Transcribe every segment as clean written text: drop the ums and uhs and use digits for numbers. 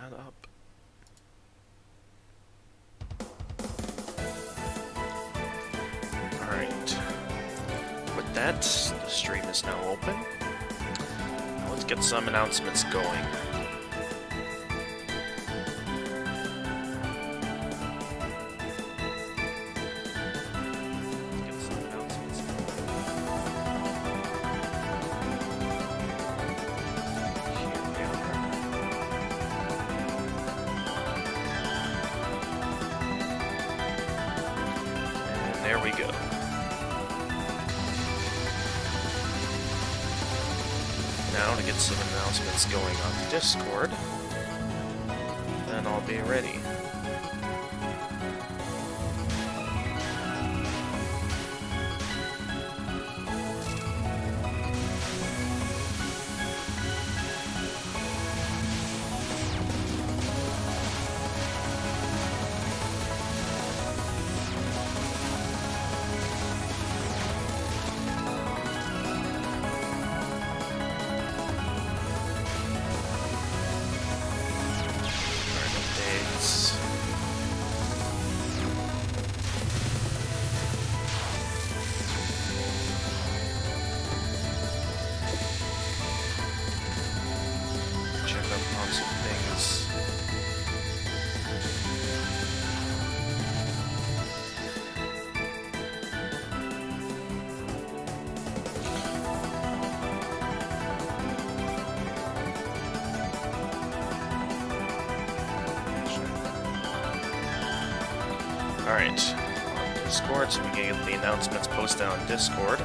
that up. Alright. With that, the stream is now open. Now let's get some announcements going. There we go. Now to get some announcements going on Discord, then I'll be ready. Alright, on Discord, so we can get the announcements posted on Discord.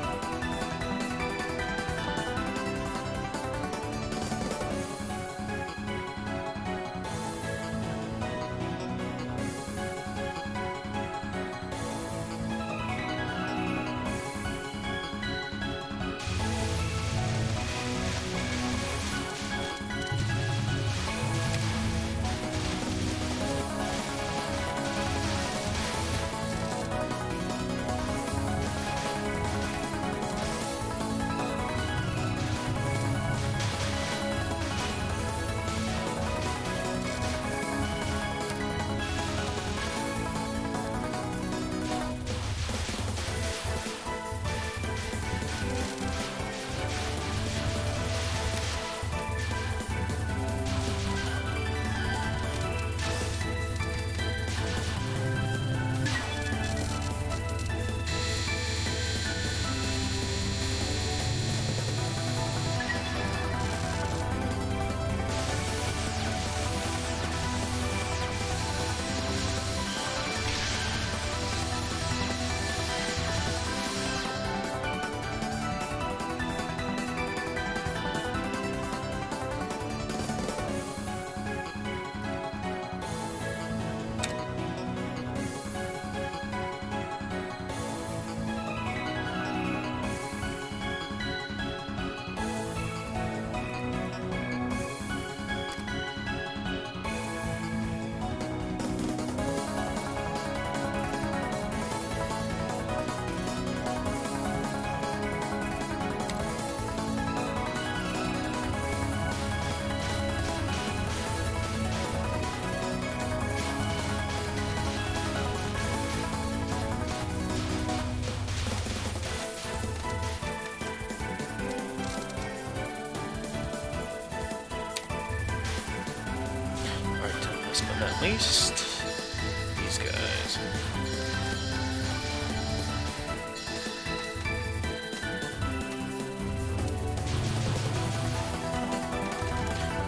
Last but not least, these guys.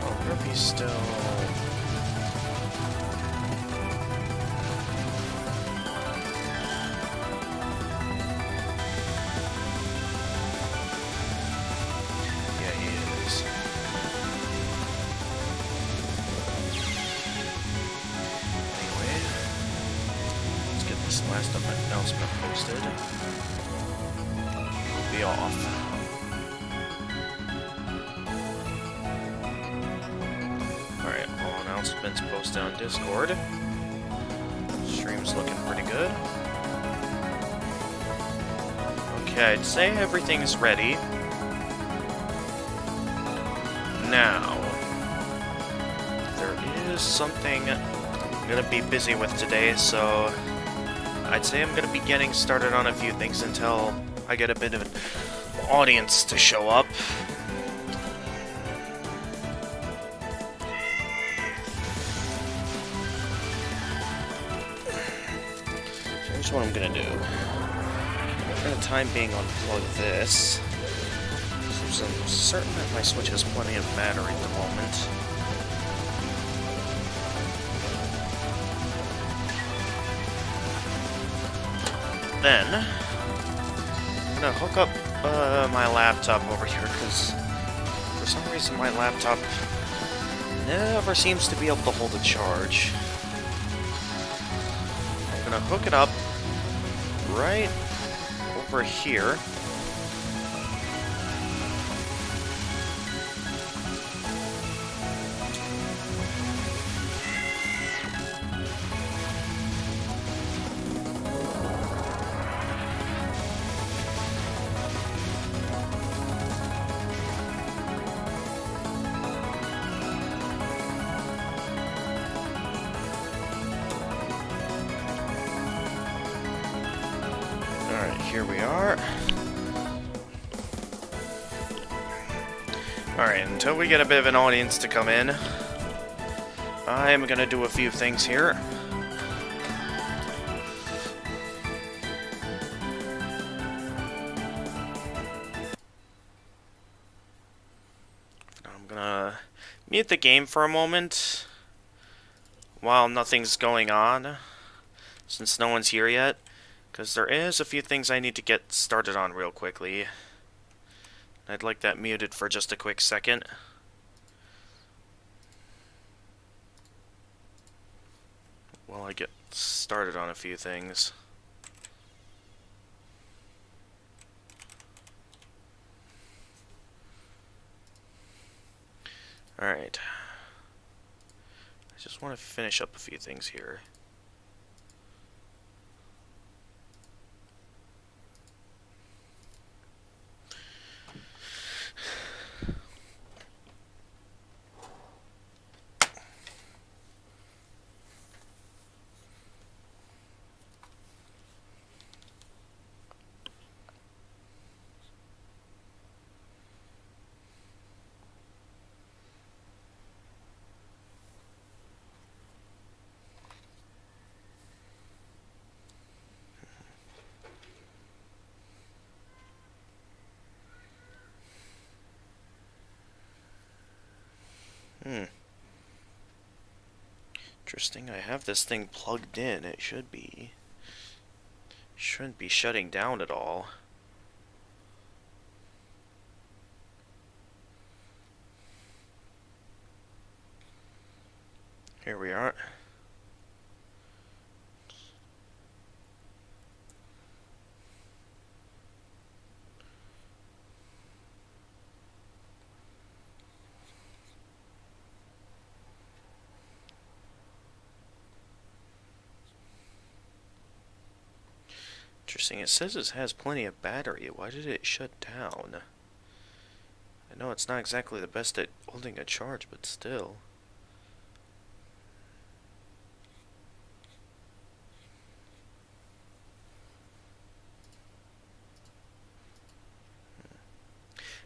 Oh, Ruby's still... Last announcement posted. We'll be off. Alright, all announcements posted on Discord. Stream's looking pretty good. Okay, I'd say everything's ready. Now, there is something I'm gonna be busy with today, so I'd say I'm gonna be getting started on a few things until I get a bit of an audience to show up. Here's what I'm gonna do. For the time being, unplug this. I'm certain that my Switch has plenty of battery at the moment. Then, I'm gonna hook up my laptop over here, because for some reason my laptop never seems to be able to hold a charge. I'm gonna hook it up right over here. Here we are. Alright, until we get a bit of an audience to come in, I'm gonna do a few things here. I'm gonna mute the game for a moment while nothing's going on, since no one's here yet. Because there is a few things I need to get started on real quickly. I'd like that muted for just a quick second. While I get started on a few things. Alright. I just want to finish up a few things here. Interesting, I have this thing plugged in. It shouldn't be shutting down at all. Here we are. Interesting, it says it has plenty of battery. Why did it shut down? I know it's not exactly the best at holding a charge, but still.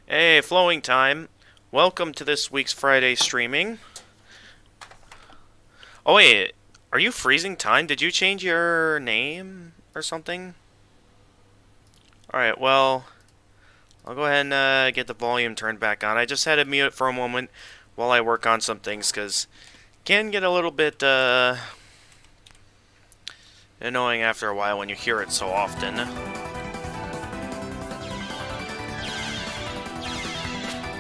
Hey, Flowing Time. Welcome to this week's Friday streaming. Oh wait, are you Freezing Time? Did you change your name or something? Alright, well, I'll go ahead and get the volume turned back on. I just had to mute it for a moment while I work on some things, because it can get a little bit annoying after a while when you hear it so often.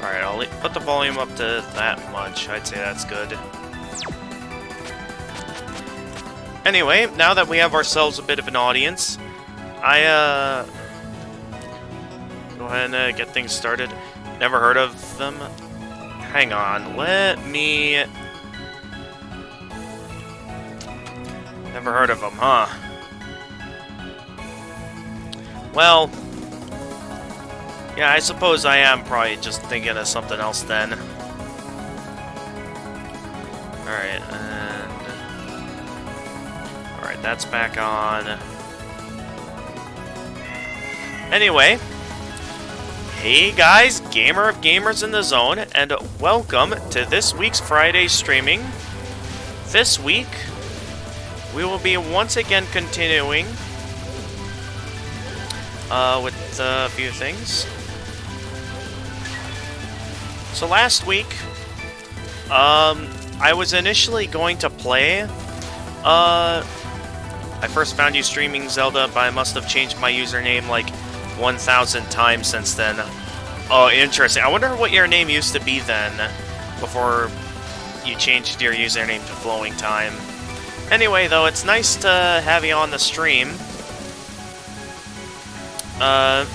Alright, I'll put the volume up to that much. I'd say that's good. Anyway, now that we have ourselves a bit of an audience, go ahead and get things started. Never heard of them? Hang on, let me... Never heard of them, huh? Well... yeah, I suppose I am probably just thinking of something else then. Alright, and... Alright, that's back on. Anyway. Hey guys, Gamer of Gamers in the Zone, and welcome to this week's Friday streaming. This week, we will be once again continuing with a few things. So last week, I was initially going to play, I first found you streaming Zelda, but I must have changed my username like 1,000 times since then. Oh, interesting. I wonder what your name used to be then, before you changed your username to Flowing Time. Anyway, though, it's nice to have you on the stream.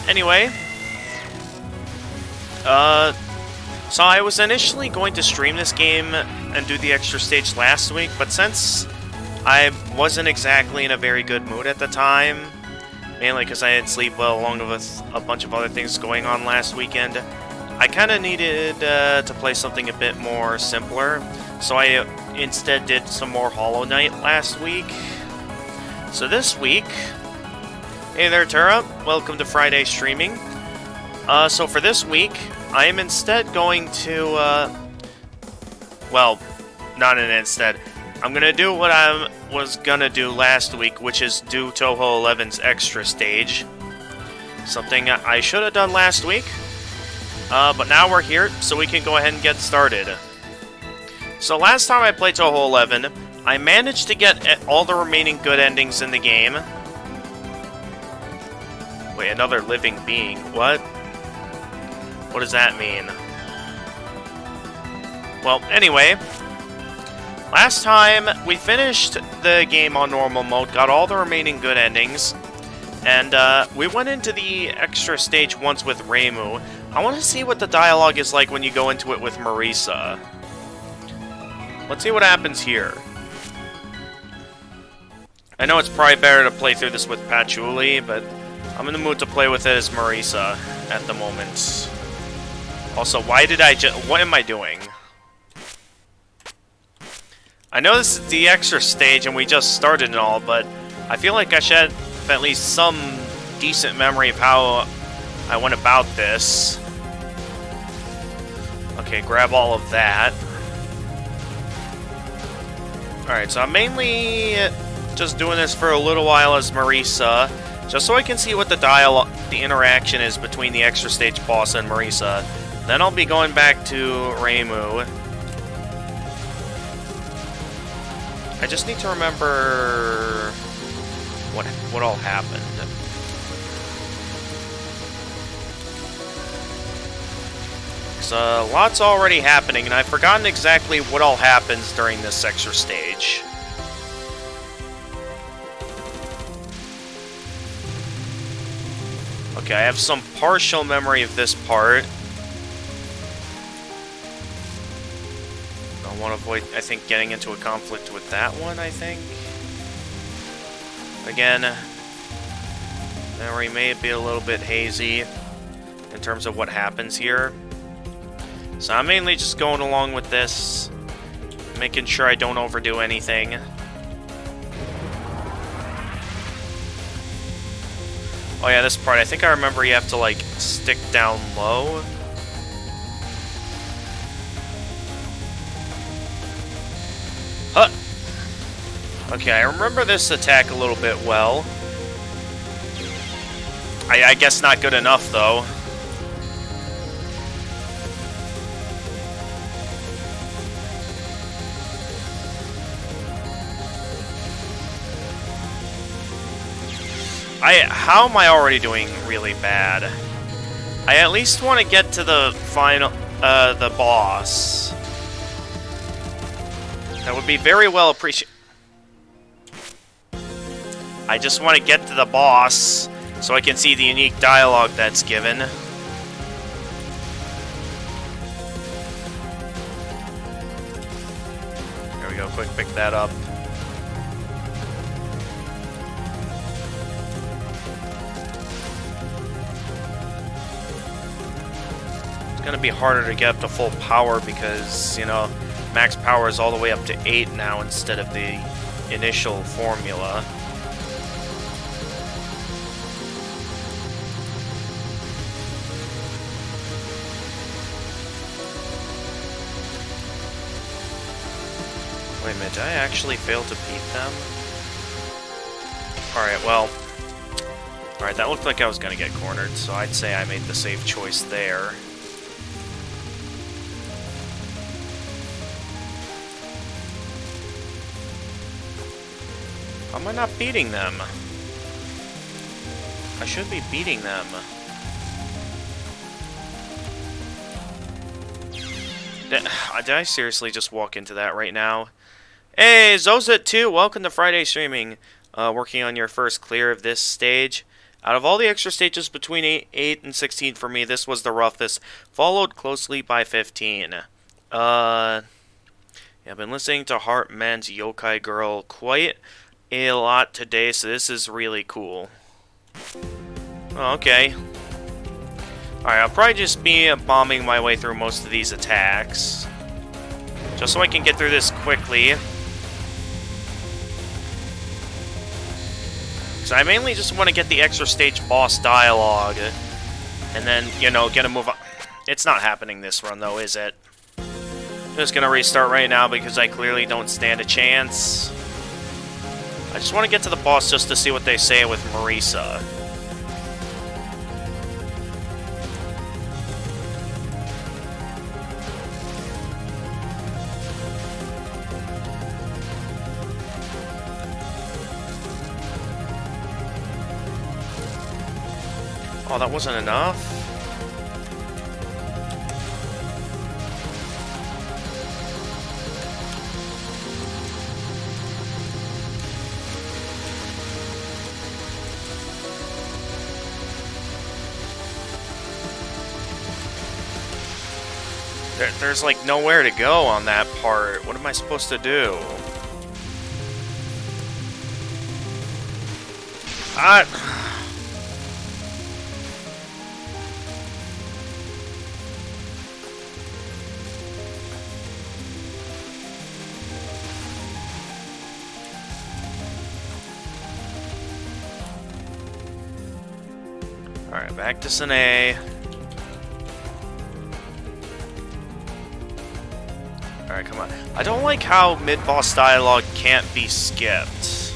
Anyway. So I was initially going to stream this game and do the extra stage last week, but since I wasn't exactly in a very good mood at the time, mainly because I didn't sleep well along with a bunch of other things going on last weekend, I kind of needed to play something a bit more simpler, so I instead did some more Hollow Knight last week. So this week, hey there Tara, welcome to Friday streaming. So for this week, I am instead going to, well, not an instead. I'm going to do what I was going to do last week, which is do Touhou 11's extra stage. Something I should have done last week, but now we're here, so we can go ahead and get started. So last time I played Touhou 11, I managed to get all the remaining good endings in the game. Wait, another living being. What? What does that mean? Well, anyway, last time we finished the game on normal mode, got all the remaining good endings, and we went into the extra stage once with Reimu. I want to see what the dialogue is like when you go into it with Marisa. Let's see what happens here. I know it's probably better to play through this with Patchouli, but I'm in the mood to play with it as Marisa at the moment. Also, why did I what am I doing? I know this is the extra stage and we just started and all, but I feel like I should have at least some decent memory of how I went about this. Okay, grab all of that. Alright, so I'm mainly just doing this for a little while as Marisa, just so I can see what the interaction is between the extra stage boss and Marisa. Then I'll be going back to Reimu. I just need to remember what all happened. So lots already happening, and I've forgotten exactly what all happens during this extra stage. Okay, I have some partial memory of this part. I want to avoid, I think, getting into a conflict with that one, I think. Again, memory may be a little bit hazy in terms of what happens here. So I'm mainly just going along with this, making sure I don't overdo anything. Oh yeah, this part, I think I remember you have to, like, stick down low. Huh! Okay, I remember this attack a little bit well. I guess not good enough, though. How am I already doing really bad? I at least want to get to the final, the boss. That would be very well appreciated. I just want to get to the boss so I can see the unique dialogue that's given. There we go, quick pick that up. It's gonna be harder to get up to full power because, you know, max power is all the way up to 8 now instead of the initial formula. Wait a minute, did I actually fail to beat them? Alright, well... Alright, that looked like I was gonna get cornered, so I'd say I made the safe choice there. How am I not beating them? I should be beating them. Did I seriously just walk into that right now? Hey, Zozit2, welcome to Friday Streaming. Working on your first clear of this stage. Out of all the extra stages between 8 and 16 for me, this was the roughest, followed closely by 15. Yeah, I've been listening to Heartman's Yokai Girl quite a lot today, so this is really cool. Oh, okay. Alright, I'll probably just be bombing my way through most of these attacks. Just so I can get through this quickly. So I mainly just want to get the extra stage boss dialogue. And then, you know, get a move on. It's not happening this run, though, is it? I'm just gonna restart right now because I clearly don't stand a chance. I just want to get to the boss just to see what they say with Marisa. Oh, that wasn't enough? There's like nowhere to go on that part. What am I supposed to do? Alright, back to Sine. Alright, come on. I don't like how mid-boss dialogue can't be skipped.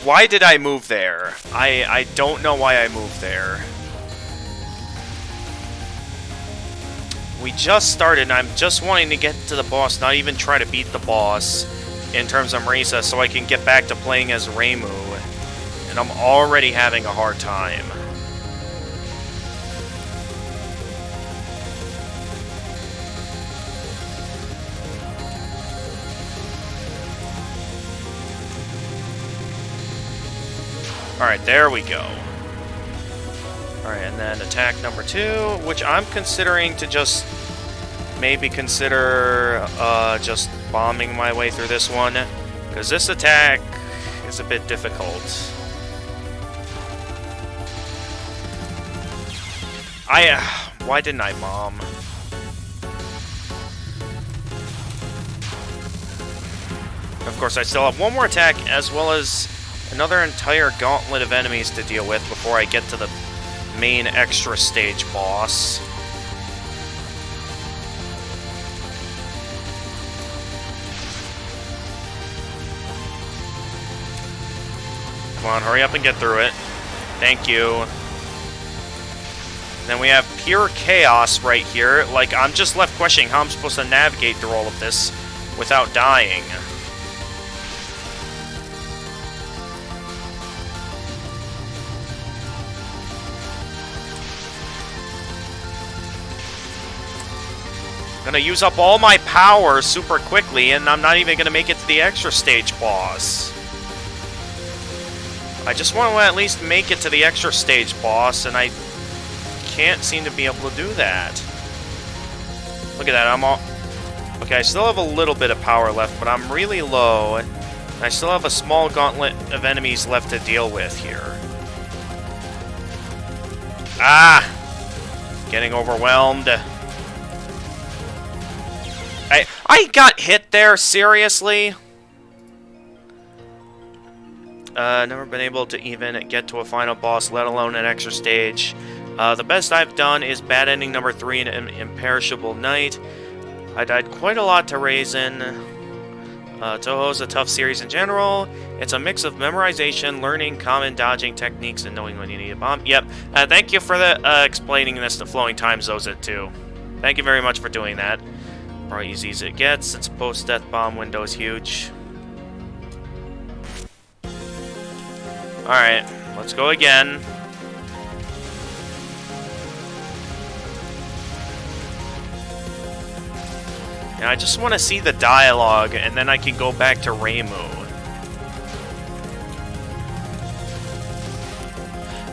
Why did I move there? I don't know why I moved there. We just started, and I'm just wanting to get to the boss, not even try to beat the boss in terms of Marisa, so I can get back to playing as Reimu. And I'm already having a hard time. Alright, there we go. Alright, and then attack number 2, which I'm considering to just maybe consider just bombing my way through this one, because this attack is a bit difficult. Why didn't I bomb? Of course, I still have one more attack, as well as another entire gauntlet of enemies to deal with before I get to the main extra stage boss. Come on, hurry up and get through it. Thank you. Then we have pure chaos right here. Like, I'm just left questioning how I'm supposed to navigate through all of this without dying. Gonna use up all my power super quickly, and I'm not even gonna make it to the extra stage boss. I just want to at least make it to the extra stage boss, and I can't seem to be able to do that. Look at that, I'm all... Okay, I still have a little bit of power left, but I'm really low. And I still have a small gauntlet of enemies left to deal with here. Getting overwhelmed. I got hit there, seriously? Never been able to even get to a final boss, let alone an extra stage. The best I've done is bad ending number 3 in an Imperishable Night. I died quite a lot to Raisin. Touhou's a tough series in general. It's a mix of memorization, learning common dodging techniques, and knowing when you need a bomb. Yep. Thank you for the explaining this to Flowing Time Zozit too. Thank you very much for doing that. Probably easy as it gets. Its post-death bomb window is huge. Alright, let's go again. And I just want to see the dialogue, and then I can go back to Reimu.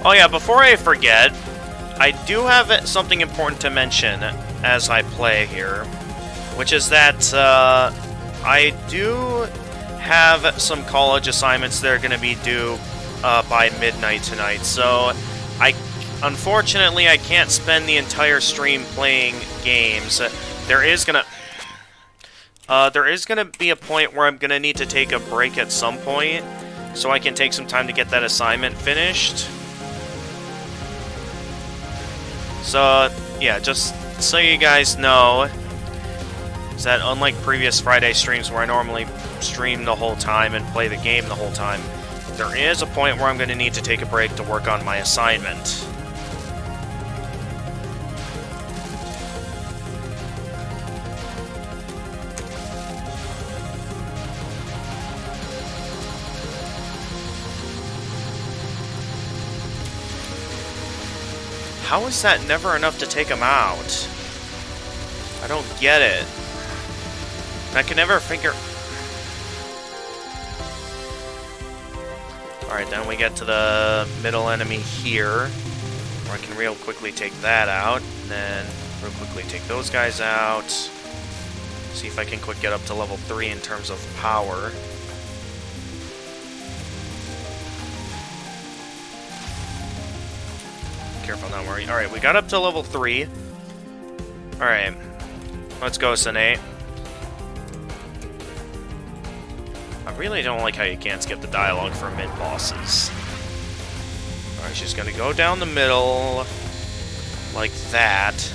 Oh yeah, before I forget, I do have something important to mention as I play here, which is that I do have some college assignments that are going to be due by midnight tonight, so unfortunately I can't spend the entire stream playing games. There is gonna be a point where I'm gonna need to take a break at some point, so I can take some time to get that assignment finished. So yeah, just so you guys know, is that unlike previous Friday streams where I normally stream the whole time and play the game the whole time, there is a point where I'm going to need to take a break to work on my assignment. How is that never enough to take him out? I don't get it. I can never figure... Alright, then we get to the middle enemy here, where I can real quickly take that out, and then real quickly take those guys out. See if I can quick get up to level 3 in terms of power. Careful, not worry. Alright, we got up to level 3. Alright, let's go, Sine. I really don't like how you can't skip the dialogue for mid-bosses. Alright, she's gonna go down the middle, like that.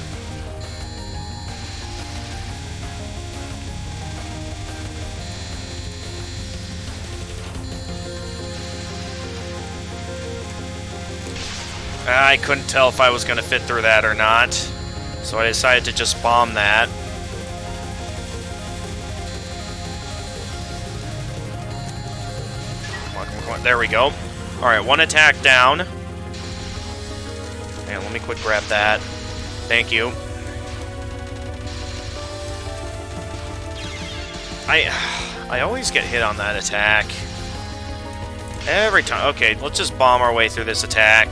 I couldn't tell if I was gonna fit through that or not, so I decided to just bomb that. There we go. Alright, one attack down. And let me quick grab that. Thank you. I always get hit on that attack. Every time. Okay, let's just bomb our way through this attack.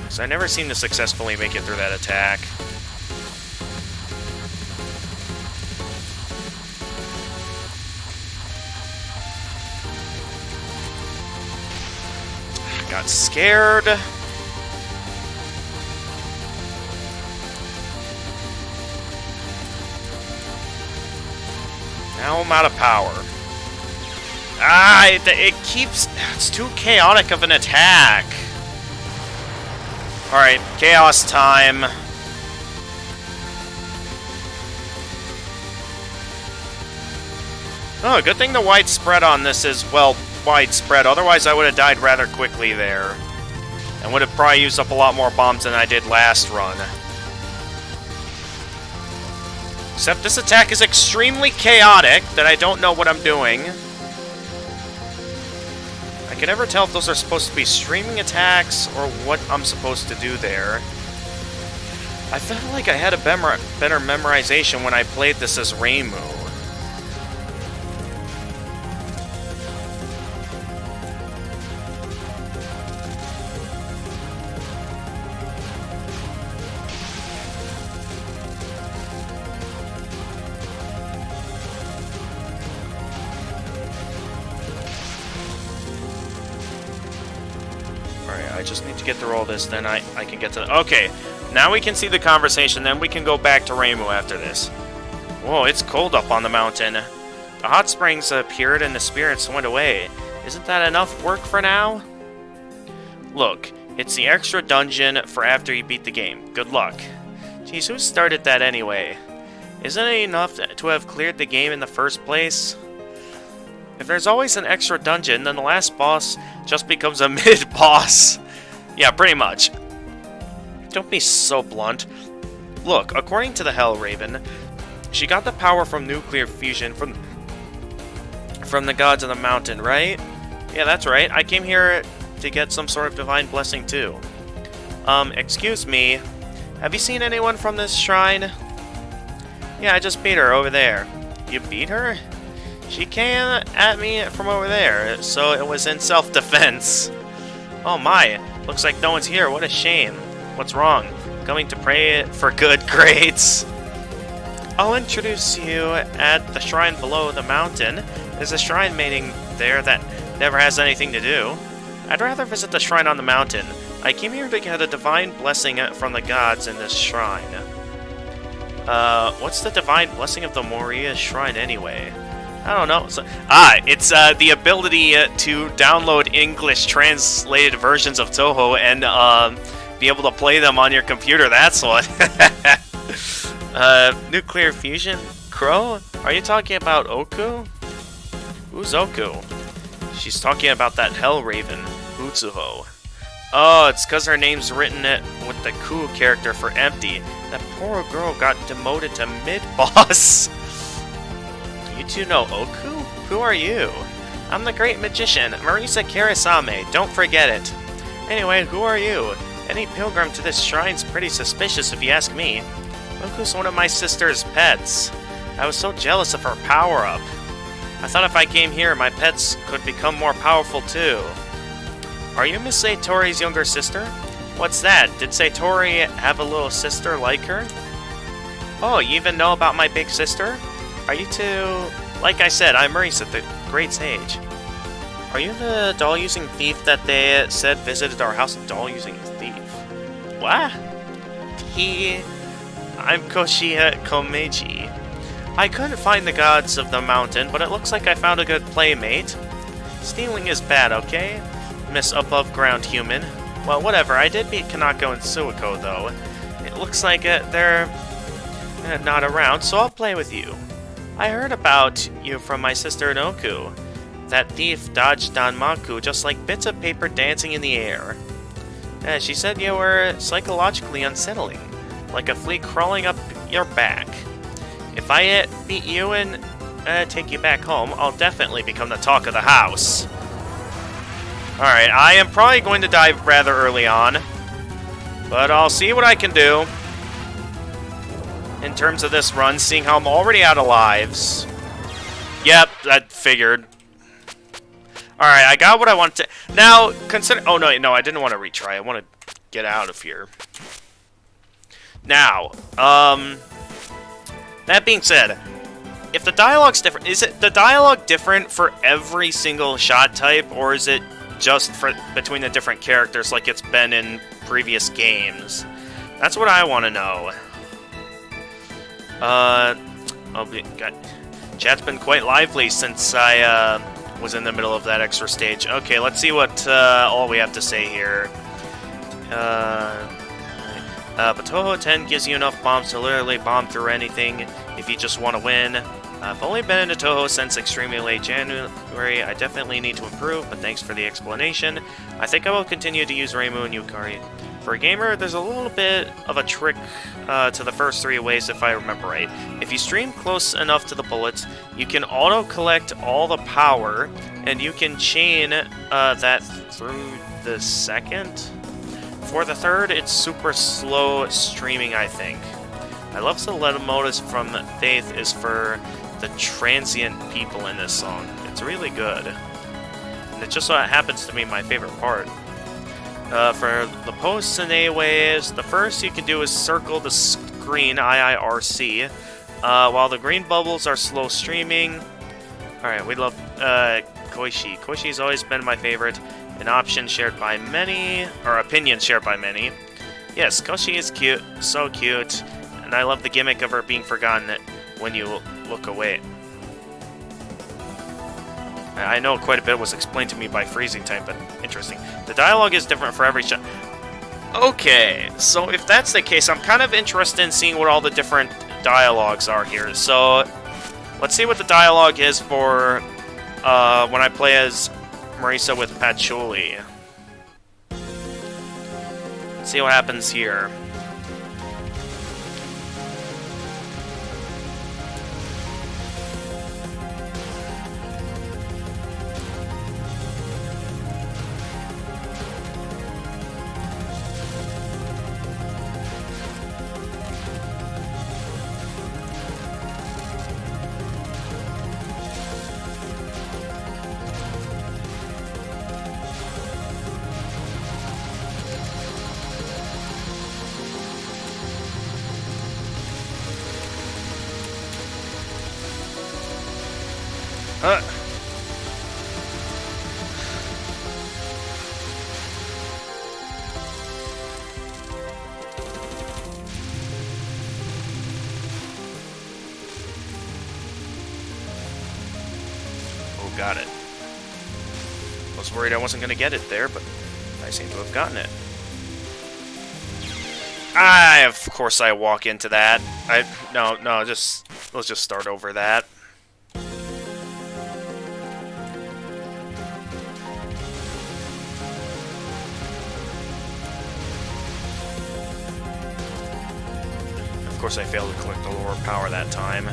Because I never seem to successfully make it through that attack. Got scared. Now I'm out of power. It keeps... It's too chaotic of an attack. Alright, chaos time. Oh, good thing the widespread on this is, well, widespread. Otherwise, I would have died rather quickly there. And would have probably used up a lot more bombs than I did last run. Except this attack is extremely chaotic, that I don't know what I'm doing. I can never tell if those are supposed to be streaming attacks or what I'm supposed to do there. I felt like I had a better memorization when I played this as Reimu. just need to get through all this, then I can get to... Okay, now we can see the conversation, then we can go back to Reimu after this. Whoa, it's cold up on the mountain. The hot springs appeared and the spirits went away. Isn't that enough work for now? Look, it's the extra dungeon for after you beat the game. Good luck. Geez, who started that anyway? Isn't it enough to have cleared the game in the first place? If there's always an extra dungeon, then the last boss just becomes a mid-boss. Yeah, pretty much. Don't be so blunt. Look, according to the Hell Raven, she got the power from nuclear fusion from the gods of the mountain, right? Yeah, that's right. I came here to get some sort of divine blessing too. Excuse me. Have you seen anyone from this shrine? Yeah, I just beat her over there. You beat her? She came at me from over there, so it was in self-defense. Oh my, looks like no one's here. What a shame. What's wrong? Coming to pray for good grades. I'll introduce you at the shrine below the mountain. There's a shrine meeting there that never has anything to do. I'd rather visit the shrine on the mountain. I came here to get a divine blessing from the gods in this shrine. What's the divine blessing of the Moria shrine anyway? I don't know. It's the ability to download English translated versions of Touhou and be able to play them on your computer. That's what. Nuclear fusion? Crow? Are you talking about Oku? Who's Oku? She's talking about that Hell Raven, Utsuho. Oh, it's because her name's written with the Ku character for empty. That poor girl got demoted to mid-boss. You two know Oku? Who are you? I'm the great magician, Marisa Karasame. Don't forget it. Anyway, who are you? Any pilgrim to this shrine's pretty suspicious if you ask me. Oku's one of my sister's pets. I was so jealous of her power-up. I thought if I came here, my pets could become more powerful too. Are you Miss Satori's younger sister? What's that? Did Satori have a little sister like her? Oh, you even know about my big sister? Are you two... Like I said, I'm Marisa, the Great Sage. Are you the doll-using thief that they said visited our house? Doll-using thief? What? I'm Koshia Komeiji. I couldn't find the gods of the mountain, but it looks like I found a good playmate. Stealing is bad, okay? Miss above-ground human. Well, whatever, I did beat Kanako and Suiko, though. It looks like they're not around, so I'll play with you. I heard about you from my sister Inoku. That thief dodged Danmaku just like bits of paper dancing in the air. She said you were psychologically unsettling, like a flea crawling up your back. If I beat you and take you back home, I'll definitely become the talk of the house. Alright, I am probably going to die rather early on, but I'll see what I can do in terms of this run, seeing how I'm already out of lives. Yep, I figured. Alright, I got what I wanted to... Now, consider... Oh, no, I didn't want to retry. I want to get out of here. Now, that being said, if the dialogue's different... Is it the dialogue different for every single shot type, or is it just for between the different characters like it's been in previous games? That's what I want to know. Chat's been quite lively since I was in the middle of that extra stage. Okay, let's see what all we have to say here. But Touhou 10 gives you enough bombs to literally bomb through anything if you just want to win. I've only been into Touhou since extremely late January. I definitely need to improve, but thanks for the explanation. I think I will continue to use Reimu and Yukari. For a gamer, there's a little bit of a trick to the first three ways if I remember right. If you stream close enough to the bullets, you can auto-collect all the power, and you can chain that through the second. For the third, it's super slow streaming, I think. I love the Lemotus from Faith is for the transient people in this song. It's really good. And it just so happens to be my favorite part. For the posts and A-waves, the first you can do is circle the screen, IIRC, while the green bubbles are slow streaming. Alright, we love Koishi. Koishi's always been my favorite. An option shared by many, or opinion shared by many. Yes, Koshi is cute, so cute, and I love the gimmick of her being forgotten when you look away. I know quite a bit was explained to me by freezing time, but interesting. The dialogue is different for every shot. Okay, so if that's the case, I'm kind of interested in seeing what all the different dialogues are here. So, let's see what the dialogue is for when I play as Marisa with Patchouli. See what happens here. Oh, got it. I was worried I wasn't going to get it there, but I seem to have gotten it. Of course I walk into that. No, let's just start over that. Of course I failed to collect the lower power that time.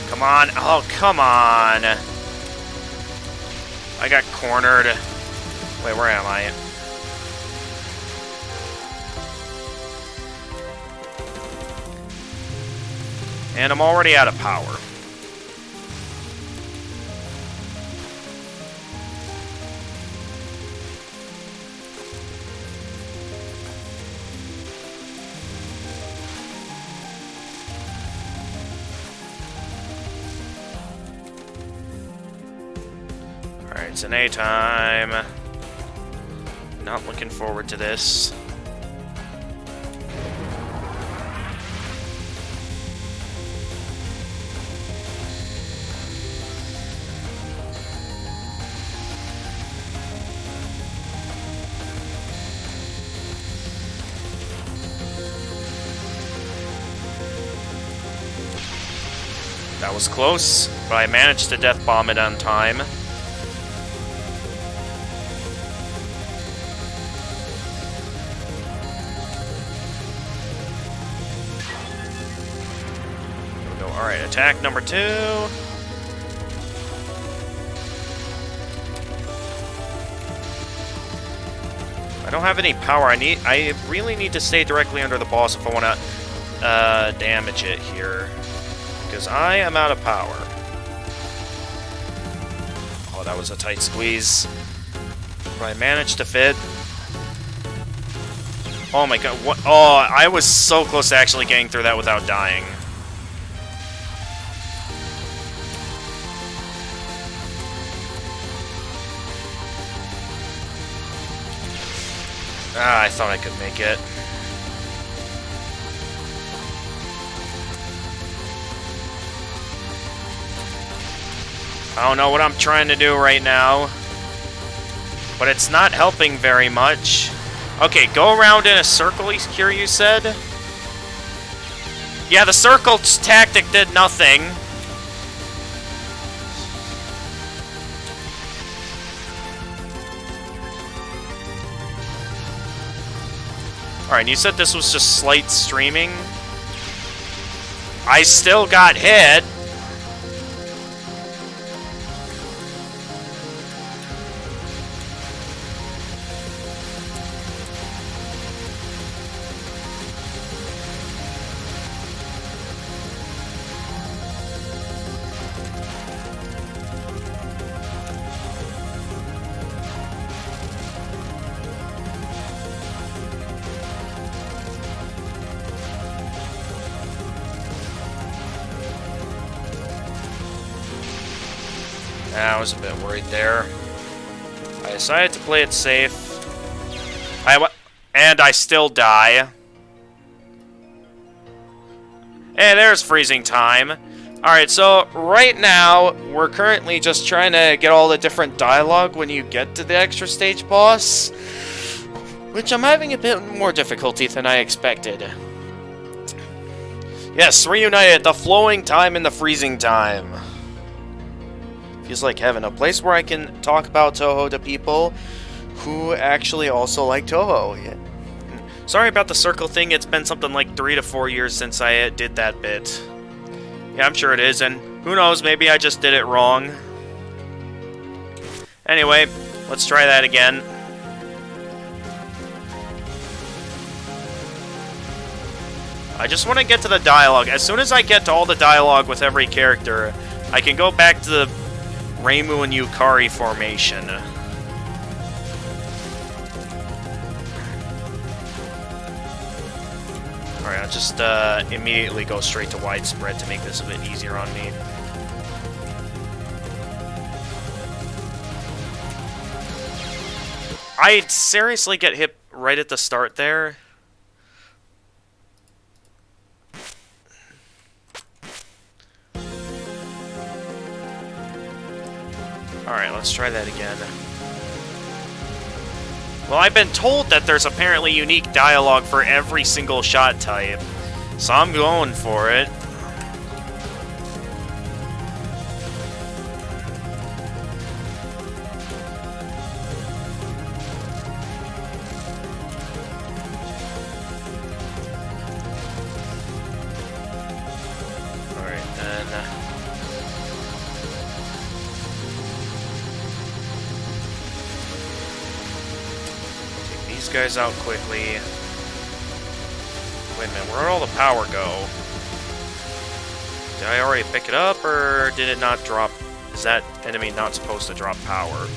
Come on. Oh, come on. I got cornered. Wait, where am I? And I'm already out of power. Alright, it's an A time. Not looking forward to this. That was close, but I managed to death bomb it on time. Alright, attack number 2. I don't have any power. I really need to stay directly under the boss if I want to damage it here. Because I am out of power. Oh, that was a tight squeeze. But I managed to fit. Oh my god, what? Oh, I was so close to actually getting through that without dying. I thought I could make it. I don't know what I'm trying to do right now, but it's not helping very much. Okay, go around in a circle here, you said? Yeah, the circle tactic did nothing. Alright, you said this was just slight streaming. I still got hit. I was a bit worried there. I decided to play it safe. And I still die. Hey, there's freezing time. Alright, so right now, we're currently just trying to get all the different dialogue when you get to the extra stage boss. Which I'm having a bit more difficulty than I expected. Yes, reunited, the flowing time and the freezing time. Feels like heaven, a place where I can talk about Touhou to people who actually also like Touhou. Yeah. Sorry about the circle thing, it's been something like 3 to 4 years since I did that bit. Yeah, I'm sure it is, and who knows, maybe I just did it wrong. Anyway, let's try that again. I just want to get to the dialogue. As soon as I get to all the dialogue with every character, I can go back to the Reimu and Yukari formation. Alright, I'll just immediately go straight to widespread to make this a bit easier on me. I seriously get hit right at the start there. Alright, let's try that again. Well, I've been told that there's apparently unique dialogue for every single shot type, so I'm going for it. Alright, then... guys out quickly. Wait a minute, where'd all the power go? Did I already pick it up, or did it not drop? Is that enemy not supposed to drop power?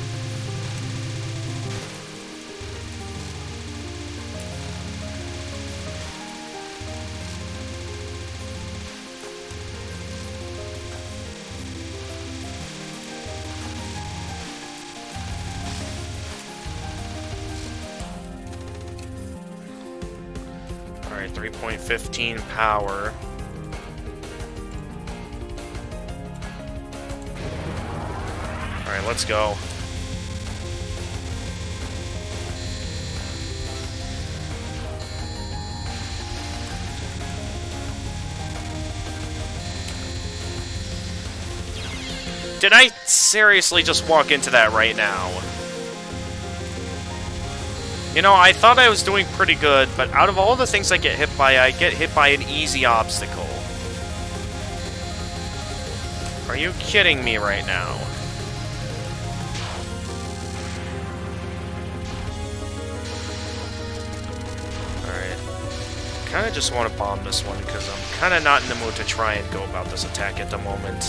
Alright, 3.15 power. Alright, let's go. Did I seriously just walk into that right now? You know, I thought I was doing pretty good, but out of all the things I get hit by an easy obstacle. Are you kidding me right now? Alright. Kinda just want to bomb this one, because I'm kinda not in the mood to try and go about this attack at the moment.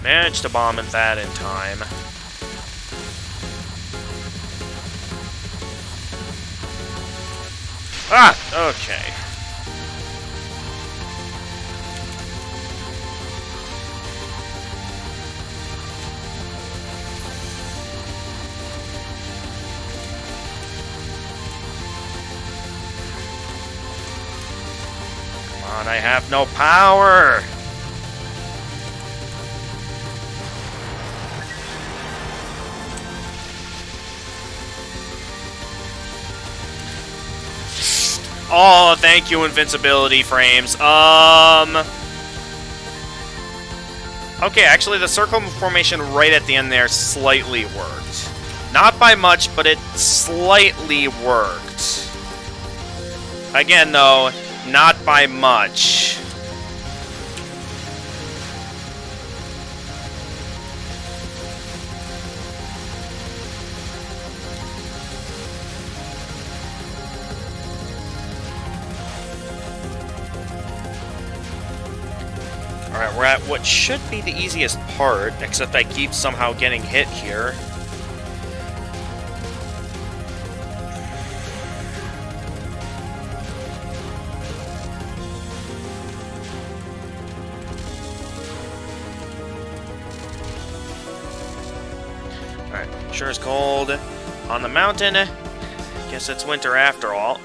Managed to bomb that in time. Ah! Okay. Come on, I have no power! Oh, thank you, invincibility frames. Okay, actually, the circle formation right at the end there slightly worked. Not by much, but it slightly worked. Again, though, not by much. Alright, we're at what should be the easiest part, except I keep somehow getting hit here. Sure is cold on the mountain. Guess it's winter after all.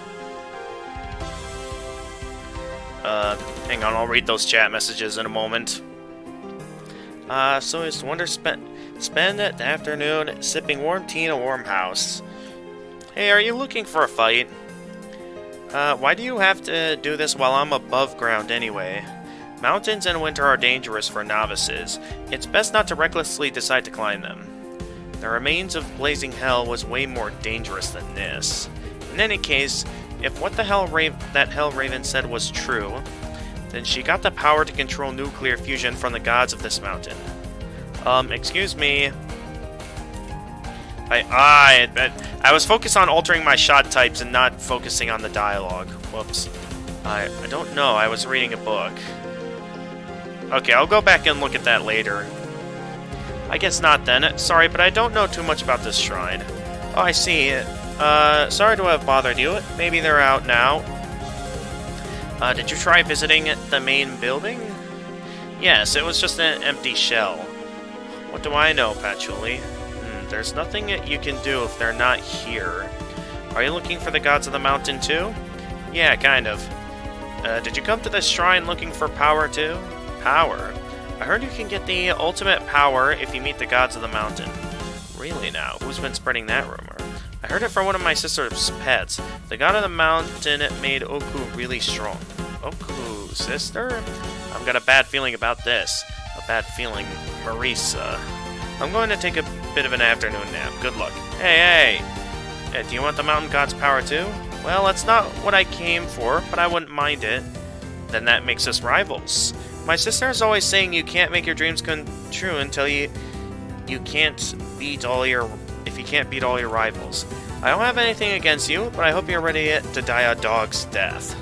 Hang on, I'll read those chat messages in a moment. So it's wonder spend the afternoon sipping warm tea in a warm house. Hey, are you looking for a fight? Why do you have to do this while I'm above ground anyway? Mountains in winter are dangerous for novices. It's best not to recklessly decide to climb them. The remains of blazing hell was way more dangerous than this. In any case, if what the hell that Hell Raven said was true, then she got the power to control nuclear fusion from the gods of this mountain. Excuse me. I was focused on altering my shot types and not focusing on the dialogue. Whoops. I don't know, I was reading a book. Okay, I'll go back and look at that later. I guess not then. Sorry, but I don't know too much about this shrine. Oh, I see. Sorry to have bothered you. Maybe they're out now. Did you try visiting the main building? Yes, it was just an empty shell. What do I know, Patchouli? There's nothing you can do if they're not here. Are you looking for the gods of the mountain too? Yeah, kind of. Did you come to this shrine looking for power too? Power? I heard you can get the ultimate power if you meet the gods of the mountain. Really now? Who's been spreading that rumor? I heard it from one of my sister's pets. The god of the mountain made Oku really strong. Oku, sister? I've got a bad feeling about this. A bad feeling, Marisa. I'm going to take a bit of an afternoon nap. Good luck. Hey! Do you want the mountain god's power too? Well, that's not what I came for, but I wouldn't mind it. Then that makes us rivals. My sister is always saying you can't make your dreams come true until you can't beat all your rivals. I don't have anything against you, but I hope you're ready to die a dog's death.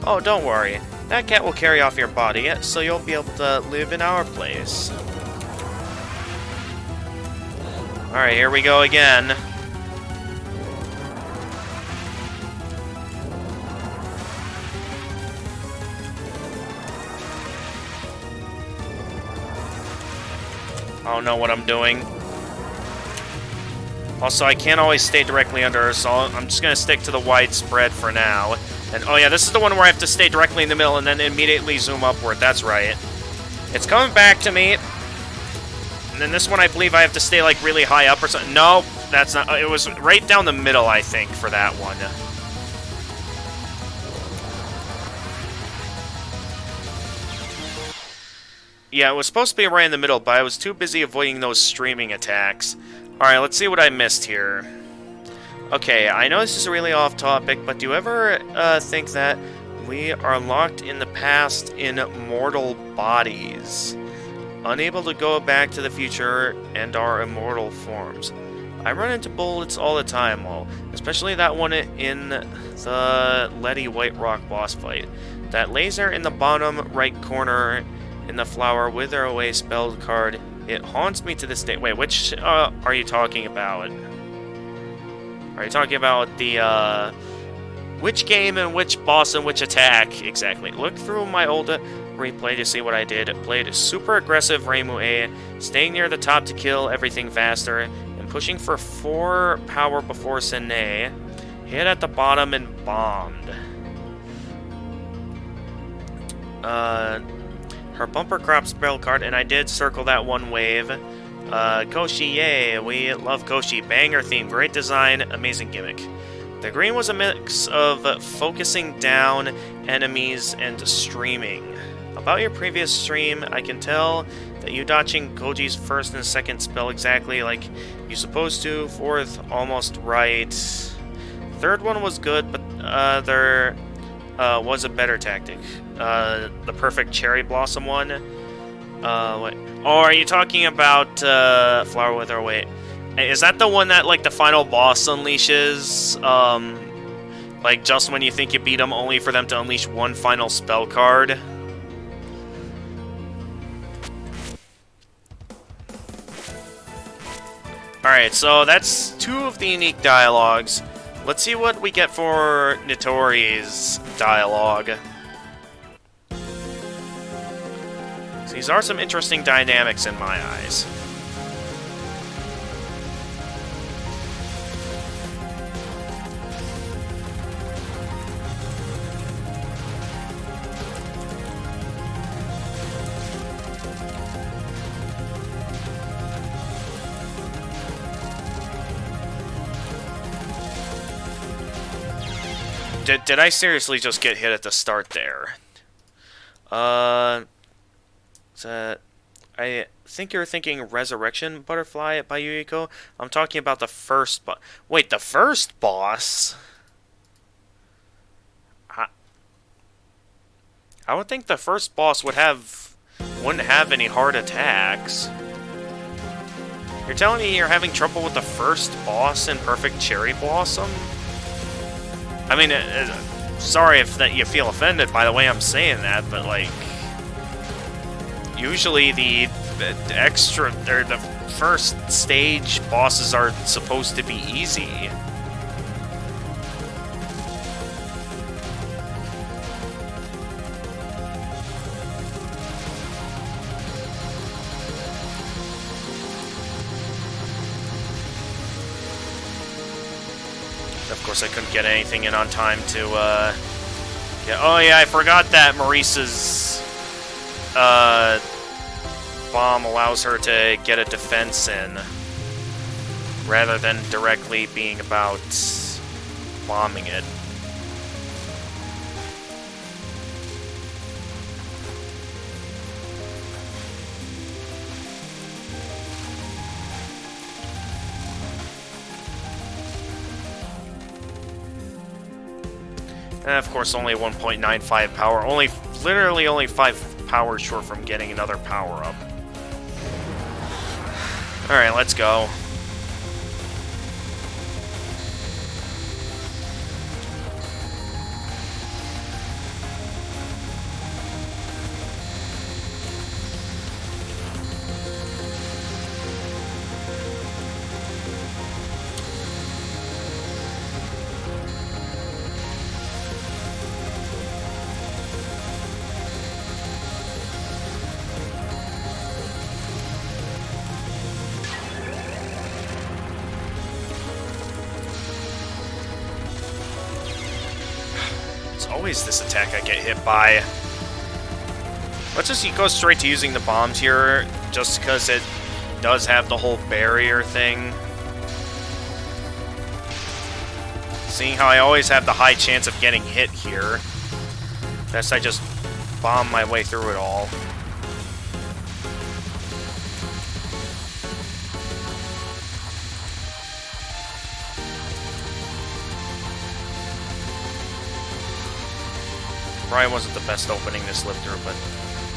Oh, don't worry. That cat will carry off your body, so you'll be able to live in our place. Alright, here we go again. I don't know what I'm doing. Also, I can't always stay directly under her, so I'm just going to stick to the widespread for now. And oh yeah, this is the one where I have to stay directly in the middle and then immediately zoom upward. That's right. It's coming back to me. And then this one, I believe I have to stay like really high up or something. No, that's not. It was right down the middle, I think, for that one. Yeah, it was supposed to be right in the middle, but I was too busy avoiding those streaming attacks. Alright, let's see what I missed here. Okay, I know this is really off topic, but do you ever think that we are locked in the past in mortal bodies, unable to go back to the future and our immortal forms? I run into bullets all the time, especially that one in the Letty White Rock boss fight. That laser in the bottom right corner in the flower wither away spell card, it haunts me to this day. Wait, which are you talking about? Are you talking about the which game and which boss and which attack exactly? Look through my old replay to see what I did. Played super aggressive Reimu A, staying near the top to kill everything faster, and pushing for 4 power before Sene. Hit at the bottom and bombed. Her bumper crop spell card, and I did circle that one wave. Koshi, yay! We love Koshi. Banger theme, great design, amazing gimmick. The green was a mix of focusing down enemies and streaming. About your previous stream, I can tell that you dodging Koji's first and second spell exactly like you're supposed to. Fourth, almost right. Third one was good, but there was a better tactic. The perfect cherry blossom one. What? Oh, are you talking about Flower Wither? Wait, is that the one that like the final boss unleashes? Like just when you think you beat them, only for them to unleash one final spell card. Alright, so that's 2 of the unique dialogues. Let's see what we get for Nitori's dialogue. So these are some interesting dynamics in my eyes. Did I seriously just get hit at the start there? I think you're thinking Resurrection Butterfly by Yuiko. I'm talking about the first boss. Wait, the first boss? I would think the first boss wouldn't have any hard attacks. You're telling me you're having trouble with the first boss in Perfect Cherry Blossom? I mean, sorry if that you feel offended by the way I'm saying that, but like, usually the first stage bosses are supposed to be easy. Of course, I couldn't get anything in on time to, get... Oh, yeah, I forgot that Maurice's, bomb allows her to get a defense in, rather than directly being about bombing it. And of course, only 1.95 power. Literally only 5 power short from getting another power-up. Alright, let's go. Always this attack I get hit by. Let's just go straight to using the bombs here, just because it does have the whole barrier thing. Seeing how I always have the high chance of getting hit here, best I just bomb my way through it all. Probably wasn't the best opening to slip through, but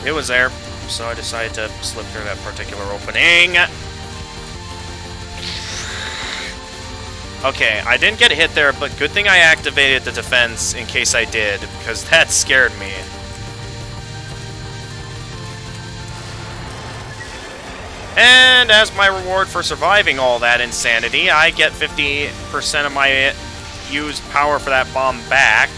it was there, so I decided to slip through that particular opening. Okay, I didn't get hit there, but good thing I activated the defense in case I did, because that scared me. And as my reward for surviving all that insanity, I get 50% of my used power for that bomb back.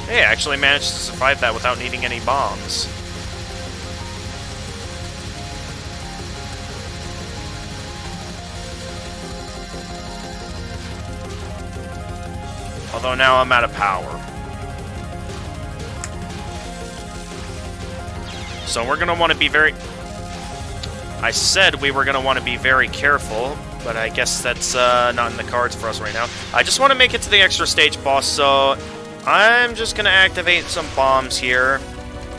Hey, I actually managed to survive that without needing any bombs. Although now I'm out of power. So we're going to want to be very... I said we were going to want to be very careful, but I guess that's not in the cards for us right now. I just want to make it to the extra stage boss, so... I'm just gonna activate some bombs here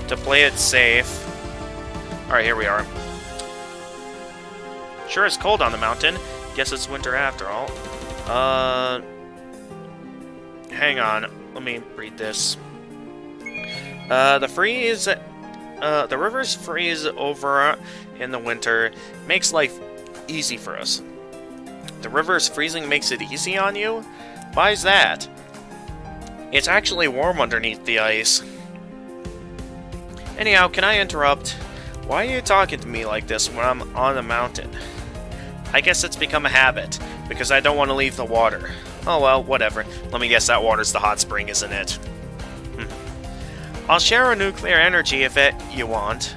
to play it safe. Alright, here we are. Sure is cold on the mountain. Guess it's winter after all. Hang on. Let me read this. The rivers freeze over in the winter. Makes life easy for us. The river's freezing makes it easy on you? Why's that? It's actually warm underneath the ice. Anyhow, can I interrupt? Why are you talking to me like this when I'm on the mountain? I guess it's become a habit, because I don't want to leave the water. Oh well, whatever. Let me guess that water's the hot spring, isn't it? I'll share our nuclear energy if you want.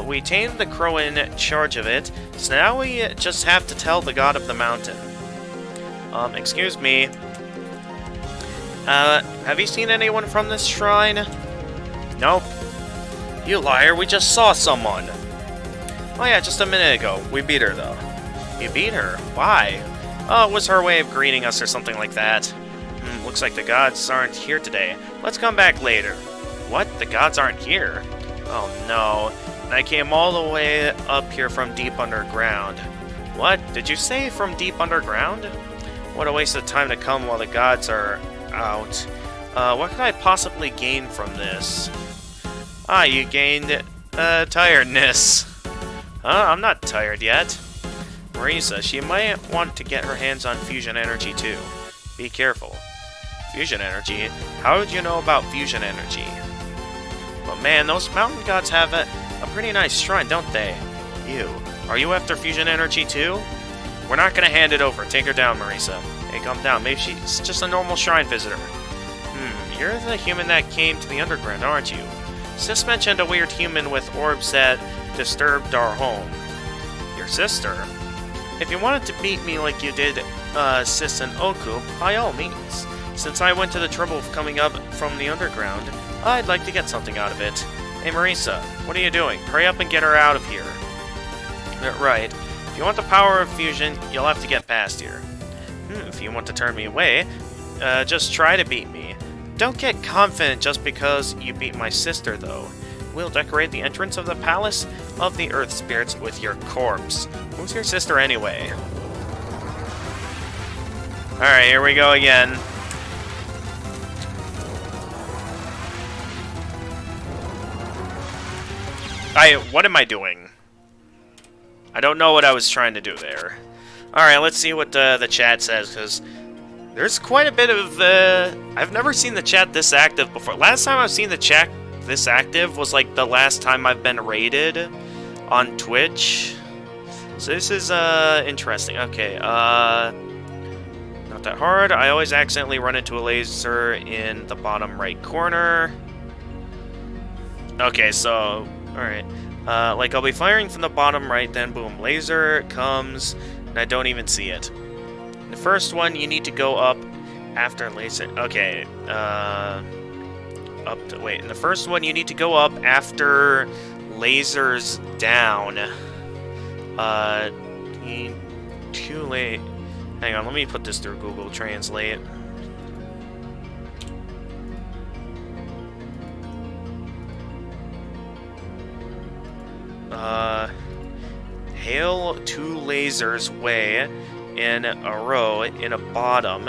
We tamed the crow in charge of it, so now we just have to tell the god of the mountain. Excuse me. Have you seen anyone from this shrine? Nope. You liar, we just saw someone. Oh yeah, just a minute ago. We beat her, though. You beat her? Why? Oh, it was her way of greeting us or something like that. Looks like the gods aren't here today. Let's come back later. What? The gods aren't here? Oh no. I came all the way up here from deep underground. What? Did you say from deep underground? What a waste of time to come while the gods are out. What could I possibly gain from this? Ah, you gained, tiredness. I'm not tired yet. Marisa, she might want to get her hands on fusion energy too. Be careful. Fusion energy? How did you know about fusion energy? But man, those mountain gods have a pretty nice shrine, don't they? You. Are you after fusion energy too? We're not gonna hand it over. Take her down, Marisa. Hey, calm down. Maybe she's just a normal shrine visitor. You're the human that came to the underground, aren't you? Sis mentioned a weird human with orbs that disturbed our home. Your sister? If you wanted to beat me like you did, Sis and Oku, by all means. Since I went to the trouble of coming up from the underground, I'd like to get something out of it. Hey Marisa, what are you doing? Hurry up and get her out of here. Right. If you want the power of fusion, you'll have to get past here. If you want to turn me away, just try to beat me. Don't get confident just because you beat my sister, though. We'll decorate the entrance of the Palace of the Earth Spirits with your corpse. Who's your sister anyway? Alright, here we go again. What am I doing? I don't know what I was trying to do there. Alright, let's see what the chat says, because there's quite a bit of, I've never seen the chat this active before. Last time I've seen the chat this active was, like, the last time I've been raided on Twitch. So this is, interesting. Okay, not that hard. I always accidentally run into a laser in the bottom right corner. Okay, so, alright. Like, I'll be firing from the bottom right, then boom, laser comes, and I don't even see it. The first one, you need to go up after laser. Okay, wait, in the first one, you need to go up after lasers down. Too late. Hang on, let me put this through Google Translate. Hail 2 lasers way in a row in a bottom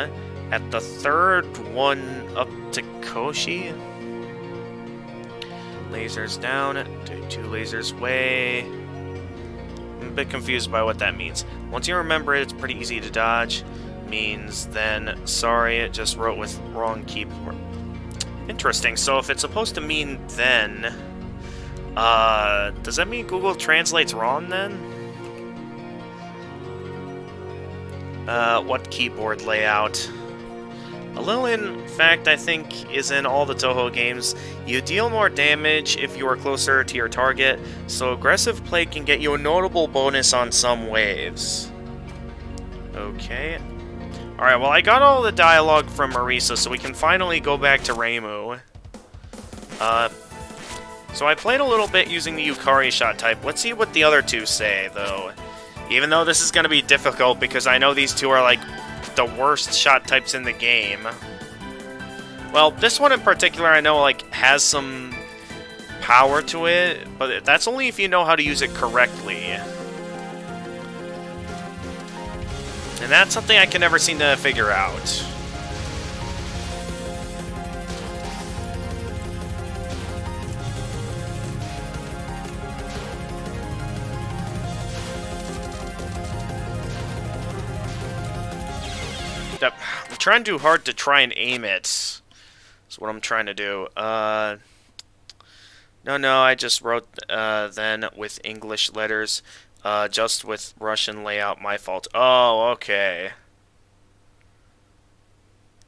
at the third one up to Koshi. Lasers down, 2 lasers way. I'm a bit confused by what that means. Once you remember it, it's pretty easy to dodge. Means then, sorry, it just wrote with wrong keyboard. Interesting, so if it's supposed to mean then, does that mean Google translates wrong then? What keyboard layout? A Lillian fact I think is in all the Touhou games. You deal more damage if you are closer to your target, so aggressive play can get you a notable bonus on some waves. Okay. Alright, well I got all the dialogue from Marisa, so we can finally go back to Reimu. So I played a little bit using the Yukari shot type. Let's see what the other two say, though. Even though this is going to be difficult, because I know these two are, like, the worst shot types in the game. Well, this one in particular I know, like, has some power to it, but that's only if you know how to use it correctly. And that's something I can never seem to figure out. I'm trying too hard to try and aim it. That's what I'm trying to do. No, I just wrote then with English letters, just with Russian layout, my fault. Oh, okay.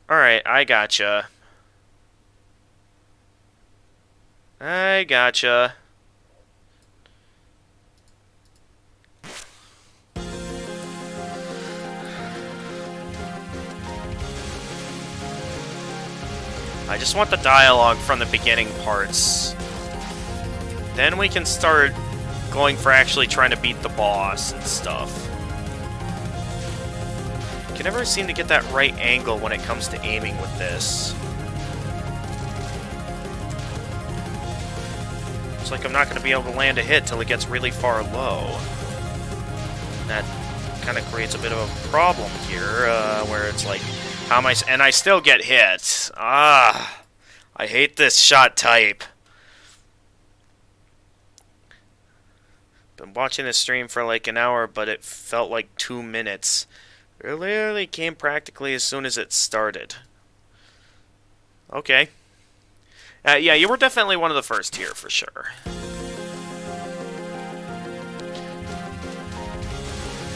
Alright, I gotcha. I gotcha. I just want the dialogue from the beginning parts. Then we can start going for actually trying to beat the boss and stuff. I can never seem to get that right angle when it comes to aiming with this. It's like I'm not going to be able to land a hit till it gets really far low. That kind of creates a bit of a problem here, where it's like, how am I... And I still get hit. Ah, I hate this shot type. Been watching this stream for like an hour, but it felt like 2 minutes. It literally came practically as soon as it started. Okay. Yeah, you were definitely one of the first here, for sure.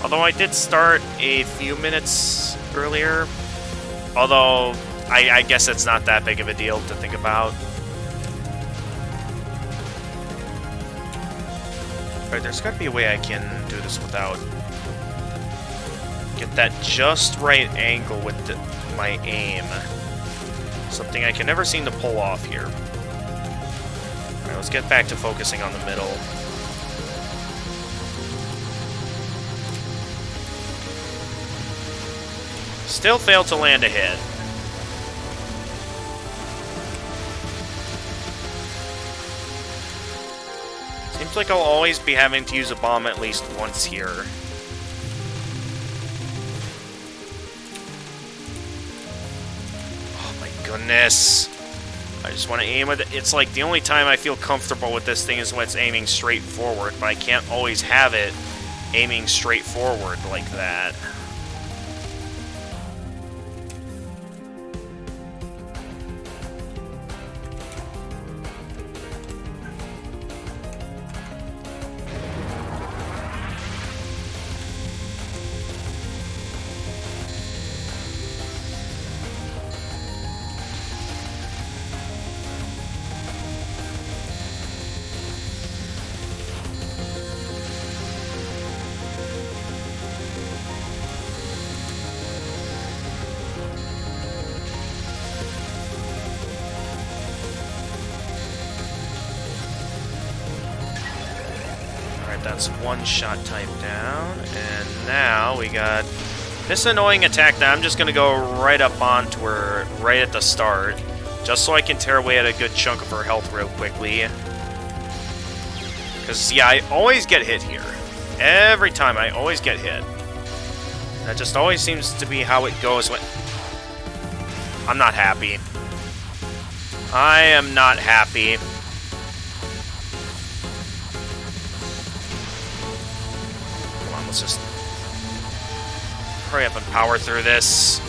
Although I did start a few minutes earlier. Although, I guess it's not that big of a deal to think about. Alright, there's gotta be a way I can do this without... Get that just right angle with my aim. Something I can never seem to pull off here. Alright, let's get back to focusing on the middle. Still failed to land a hit. Seems like I'll always be having to use a bomb at least once here. Oh my goodness. I just want to aim with it. It's like the only time I feel comfortable with this thing is when it's aiming straight forward, but I can't always have it aiming straight forward like that. That's one shot type down, and now we got this annoying attack that I'm just going to go right up onto her right at the start, just so I can tear away at a good chunk of her health real quickly. Because, yeah, I always get hit here. Every time I always get hit. That just always seems to be how it goes when... I'm not happy. I am not happy. Let's just hurry up and power through this.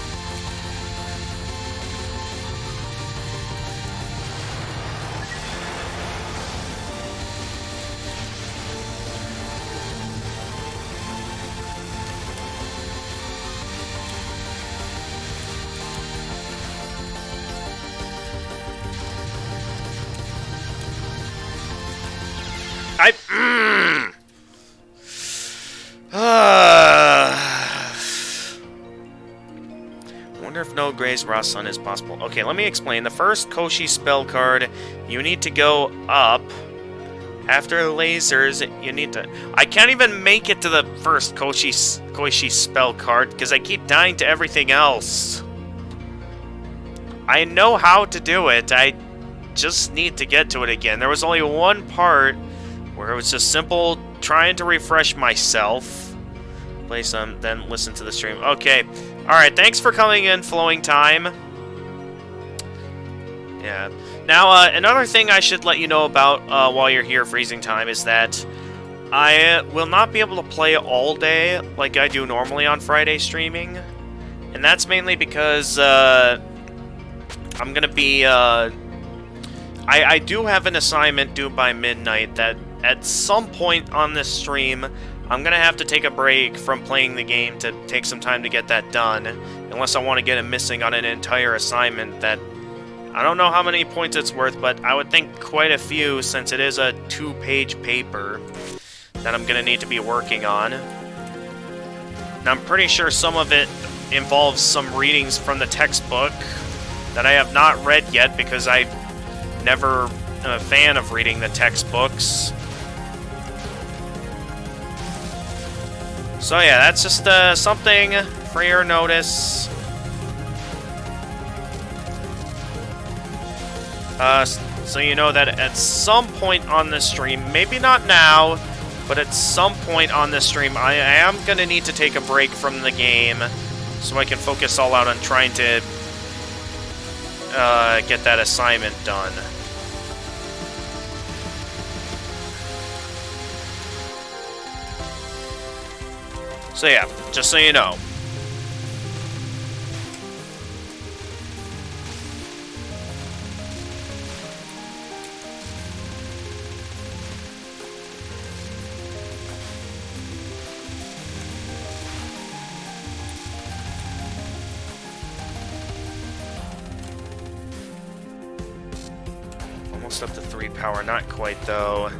Wonder if no Gray's Raw Sun is possible. Okay, let me explain. The first Koshi spell card, you need to go up. After lasers, you need to... I can't even make it to the first Koshi spell card because I keep dying to everything else. I know how to do it. I just need to get to it again. There was only one part where it was just simple trying to refresh myself. Play some, then listen to the stream. Okay. Alright, thanks for coming in, Flowing Time. Yeah. Now, another thing I should let you know about while you're here, Freezing Time, is that I will not be able to play all day like I do normally on Friday streaming. And that's mainly because I'm going to be... I do have an assignment due by midnight that at some point on this stream, I'm going to have to take a break from playing the game to take some time to get that done. Unless I want to get it missing on an entire assignment that... I don't know how many points it's worth, but I would think quite a few since it is a 2-page paper that I'm going to need to be working on. And I'm pretty sure some of it involves some readings from the textbook, that I have not read yet because I never am a fan of reading the textbooks. So yeah, that's just something for your notice. So you know that at some point on this stream, maybe not now, but at some point on this stream, I am going to need to take a break from the game so I can focus all out on trying to get that assignment done. So yeah, just so you know. Almost up to 3 power, not quite though.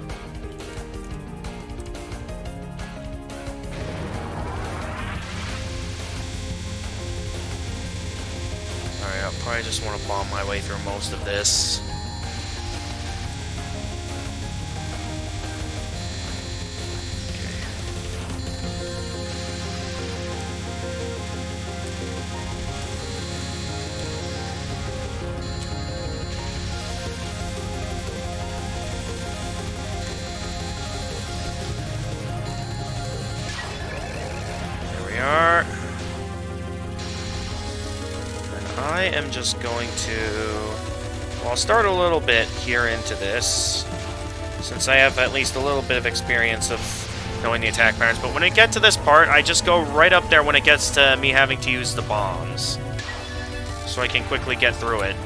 Alright, I'll probably just want to bomb my way through most of this. I am just going to... Well, I'll start a little bit here into this, since I have at least a little bit of experience of knowing the attack patterns, but when I get to this part, I just go right up there when it gets to me having to use the bombs, so I can quickly get through it.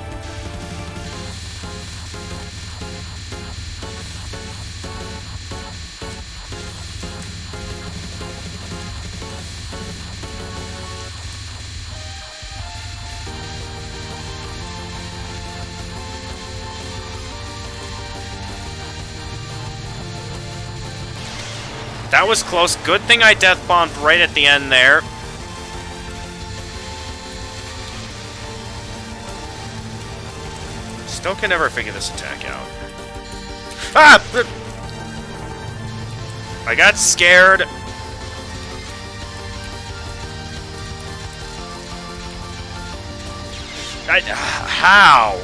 That was close. Good thing I death bombed right at the end there. Still can never figure this attack out. Ah! I got scared. How?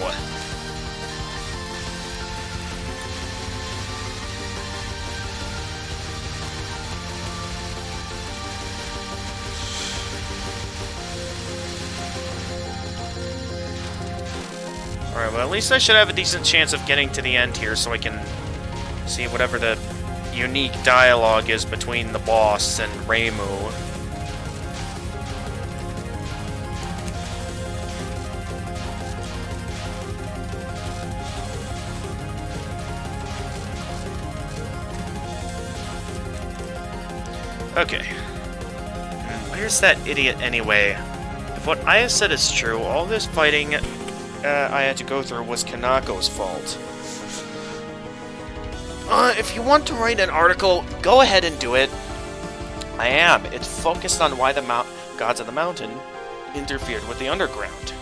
Alright, well at least I should have a decent chance of getting to the end here so I can see whatever the unique dialogue is between the boss and Reimu. Okay. Where's that idiot anyway? If what Aya said is true, all this fighting I had to go through was Kanako's fault. If you want to write an article, go ahead and do it. I am. It's focused on why the gods of the mountain interfered with the underground.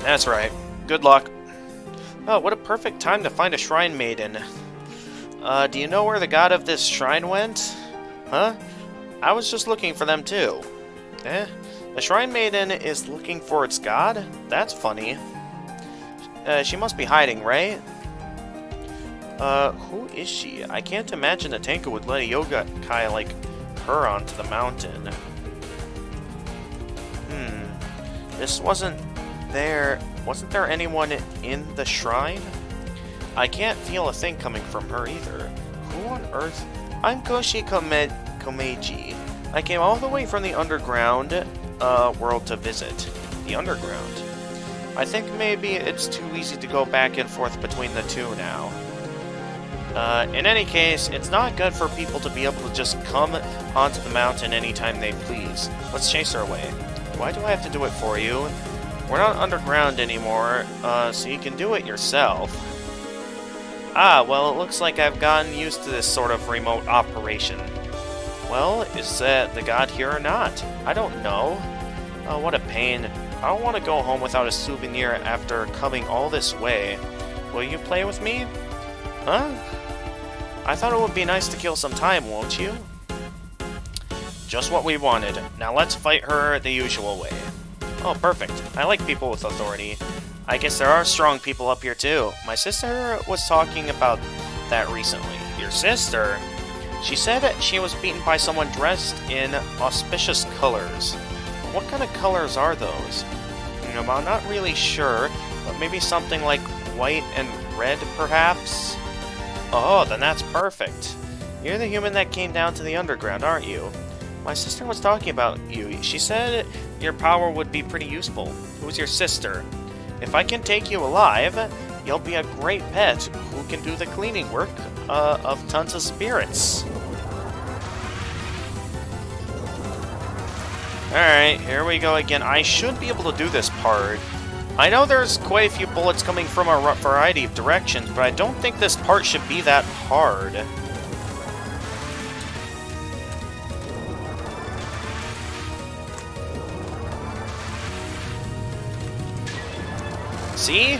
That's right. Good luck. Oh, what a perfect time to find a shrine maiden. Do you know where the god of this shrine went? Huh? I was just looking for them too. Eh? The shrine maiden is looking for its god? That's funny. She must be hiding, right? Who is she? I can't imagine the Tenka would let a yokai like her onto the mountain. Wasn't there anyone in the shrine? I can't feel a thing coming from her either. Who on earth? I'm Koshi Komeiji. I came all the way from the underground world to visit. The underground. I think maybe it's too easy to go back and forth between the two now. In any case, it's not good for people to be able to just come onto the mountain anytime they please. Let's chase her away. Why do I have to do it for you? We're not underground anymore, so you can do it yourself. Ah, well, it looks like I've gotten used to this sort of remote operation. Well, is the god here or not? I don't know. Oh, what a pain. I don't want to go home without a souvenir after coming all this way. Will you play with me? Huh? I thought it would be nice to kill some time, won't you? Just what we wanted. Now let's fight her the usual way. Oh, perfect. I like people with authority. I guess there are strong people up here too. My sister was talking about that recently. Your sister? She said that she was beaten by someone dressed in auspicious colors. What kind of colors are those? I'm not really sure, but maybe something like white and red, perhaps? Oh, then that's perfect. You're the human that came down to the underground, aren't you? My sister was talking about you. She said your power would be pretty useful. Who's your sister? If I can take you alive, you'll be a great pet who can do the cleaning work of tons of spirits. Alright, here we go again. I should be able to do this part. I know there's quite a few bullets coming from a variety of directions, but I don't think this part should be that hard. See?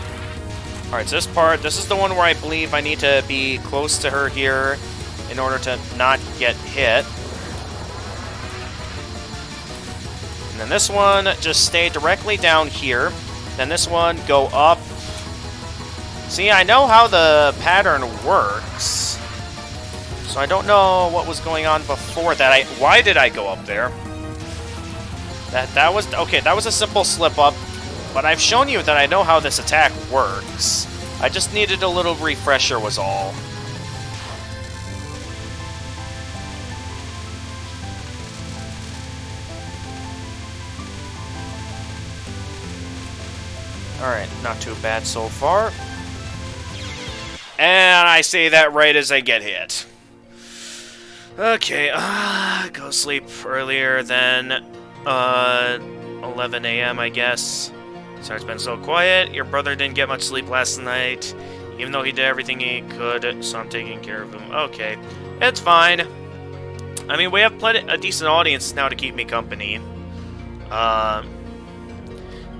Alright, so this is the one where I believe I need to be close to her here in order to not get hit. And then this one, just stay directly down here. Then this one, go up. See, I know how the pattern works. So I don't know what was going on before that. Why did I go up there? That was... Okay, that was a simple slip-up. But I've shown you that I know how this attack works. I just needed a little refresher was all. Alright, not too bad so far. And I say that right as I get hit. Okay, go sleep earlier than 11 a.m., I guess. Sorry it's been so quiet. Your brother didn't get much sleep last night, even though he did everything he could, so I'm taking care of him. Okay, it's fine. I mean, we have a decent audience now to keep me company.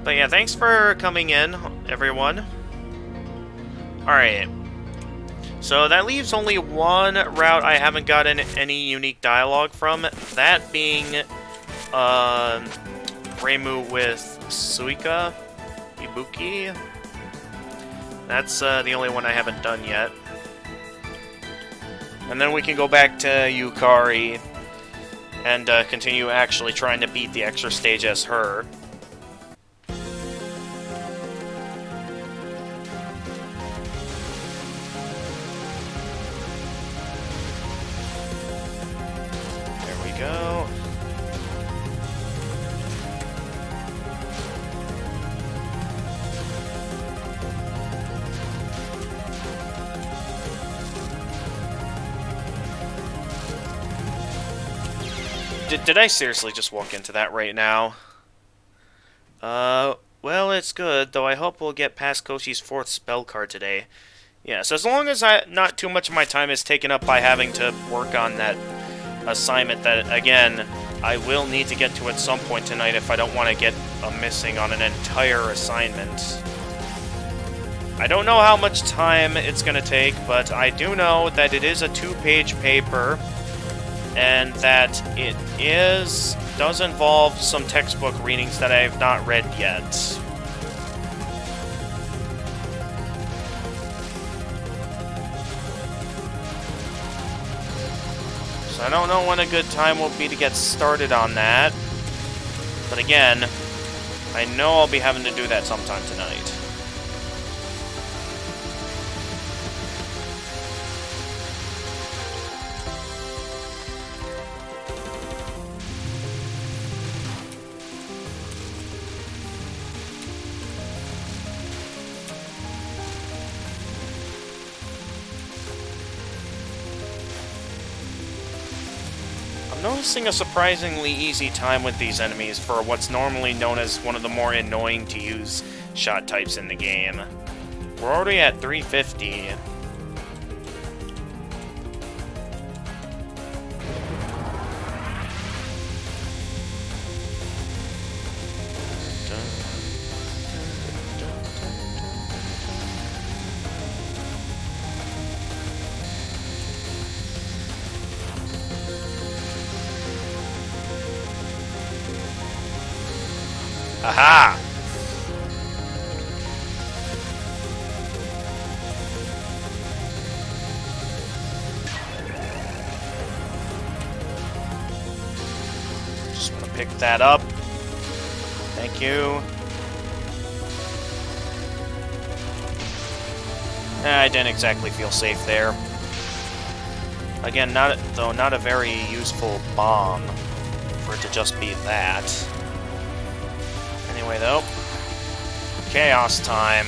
But yeah, thanks for coming in, everyone. Alright. So that leaves only one route I haven't gotten any unique dialogue from. That being, Reimu with Suika Ibuki. That's the only one I haven't done yet. And then we can go back to Yukari and continue actually trying to beat the extra stage as her. There we go. Did I seriously just walk into that right now? Well, it's good, though I hope we'll get past Koshi's 4th spell card today. Yes, as long as not too much of my time is taken up by having to work on that assignment that, again, I will need to get to at some point tonight if I don't want to get a missing on an entire assignment. I don't know how much time it's going to take, but I do know that it is a 2-page paper, and that it does involve some textbook readings that I have not read yet. So I don't know when a good time will be to get started on that. But again, I know I'll be having to do that sometime tonight. Noticing a surprisingly easy time with these enemies for what's normally known as one of the more annoying to use shot types in the game. We're already at 350. Aha! Just want to pick that up. Thank you. I didn't exactly feel safe there. Again, not a very useful bomb for it to just be that. Anyway, though, chaos time.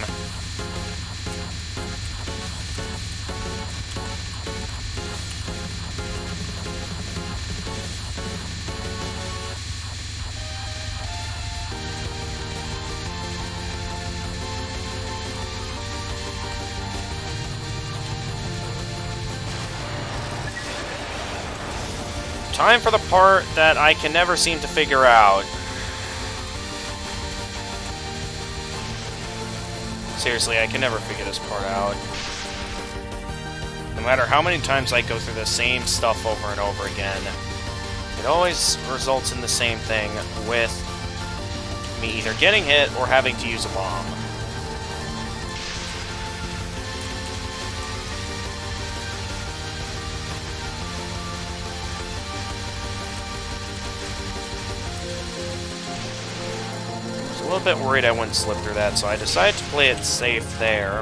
Time for the part that I can never seem to figure out. Seriously, I can never figure this part out. No matter how many times I go through the same stuff over and over again, it always results in the same thing, with me either getting hit or having to use a bomb. A little bit worried I wouldn't slip through that, so I decided to play it safe there.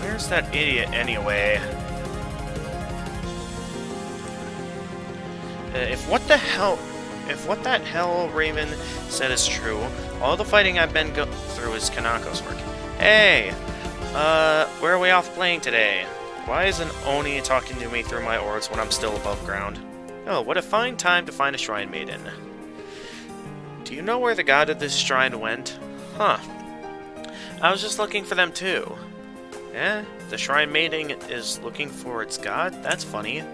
Where's that idiot anyway? If what that hell Raven said is true, all the fighting I've been through is Kanako's work. Hey, where are we off playing today? Why isn't Oni talking to me through my orbs when I'm still above ground? Oh, what a fine time to find a shrine maiden. Do you know where the god of this shrine went? Huh. I was just looking for them too. Yeah, the shrine maiden is looking for its god? That's funny.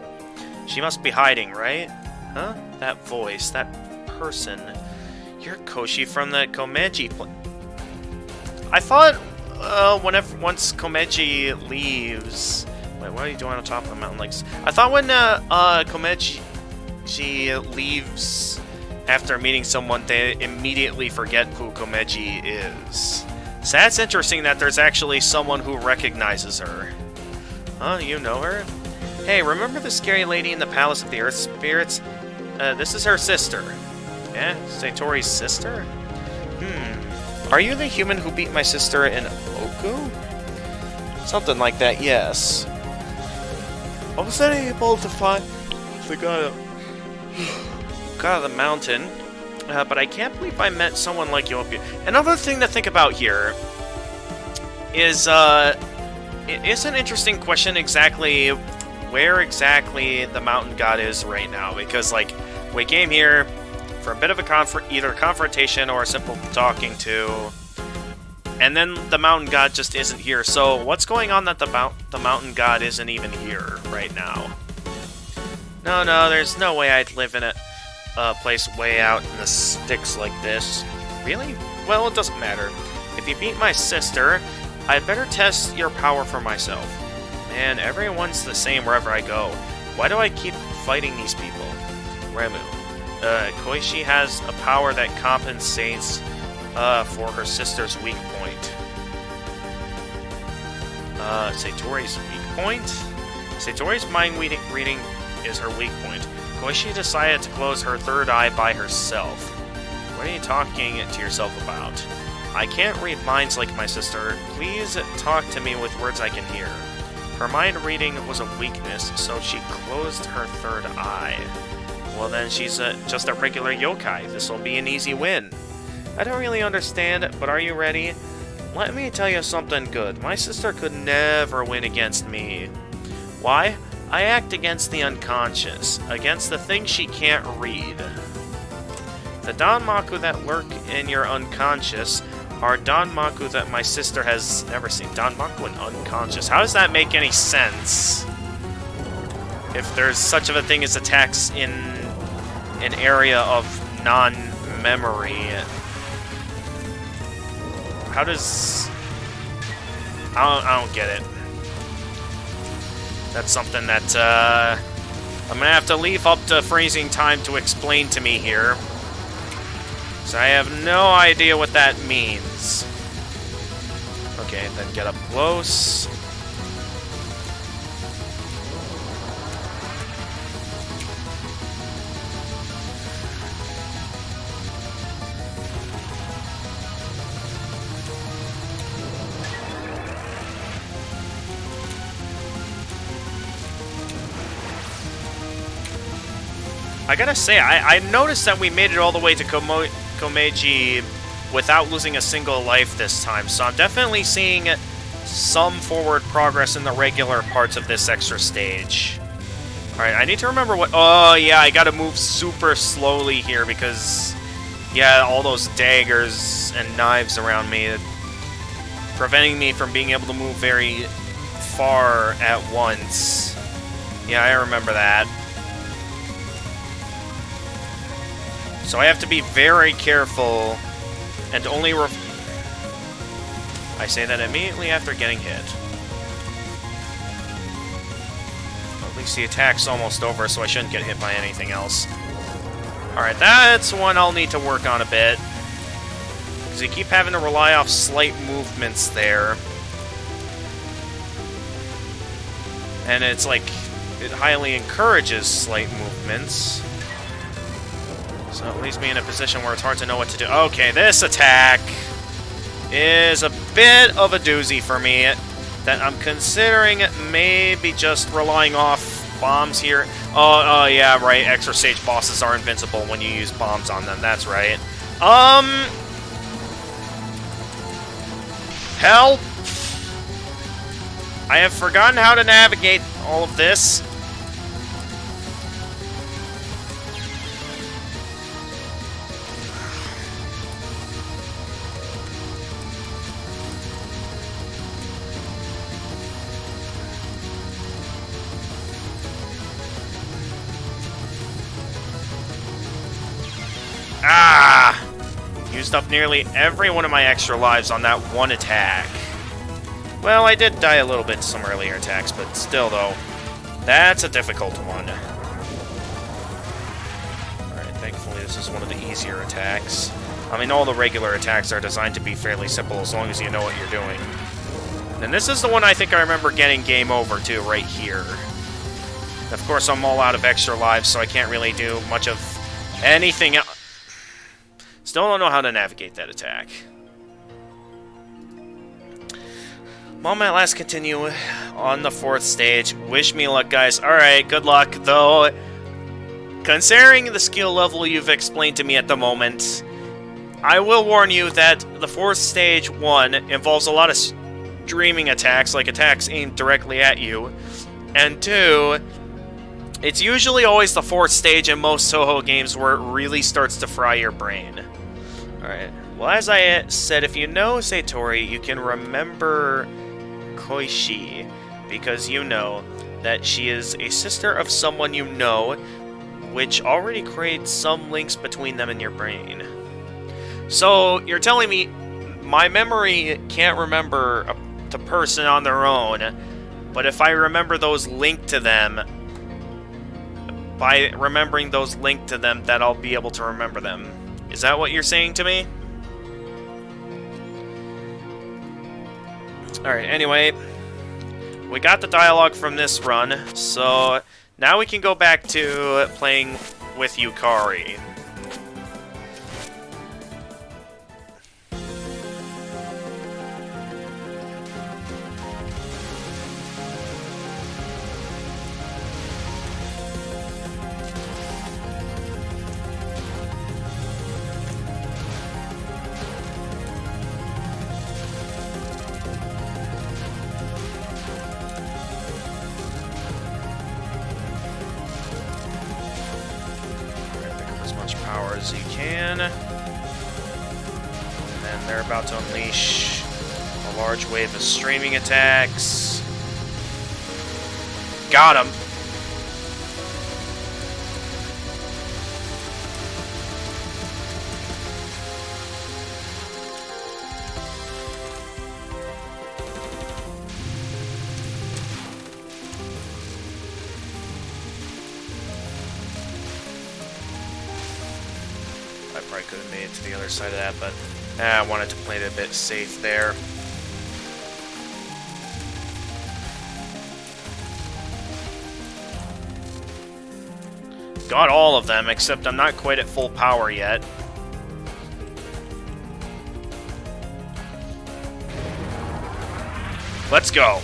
She must be hiding, right? Huh? That voice, that person. You're Koshi from the Komeji I thought, once Komeji leaves... Wait, what are you doing on top of the mountain lakes? I thought when, Komeji leaves after meeting someone, they immediately forget who Komeji is. So that's interesting that there's actually someone who recognizes her. Huh, you know her? Hey, remember the scary lady in the Palace of the Earth Spirits? This is her sister. Yeah? Satori's sister? Are you the human who beat my sister in Oku? Something like that, yes. I was able to find the god of the mountain, but I can't believe I met someone like you up here. Another thing to think about here is, it is an interesting question exactly where exactly the mountain god is right now, because, like, we came here for a bit of a either confrontation or a simple talking to, and then the mountain god just isn't here. So what's going on that the mountain god isn't even here right now? No, there's no way I'd live in a place way out in the sticks like this. Really? Well, it doesn't matter. If you beat my sister, I'd better test your power for myself. Man, everyone's the same wherever I go. Why do I keep fighting these people? Remu. Koichi has a power that compensates for her sister's weak point. Satori's weak point? Satori's mind reading is her weak point. Koichi decided to close her third eye by herself. What are you talking to yourself about? I can't read minds like my sister. Please talk to me with words I can hear. Her mind reading was a weakness, so she closed her third eye. Well then, she's just a regular yokai. This'll be an easy win. I don't really understand, but are you ready? Let me tell you something good. My sister could never win against me. Why? I act against the unconscious, against the things she can't read. The Danmaku that lurk in your unconscious are Danmaku that my sister has never seen. Danmaku and unconscious. How does that make any sense? if there's such of a thing as attacks in an area of non-memory. How does... I don't get it. That's something that I'm gonna have to leave up to freezing time to explain to me here. So I have no idea what that means. Okay, then get up close. I gotta say, I noticed that we made it all the way to Komeiji without losing a single life this time, so I'm definitely seeing some forward progress in the regular parts of this extra stage. Alright, I need to remember what... Oh, yeah, I gotta move super slowly here because... Yeah, all those daggers and knives around me, preventing me from being able to move very far at once. Yeah, I remember that. So I have to be very careful and only I say that immediately after getting hit. At least the attack's almost over, so I shouldn't get hit by anything else. Alright, that's one I'll need to work on a bit. Because you keep having to rely off slight movements there. And it's like, it highly encourages slight movements. So it leaves me in a position where it's hard to know what to do. Okay, this attack is a bit of a doozy for me that I'm considering maybe just relying off bombs here. Oh, yeah, right. Extra stage bosses are invincible when you use bombs on them. That's right. Help! I have forgotten how to navigate all of this. Ah! Used up nearly every one of my extra lives on that one attack. Well, I did die a little bit to some earlier attacks, but still, though, that's a difficult one. Alright, thankfully this is one of the easier attacks. I mean, all the regular attacks are designed to be fairly simple as long as you know what you're doing. And this is the one I think I remember getting game over, too, right here. Of course, I'm all out of extra lives, so I can't really do much of anything else. Still don't know how to navigate that attack. Well, my last continue on the 4th stage. Wish me luck, guys. Alright, good luck, though. Considering the skill level you've explained to me at the moment, I will warn you that the 4th stage, 1, involves a lot of streaming attacks, like attacks aimed directly at you, and 2, it's usually always the 4th stage in most Touhou games where it really starts to fry your brain. Alright, well, as I said, if you know Satori, you can remember Koishi, because you know that she is a sister of someone you know, which already creates some links between them in your brain. So, you're telling me my memory can't remember the person on their own, but if I remember those linked to them, by remembering those linked to them, that I'll be able to remember them. Is that what you're saying to me? Alright, anyway, we got the dialogue from this run, so now we can go back to playing with Yukari. Power as you can. And then they're about to unleash a large wave of streaming attacks. Got him. probably could have made it to the other side of that, but I wanted to play it a bit safe there. Got all of them, except I'm not quite at full power yet. Let's go.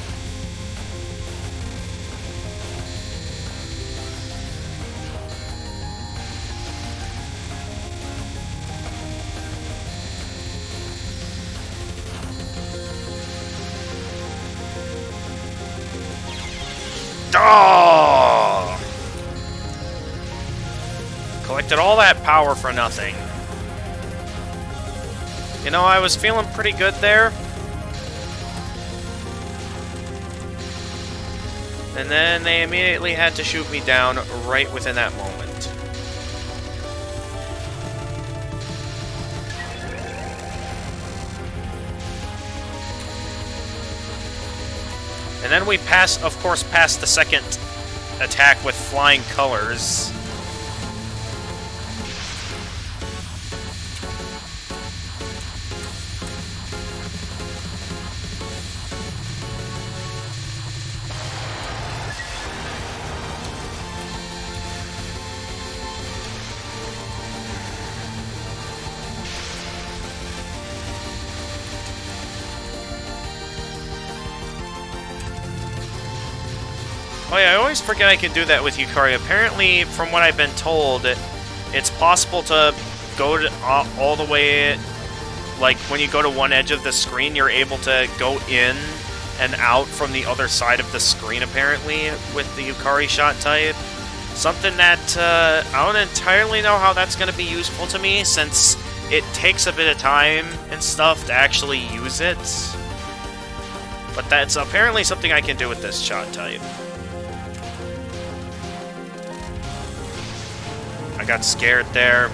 Oh! Collected all that power for nothing. You know, I was feeling pretty good there. And then they immediately had to shoot me down right within that moment. And then we of course, passed the second attack with flying colors. Oh yeah, I always forget I can do that with Yukari. Apparently, from what I've been told, it's possible to go to, all the way, like, when you go to one edge of the screen, you're able to go in and out from the other side of the screen, apparently, with the Yukari shot type. Something that, I don't entirely know how that's going to be useful to me, since it takes a bit of time and stuff to actually use it. But that's apparently something I can do with this shot type. I got scared there.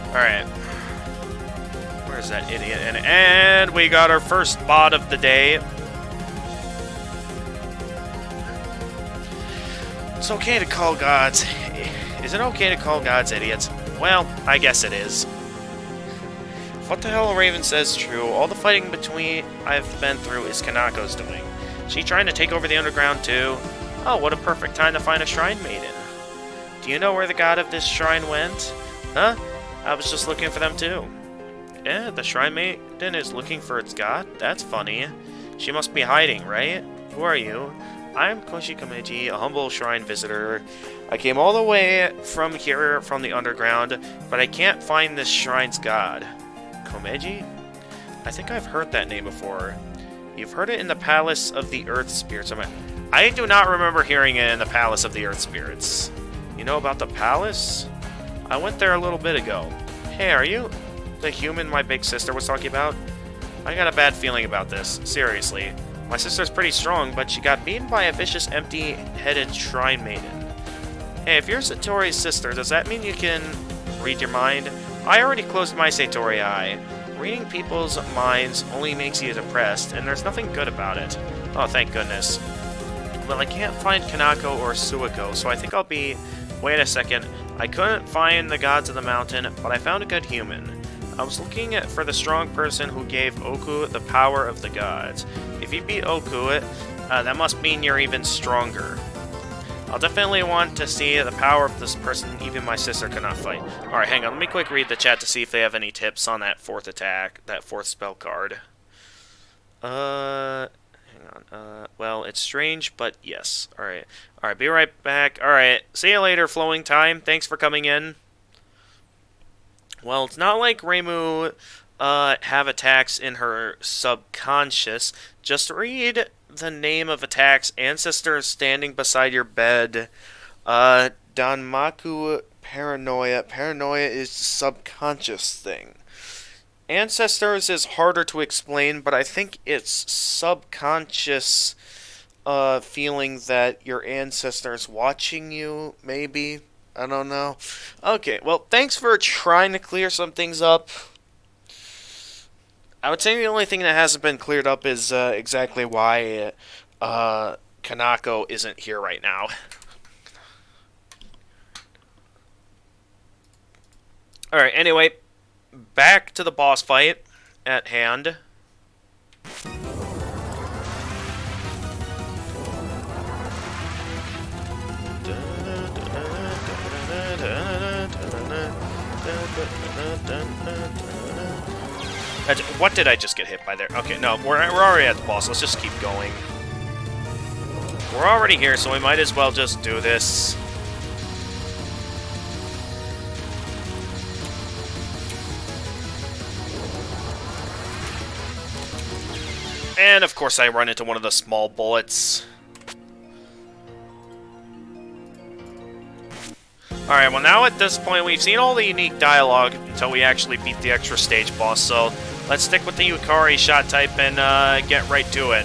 Alright. Where's that idiot? And we got our first bot of the day. It's okay to call gods. Is it okay to call gods idiots? Well, I guess it is. What the hell Raven says true. All the fighting I've been through is Kanako's doing. She trying to take over the underground too? Oh, what a perfect time to find a shrine maiden. Do you know where the god of this shrine went? Huh? I was just looking for them too. Yeah, the shrine maiden is looking for its god? That's funny. She must be hiding, right? Who are you? I'm Koshi Komeji, a humble shrine visitor. I came all the way from here from the underground, but I can't find this shrine's god. Komeji? I think I've heard that name before. You've heard it in the Palace of the Earth Spirits. I do not remember hearing it in the Palace of the Earth Spirits. You know about the palace? I went there a little bit ago. Hey, are you the human my big sister was talking about? I got a bad feeling about this. Seriously. My sister's pretty strong, but she got beaten by a vicious, empty-headed shrine maiden. Hey, if you're Satori's sister, does that mean you can read your mind? I already closed my Satori eye. Reading people's minds only makes you depressed, and there's nothing good about it. Oh, thank goodness. Well, I can't find Kanako or Suiko, so I think I'll be... Wait a second. I couldn't find the gods of the mountain, but I found a good human. I was looking for the strong person who gave Oku the power of the gods. If you beat Oku, that must mean you're even stronger. I'll definitely want to see the power of this person even my sister could not fight. Alright, hang on. Let me quick read the chat to see if they have any tips on that fourth attack, that fourth spell card. Hang on. Well, it's strange, but yes. Alright. Alright, be right back. Alright, see you later, Flowing Time. Thanks for coming in. Well, it's not like Reimu have attacks in her subconscious. Just read the name of attacks. Ancestors standing beside your bed. Danmaku paranoia. Paranoia is the subconscious thing. Ancestors is harder to explain, but I think it's subconscious feeling that your ancestors watching you, maybe. I don't know. Okay, well, thanks for trying to clear some things up. I would say the only thing that hasn't been cleared up is exactly why Kanako isn't here right now. Alright, anyway, back to the boss fight at hand. What did I just get hit by there? Okay, no, we're already at the boss. Let's just keep going. We're already here, so we might as well just do this. And, of course, I run into one of the small bullets. Alright, well now at this point, we've seen all the unique dialogue until we actually beat the extra stage boss, so let's stick with the Yukari shot type and get right to it.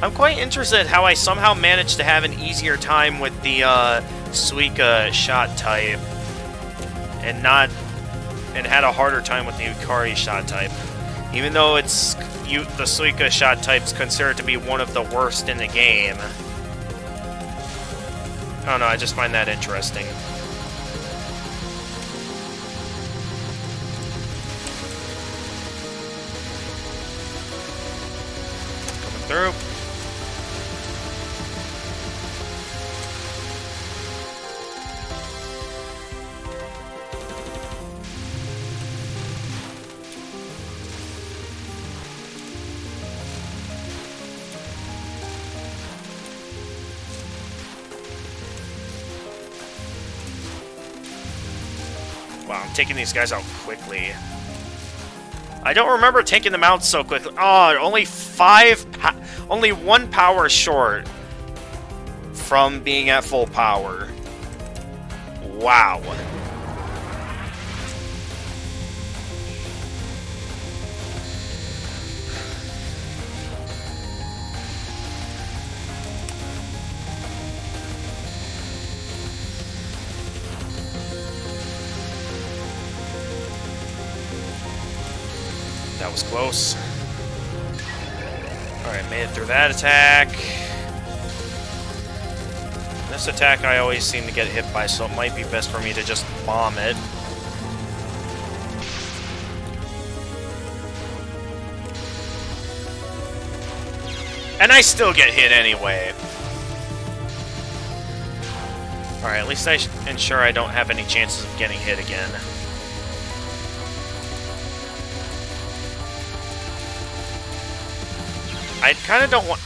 I'm quite interested how I somehow managed to have an easier time with the Suika shot type and had a harder time with the Yukari shot type. Even though the Suika shot type's considered to be one of the worst in the game. I don't know, I just find that interesting. Coming through. Wow, I'm taking these guys out quickly. I don't remember taking them out so quickly. Oh, only 1 power short from being at full power. Wow. That was close. Alright, made it through that attack. This attack I always seem to get hit by, so it might be best for me to just bomb it. And I still get hit anyway. Alright, at least I ensure I don't have any chances of getting hit again. I kind of don't want...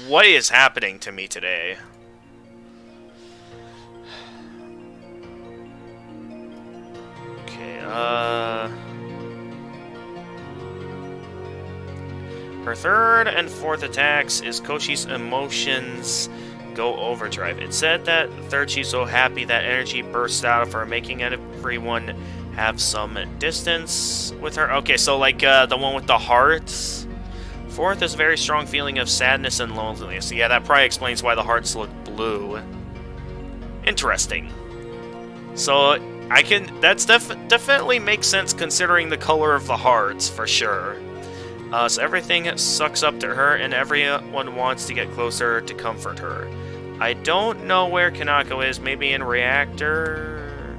What is happening to me today? Okay, her third and fourth attacks is Koshi's emotions go overdrive. It said that third, she's so happy that energy bursts out of her, making everyone have some distance with her. Okay, so like the one with the hearts. Fourth is a very strong feeling of sadness and loneliness. Yeah, that probably explains why the hearts look blue. Interesting. So that's definitely makes sense considering the color of the hearts for sure. So everything sucks up to her, and everyone wants to get closer to comfort her. I don't know where Kanako is. Maybe in reactor.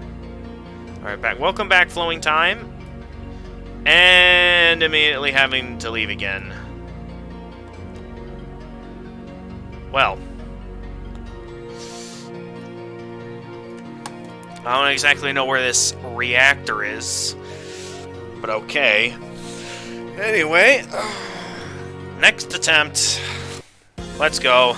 All right, back. Welcome back, Flowing Time. And immediately having to leave again. Well, I don't exactly know where this reactor is, but okay. Anyway, next attempt. Let's go.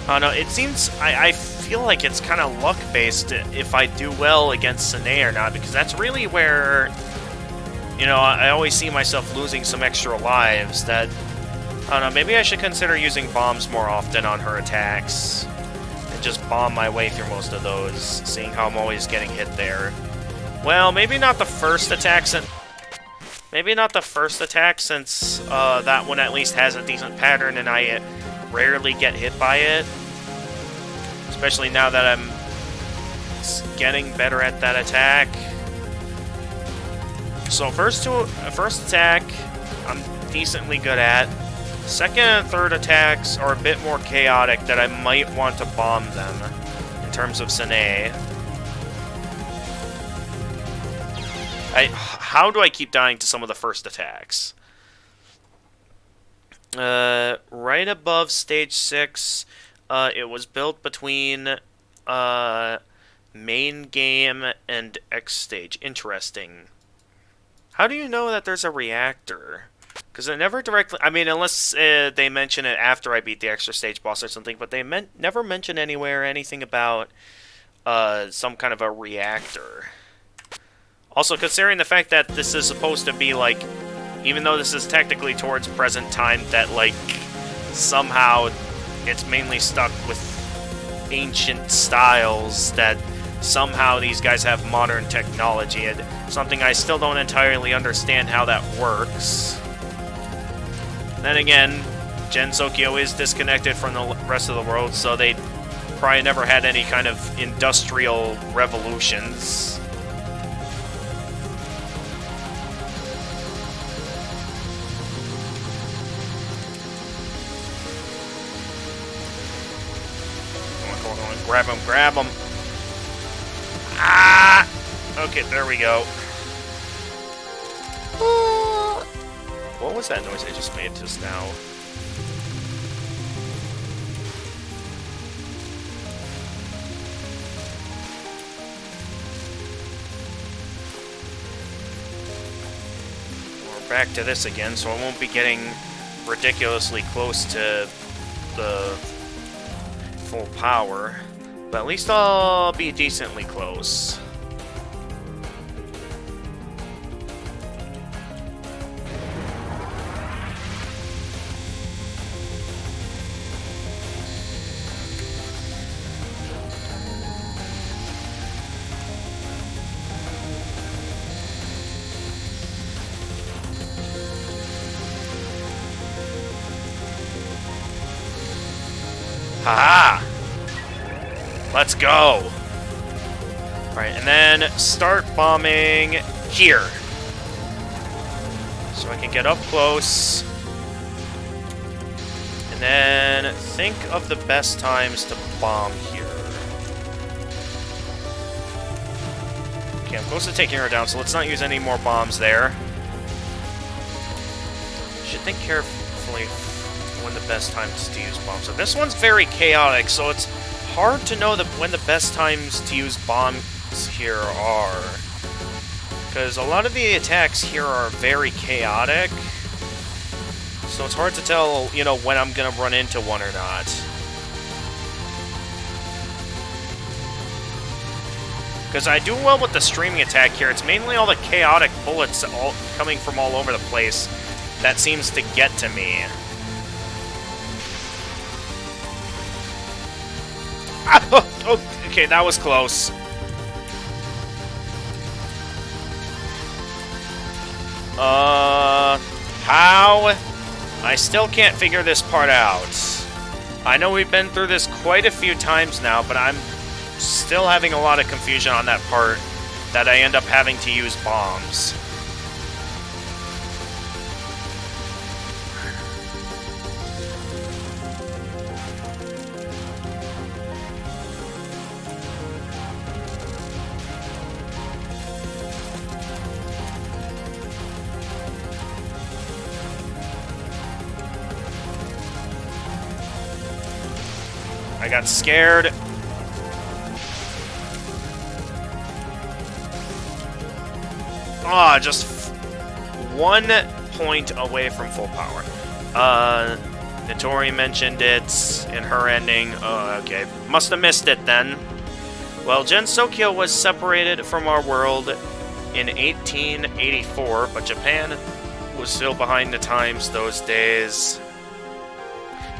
No, it seems... I feel like it's kind of luck-based if I do well against Sine or not, because that's really where... You know, I always see myself losing some extra lives that... I don't know, maybe I should consider using bombs more often on her attacks. And just bomb my way through most of those, seeing how I'm always getting hit there. Well, maybe not the first attacks and... Maybe not the first attack, since that one at least has a decent pattern and I rarely get hit by it. Especially now that I'm getting better at that attack. So first attack, I'm decently good at. Second and third attacks are a bit more chaotic that I might want to bomb them in terms of Sine. How do I keep dying to some of the first attacks? Right above stage 6, it was built between main game and X stage. Interesting. How do you know that there's a reactor? Because it never directly... I mean, unless they mention it after I beat the extra stage boss or something, but they never mention anywhere anything about some kind of a reactor. Also, considering the fact that this is supposed to be, like... Even though this is technically towards present time, that, like, somehow it's mainly stuck with ancient styles, that somehow these guys have modern technology, and something I still don't entirely understand how that works. Then again, Gensokyo is disconnected from the rest of the world, so they probably never had any kind of industrial revolutions. Come on, grab him, grab him. Ah! Okay, there we go. What was that noise I just made just now? We're back to this again, so I won't be getting ridiculously close to the full power. But at least I'll be decently close. Haha! Let's go! Alright, and then start bombing here. So I can get up close. And then think of the best times to bomb here. Okay, I'm close to taking her down, so let's not use any more bombs there. Should think carefully when the best times to use bombs. So this one's very chaotic, so it's hard to know when the best times to use bombs here are. Because a lot of the attacks here are very chaotic. So it's hard to tell, you know, when I'm going to run into one or not. Because I do well with the streaming attack here. It's mainly all the chaotic bullets coming from all over the place that seems to get to me. Oh, okay, that was close. How? I still can't figure this part out. I know we've been through this quite a few times now, but I'm still having a lot of confusion on that part that I end up having to use bombs. I got scared. Ah, just 1 point away from full power. Notori mentioned it in her ending. Oh, okay. Must have missed it then. Well, Gensokyo was separated from our world in 1884, but Japan was still behind the times those days.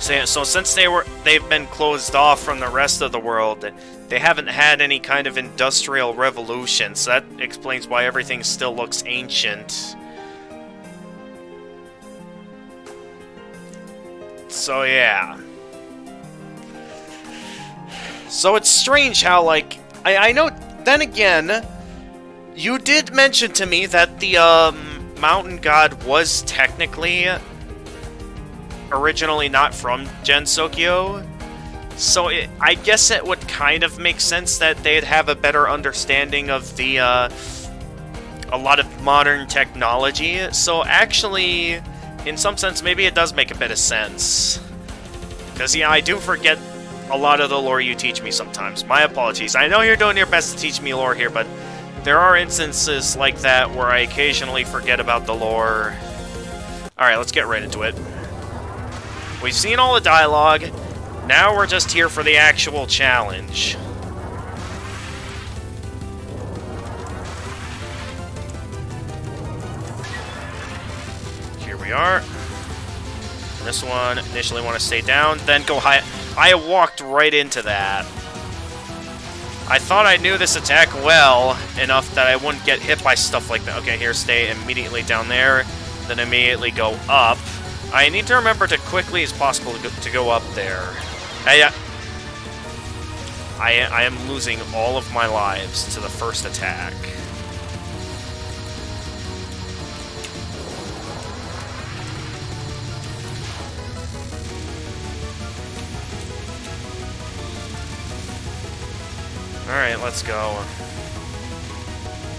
So since they've been closed off from the rest of the world, they haven't had any kind of industrial revolution, so that explains why everything still looks ancient. So, yeah. So it's strange how, like, I know, then again, you did mention to me that the, Mountain God was technically originally not from Gensokyo. So I guess it would kind of make sense that they'd have a better understanding of the, a lot of modern technology. So actually, in some sense, maybe it does make a bit of sense. Because, yeah, I do forget a lot of the lore you teach me sometimes. My apologies. I know you're doing your best to teach me lore here, but there are instances like that where I occasionally forget about the lore. Alright, let's get right into it. We've seen all the dialogue. Now we're just here for the actual challenge. Here we are. This one, initially want to stay down, then go high. I walked right into that. I thought I knew this attack well enough that I wouldn't get hit by stuff like that. Okay, here, stay immediately down there, then immediately go up. I need to remember to quickly as possible to go up there. I am losing all of my lives to the first attack. Alright, let's go.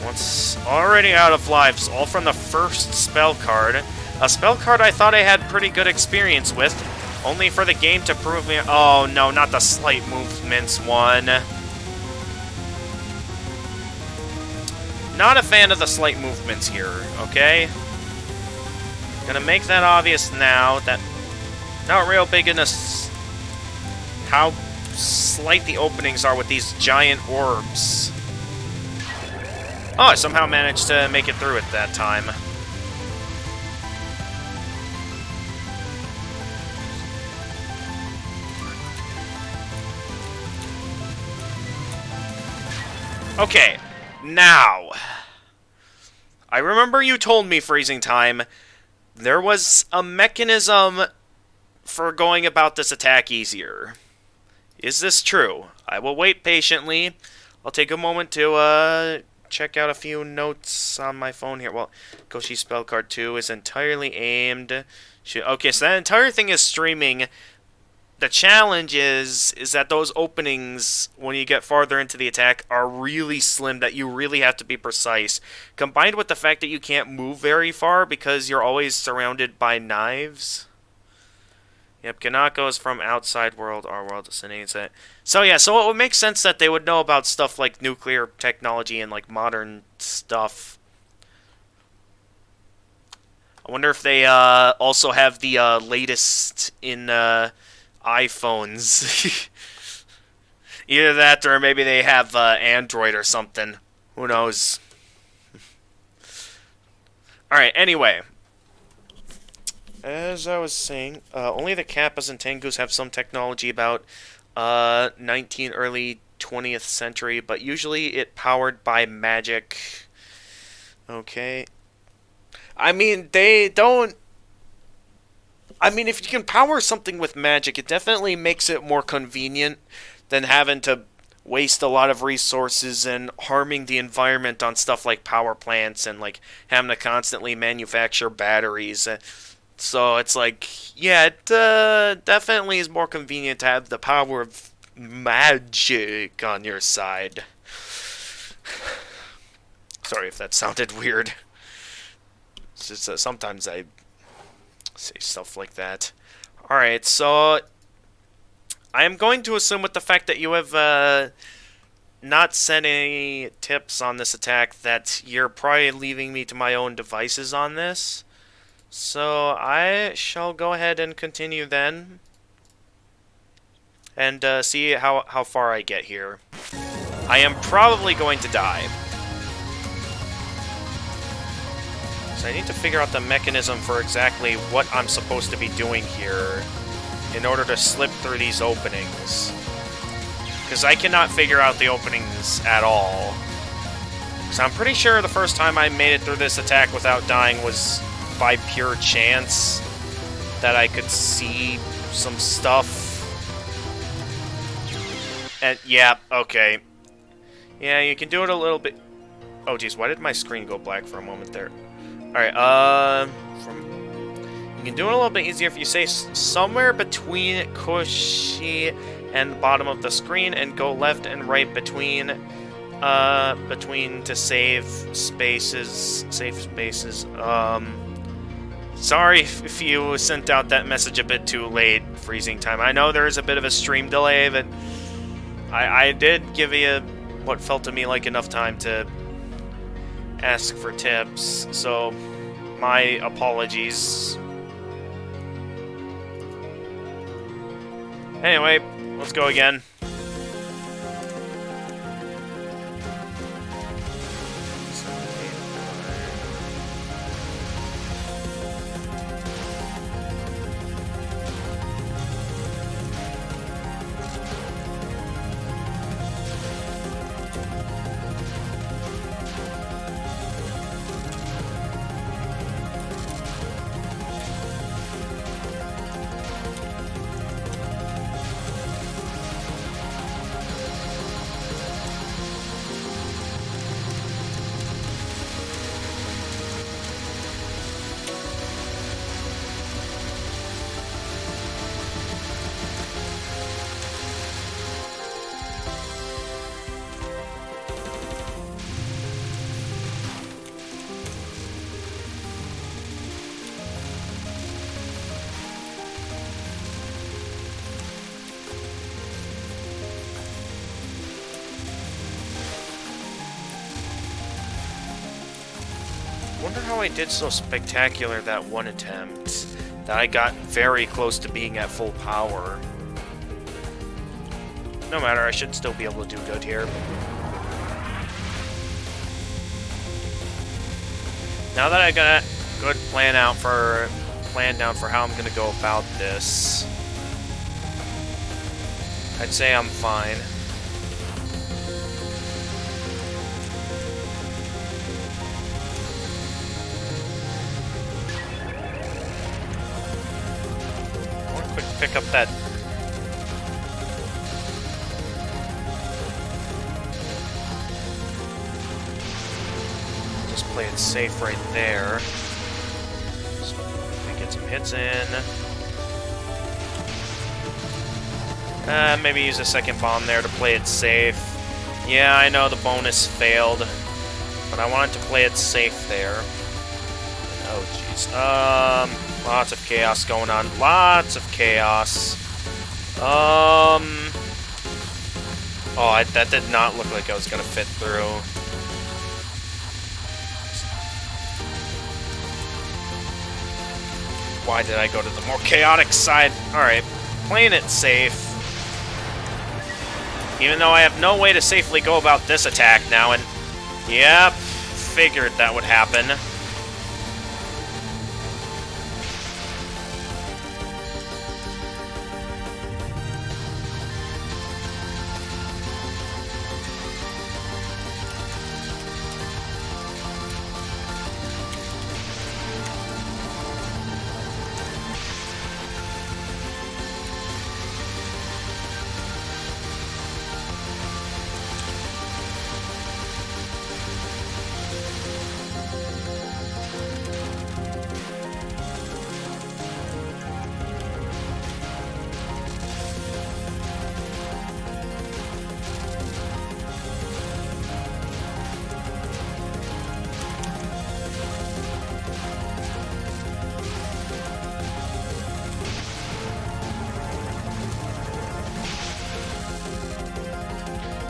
Once already out of lives, all from the first spell card. A spell card I thought I had pretty good experience with, only for the game to prove me— oh no, not the slight movements one. Not a fan of the slight movements here, okay? Gonna make that obvious now, that not real big into how slight the openings are with these giant orbs. Oh, I somehow managed to make it through it that time. Okay, now, I remember you told me, Freezing Time, there was a mechanism for going about this attack easier. Is this true? I will wait patiently. I'll take a moment to check out a few notes on my phone here. Well, Goshi Spell Card 2 is entirely aimed. Okay, so that entire thing is streaming. The challenge is that those openings, when you get farther into the attack, are really slim, that you really have to be precise. Combined with the fact that you can't move very far because you're always surrounded by knives. Yep, Kanako is from outside world, our world is it. So yeah, so it would make sense that they would know about stuff like nuclear technology and like modern stuff. I wonder if they also have the latest in iPhones. Either that or maybe they have Android or something. Who knows? Alright, anyway. As I was saying, only the Kappas and Tengus have some technology about early 20th century, but usually it powered by magic. Okay. I mean, they don't... I mean, if you can power something with magic, it definitely makes it more convenient than having to waste a lot of resources and harming the environment on stuff like power plants and like having to constantly manufacture batteries. So it's like, yeah, it definitely is more convenient to have the power of magic on your side. Sorry if that sounded weird. It's just sometimes I say stuff like that. Alright, so I am going to assume with the fact that you have not sent any tips on this attack that you're probably leaving me to my own devices on this. So I shall go ahead and continue then, and see how far I get here. I am probably going to die. So I need to figure out the mechanism for exactly what I'm supposed to be doing here in order to slip through these openings. Because I cannot figure out the openings at all. So I'm pretty sure the first time I made it through this attack without dying was by pure chance. that I could see some stuff. And yeah, okay. Yeah, you can do it a little bit. Oh geez, why did my screen go black for a moment there? Alright, you can do it a little bit easier if you say somewhere between Koshi and the bottom of the screen and go left and right between to save spaces. Sorry if you sent out that message a bit too late, freezing time. I know there is a bit of a stream delay, but I did give you what felt to me like enough time to ask for tips, so my apologies. Anyway, let's go again. Wonder how I did so spectacular that one attempt, that I got very close to being at full power. No matter, I should still be able to do good here. Now that I got a good plan down for how I'm gonna go about this, I'd say I'm fine. Pick up that. Just play it safe right there. Just get some hits in. Maybe use a second bomb there to play it safe. Yeah, I know the bonus failed, but I wanted to play it safe there. Oh, jeez. Lots of chaos going on. Lots of chaos. Oh, that did not look like I was gonna fit through. Why did I go to the more chaotic side? Alright, playing it safe. Even though I have no way to safely go about this attack now, and... Yep, figured that would happen.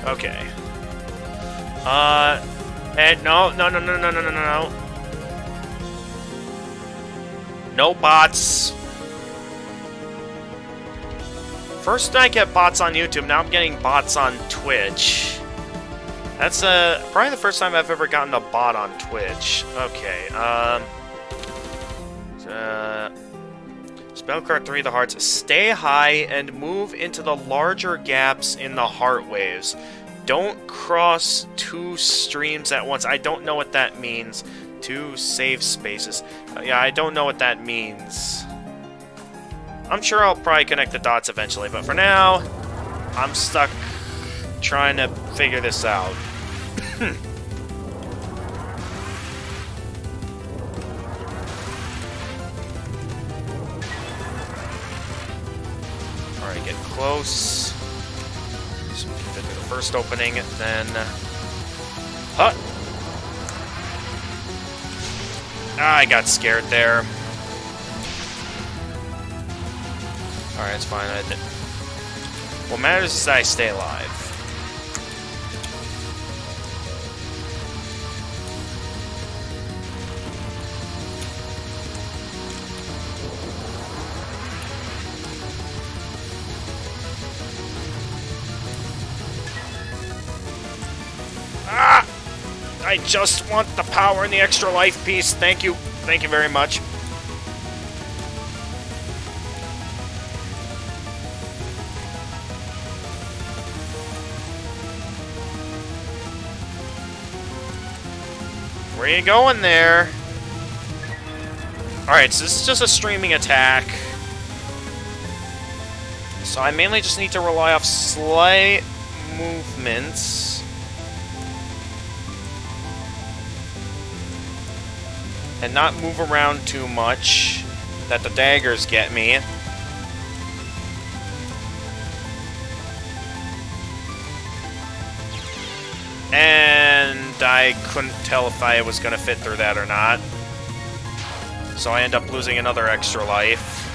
Okay. No. No bots. First I get bots on YouTube, now I'm getting bots on Twitch. That's probably the first time I've ever gotten a bot on Twitch. Okay, spell card 3 of the hearts. Stay high and move into the larger gaps in the heart waves. Don't cross two streams at once. I don't know what that means. Two safe spaces. Yeah, I don't know what that means. I'm sure I'll probably connect the dots eventually, but for now, I'm stuck trying to figure this out. Alright, get close. So we can fit through the first opening, then... Huh! I got scared there. Alright, it's fine. What matters is that I stay alive. Ah! I just want the power and the extra life piece. Thank you. Thank you very much. Where are you going there? Alright, so this is just a streaming attack. So I mainly just need to rely off slight movements. And not move around too much, that the daggers get me. And I couldn't tell if I was going to fit through that or not. So I end up losing another extra life.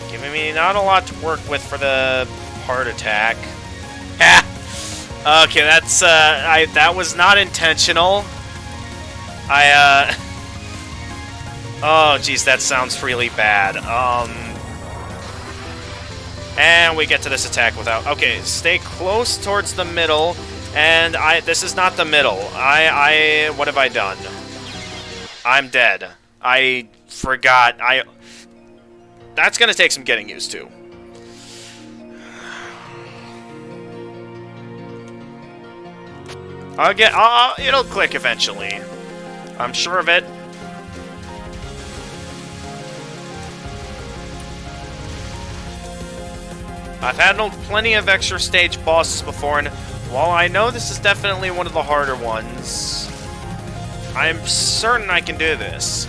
Giving me not a lot to work with for the heart attack. Ha! Okay, that's, that was not intentional. Oh, geez, that sounds really bad. And we get to this attack without... Okay, stay close towards the middle, and this is not the middle. What have I done? I'm dead. I forgot. That's gonna take some getting used to. It'll click eventually. I'm sure of it. I've handled plenty of extra stage bosses before, and while I know this is definitely one of the harder ones, I'm certain I can do this.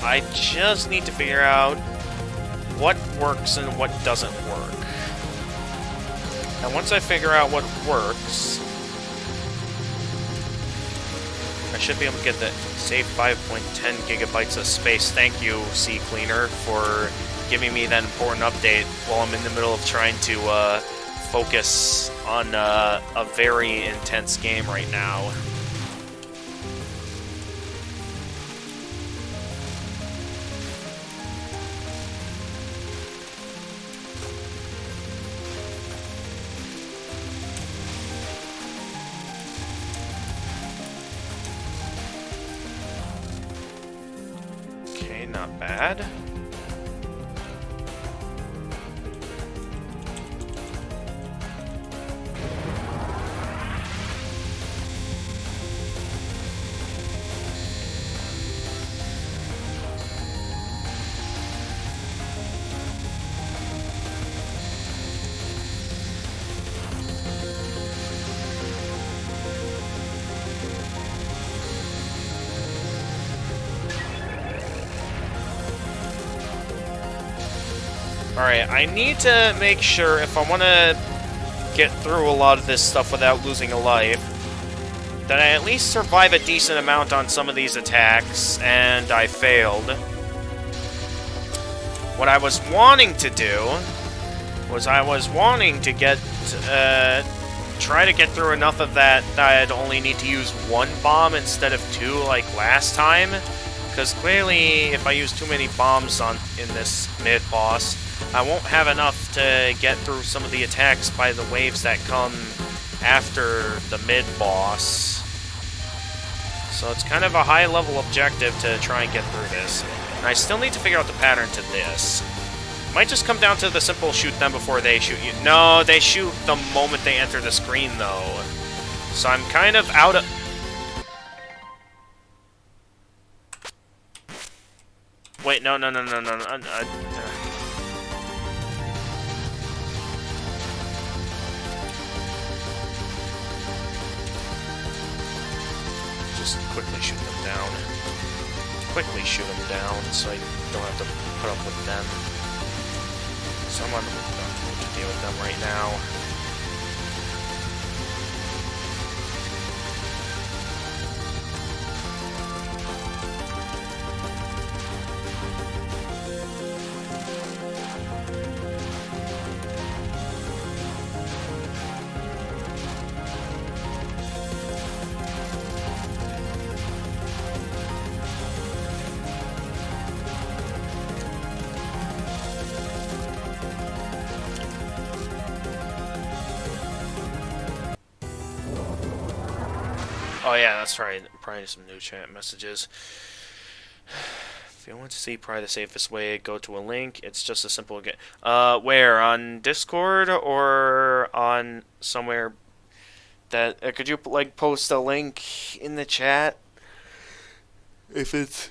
I just need to figure out what works and what doesn't work. And once I figure out what works, I should be able to get the save 5.10 gigabytes of space. Thank you, Sea Cleaner, for giving me that important update while I'm in the middle of trying to focus on a very intense game right now. Not bad. Alright, I need to make sure if I want to get through a lot of this stuff without losing a life, that I at least survive a decent amount on some of these attacks, and I failed. What I was wanting to do was I was wanting to get, try to get through enough of that I'd only need to use one bomb instead of two like last time, because clearly if I use too many bombs in this mid-boss, I won't have enough to get through some of the attacks by the waves that come after the mid-boss. So it's kind of a high-level objective to try and get through this. And I still need to figure out the pattern to this. It might just come down to the simple shoot them before they shoot you. No, they shoot the moment they enter the screen, though. So I'm kind of out of... Wait, no. Just quickly shoot them down. Quickly shoot them down so I don't have to put up with them. Someone to deal with them right now. Oh yeah, that's right. Probably some new chat messages. If you want to see probably the safest way, go to a link. It's just a simple get. Where on Discord or on somewhere that could you like post a link in the chat if it's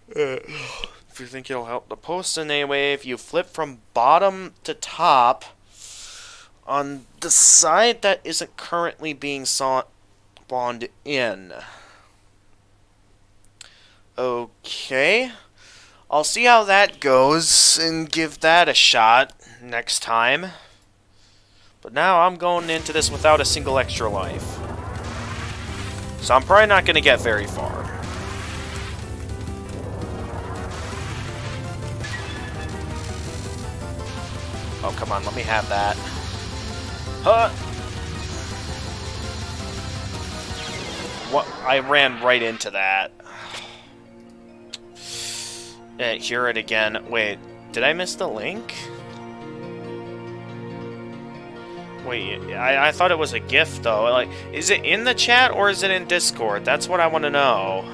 if you think it'll help the post in any way. If you flip from bottom to top on the side that isn't currently being spawned in. Okay. I'll see how that goes and give that a shot next time. But now I'm going into this without a single extra life. So I'm probably not going to get very far. Oh, come on, let me have that. Huh! What? I ran right into that. Hear it again. Wait, did I miss the link? Wait, I thought it was a GIF though. Like, is it in the chat or is it in Discord? That's what I want to know.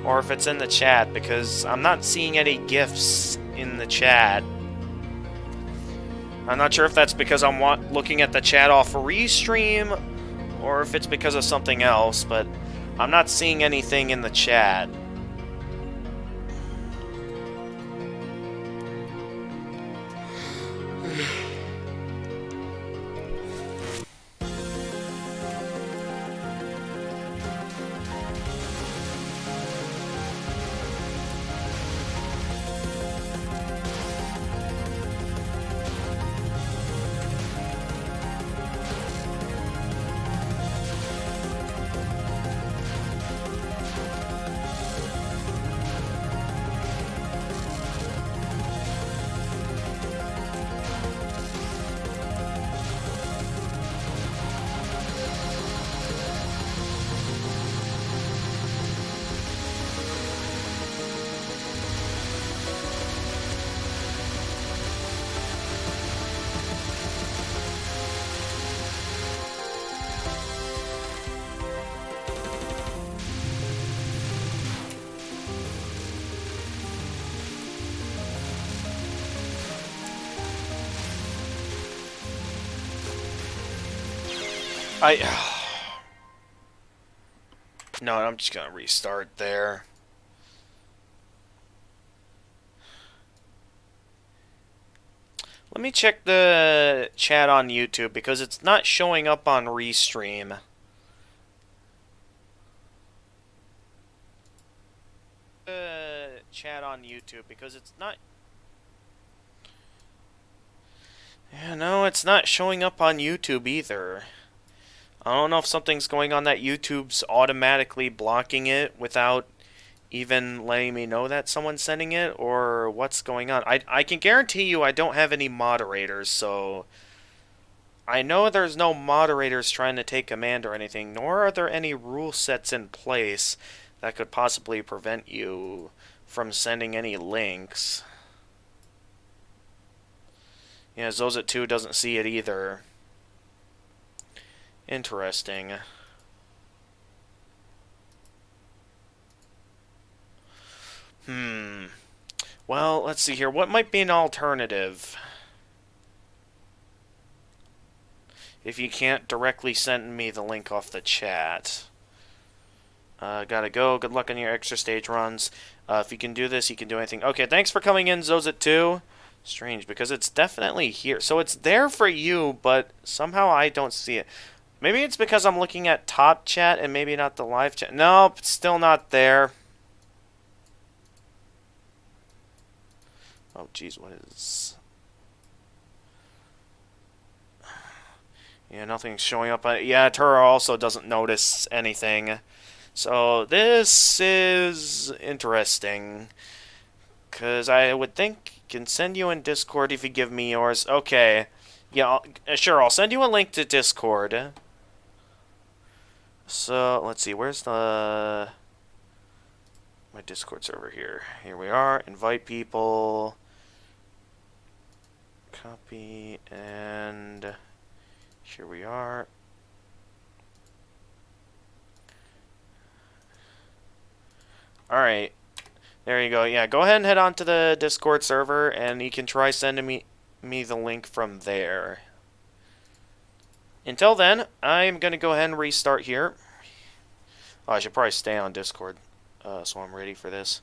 Or if it's in the chat, because I'm not seeing any GIFs in the chat. I'm not sure if that's because I'm looking at the chat off restream, or if it's because of something else, but I'm not seeing anything in the chat. No, I'm just gonna restart there. Let me check the chat on YouTube because it's not showing up on Restream. Chat on YouTube because it's not. Yeah, no, it's not showing up on YouTube either. I don't know if something's going on that YouTube's automatically blocking it without even letting me know that someone's sending it, or what's going on. I can guarantee you I don't have any moderators, so I know there's no moderators trying to take command or anything, nor are there any rule sets in place that could possibly prevent you from sending any links. Yeah, Zozit2 doesn't see it either. Interesting. Well, let's see here. What might be an alternative? If you can't directly send me the link off the chat. Gotta go. Good luck on your extra stage runs. If you can do this, you can do anything. Okay, thanks for coming in, Zozit2. Strange, because it's definitely here. So it's there for you, but somehow I don't see it. Maybe it's because I'm looking at top chat and maybe not the live chat. Nope, it's still not there. Oh, jeez, what is... Yeah, nothing's showing up. Yeah, Touhou also doesn't notice anything. So this is interesting. Because I would think I can send you in Discord if you give me yours. Okay. Yeah, sure, I'll send you a link to Discord. So, let's see, where's my Discord server here? Here we are. Invite people. Copy, and here we are. Alright. There you go. Yeah, go ahead and head on to the Discord server, and you can try sending me the link from there. Until then, I'm going to go ahead and restart here. Oh, I should probably stay on Discord, so I'm ready for this.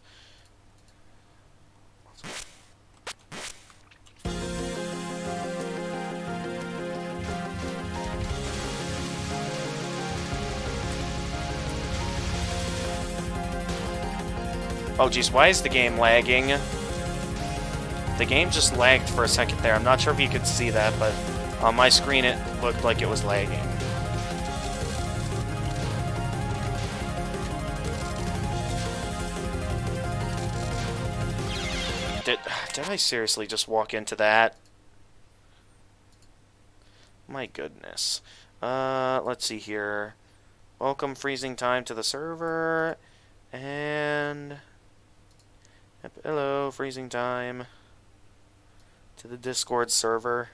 Oh, geez, why is the game lagging? The game just lagged for a second there. I'm not sure if you could see that, but on my screen it looked like it was lagging. Did I seriously just walk into that? My goodness. Let's see here. Welcome freezing time to the server. And... hello, freezing time. To the Discord server.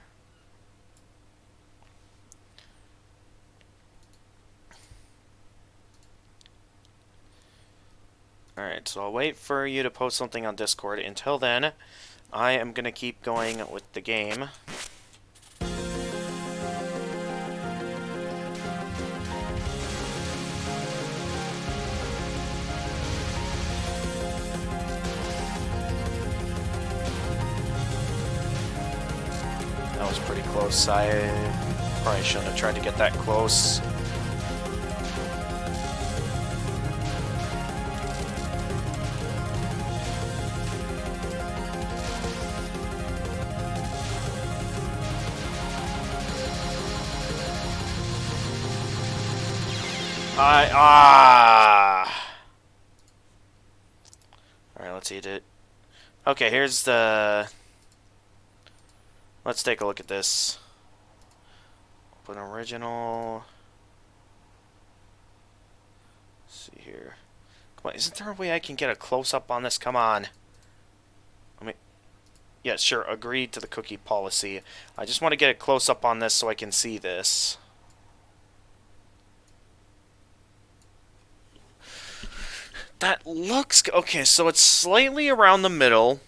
Alright, so I'll wait for you to post something on Discord. Until then, I am going to keep going with the game. That was pretty close. I probably shouldn't have tried to get that close. Alright, let's eat it. Okay, here's the... Let's take a look at this. Open original. Let's see here. Come on, isn't there a way I can get a close-up on this? Come on. Yeah, sure, agree to the cookie policy. I just want to get a close-up on this so I can see this. That looks... Okay, so it's slightly around the middle.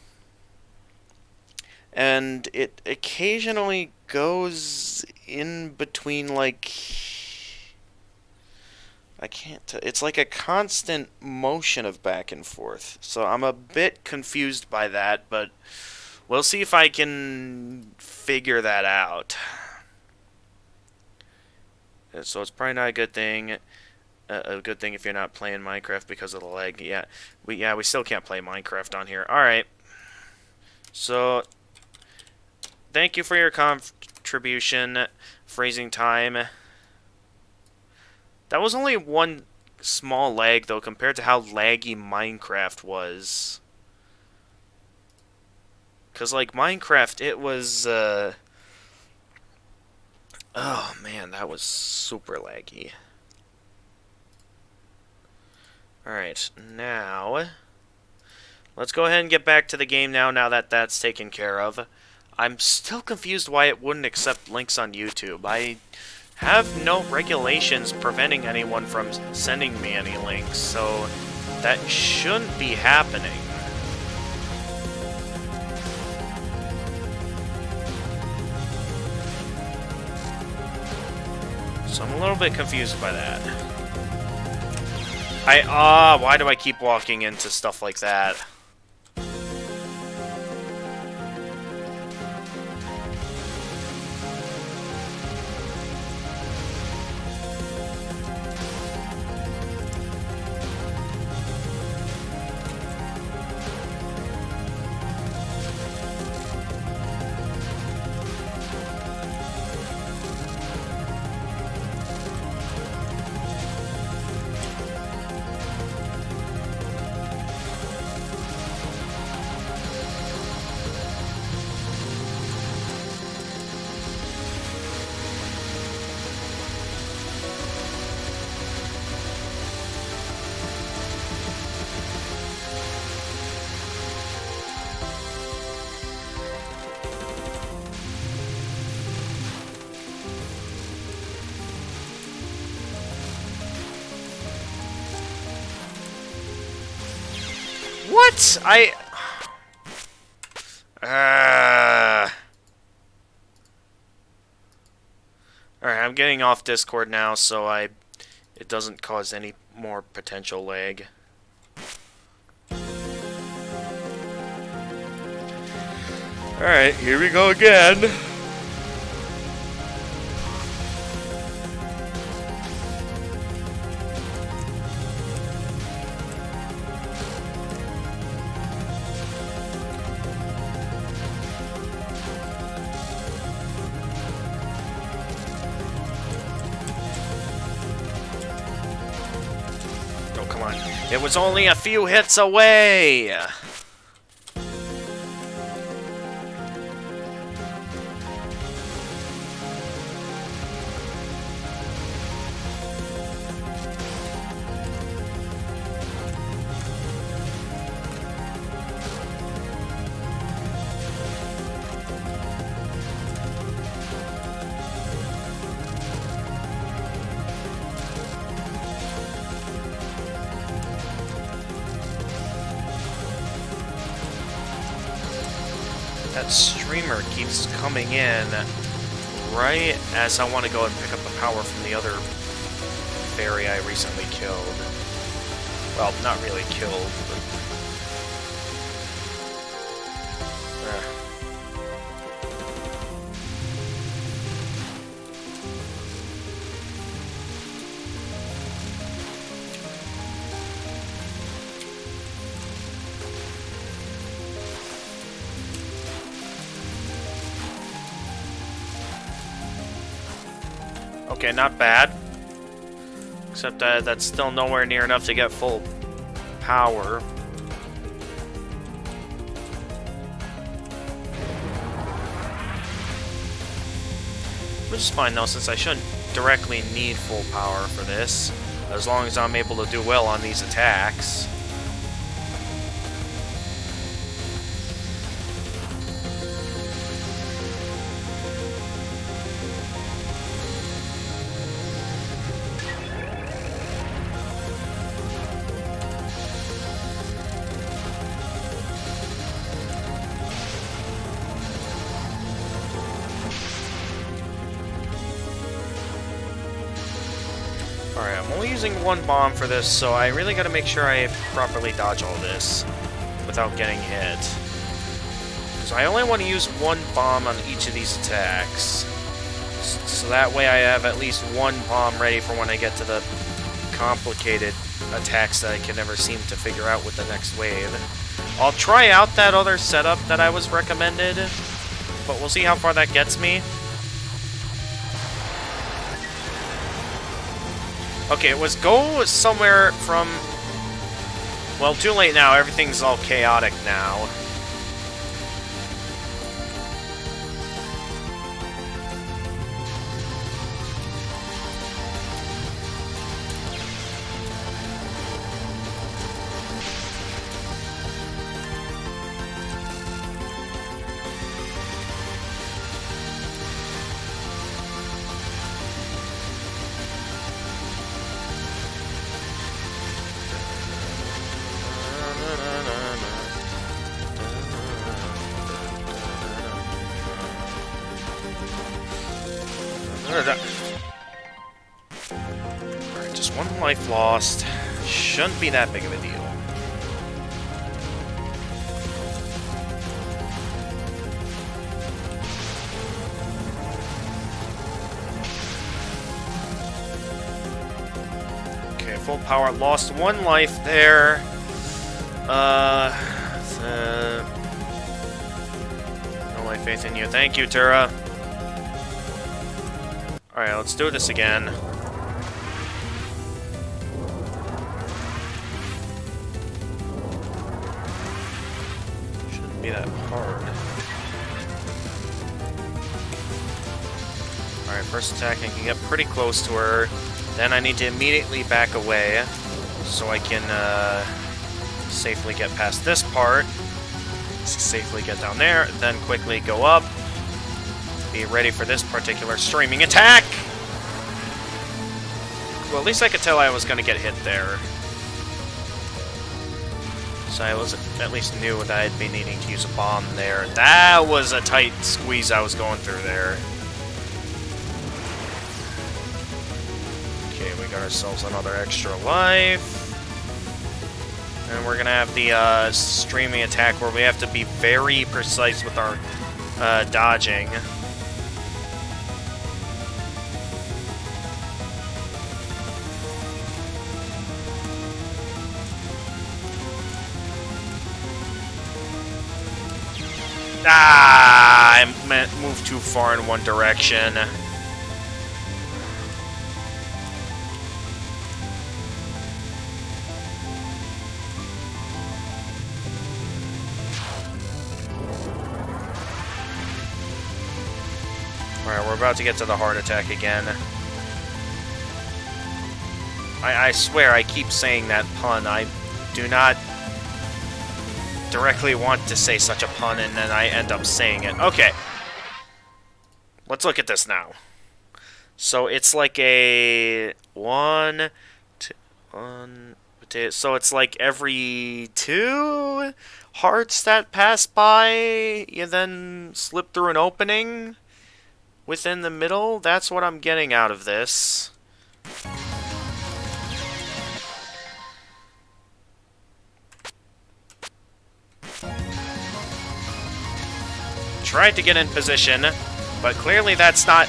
And it occasionally goes in between, like... I can't tell. It's like a constant motion of back and forth. So I'm a bit confused by that, but we'll see if I can figure that out. So it's probably not a good thing. A good thing if you're not playing Minecraft because of the lag. Yeah, we still can't play Minecraft on here. Alright. So, thank you for your contribution, freezing time. That was only one small lag, though, compared to how laggy Minecraft was. Because, like, Minecraft, it was, oh, man, that was super laggy. Alright, now, let's go ahead and get back to the game now that that's taken care of. I'm still confused why it wouldn't accept links on YouTube. I have no regulations preventing anyone from sending me any links, so that shouldn't be happening. So I'm a little bit confused by that. Why do I keep walking into stuff like that? What? Alright, I'm getting off Discord now, so it doesn't cause any more potential lag. Alright, here we go again. Oh, come on. It was only a few hits away! That streamer keeps coming in right as I want to go and pick up the power from the other fairy I recently killed. Well, not really killed, but... Okay, not bad. Except that's still nowhere near enough to get full power. Which is fine though, since I shouldn't directly need full power for this, as long as I'm able to do well on these attacks. Alright, I'm only using one bomb for this, so I really gotta make sure I properly dodge all this without getting hit. Because I only want to use one bomb on each of these attacks. So that way I have at least one bomb ready for when I get to the complicated attacks that I can never seem to figure out with the next wave. I'll try out that other setup that I was recommended, but we'll see how far that gets me. Okay, it was go somewhere from... Well, too late now. Everything's all chaotic now. Alright, just one life lost. Shouldn't be that big of a deal. Okay, full power. Lost 1 life there. No life faith in you. Thank you, Tura. Alright, let's do this again. Shouldn't be that hard. Alright, first attack, I can get pretty close to her. Then I need to immediately back away so I can safely get past this part. Safely get down there, then quickly go up. Be ready for this particular streaming attack! Well, at least I could tell I was going to get hit there. So I was at least knew that I'd be needing to use a bomb there. That was a tight squeeze I was going through there. Okay, we got ourselves another extra life. And we're going to have the streaming attack where we have to be very precise with our dodging. Ah! I moved too far in one direction. Alright, we're about to get to the heart attack again. I swear I keep saying that pun. I do not directly want to say such a pun, and then I end up saying it. Okay. Let's look at this now. So it's like a... So it's like every 2 hearts that pass by, you then slip through an opening within the middle. That's what I'm getting out of this. Tried to get in position, but clearly that's not...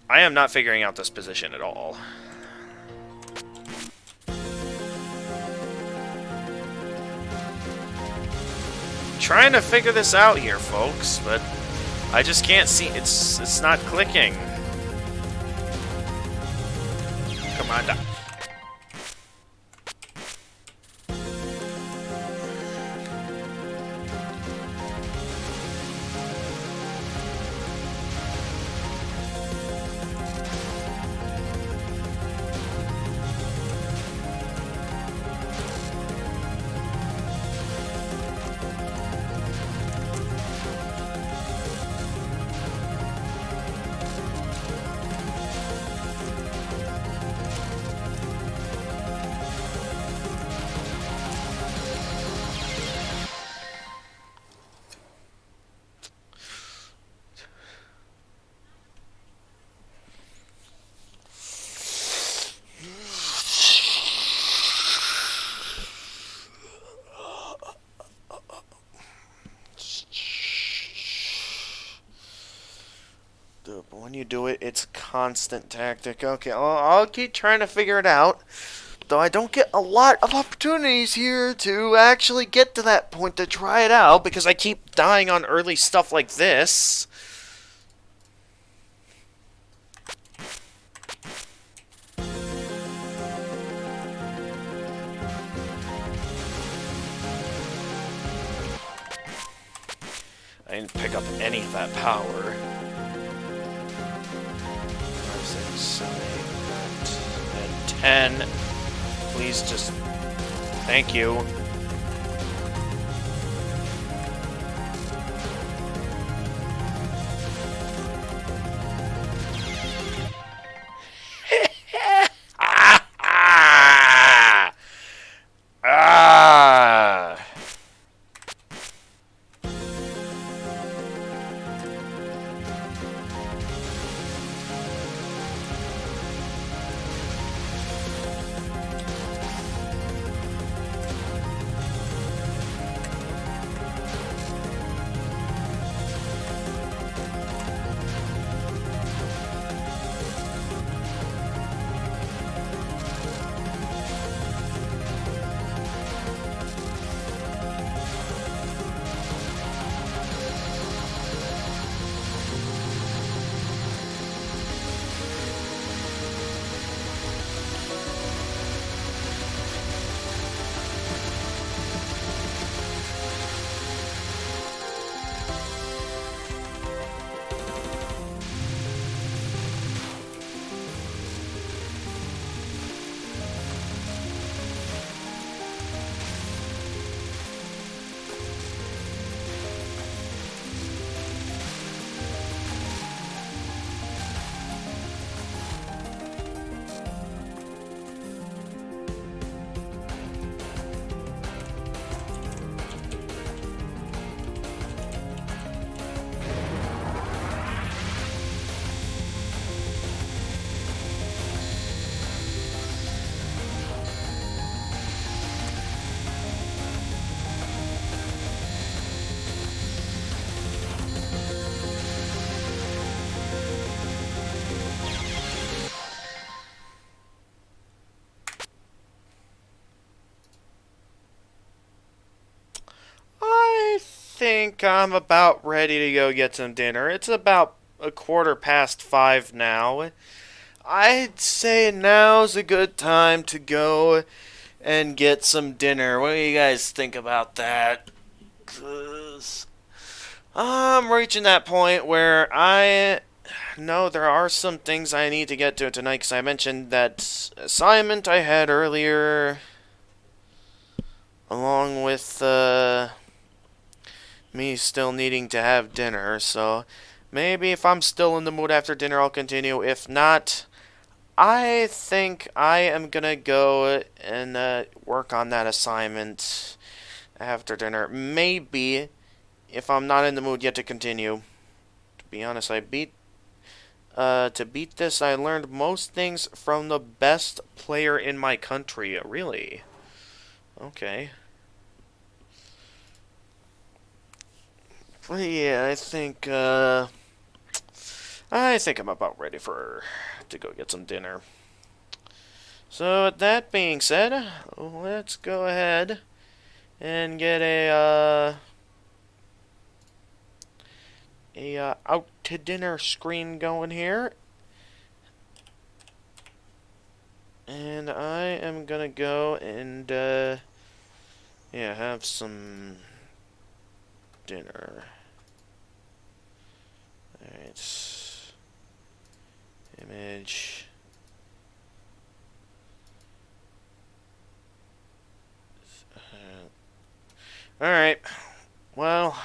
I am not figuring out this position at all. Trying to figure this out here, folks, but I just can't see. It's not clicking. Come on, but when you do it, it's a constant tactic. Okay, I'll keep trying to figure it out. Though I don't get a lot of opportunities here to actually get to that point to try it out, because I keep dying on early stuff like this. I didn't pick up any of that power. 5, 6, 7, 8, 9, 10. Please just... Thank you. think I'm about ready to go get some dinner. It's about 5:15 now. I'd say now's a good time to go and get some dinner. What do you guys think about that? 'Cause I'm reaching that point where I know there are some things I need to get to tonight because I mentioned that assignment I had earlier along with me still needing to have dinner. So maybe if I'm still in the mood after dinner, I'll continue. If not, I think I am gonna go and work on that assignment after dinner. Maybe if I'm not in the mood yet to continue. To be honest, to beat this, I learned most things from the best player in my country. Really? Okay. But yeah, I think I'm about ready to go get some dinner. So with that being said, let's go ahead and get a out to dinner screen going here. And I am gonna go and yeah, have some dinner. Alright. Image. Alright. Well.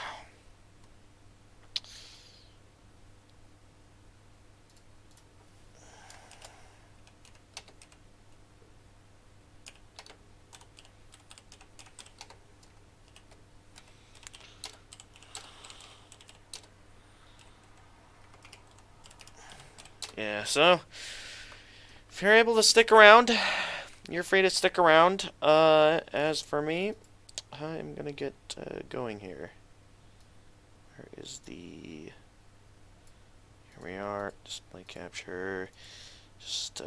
Yeah, so if you're able to stick around, you're free to stick around. As for me, I'm gonna get going here. Where is the... Here we are. Display capture. Just,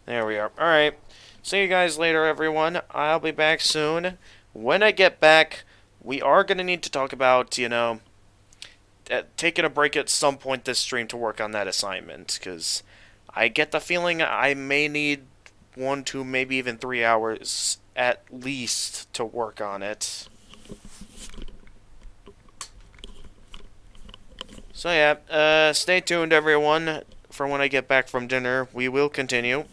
there we are. Alright. See you guys later, everyone. I'll be back soon. When I get back, we are gonna need to talk about, taking a break at some point this stream to work on that assignment, because I get the feeling I may need 1, 2, maybe even 3 hours at least to work on it. So yeah, stay tuned everyone for when I get back from dinner. We will continue.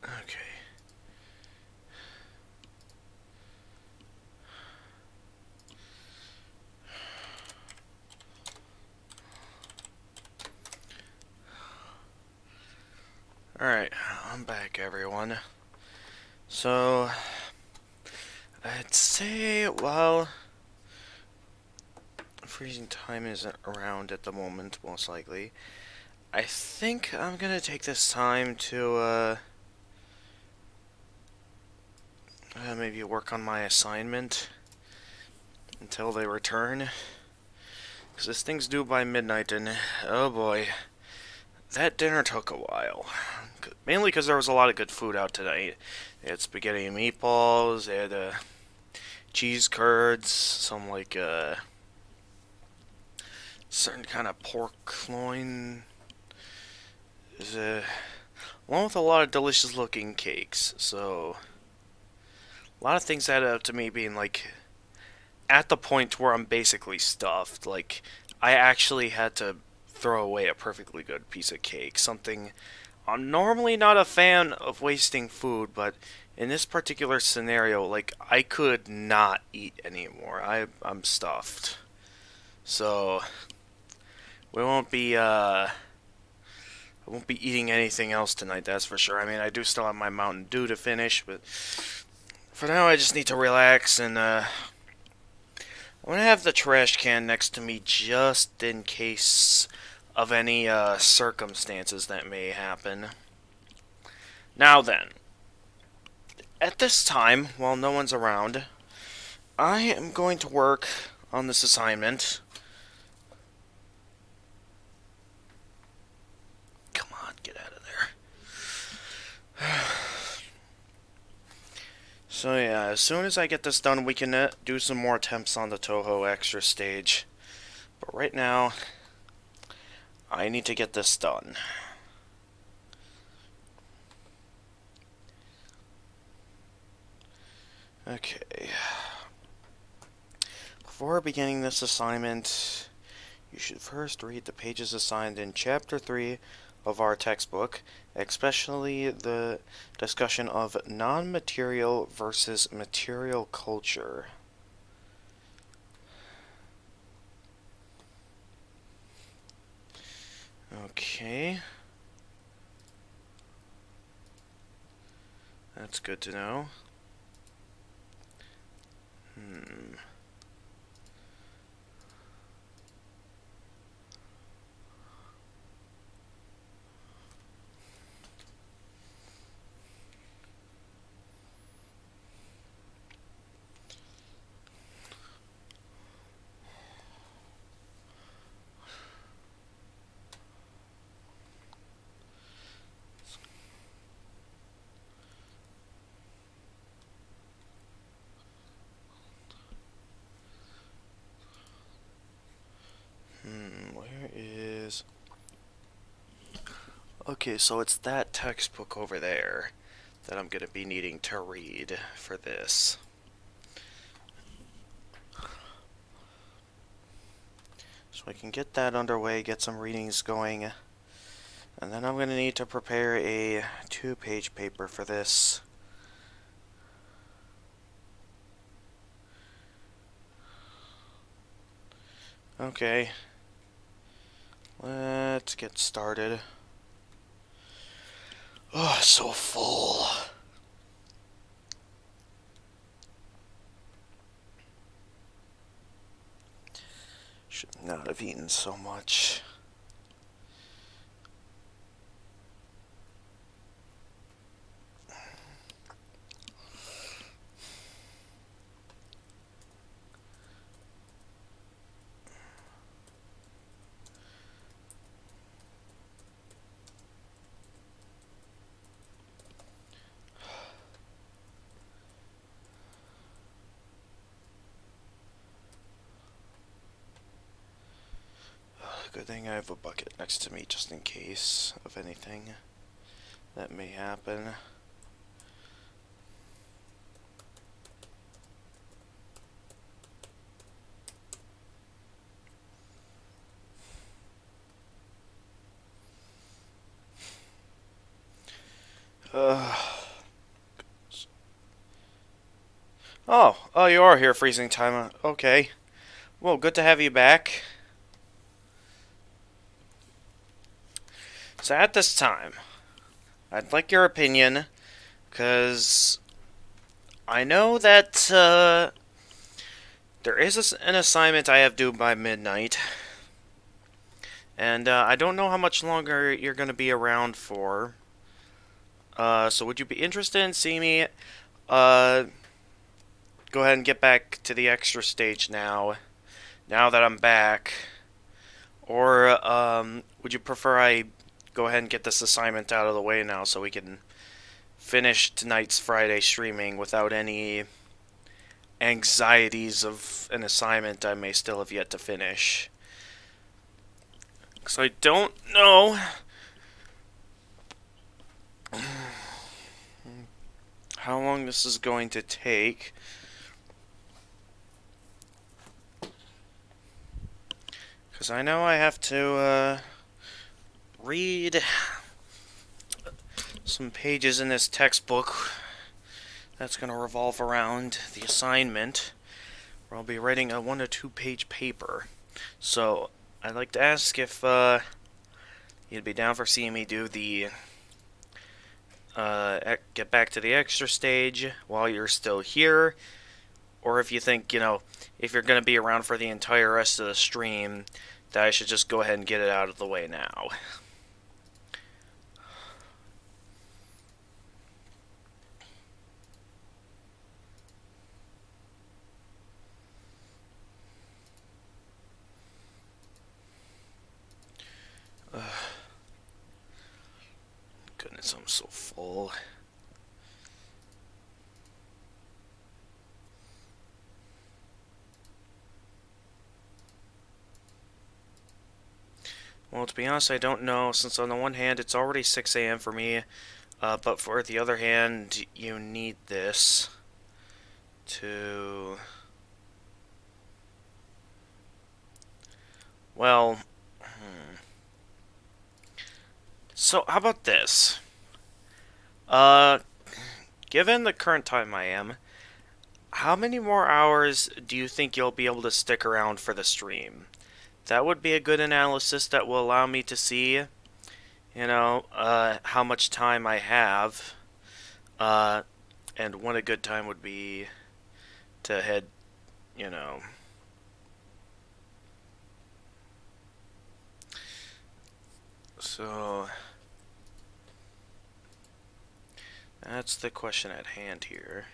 Okay. Alright, I'm back, everyone. So, I'd say, well, freezing time isn't around at the moment, most likely. I think I'm gonna take this time to, maybe work on my assignment until they return. Because this thing's due by midnight, and, oh boy, that dinner took a while. Mainly because there was a lot of good food out tonight. They had spaghetti and meatballs, they had, cheese curds, some, like, certain kind of pork loin. There's along with a lot of delicious looking cakes. So a lot of things added up to me being like at the point where I'm basically stuffed. Like I actually had to throw away a perfectly good piece of cake. Something I'm normally not a fan of wasting food, but in this particular scenario, like I could not eat anymore. I'm stuffed. So we won't be I won't be eating anything else tonight, that's for sure. I mean, I do still have my Mountain Dew to finish, but for now I just need to relax and I'm gonna have the trash can next to me just in case of any circumstances that may happen. Now then, at this time, while no one's around, I am going to work on this assignment. Come on, get out of there. So yeah, as soon as I get this done, we can do some more attempts on the Touhou extra stage. But right now, I need to get this done. Okay. Before beginning this assignment, you should first read the pages assigned in Chapter 3 of our textbook, especially the discussion of non-material versus material culture. Okay. That's good to know. Where is... Okay, so it's that textbook over there that I'm going to be needing to read for this. So I can get that underway, get some readings going, and then I'm going to need to prepare a 2-page paper for this. Okay, let's get started. Oh, so full. Should not have eaten so much. Good thing I have a bucket next to me just in case of anything that may happen. Oh, you are here, freezing time. Okay. Well, good to have you back. So at this time, I'd like your opinion, because I know that there is an assignment I have due by midnight, and I don't know how much longer you're going to be around for. So would you be interested in seeing me go ahead and get back to the extra stage now that I'm back? Or would you prefer I go ahead and get this assignment out of the way now so we can finish tonight's Friday streaming without any anxieties of an assignment I may still have yet to finish? Because I don't know how long this is going to take. Because I know I have to read some pages in this textbook that's going to revolve around the assignment, where I'll be writing a 1 to 2 page paper. So I'd like to ask if you'd be down for seeing me do the get back to the extra stage while you're still here, or if you think, if you're going to be around for the entire rest of the stream, that I should just go ahead and get it out of the way now. Goodness, I'm so full. Well, to be honest, I don't know, since on the one hand, it's already 6 a.m. for me, but for the other hand, you need this to... Well... So, how about this? Given the current time I am, how many more hours do you think you'll be able to stick around for the stream? That would be a good analysis that will allow me to see, how much time I have, and when a good time would be to head, So, that's the question at hand here.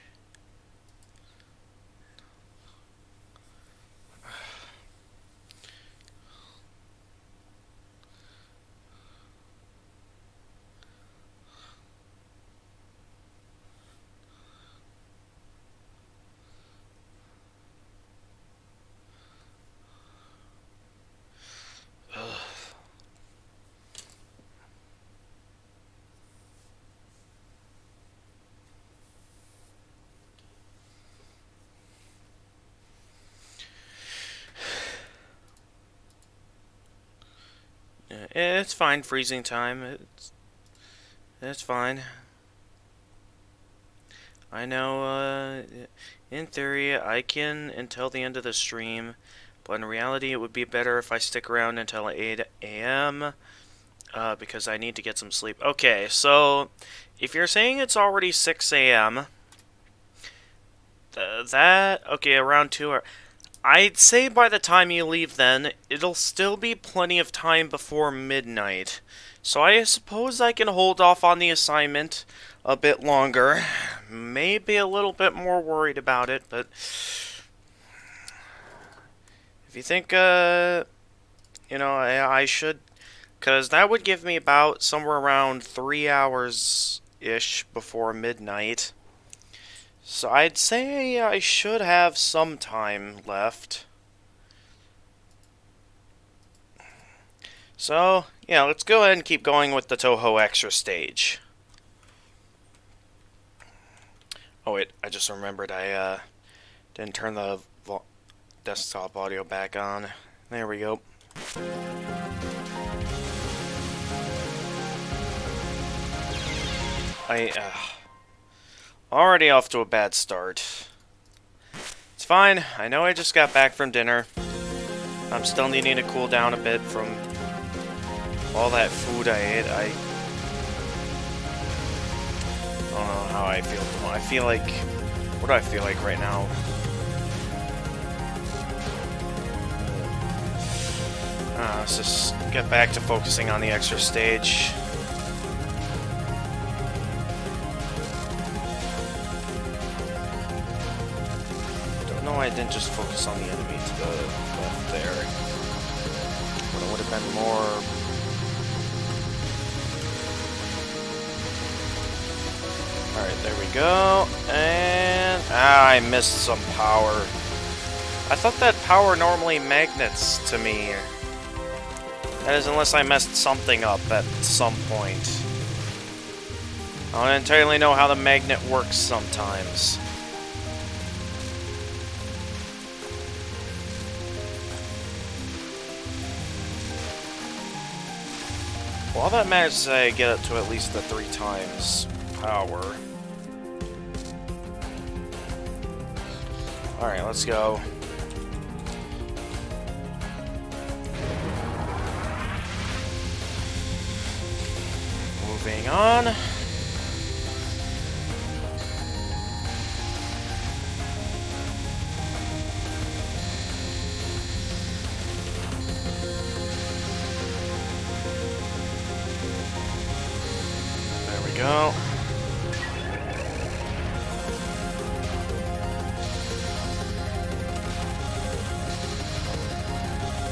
It's fine, freezing time. It's fine. I know, in theory, I can until the end of the stream, but in reality, it would be better if I stick around until 8 a.m., because I need to get some sleep. Okay, so, if you're saying it's already 6 a.m., okay, around 2 hours. I'd say by the time you leave then, it'll still be plenty of time before midnight. So I suppose I can hold off on the assignment a bit longer. Maybe a little bit more worried about it, but... If you think, I should... Because that would give me about somewhere around 3 hours-ish before midnight. So I'd say I should have some time left. So, yeah, let's go ahead and keep going with the Touhou extra stage. Oh wait, I just remembered I didn't turn the desktop audio back on. There we go. Already off to a bad start. fine. I know I just got back from dinner. I'm still needing to cool down a bit from all that food I ate. I don't know how I feel. I feel like... What do I feel like right now? Let's just get back to focusing on the extra stage. Don't know why I didn't just focus on the enemy to the left there. But it would have been more... Alright, there we go. And... I missed some power. I thought that power normally magnets to me. That is, unless I messed something up at some point. I don't entirely know how the magnet works sometimes. Well, all that matters is I get it to at least the 3 times power. Alright, let's go. Moving on. There we go.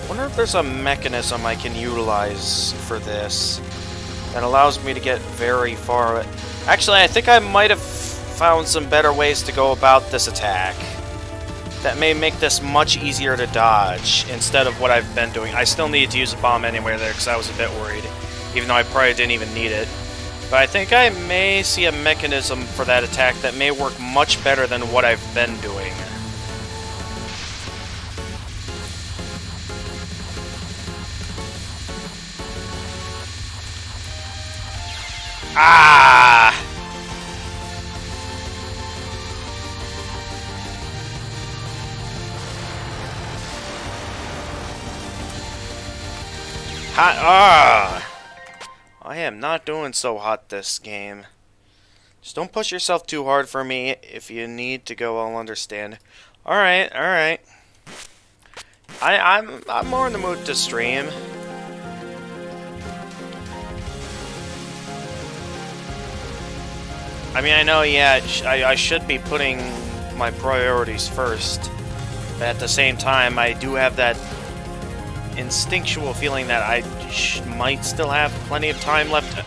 Wonder if there's a mechanism I can utilize for this that allows me to get very far. Actually, I think I might have found some better ways to go about this attack that may make this much easier to dodge instead of what I've been doing. I still needed to use a bomb anywhere there because I was a bit worried, even though I probably didn't even need it. But I think I may see a mechanism for that attack that may work much better than what I've been doing. Ah! Hot. Ah! I am not doing so hot this game. Just don't push yourself too hard for me. If you need to go, I'll understand. Alright, alright. I'm more in the mood to stream. I mean, I know, yeah, I should be putting my priorities first, but at the same time, I do have that instinctual feeling that I might still have plenty of time left.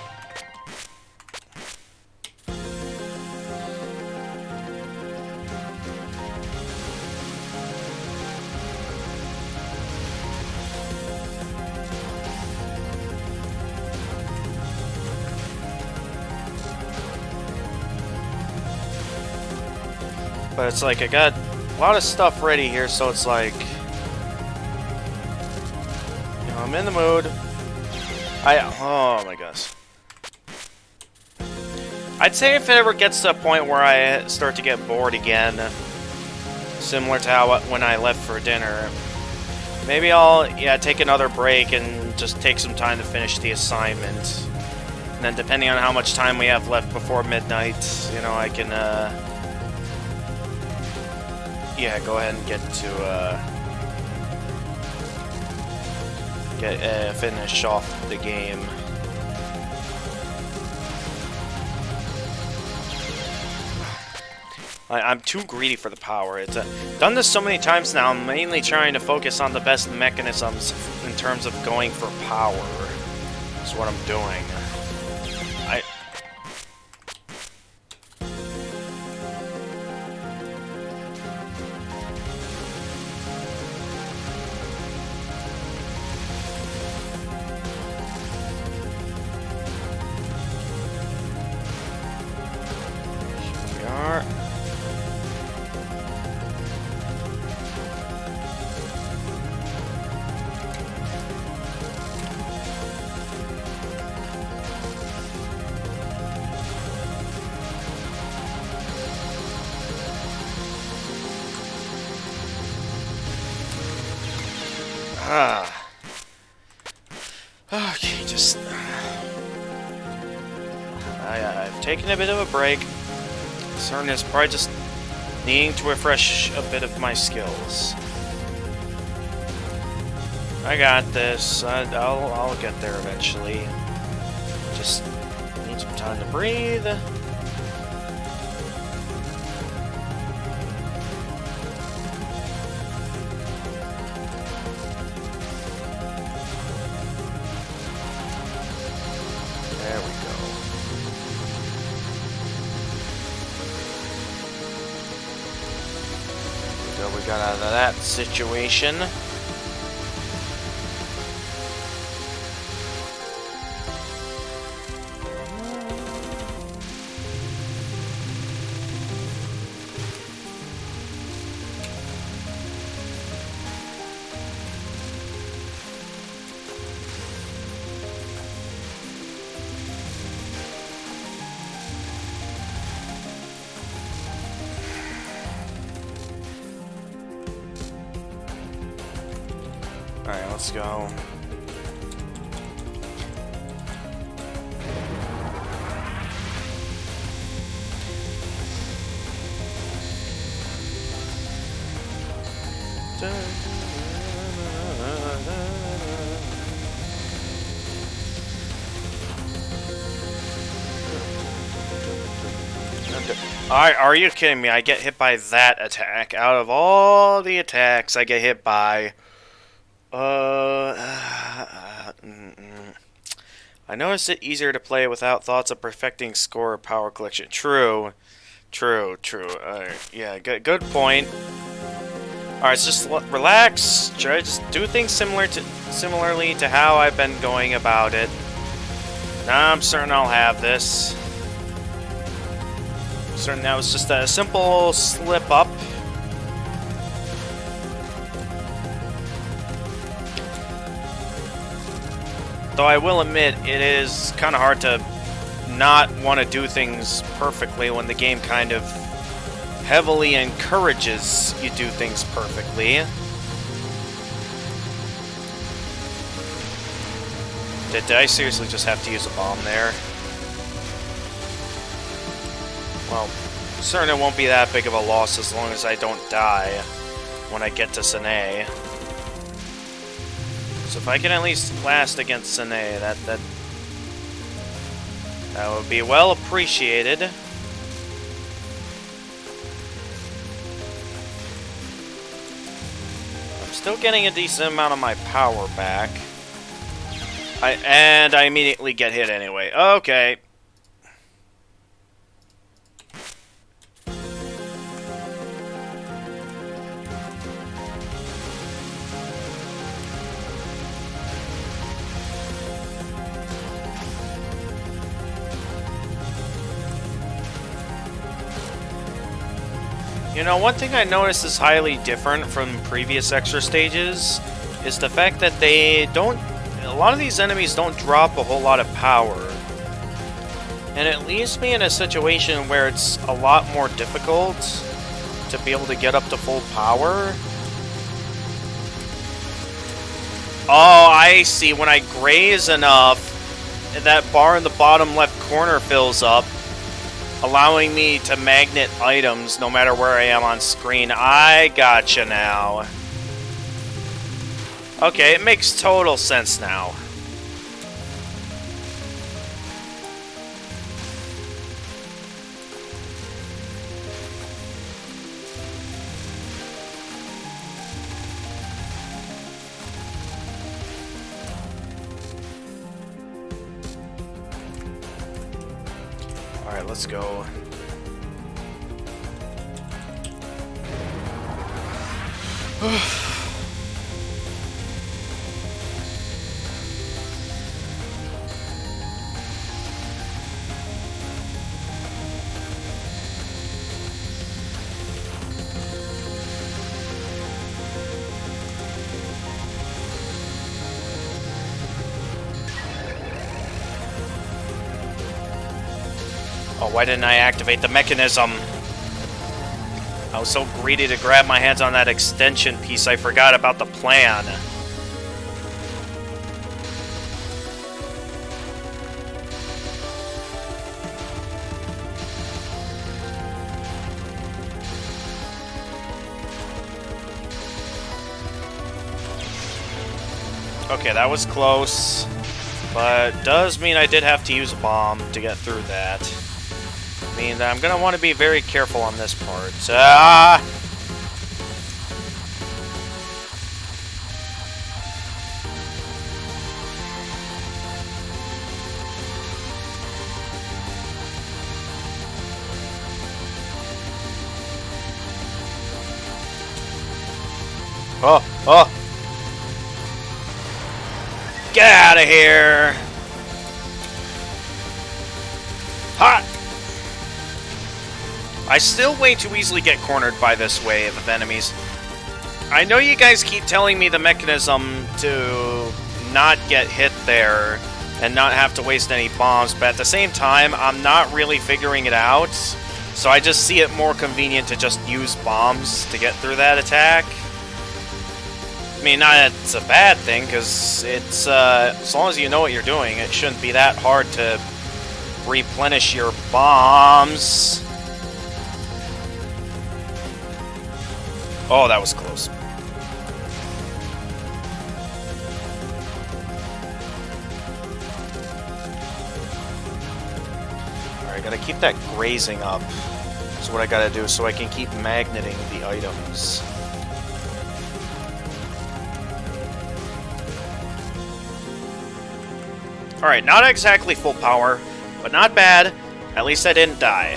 But it's like, I got a lot of stuff ready here, so it's like, you know, I'm in the mood. Oh my gosh. I'd say if it ever gets to a point where I start to get bored again, similar to how when I left for dinner, maybe I'll, take another break and just take some time to finish the assignment. And then depending on how much time we have left before midnight, you know, I can, go ahead and get to, finish off the game. I'm too greedy for the power. It's done this so many times now, I'm mainly trying to focus on the best mechanisms in terms of going for power. That's what I'm doing. Okay, just... I've taken a bit of a break. Certain is probably just needing to refresh a bit of my skills. I got this. I'll get there eventually. Just need some time to breathe. There we go. So we got out of that situation. Alright, let's go. Alright, are you kidding me? I get hit by that attack. Out of all the attacks I get hit by... I noticed it easier to play without thoughts of perfecting score or power collection. True. Yeah, good point. Alright, just relax. Try to just do things similarly to how I've been going about it. Now I'm certain I'll have this. I'm certain that was just a simple slip up. Though I will admit, it is kind of hard to not want to do things perfectly when the game kind of heavily encourages you do things perfectly. Did I seriously just have to use a bomb there? Well, certain it won't be that big of a loss as long as I don't die when I get to Sine. So if I can at least last against Sine, that would be well appreciated. I'm still getting a decent amount of my power back. And I immediately get hit anyway. Okay. You know, one thing I noticed is highly different from previous extra stages is the fact that a lot of these enemies don't drop a whole lot of power. And it leaves me in a situation where it's a lot more difficult to be able to get up to full power. Oh, I see. When I graze enough, that bar in the bottom left corner fills up, allowing me to magnet items no matter where I am on screen. I gotcha now. Okay, it makes total sense now. Alright, let's go. Oh, why didn't I activate the mechanism? I was so greedy to grab my hands on that extension piece, I forgot about the plan. Okay, that was close. But does mean I did have to use a bomb to get through that. I mean, I'm gonna want to be very careful on this part. Ah! Oh, oh! Get out of here! Hot! I still way too easily get cornered by this wave of enemies. I know you guys keep telling me the mechanism to not get hit there and not have to waste any bombs, but at the same time, I'm not really figuring it out. So I just see it more convenient to just use bombs to get through that attack. I mean, not that it's a bad thing, because it's, as long as you know what you're doing, it shouldn't be that hard to replenish your bombs. Oh, that was close. Alright, gotta keep that grazing up. That's what I gotta do, so I can keep magneting the items. Alright, not exactly full power, but not bad. At least I didn't die.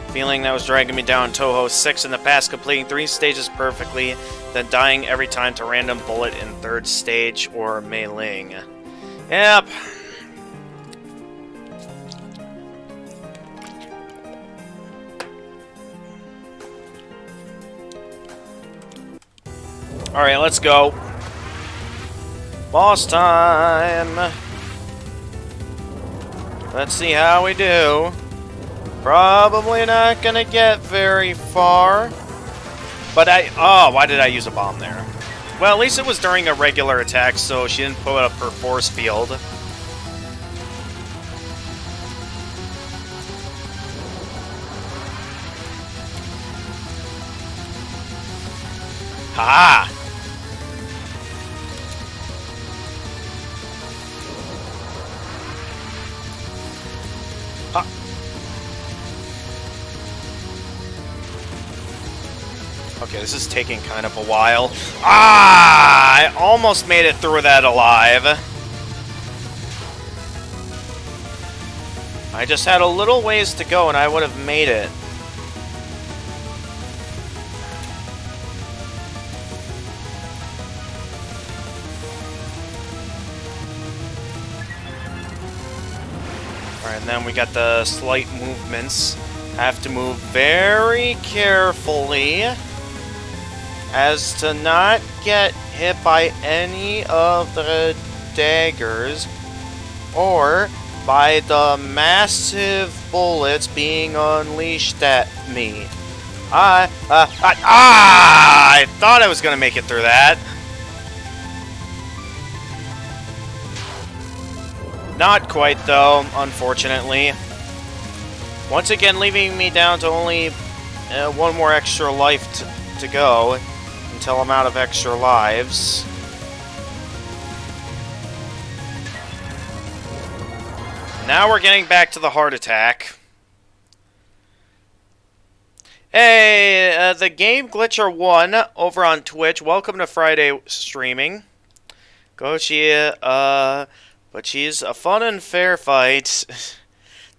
Feeling that was dragging me down Touhou 6 in the past, completing 3 stages perfectly, then dying every time to random bullet in 3rd stage or meleeing. Yep. Alright, let's go. Boss time! Let's see how we do. Probably not gonna get very far. But oh, why did I use a bomb there? Well, at least it was during a regular attack, so she didn't put up her force field. Ha! Okay, this is taking kind of a while. Ah! I almost made it through that alive. I just had a little ways to go and I would have made it. Alright, and then we got the slight movements. Have to move very carefully as to not get hit by any of the daggers or by the massive bullets being unleashed at me. I thought I was gonna make it through that. Not quite, though, unfortunately. Once again, leaving me down to only one more extra life to go until I'm out of extra lives. Now we're getting back to the heart attack. Hey, the Game Glitcher 1 over on Twitch. Welcome to Friday streaming. Gochi, but she's a fun and fair fight.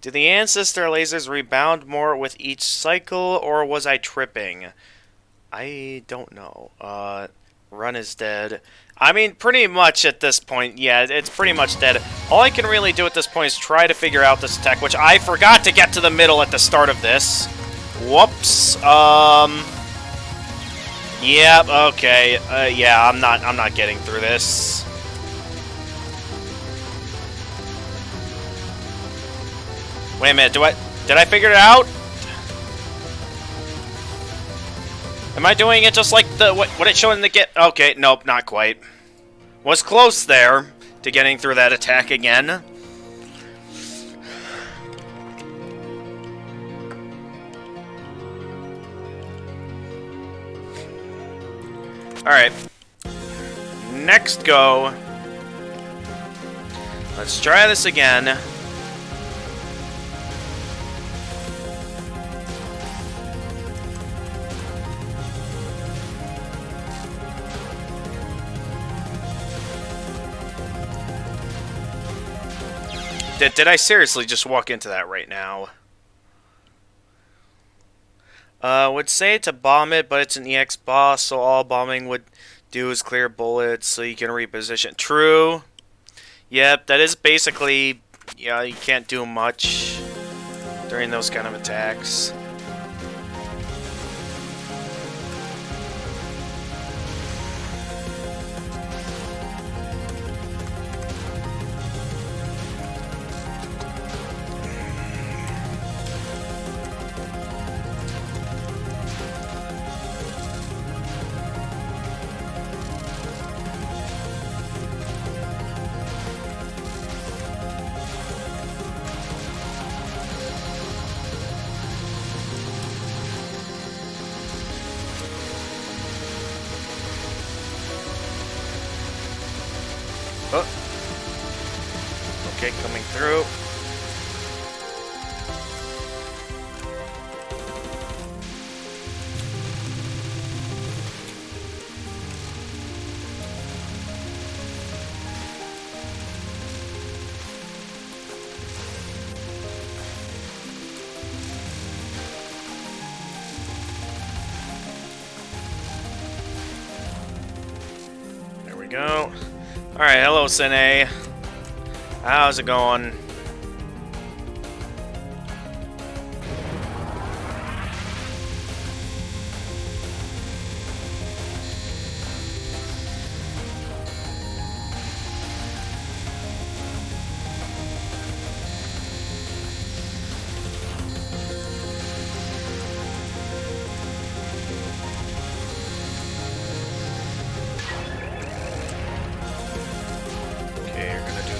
Do the ancestor lasers rebound more with each cycle, or was I tripping? I don't know. Run is dead. I mean, pretty much at this point, yeah, it's pretty much dead. All I can really do at this point is try to figure out this attack, which I forgot to get to the middle at the start of this. Whoops. Yep, okay. Yeah, I'm not getting through this. Wait a minute, did I figure it out? Am I doing it just like what it showed in the get? Okay, nope, not quite. Was close there to getting through that attack again. Alright. Next go. Let's try this again. Did I seriously just walk into that right now? Would say to bomb it, but it's an EX boss, so all bombing would do is clear bullets so you can reposition. True. Yep, that is basically... Yeah, you can't do much during those kind of attacks. Oh. Okay, coming through. There we go. Alright, hello, Sine. How's it going?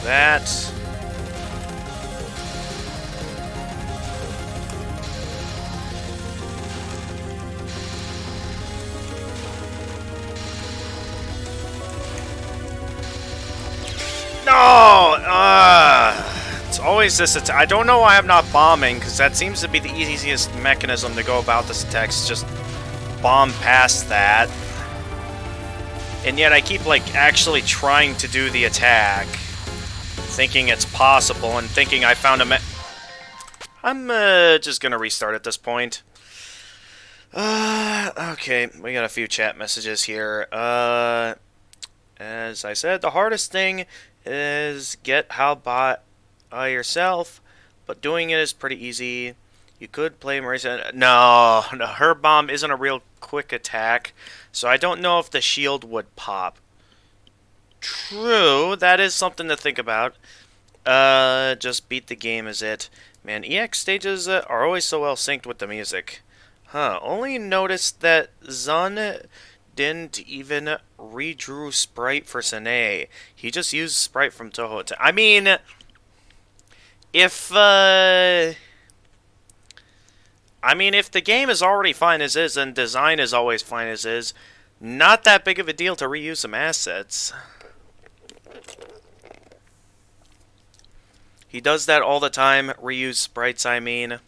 That. No! It's always this attack. I don't know why I'm not bombing, because that seems to be the easiest mechanism to go about this attack, is just bomb past that. And yet I keep, like, actually trying to do the attack. Thinking it's possible and thinking I found a I'm just gonna restart at this point. Okay, we got a few chat messages here. As I said, the hardest thing is get how by yourself, but doing it is pretty easy. You could play Marisa. No, her bomb isn't a real quick attack, so I don't know if the shield would pop. True, that is something to think about. Just beat the game is it. Man, EX stages are always so well synced with the music. Huh, only noticed that Zun didn't even redrew sprite for Sine. He just used sprite from Touhou. I mean, if the game is already fine as is and design is always fine as is, not that big of a deal to reuse some assets. He does that all the time, reuse sprites, I mean.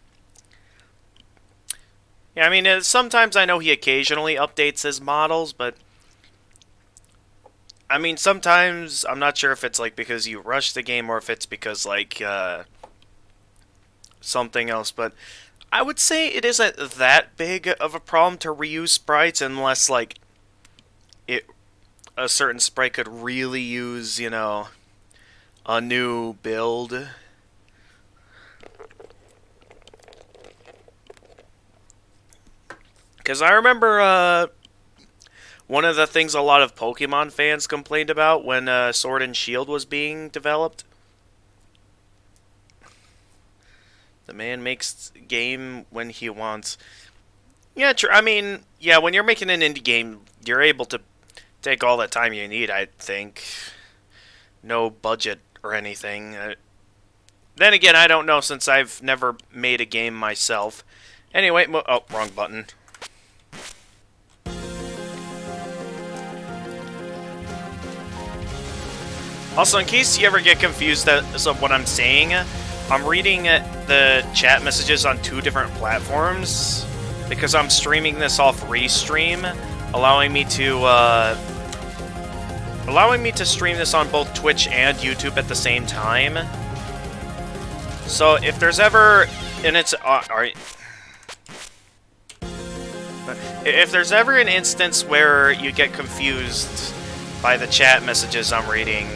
Yeah, I mean, sometimes I know he occasionally updates his models, but... I mean, sometimes, I'm not sure if it's, like, because you rush the game or if it's because, like, something else, but... I would say it isn't that big of a problem to reuse sprites unless, like, a certain sprite could really use, you know... a new build. Because I remember one of the things a lot of Pokemon fans complained about when Sword and Shield was being developed. The man makes game when he wants. Yeah, true. I mean, yeah, when you're making an indie game, you're able to take all the time you need, I think. No budget or anything. Then again, I don't know since I've never made a game myself. Anyway, oh, wrong button. Also, in case you ever get confused as of what I'm saying, I'm reading the chat messages on 2 different platforms because I'm streaming this off Restream, allowing me to stream this on both Twitch and YouTube at the same time. So if there's ever, and it's if there's ever an instance where you get confused by the chat messages I'm reading,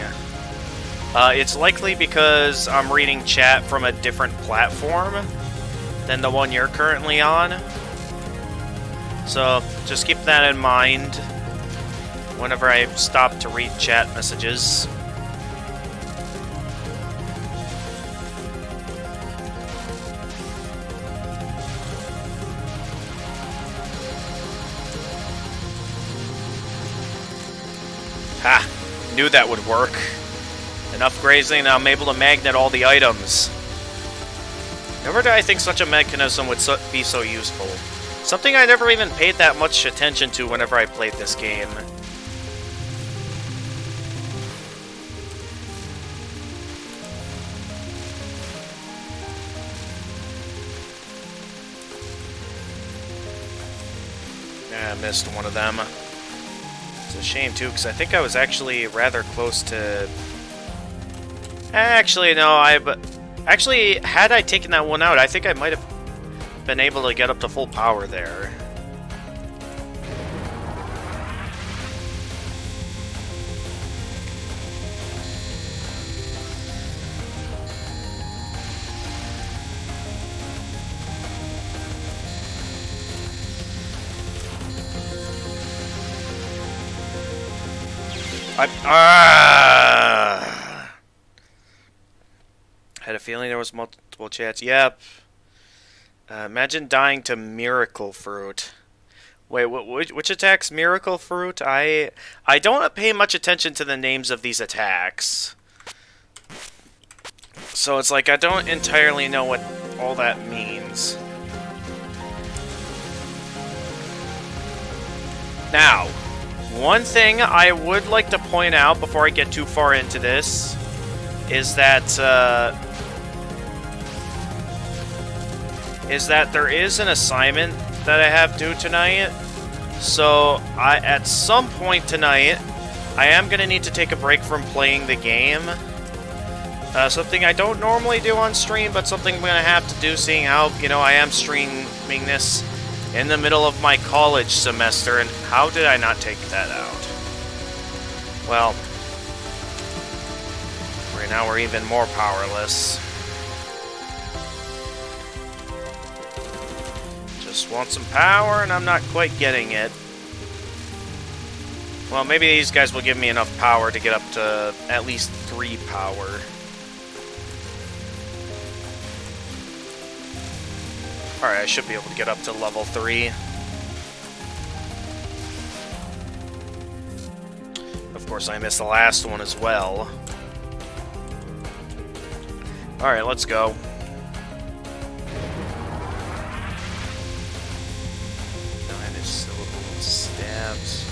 it's likely because I'm reading chat from a different platform than the one you're currently on. So just keep that in mind whenever I stop to read chat messages. Ha! Knew that would work. Enough grazing and I'm able to magnet all the items. Never did I think such a mechanism would be so useful. Something I never even paid that much attention to whenever I played this game. I missed one of them. It's a shame, too, because I think I was actually rather close to... Actually, no, Actually, had I taken that one out, I think I might have been able to get up to full power there. Had a feeling there was multiple chats. Yep. Imagine dying to Miracle Fruit. Wait, which attack's Miracle Fruit? I don't pay much attention to the names of these attacks. So it's like I don't entirely know what all that means. Now, one thing I would like to point out before I get too far into this is that there is an assignment that I have due tonight. So at some point tonight, I am going to need to take a break from playing the game. Something I don't normally do on stream, but something I'm going to have to do, seeing how, you know, I am streaming this in the middle of my college semester, and how did I not take that out? Well, right now we're even more powerless. Just want some power, and I'm not quite getting it. Well, maybe these guys will give me enough power to get up to at least 3 power. Alright, I should be able to get up to level 3. Of course, I missed the last one as well. Alright, let's go. Syllable stabs.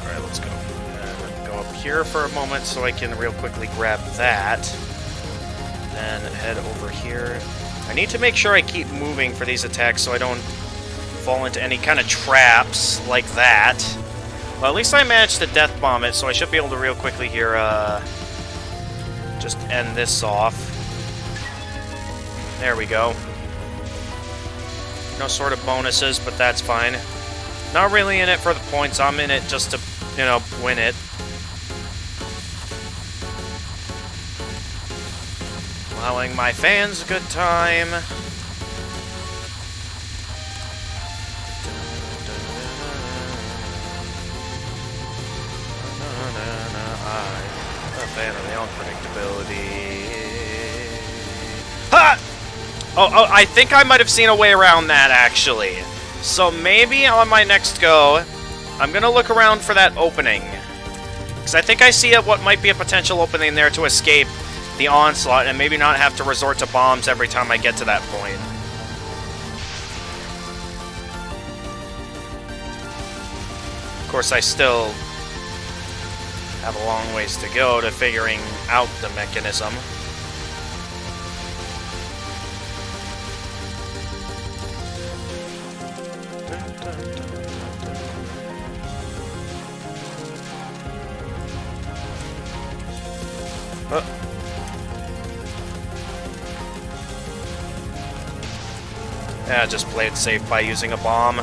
Alright, let's go. Go up here for a moment so I can real quickly grab that. Then head over here. I need to make sure I keep moving for these attacks so I don't fall into any kind of traps like that. Well, at least I managed to death bomb it, so I should be able to real quickly here, just end this off. There we go. No sort of bonuses, but that's fine. Not really in it for the points, I'm in it just to, you know, win it. Allowing my fans a good time. I'm a fan of the unpredictability. Ha! Oh, I think I might have seen a way around that, actually. So maybe on my next go, I'm gonna look around for that opening. Because I think I see what might be a potential opening there to escape the onslaught and maybe not have to resort to bombs every time I get to that point. Of course, I still have a long ways to go to figuring out the mechanism. Yeah, just play it safe by using a bomb.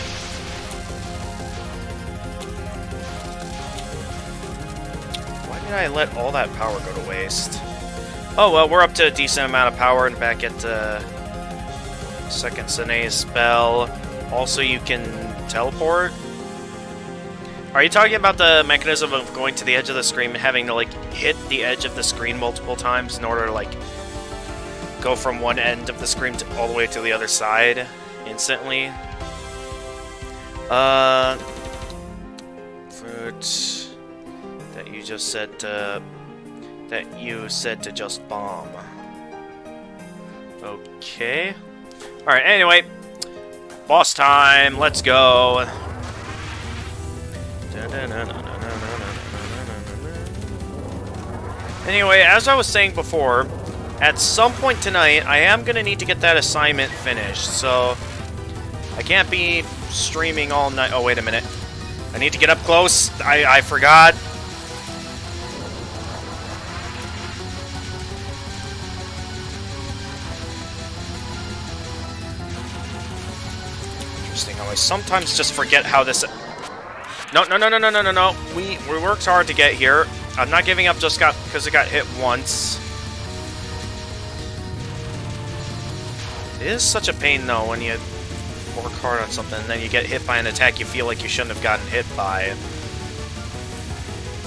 Why did I let all that power go to waste? Oh well, we're up to a decent amount of power and back at second Sine spell. Also, you can teleport. Are you talking about the mechanism of going to the edge of the screen and having to, like, hit the edge of the screen multiple times in order to, like, go from one end of the screen all the way to the other side instantly? Fruit that you just said to just bomb. Okay. Alright, anyway. Boss time, let's go. Anyway, as I was saying before, at some point tonight, I am going to need to get that assignment finished, so I can't be streaming all night. Oh, wait a minute. I need to get up close. I forgot. Interesting how I sometimes just forget how this... No. We worked hard to get here. I'm not giving up just because it got hit once. It is such a pain, though, when you work hard on something and then you get hit by an attack you feel like you shouldn't have gotten hit by.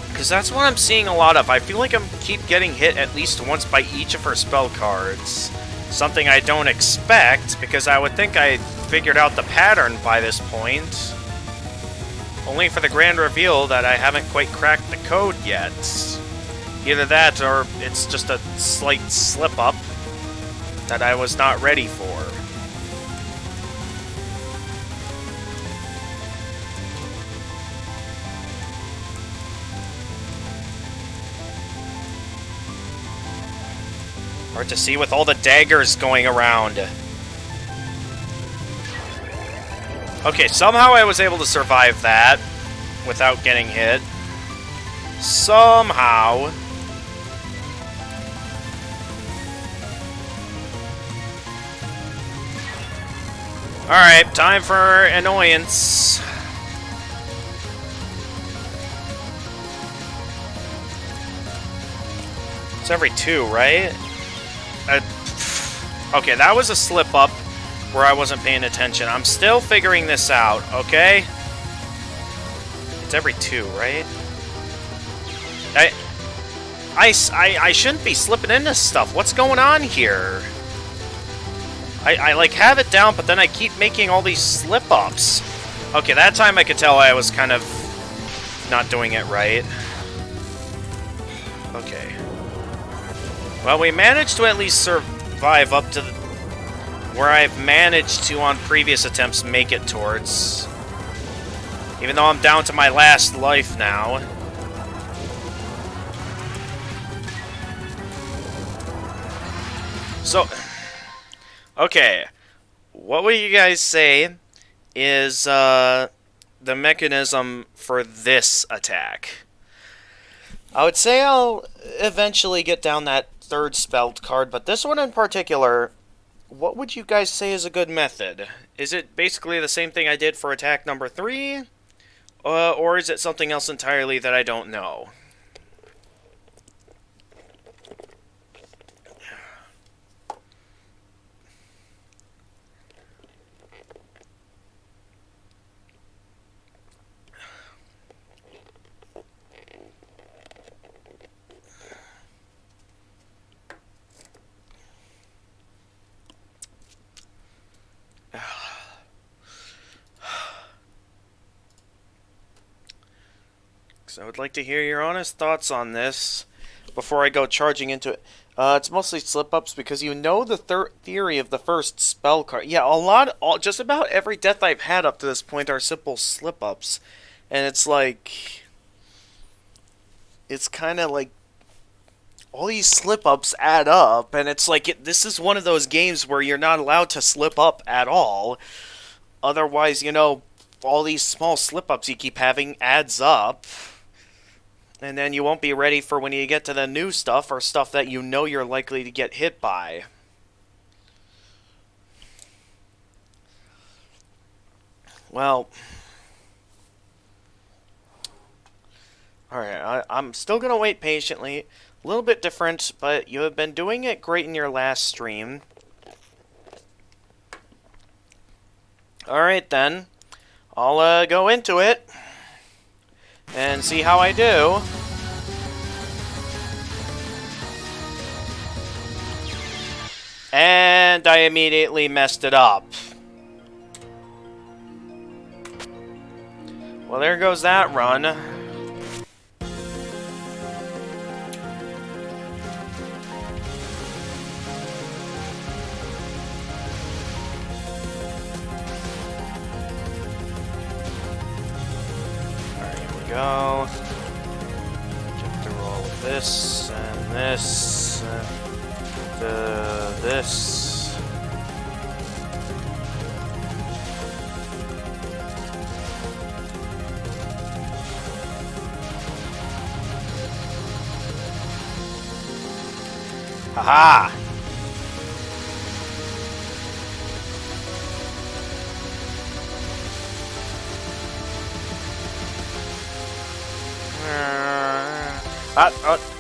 Because that's what I'm seeing a lot of. I feel like I keep getting hit at least once by each of her spell cards. Something I don't expect, because I would think I figured out the pattern by this point. Only for the grand reveal that I haven't quite cracked the code yet. Either that, or it's just a slight slip-up that I was not ready for. Hard to see with all the daggers going around. Okay, somehow I was able to survive that without getting hit. Somehow. Alright, time for annoyance. It's every 2, right? Okay, that was a slip-up where I wasn't paying attention. I'm still figuring this out, okay? It's every 2, right? I shouldn't be slipping into stuff. What's going on here? I like have it down, but then I keep making all these slip-ups. Okay, that time I could tell I was kind of not doing it right. Okay. Well, we managed to at least survive up to where I've managed to, on previous attempts, make it towards. Even though I'm down to my last life now. So, okay. What would you guys say is the mechanism for this attack? I would say I'll eventually get down that third spelled card, but this one in particular, what would you guys say is a good method? Is it basically the same thing I did for attack number 3? Or is it something else entirely that I don't know? Because I would like to hear your honest thoughts on this before I go charging into it. It's mostly slip-ups because you know the theory of the first spell card. Yeah, just about every death I've had up to this point are simple slip-ups. And it's like... It's kind of like... All these slip-ups add up, and it's like, this is one of those games where you're not allowed to slip up at all. Otherwise, you know, all these small slip-ups you keep having adds up. And then you won't be ready for when you get to the new stuff, or stuff that you know you're likely to get hit by. Well... Alright, I'm still gonna wait patiently. A little bit different, but you have been doing it great in your last stream. Alright then. I'll go into it and see how I do. And I immediately messed it up. Well, there goes that run. Go. Get through all of this and this and this. Haha!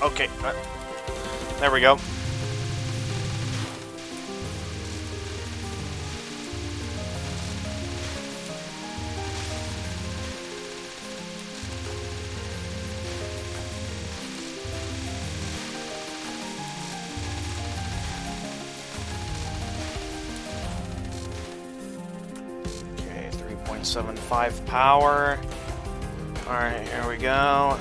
Okay. There we go. Okay, 3.75 power. Alright, here we go.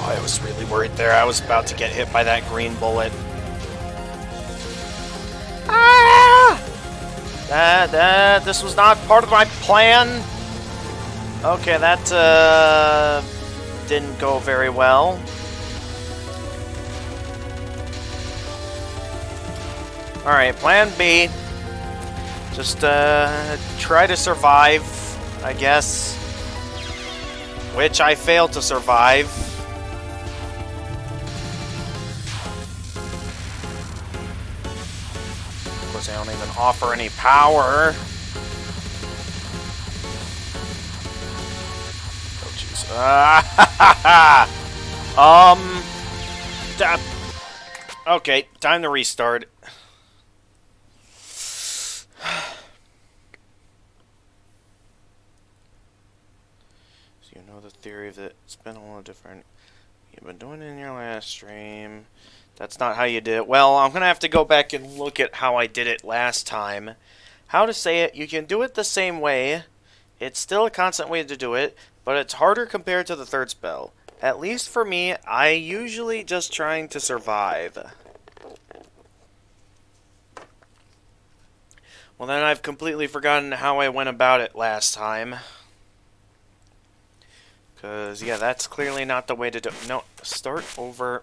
I was really worried there. I was about to get hit by that green bullet. Ah! This was not part of my plan. Okay, that didn't go very well. Alright, plan B. Just try to survive, I guess. Which I failed to survive. Of course, I don't even offer any power. Oh, jeez. Okay, time to restart. Theory of it. It's been a little different. You've been doing it in your last stream. That's not how you did it. Well, I'm going to have to go back and look at how I did it last time. How to say it, you can do it the same way. It's still a constant way to do it, but it's harder compared to the third spell. At least for me, I usually just trying to survive. Well, then I've completely forgotten how I went about it last time. Because, yeah, that's clearly not the way to do it. No, start over.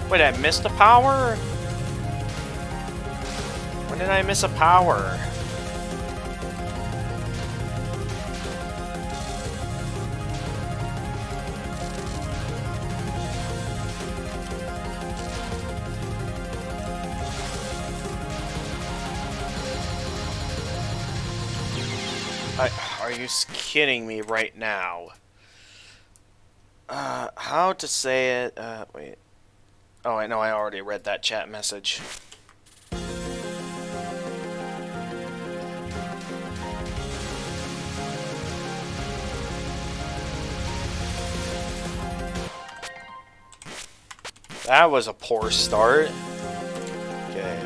Wait, I missed a power? When did I miss a power? Are you kidding me right now? How to say it? Wait. Oh, I know. I already read that chat message. That was a poor start. Okay.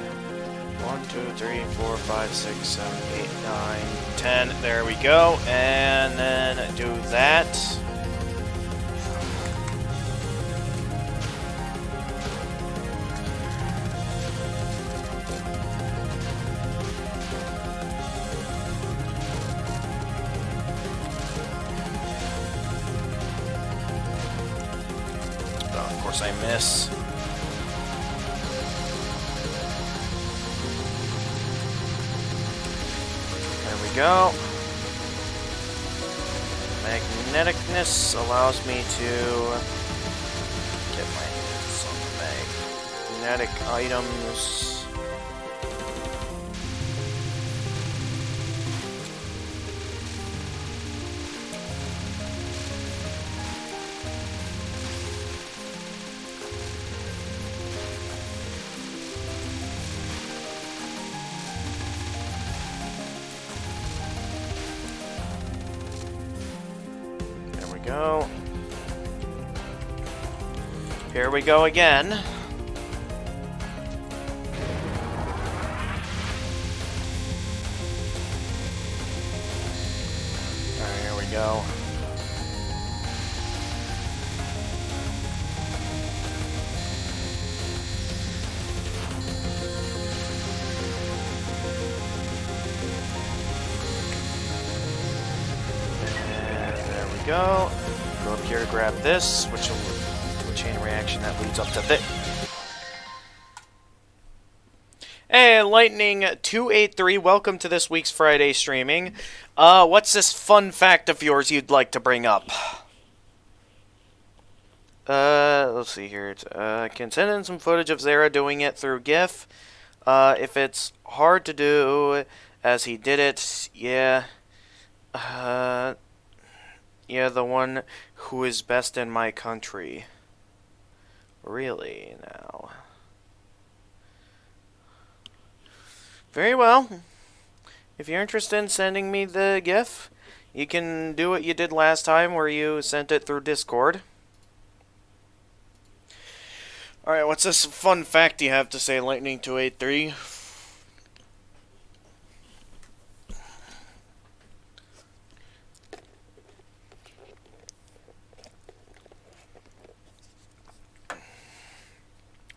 1, 2, 3, 4, 5, 6, 7, 8, 9, 10. There we go. And then do that. Of course I miss. There we go. Magneticness allows me to get my hands on magnetic items. Go. Here we go again. Alright, here we go. And there we go. Go up here to grab this, which will do a chain reaction that leads up to this. Hey, Lightning283, welcome to this week's Friday streaming. What's this fun fact of yours you'd like to bring up? Let's see here. I can send in some footage of Zara doing it through GIF. If it's hard to do as he did it, yeah. Yeah, the one who is best in my country. Really, now. Very well. If you're interested in sending me the GIF, you can do what you did last time where you sent it through Discord. Alright, what's this fun fact you have to say, Lightning283?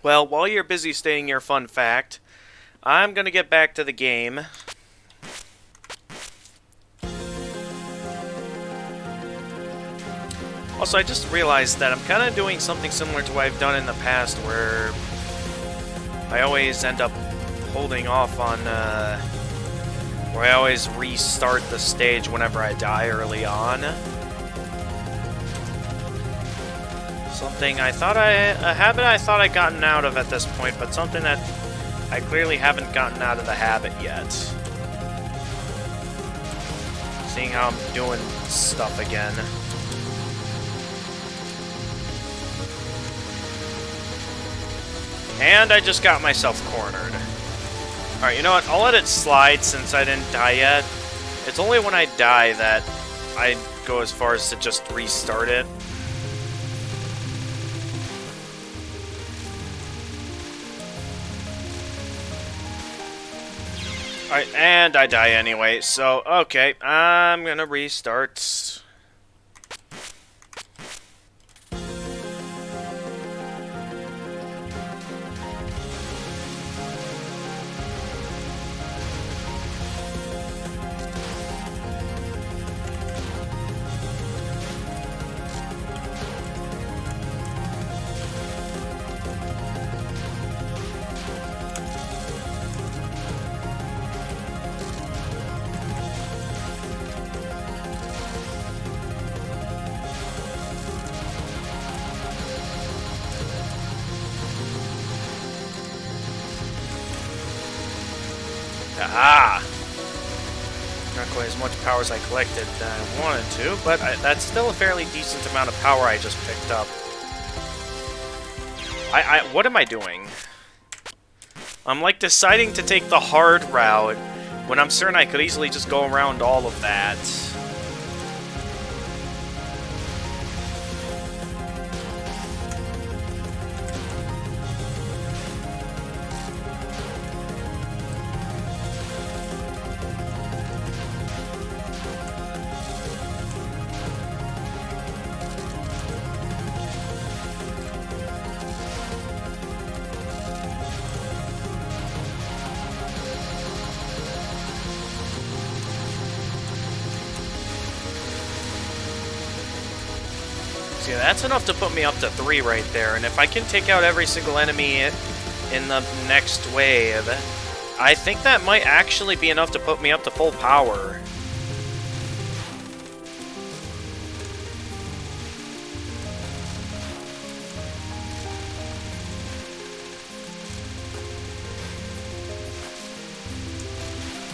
Well, while you're busy stating your fun fact, I'm going to get back to the game. Also, I just realized that I'm kind of doing something similar to what I've done in the past, where I always end up holding off on, where I always restart the stage whenever I die early on. Something a habit I thought I'd gotten out of at this point, but something that I clearly haven't gotten out of the habit yet. Seeing how I'm doing stuff again. And I just got myself cornered. Alright, you know what? I'll let it slide since I didn't die yet. It's only when I die that I go as far as to just restart it. Alright, and I die anyway, so, okay, I'm gonna restart. Aha! Not quite as much power as I collected than I wanted to, but that's still a fairly decent amount of power I just picked up. What am I doing? I'm like deciding to take the hard route when I'm certain I could easily just go around all of that. Yeah, that's enough to put me up to 3 right there, and if I can take out every single enemy in the next wave, I think that might actually be enough to put me up to full power.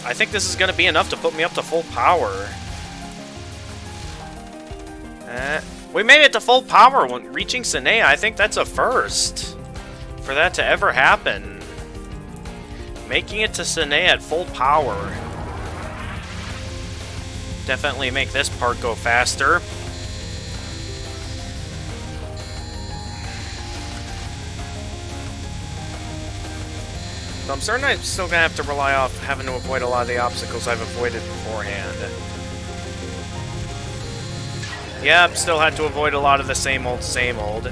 I think this is going to be enough to put me up to full power. We made it to full power when reaching Sine. I think that's a first for that to ever happen. Making it to Sine at full power. Definitely make this part go faster. But I'm certain I'm still going to have to rely off having to avoid a lot of the obstacles I've avoided beforehand. Yep, still had to avoid a lot of the same old, same old.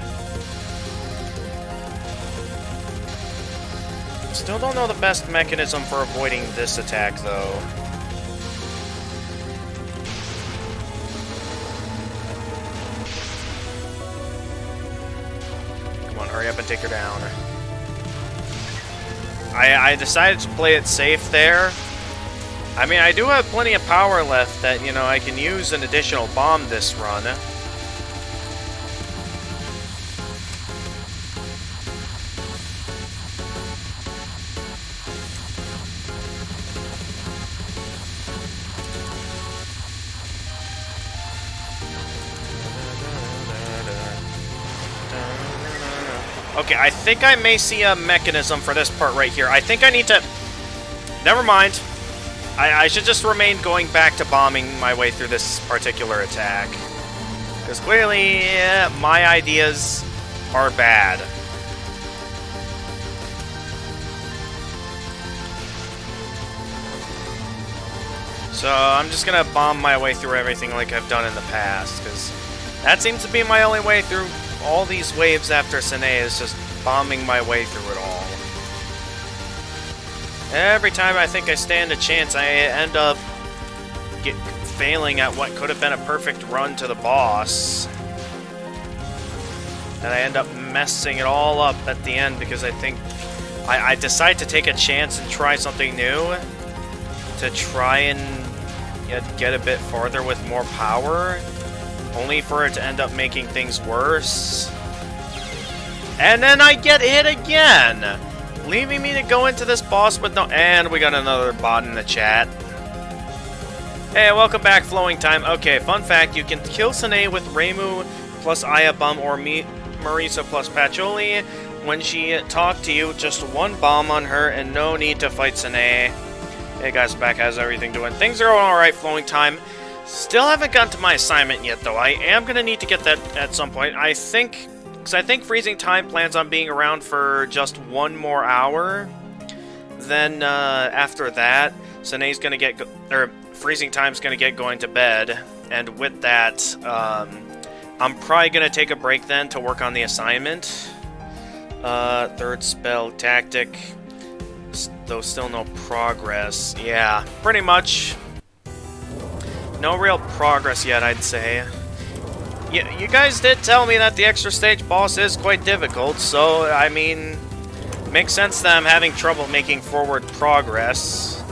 Still don't know the best mechanism for avoiding this attack, though. Come on, hurry up and take her down. I decided to play it safe there. I mean, I do have plenty of power left that, you know, I can use an additional bomb this run. Okay, I think I may see a mechanism for this part right here. I think I need to... Never mind. I should just remain going back to bombing my way through this particular attack. Because clearly, my ideas are bad. So I'm just going to bomb my way through everything like I've done in the past. Because that seems to be my only way through all these waves after Sine, is just bombing my way through it all. Every time I think I stand a chance, I end up failing at what could have been a perfect run to the boss. And I end up messing it all up at the end because I think I decide to take a chance and try something new to try and get a bit farther with more power, only for it to end up making things worse. And then I get hit again! Leaving me to go into this boss with no... And we got another bot in the chat. Hey, welcome back, Flowing Time. Okay, fun fact, you can kill Sine with Reimu plus Ayabum or Marisa plus Patchouli. When she talked to you, just one bomb on her and no need to fight Sine. Hey guys, back, how's everything doing? Things are alright, Flowing Time. Still haven't gotten to my assignment yet, though. I am going to need to get that at some point. I think... Because I think Freezing Time plans on being around for just 1 more hour. Then, after that, Sine's gonna get... Freezing Time's gonna get going to bed. And with that, I'm probably gonna take a break then to work on the assignment. Third spell, Tactic. Though still no progress. Yeah, pretty much. No real progress yet, I'd say. You guys did tell me that the extra stage boss is quite difficult, so, I mean, makes sense that I'm having trouble making forward progress.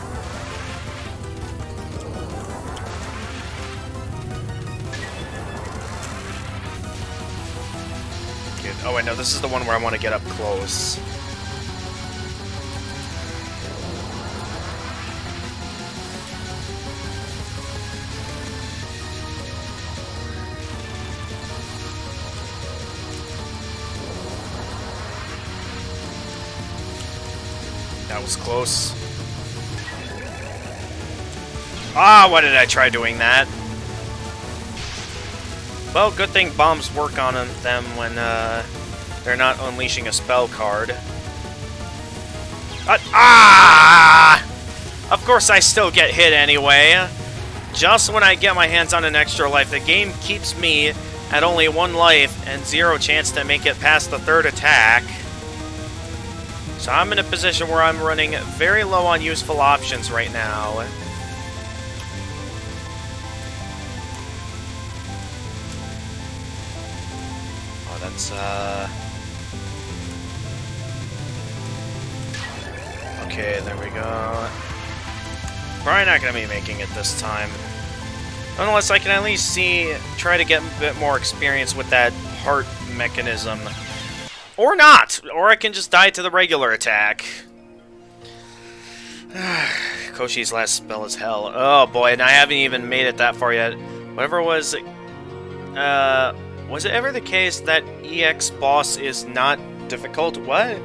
Good. Oh, wait, no, this is the one where I want to get up close. That was close. Ah, why did I try doing that? Well, good thing bombs work on them when they're not unleashing a spell card. Of course I still get hit anyway. Just when I get my hands on an extra life, the game keeps me at only 1 life and 0 chance to make it past the 3rd attack. So I'm in a position where I'm running very low on useful options right now. Oh, that's, okay, there we go. Probably not going to be making it this time. Unless I can at least try to get a bit more experience with that heart mechanism. Or not! Or I can just die to the regular attack. Koshi's last spell is hell. Oh boy, and I haven't even made it that far yet. Whatever was it ever the case that EX boss is not difficult? What?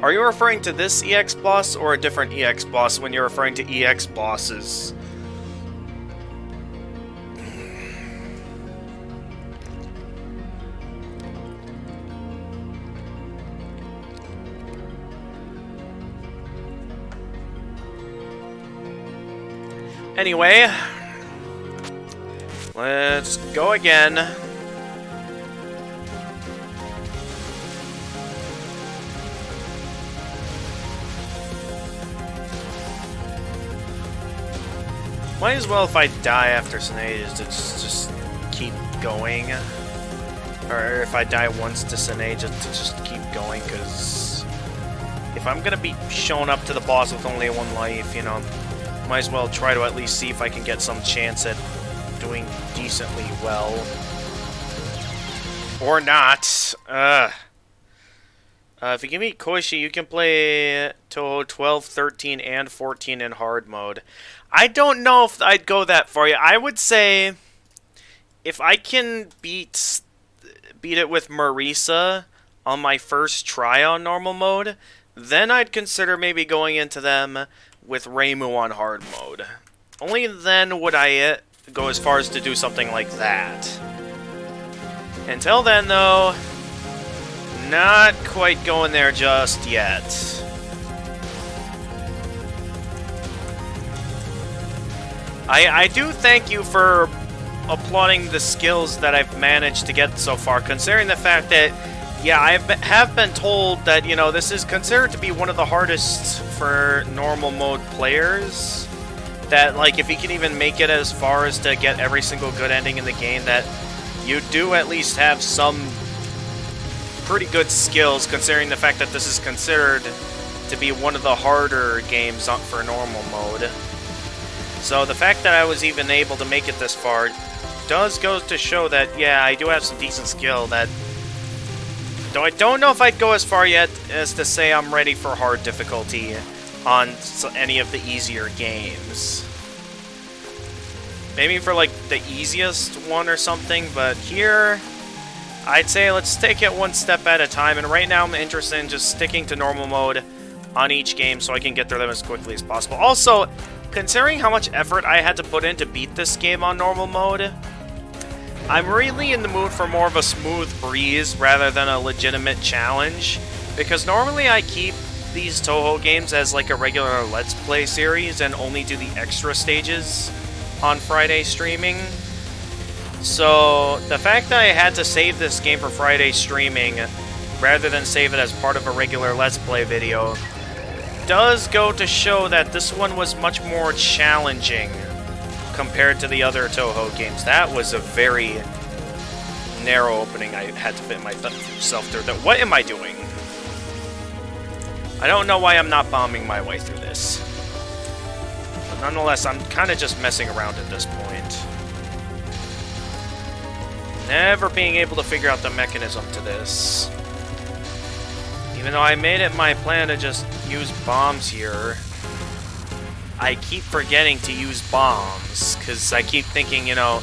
Are you referring to this EX boss or a different EX boss when you're referring to EX bosses? Anyway, let's go again. Might as well, if I die after Sinead, just keep going. Or if I die once to Sinead, just keep going, because if I'm gonna be showing up to the boss with only 1 life, you know, might as well try to at least see if I can get some chance at doing decently well. Or not. If you give me Koishi, you can play Touhou 12, 13, and 14 in hard mode. I don't know if I'd go that far. I would say if I can beat it with Marisa on my first try on normal mode, then I'd consider maybe going into them with Reimu on hard mode. Only then would I go as far as to do something like that. Until then, though, not quite going there just yet. I do thank you for applauding the skills that I've managed to get so far, considering the fact that, yeah, I have been told that, you know, this is considered to be one of the hardest for normal mode players. That, like, if you can even make it as far as to get every single good ending in the game, that you do at least have some pretty good skills, considering the fact that this is considered to be one of the harder games for normal mode. So the fact that I was even able to make it this far does go to show that, yeah, I do have some decent skill. That, though I don't know if I'd go as far yet as to say I'm ready for hard difficulty on any of the easier games. Maybe for, like, the easiest one or something, but here, I'd say let's take it one step at a time, and right now I'm interested in just sticking to normal mode on each game so I can get through them as quickly as possible. Also, considering how much effort I had to put in to beat this game on normal mode, I'm really in the mood for more of a smooth breeze rather than a legitimate challenge, because normally I keep these Touhou games as like a regular Let's Play series and only do the extra stages on Friday streaming. So the fact that I had to save this game for Friday streaming rather than save it as part of a regular Let's Play video does go to show that this one was much more challenging compared to the other Touhou games. That was a very narrow opening I had to fit myself through. What am I doing? I don't know why I'm not bombing my way through this. But nonetheless, I'm kind of just messing around at this point. Never being able to figure out the mechanism to this. Even though I made it my plan to just use bombs here, I keep forgetting to use bombs, because I keep thinking, you know,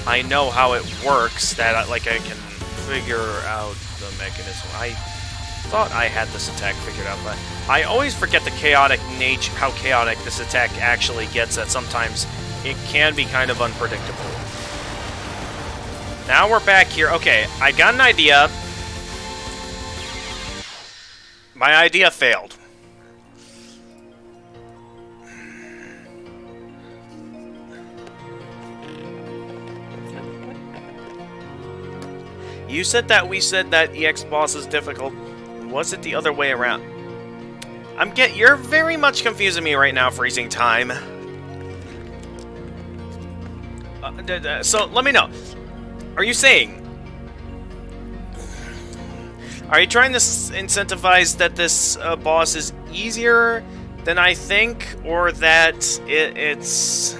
I know how it works, that I can figure out the mechanism. thought I had this attack figured out, but I always forget the chaotic nature, how chaotic this attack actually gets, that sometimes it can be kind of unpredictable. Now we're back here. Okay, I got an idea. My idea failed. You said that we said that EX boss is difficult. Was it the other way around? You're very much confusing me right now, Freezing Time. So, let me know. Are you saying... Are you trying to incentivize that this boss is easier than I think? Or that it's...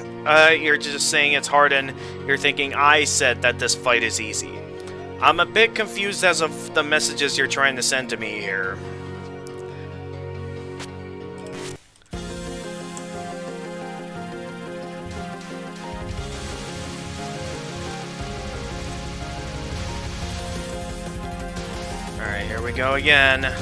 you're just saying it's hard and you're thinking I said that this fight is easy? I'm a bit confused as of the messages you're trying to send to me here. Alright, here we go again.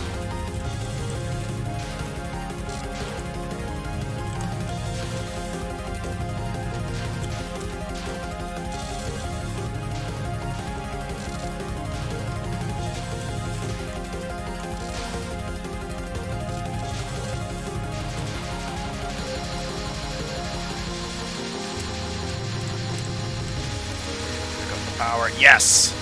Power, yes!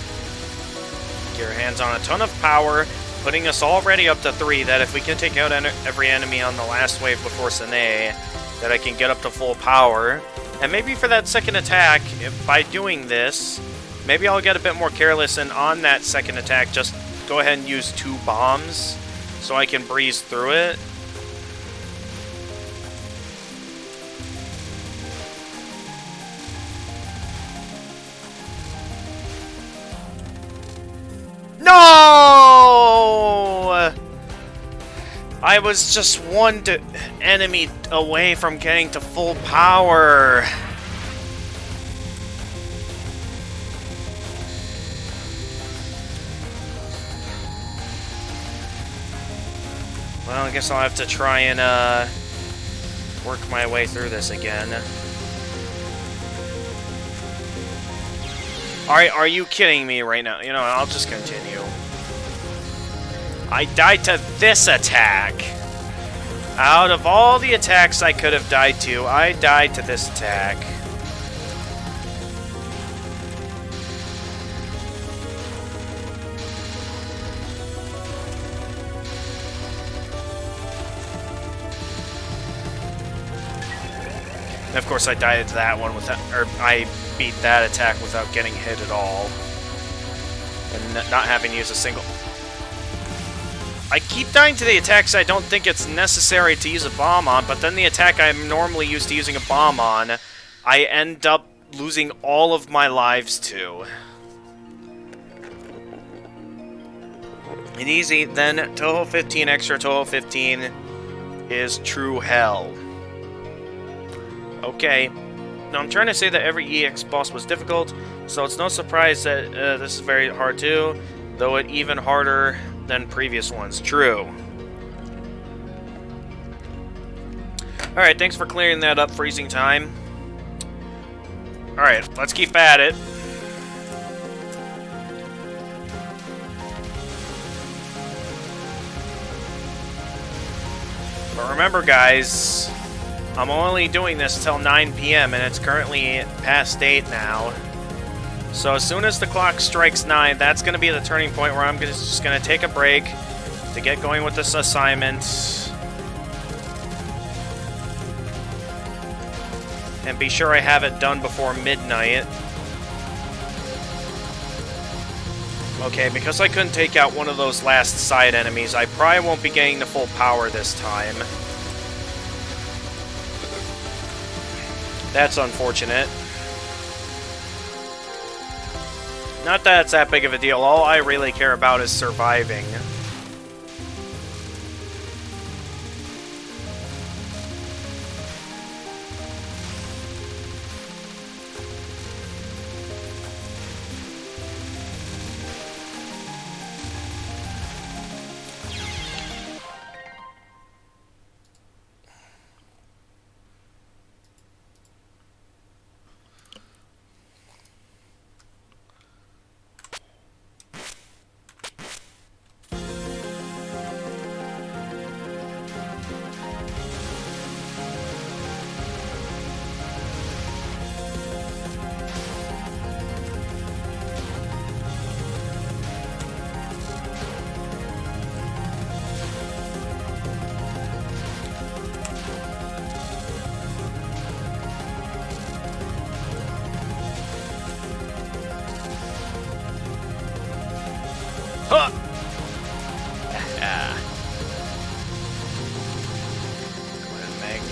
Get your hands on a ton of power, putting us already up to 3, that if we can take out every enemy on the last wave before Sine, that I can get up to full power. And maybe for that second attack, by doing this, maybe I'll get a bit more careless, and on that second attack, just go ahead and use 2 bombs, so I can breeze through it. No! I was just one enemy away from getting to full power. Well, I guess I'll have to try and work my way through this again. Alright, are you kidding me right now? You know, I'll just continue. I died to this attack! Out of all the attacks I could have died to, I died to this attack. And of course I died to that one without, or I beat that attack without getting hit at all. And not having to use a single... I keep dying to the attacks I don't think it's necessary to use a bomb on, but then the attack I'm normally used to using a bomb on, I end up losing all of my lives to. And easy, then Touhou 15 extra Touhou 15 is true hell. Okay. Now I'm trying to say that every EX boss was difficult, so it's no surprise that this is very hard too, though it even harder than previous ones. True. Alright, thanks for clearing that up, Freezing Time. Alright, let's keep at it. But remember, guys, I'm only doing this till 9 p.m. and it's currently past 8 now. So as soon as the clock strikes 9, that's going to be the turning point where I'm just going to take a break to get going with this assignment. And be sure I have it done before midnight. Okay, because I couldn't take out one of those last side enemies, I probably won't be getting the full power this time. That's unfortunate. Not that it's that big of a deal. All I really care about is surviving.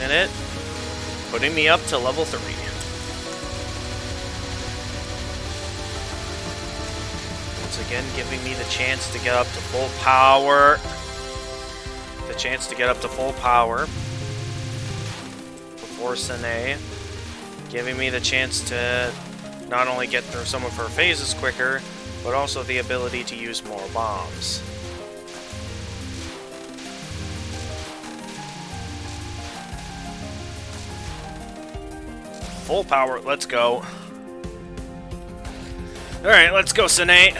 minute, putting me up to level 3. Once again, giving me the chance to get up to full power. The chance to get up to full power before Sine. Giving me the chance to not only get through some of her phases quicker, but also the ability to use more bombs. Full power, let's go. Alright, let's go, Sine.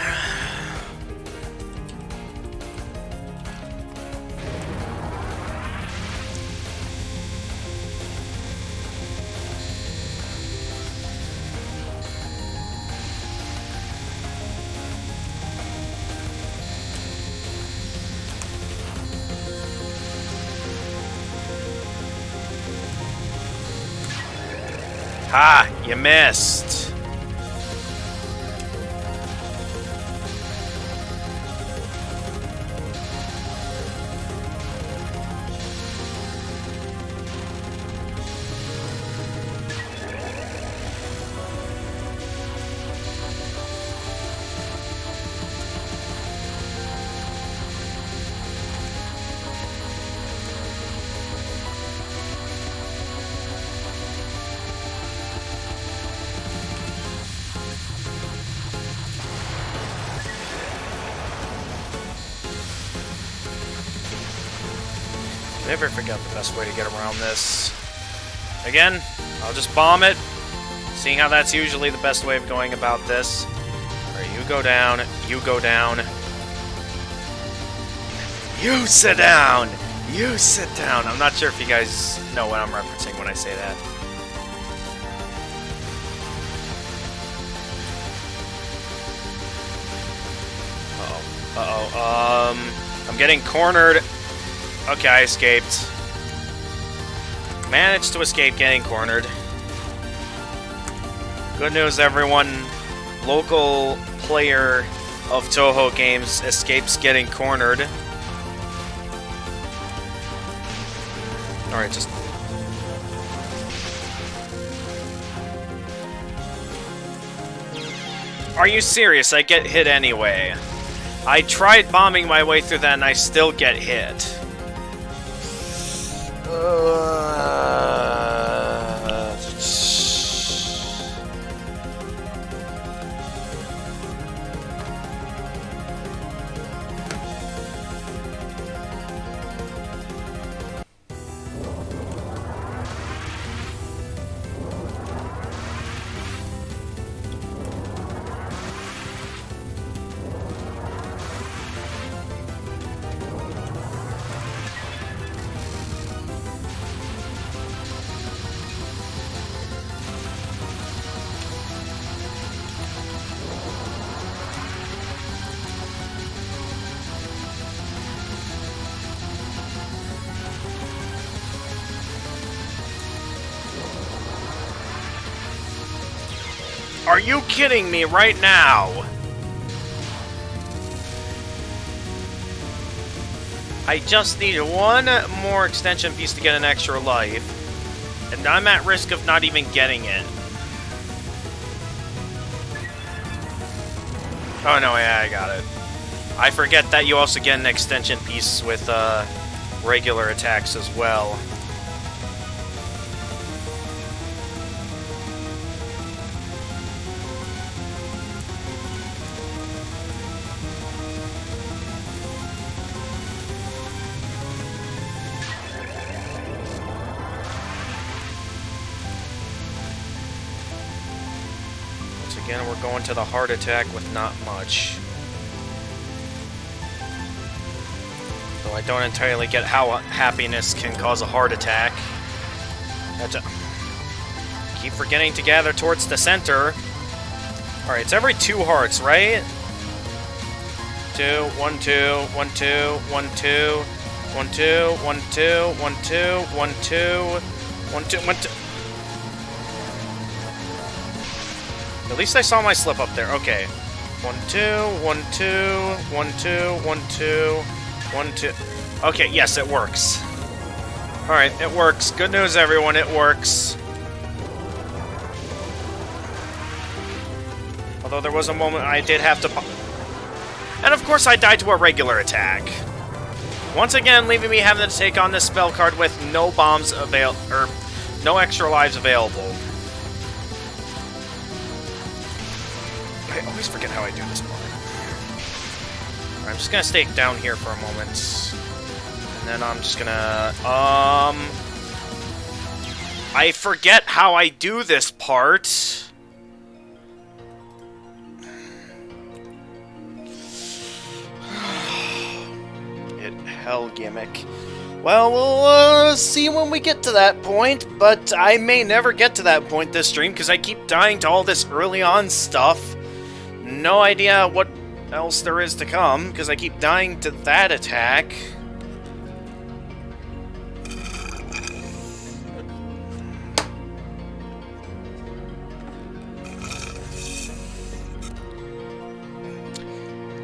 Ha! You missed! Never forget the best way to get around this. Again, I'll just bomb it, seeing how that's usually the best way of going about this. Alright, you go down, you go down. You sit down! You sit down! I'm not sure if you guys know what I'm referencing when I say that. I'm getting cornered. Okay, I escaped. Managed to escape getting cornered. Good news, everyone. Local player of Touhou games escapes getting cornered. Alright, just... Are you serious? I get hit anyway. I tried bombing my way through that and I still get hit. Are you kidding me right now? I just need one more extension piece to get an extra life, and I'm at risk of not even getting it. Oh no, yeah, I got it. I forget that you also get an extension piece with regular attacks as well. Again, we're going to the heart attack with not much. Though I don't entirely get how happiness can cause a heart attack. Keep forgetting to gather towards the center. Alright, it's every 2 hearts, right? 2, 1, 2, 1, 2, 1, 2, 1, 2, 1, 2, 1, 2, 1, 2, 1, 2, 1, 2. At least I saw my slip up there. Okay. 1, 2, 1, 2, 1, 2, 1, 2, 1, 2. Okay, yes, it works. Alright, it works. Good news, everyone, it works. Although there was a moment I did have to... And of course I died to a regular attack. Once again, leaving me having to take on this spell card with no bombs no extra lives available. I always forget how I do this part. Alright, I'm just gonna stay down here for a moment. And then I'm just gonna... I forget how I do this part. Hell gimmick. Well, we'll see when we get to that point, but I may never get to that point this stream because I keep dying to all this early on stuff. No idea what else there is to come because I keep dying to that attack.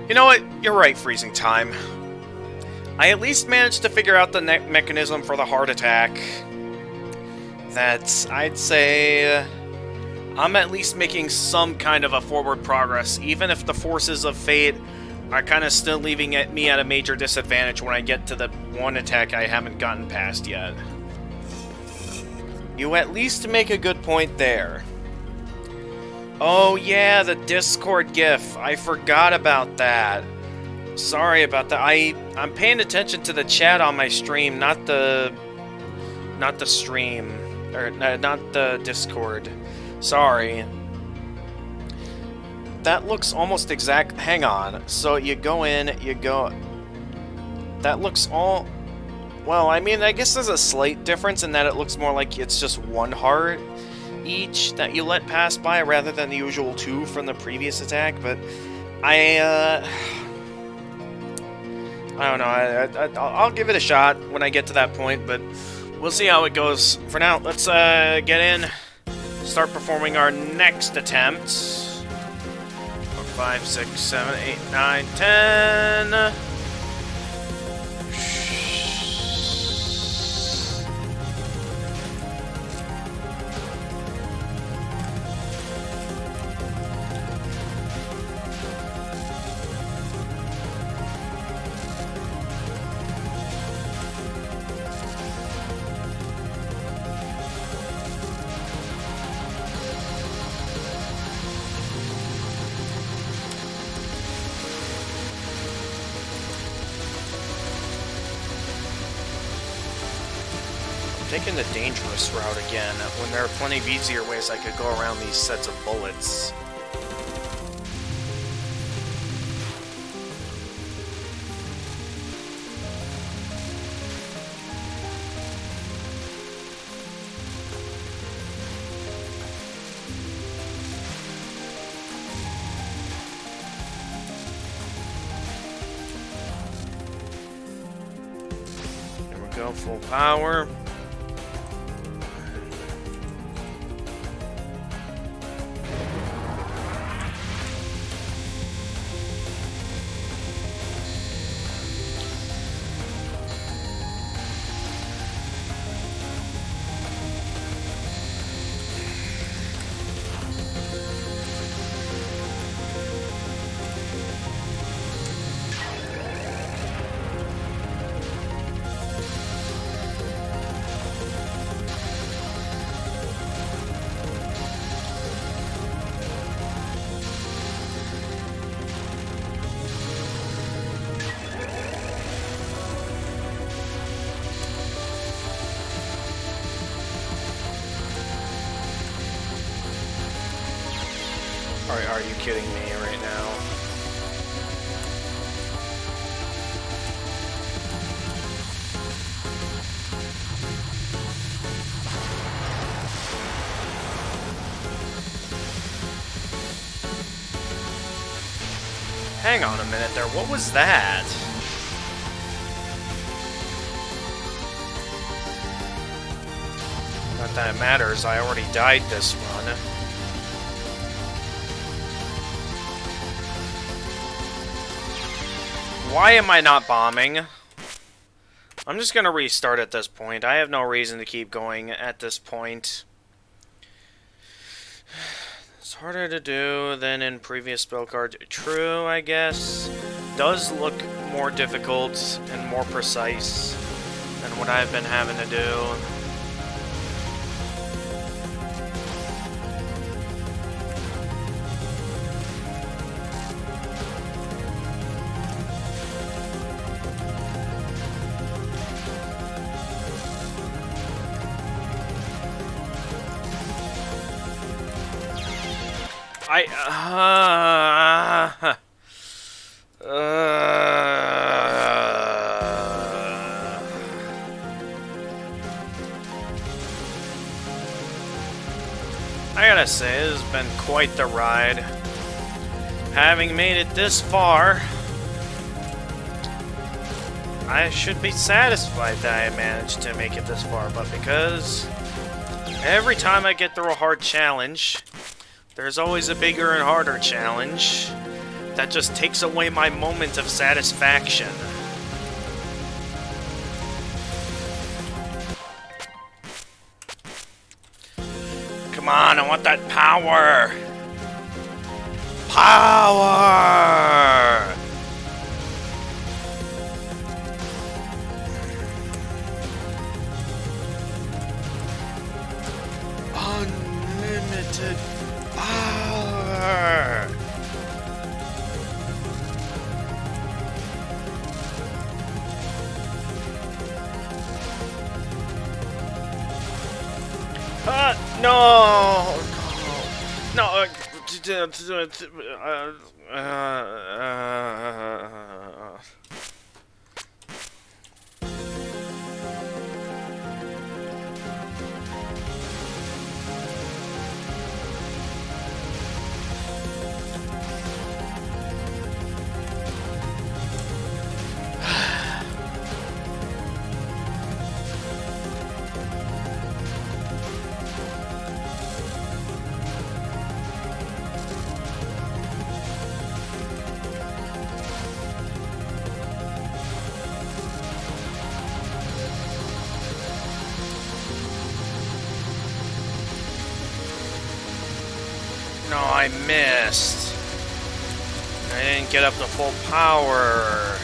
You know what? You're right, Freezing Time. I at least managed to figure out the mechanism for the heart attack. That's, I'd say, I'm at least making some kind of a forward progress, even if the forces of fate are kind of still leaving me at a major disadvantage when I get to the one attack I haven't gotten past yet. You at least make a good point there. Oh yeah, the Discord GIF. I forgot about that. Sorry about that. I'm paying attention to the chat on my stream, not the stream, or not the Discord. Sorry. That looks almost exact. Hang on. So you go in, you go. That looks all. Well, I mean, I guess there's a slight difference in that it looks more like it's just one heart each that you let pass by rather than the usual two from the previous attack. But I don't know. I'll give it a shot when I get to that point, but we'll see how it goes. For now, let's get in, start performing our next attempt. 4, 5, 6, 7, 8, 9, 10. Taking the dangerous route again, when there are plenty of easier ways I could go around these sets of bullets. There we go, full power. Are you kidding me right now? Hang on a minute there, what was that? Not that it matters, I already died this run. Why am I not bombing? I'm just gonna restart at this point. I have no reason to keep going at this point. It's harder to do than in previous spell cards. True, I guess. Does look more difficult and more precise than what I've been having to do. I gotta say, this has been quite the ride. Having made it this far, I should be satisfied that I managed to make it this far, but because every time I get through a hard challenge, there's always a bigger and harder challenge that just takes away my moment of satisfaction. Come on, I want that power! Power! Unlimited power! No! No! No, I missed. I didn't get up to full power.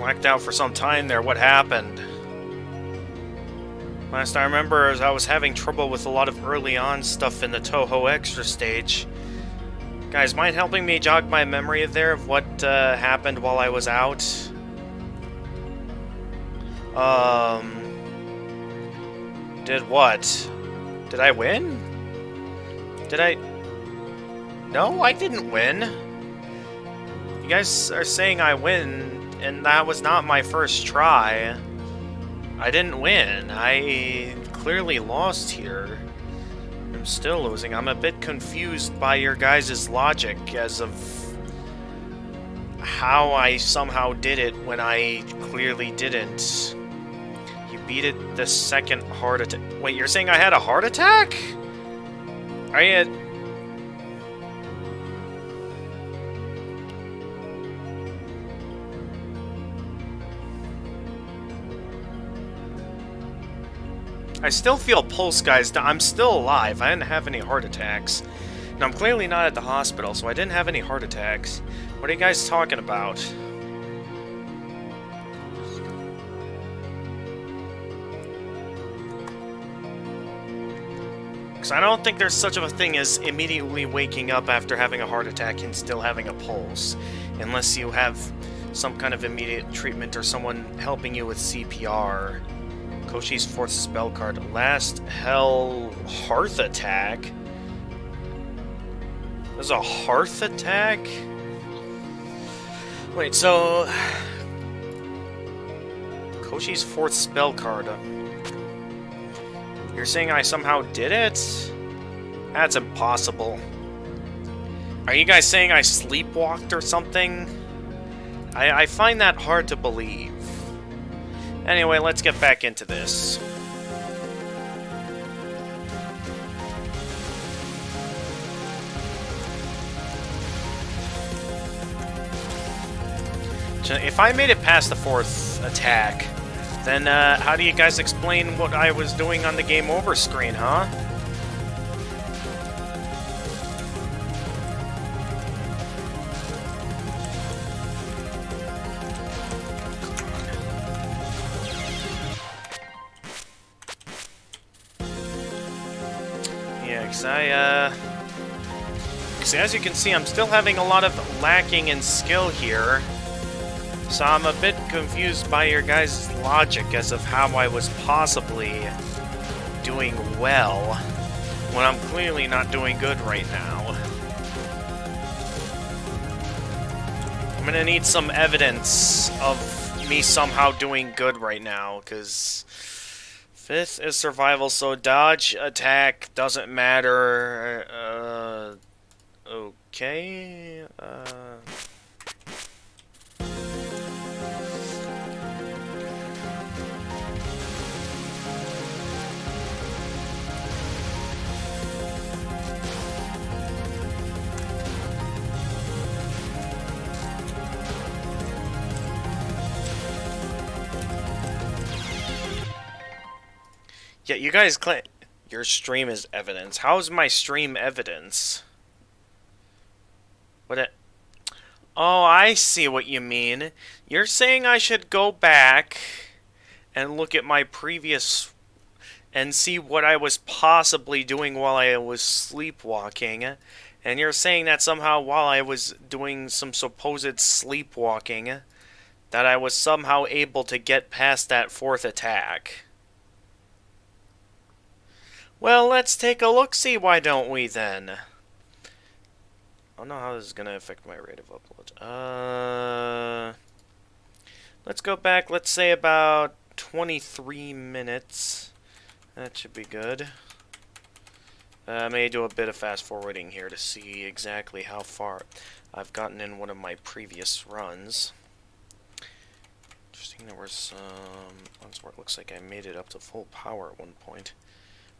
Blacked out for some time there. What happened? Last I remember is I was having trouble with a lot of early on stuff in the Touhou extra stage. Guys, mind helping me jog my memory there of what happened while I was out? Did what? Did I win? Did I... No, I didn't win. You guys are saying I win, and that was not my first try. I didn't win. I clearly lost here. I'm still losing. I'm a bit confused by your guys' logic as of how I somehow did it when I clearly didn't. You beat it the second heart attack. Wait, you're saying I had a heart attack? Are you... I still feel pulse, guys. I'm still alive. I didn't have any heart attacks. And I'm clearly not at the hospital, so I didn't have any heart attacks. What are you guys talking about? Because I don't think there's such of a thing as immediately waking up after having a heart attack and still having a pulse. Unless you have some kind of immediate treatment or someone helping you with CPR. Koshi's fourth spell card. Last Hell Hearth Attack? There's a Hearth Attack? Wait, so... Koshi's fourth spell card. You're saying I somehow did it? That's impossible. Are you guys saying I sleepwalked or something? I find that hard to believe. Anyway, let's get back into this. If I made it past the fourth attack, then how do you guys explain what I was doing on the game over screen, huh? See, as you can see, I'm still having a lot of lacking in skill here. So I'm a bit confused by your guys' logic as of how I was possibly doing well when I'm clearly not doing good right now. I'm gonna need some evidence of me somehow doing good right now, because... Fifth is survival, so dodge, attack, doesn't matter, okay, yeah, you guys claim your stream is evidence. How's my stream evidence? What it... Oh, I see what you mean. You're saying I should go back and look at my previous... and see what I was possibly doing while I was sleepwalking. And you're saying that somehow while I was doing some supposed sleepwalking, that I was somehow able to get past that fourth attack. Well, let's take a look-see, why don't we, then? I don't know how this is going to affect my rate of upload. Let's go back, let's say about 23 minutes. That should be good. I may do a bit of fast-forwarding here to see exactly how far I've gotten in one of my previous runs. Interesting, there were some ones where it looks like I made it up to full power at one point.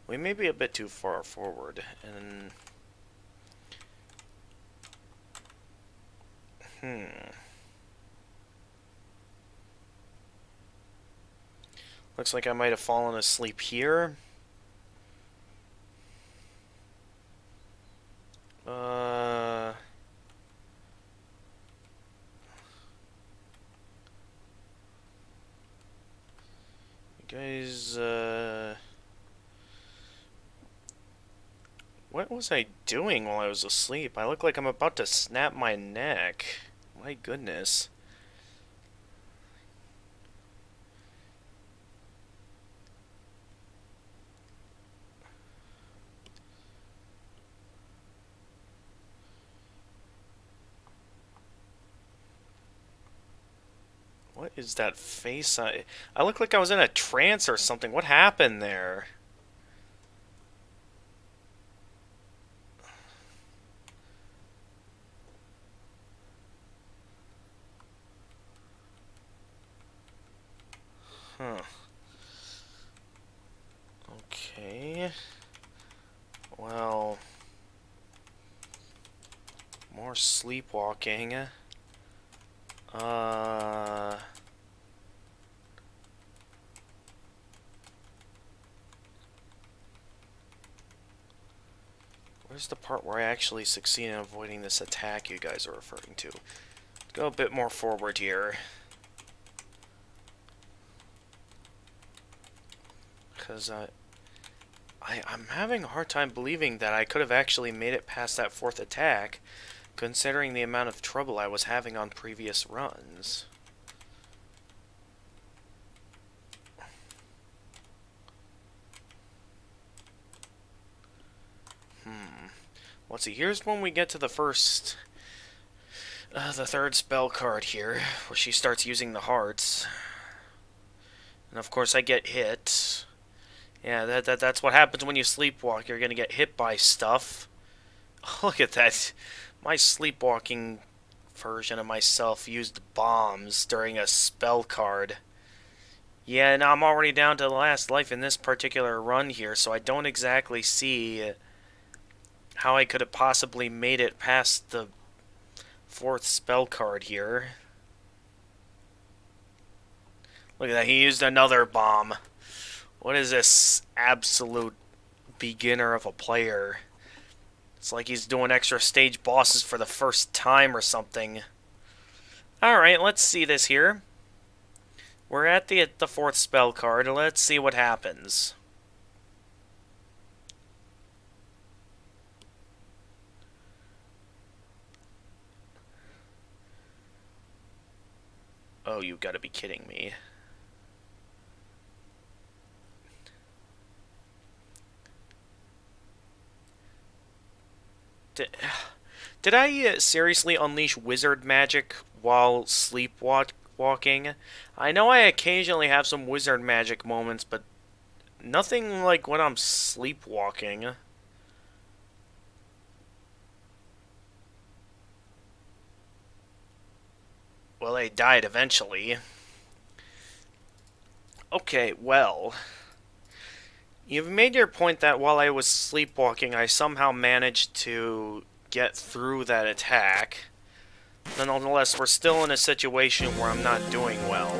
We may be a bit too far forward, and... Looks like I might have fallen asleep here. What was I doing while I was asleep? I look like I'm about to snap my neck. My goodness. What is that face? I look like I was in a trance or something. What happened there? Huh. Okay. Well, more sleepwalking. Where's the part where I actually succeed in avoiding this attack you guys are referring to? Go a bit more forward here. Because I'm having a hard time believing that I could have actually made it past that fourth attack, considering the amount of trouble I was having on previous runs. Let's see, here's when we get to the third spell card here, where she starts using the hearts. And of course I get hit. Yeah, that's what happens when you sleepwalk. You're gonna get hit by stuff. Look at that. My sleepwalking version of myself used bombs during a spell card. Yeah, now I'm already down to the last life in this particular run here, so I don't exactly see how I could have possibly made it past the fourth spell card here. Look at that, he used another bomb. What is this absolute beginner of a player? It's like he's doing extra stage bosses for the first time or something. Alright, let's see this here. We're at the fourth spell card. Let's see what happens. Oh, you gotta be kidding me. Did I seriously unleash wizard magic while sleepwalking? I know I occasionally have some wizard magic moments, but nothing like when I'm sleepwalking. Well, they died eventually. Okay, well, you've made your point that while I was sleepwalking, I somehow managed to get through that attack. Nonetheless, we're still in a situation where I'm not doing well.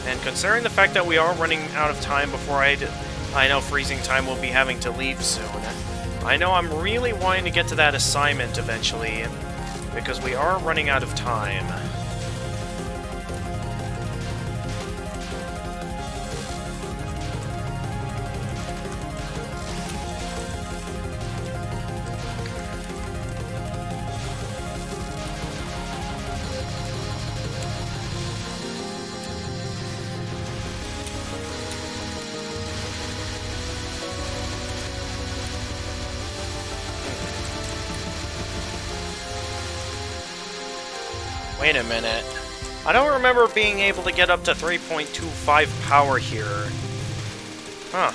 And considering the fact that we are running out of time before I know freezing time will be having to leave soon, I know I'm really wanting to get to that assignment eventually, because we are running out of time. Wait a minute. I don't remember being able to get up to 3.25 power here. Huh.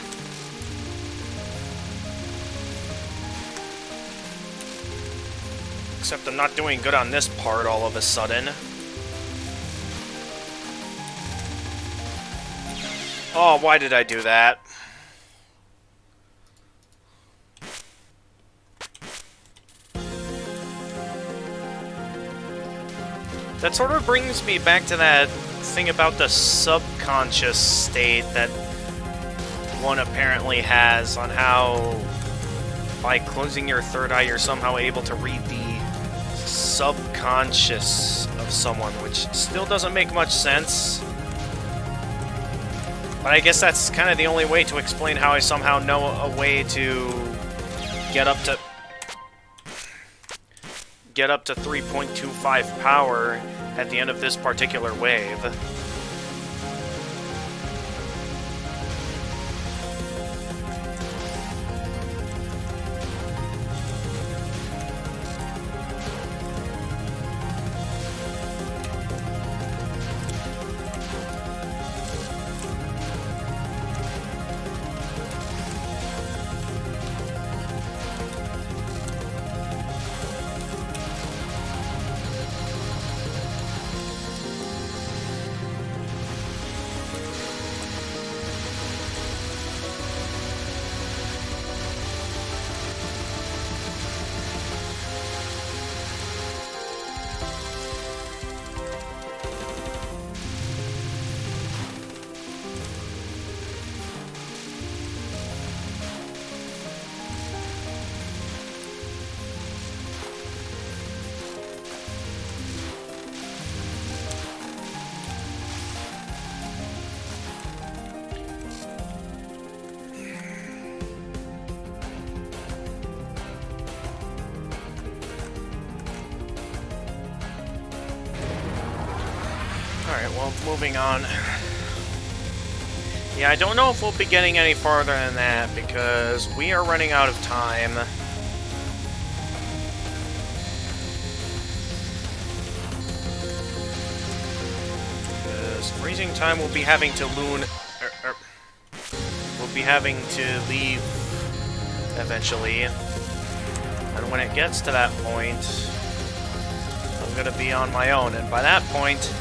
Except I'm not doing good on this part all of a sudden. Oh, why did I do that? That sort of brings me back to that thing about the subconscious state that one apparently has, on how by closing your third eye you're somehow able to read the subconscious of someone, which still doesn't make much sense. But I guess that's kind of the only way to explain how I somehow know a way to get up to 3.25 power at the end of this particular wave. Alright, well, moving on. Yeah, I don't know if we'll be getting any farther than that, because we are running out of time. Because freezing time will be having to we'll be having to leave eventually. And when it gets to that point, I'm gonna be on my own, and by that point,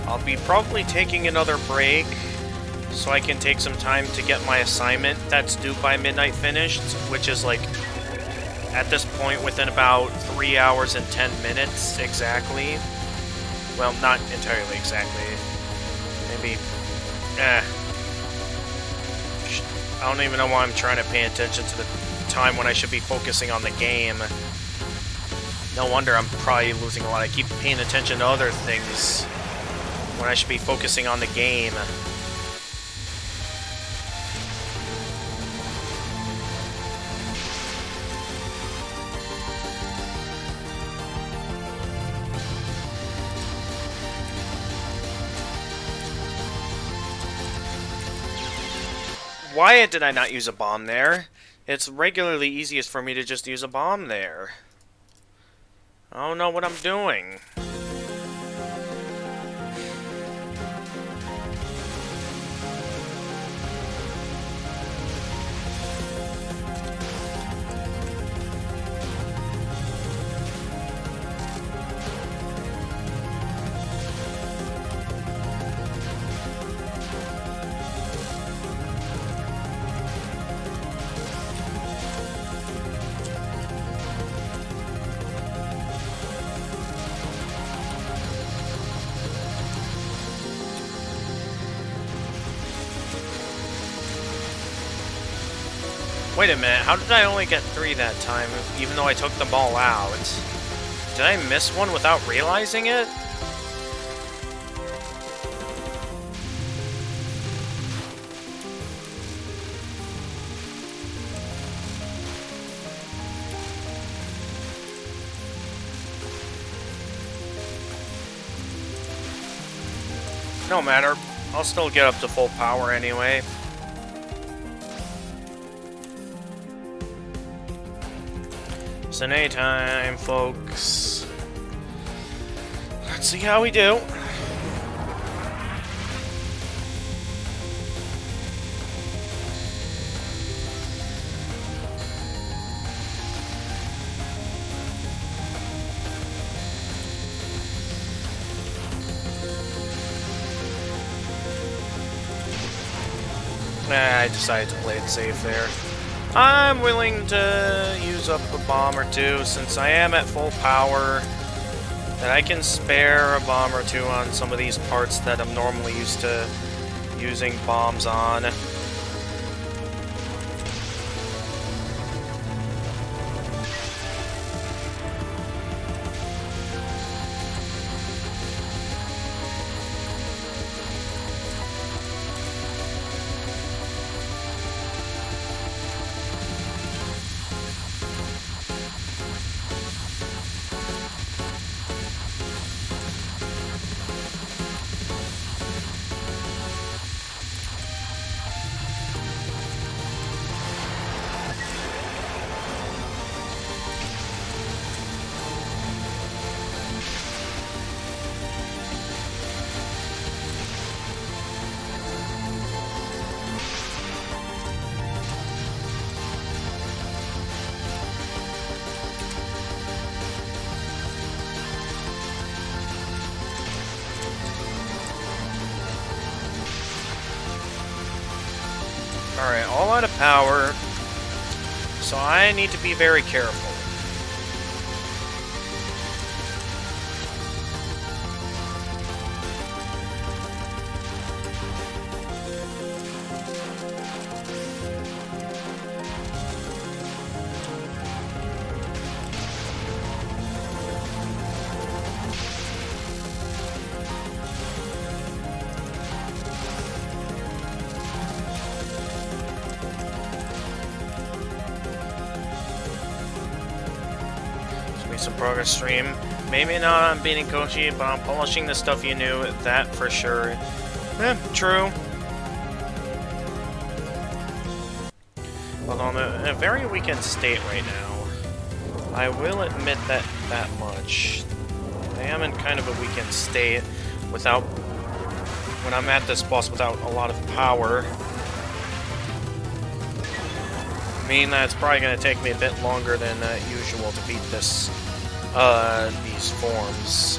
I'll be probably taking another break so I can take some time to get my assignment that's due by midnight finished, which is like, at this point, within about 3 hours and 10 minutes exactly. Well, not entirely exactly. Maybe, I don't even know why I'm trying to pay attention to the time when I should be focusing on the game. No wonder I'm probably losing a lot. I keep paying attention to other things when I should be focusing on the game. Why did I not use a bomb there? It's regularly easiest for me to just use a bomb there. I don't know what I'm doing. Wait a minute, how did I only get 3 that time, even though I took them all out? Did I miss one without realizing it? No matter, I'll still get up to full power anyway. Cine time, folks. Let's see how we do. I decided to play it safe there. I'm willing to use up a bomb or two since I am at full power, and I can spare a bomb or two on some of these parts that I'm normally used to using bombs on. Alright, all out of power. So I need to be very careful. Some progress stream. Maybe not on beating Kochi, but on polishing the stuff you knew, that for sure. True. Although I'm in a very weakened state right now. I will admit that much. I am in kind of a weakened state without... when I'm at this boss without a lot of power. I mean, that's probably going to take me a bit longer than usual to beat this, these forms.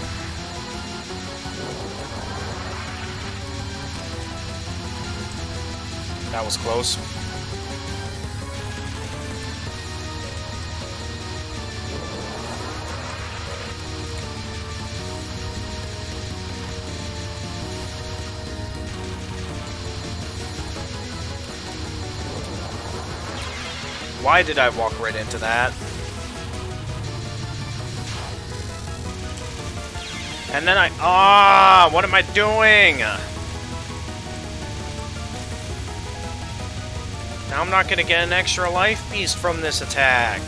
That was close. Why did I walk right into that? And then what am I doing? Now I'm not gonna get an extra life piece from this attack.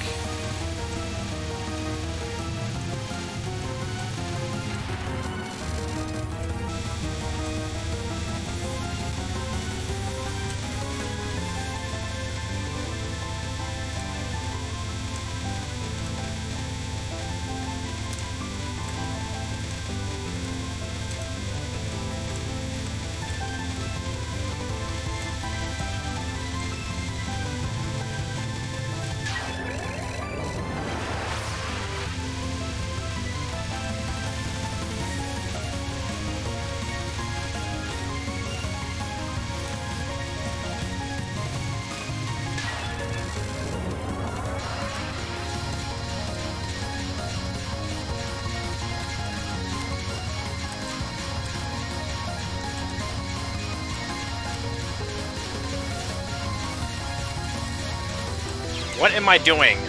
What am I doing?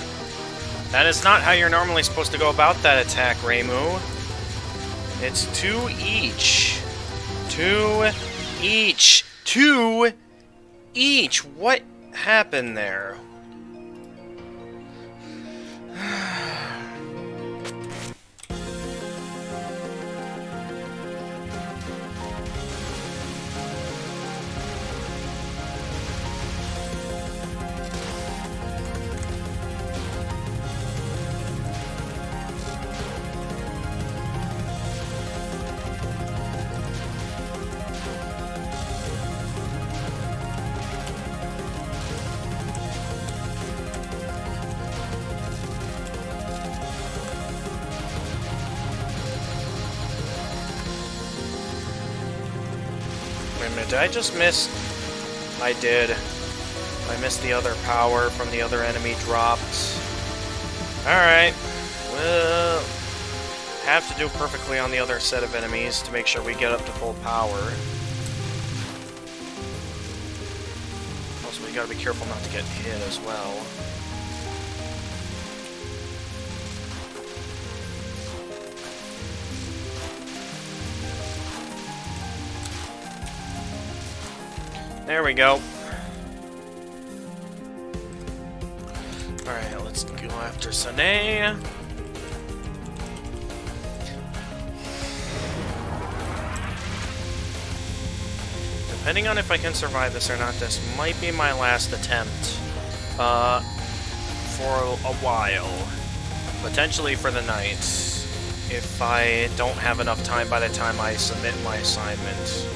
That is not how you're normally supposed to go about that attack, Reimu. It's 2 each. 2 each. 2 each. What happened there? Wait a minute, did I just miss? I did. I missed the other power from the other enemy dropped. Alright. We'll have to do perfectly on the other set of enemies to make sure we get up to full power. Also, we gotta be careful not to get hit as well. There we go. Alright, let's go after Sane. Depending on if I can survive this or not, this might be my last attempt for a while. Potentially for the night, if I don't have enough time by the time I submit my assignment.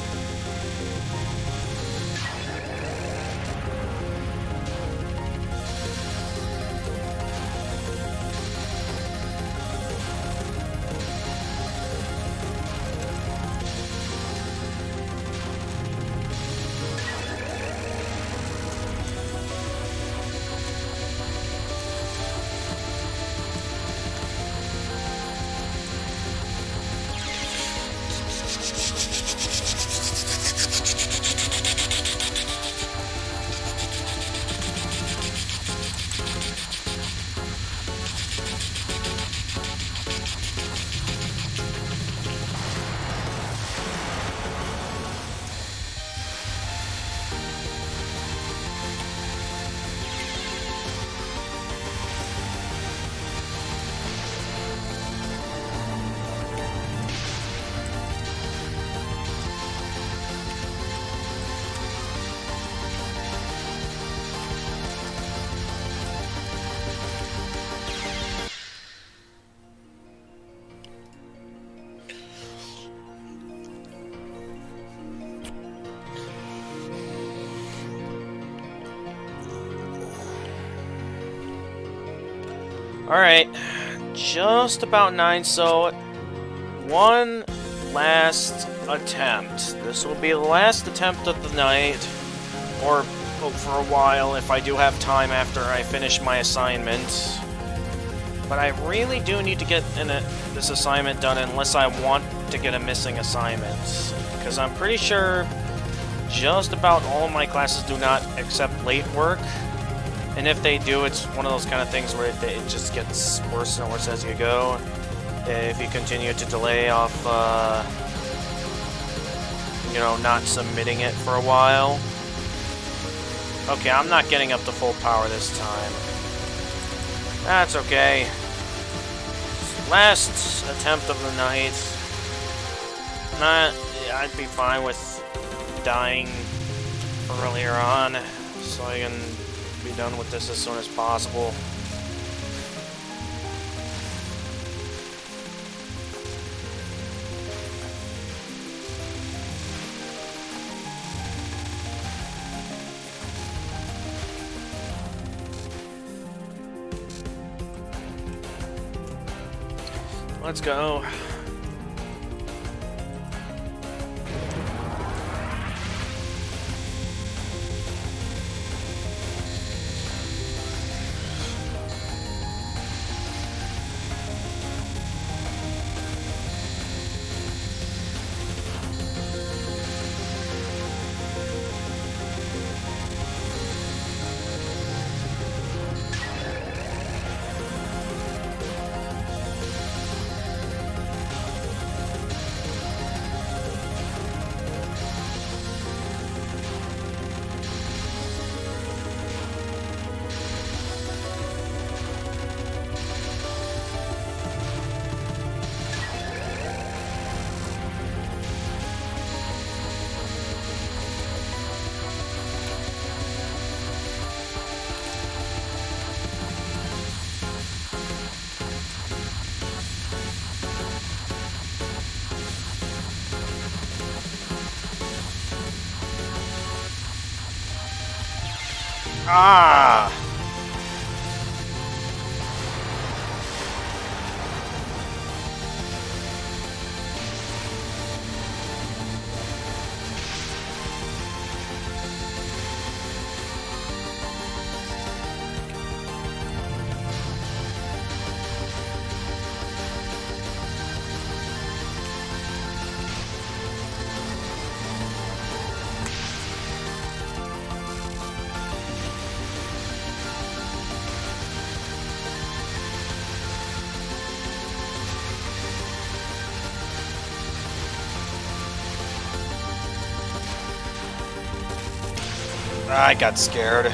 Alright, just about 9, so one last attempt. This will be the last attempt of the night, or for a while if I do have time after I finish my assignment. But I really do need to get this assignment done unless I want to get a missing assignment. Because I'm pretty sure just about all of my classes do not accept late work. And if they do, it's one of those kind of things where it just gets worse and worse as you go. If you continue to delay off, you know, not submitting it for a while. Okay, I'm not getting up to full power this time. That's okay. Last attempt of the night. I'd be fine with dying earlier on, so I can be done with this as soon as possible. Let's go. Ah! I got scared.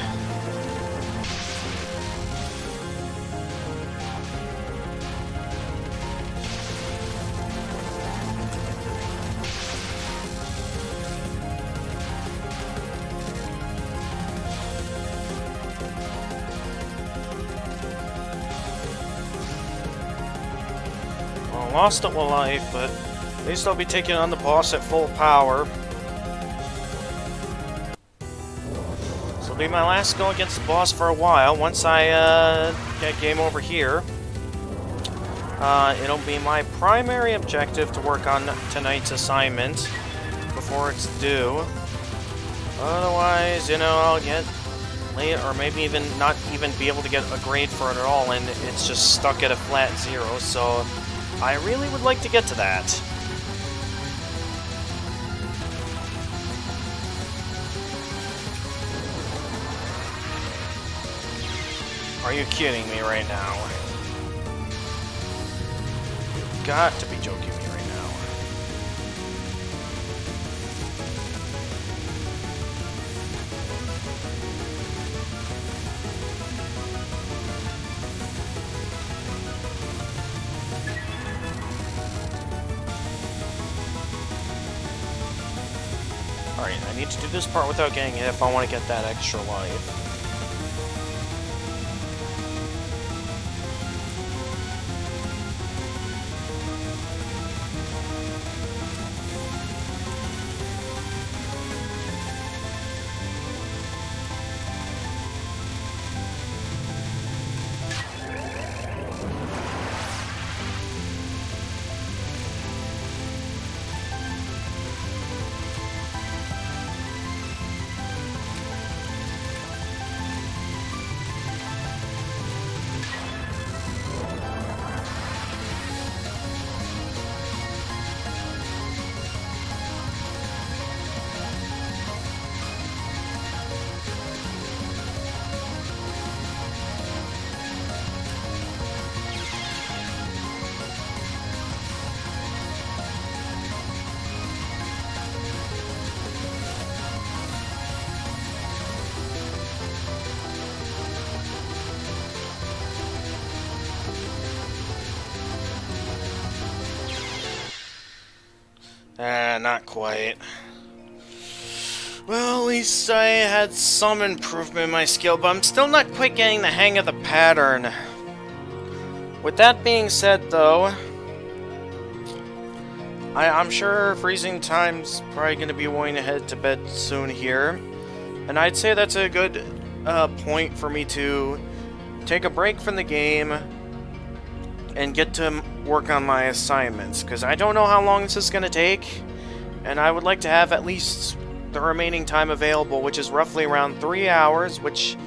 Well, lost it with life, but at least I'll be taking on the boss at full power. Will be my last go against the boss for a while. Once I get game over here, it'll be my primary objective to work on tonight's assignment before it's due. Otherwise, you know, I'll get late, or maybe even not even be able to get a grade for it at all, and it's just stuck at a flat 0. So I really would like to get to that. Are you kidding me right now? You've got to be joking me right now. Alright, I need to do this part without getting it if I want to get that extra life. Not quite. Well, at least I had some improvement in my skill, but I'm still not quite getting the hang of the pattern. With that being said, though, I'm sure freezing time's probably going to be wanting to head to bed soon here. And I'd say that's a good point for me to take a break from the game and get to work on my assignments, because I don't know how long this is going to take, and I would like to have at least the remaining time available, which is roughly around 3 hours, which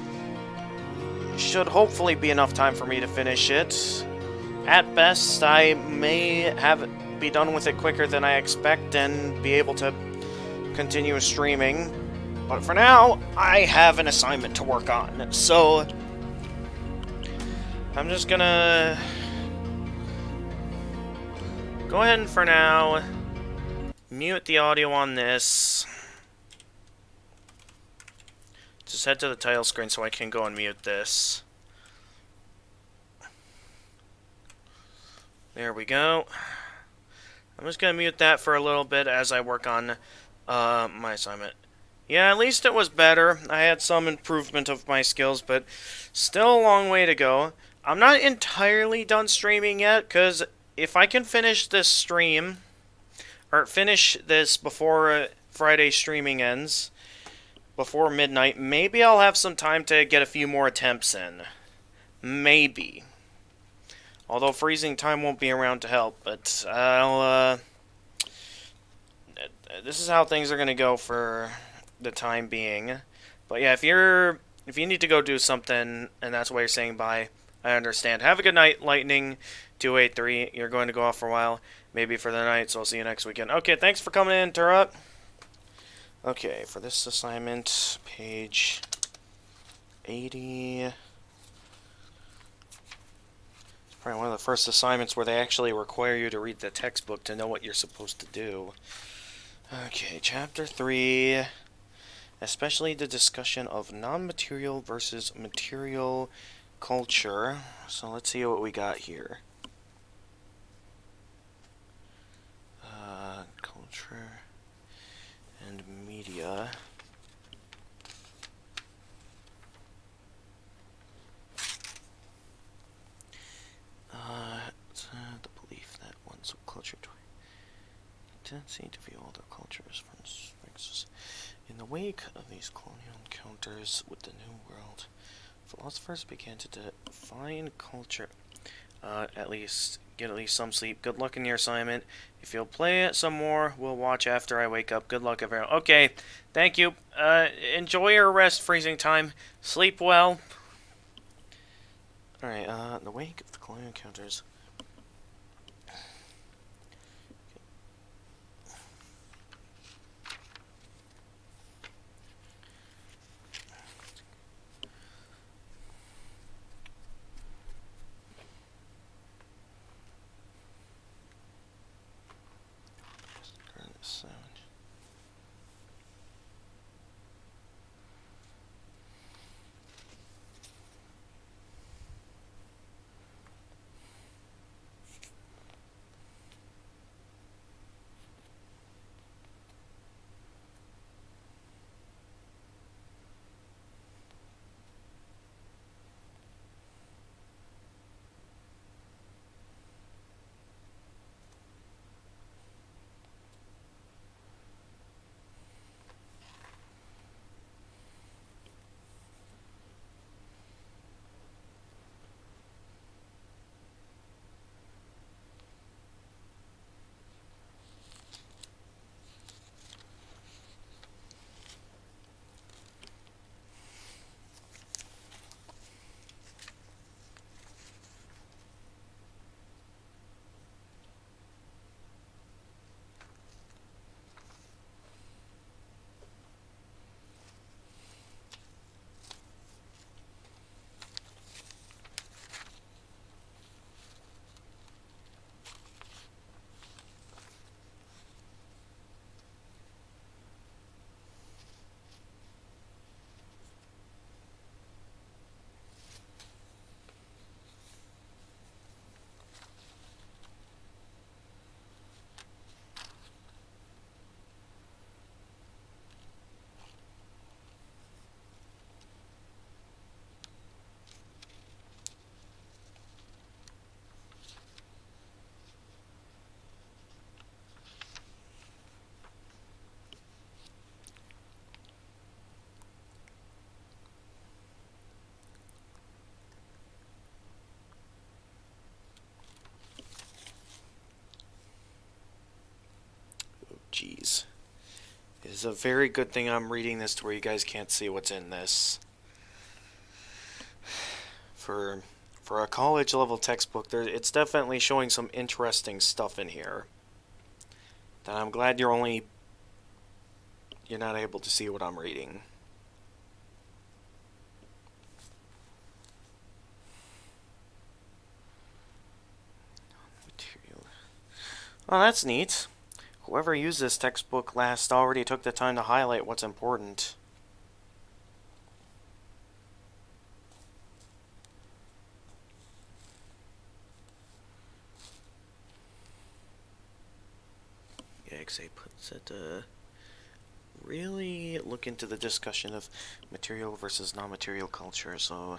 should hopefully be enough time for me to finish it. At best, I may have it be done with it quicker than I expect and be able to continue streaming. But for now, I have an assignment to work on, so I'm just gonna go ahead and for now mute the audio on this. Just head to the title screen so I can go and mute this. There we go. I'm just gonna mute that for a little bit as I work on my assignment. Yeah, at least it was better. I had some improvement of my skills, but still a long way to go. I'm not entirely done streaming yet, because if I can finish this stream, or finish this before Friday streaming ends, before midnight, maybe I'll have some time to get a few more attempts in. Maybe. Although freezing time won't be around to help, but this is how things are going to go for the time being. But yeah, if you need to go do something and that's why you're saying bye, I understand. Have a good night, Lightning 283. You're going to go off for a while, maybe for the night, so I'll see you next weekend. Okay, thanks for coming in, Turret. Okay, for this assignment, page 80. It's probably one of the first assignments where they actually require you to read the textbook to know what you're supposed to do. Okay, chapter 3. Especially the discussion of non-material versus material culture. So let's see what we got here. Culture and media. It's the belief that one's culture tendency to view all their cultures from perspectives. In the wake of these colonial encounters with the New World, philosophers began to define culture. At least some sleep. Good luck in your assignment. If you'll play it some more, we'll watch after I wake up. Good luck, everyone. Okay, thank you. Enjoy your rest, freezing time. Sleep well. Alright, in the wake of the colonial encounters. Jeez. It is a very good thing I'm reading this to where you guys can't see what's in this. For a college level textbook, it's definitely showing some interesting stuff in here. That I'm glad you're not able to see what I'm reading. Material. Oh, that's neat. Whoever used this textbook last already took the time to highlight what's important. Yeah, XA puts it, really look into the discussion of material versus non-material culture. So,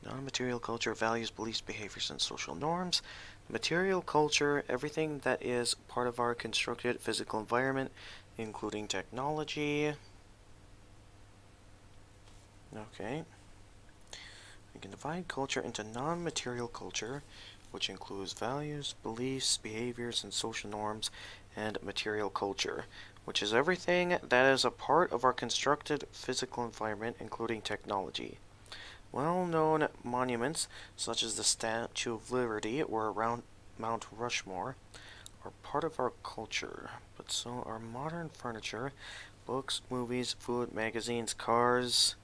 non-material culture values, beliefs, behaviors, and social norms. Material culture, everything that is part of our constructed physical environment, including technology. Okay. We can divide culture into non-material culture, which includes values, beliefs, behaviors, and social norms, and material culture, which is everything that is a part of our constructed physical environment, including technology. Well-known monuments, such as the Statue of Liberty or around Mount Rushmore, are part of our culture, but so are modern furniture, books, movies, food, magazines, cars,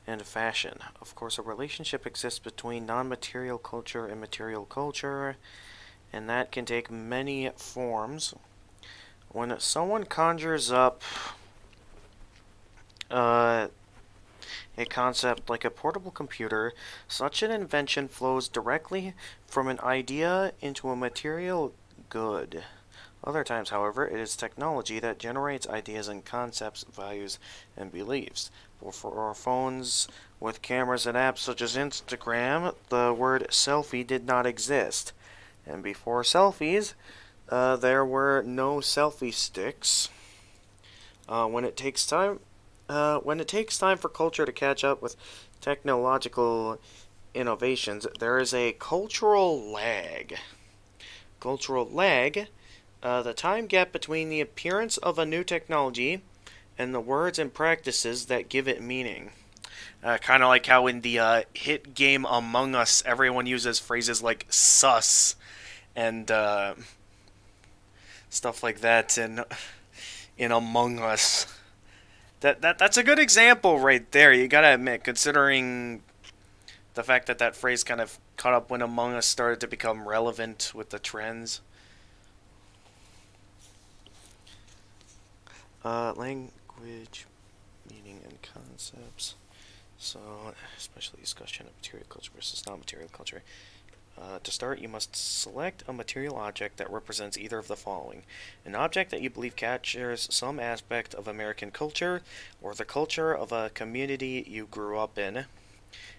and fashion. Of course, a relationship exists between non-material culture and material culture, and that can take many forms. When someone conjures up a concept like a portable computer, such an invention flows directly from an idea into a material good. Other times, however, it is technology that generates ideas and concepts, values, and beliefs. For our phones with cameras and apps such as Instagram, the word selfie did not exist. And before selfies, there were no selfie sticks. When it takes time for culture to catch up with technological innovations, there is a cultural lag. Cultural lag, the time gap between the appearance of a new technology and the words and practices that give it meaning. Kind of like how in the hit game Among Us, everyone uses phrases like sus and stuff like that in Among Us. That's a good example right there. You gotta admit, considering the fact that that phrase kind of caught up when Among Us started to become relevant with the trends. Language, meaning, and concepts. So, especially discussion of material culture versus non-material culture. To start, you must select a material object that represents either of the following. An object that you believe captures some aspect of American culture or the culture of a community you grew up in.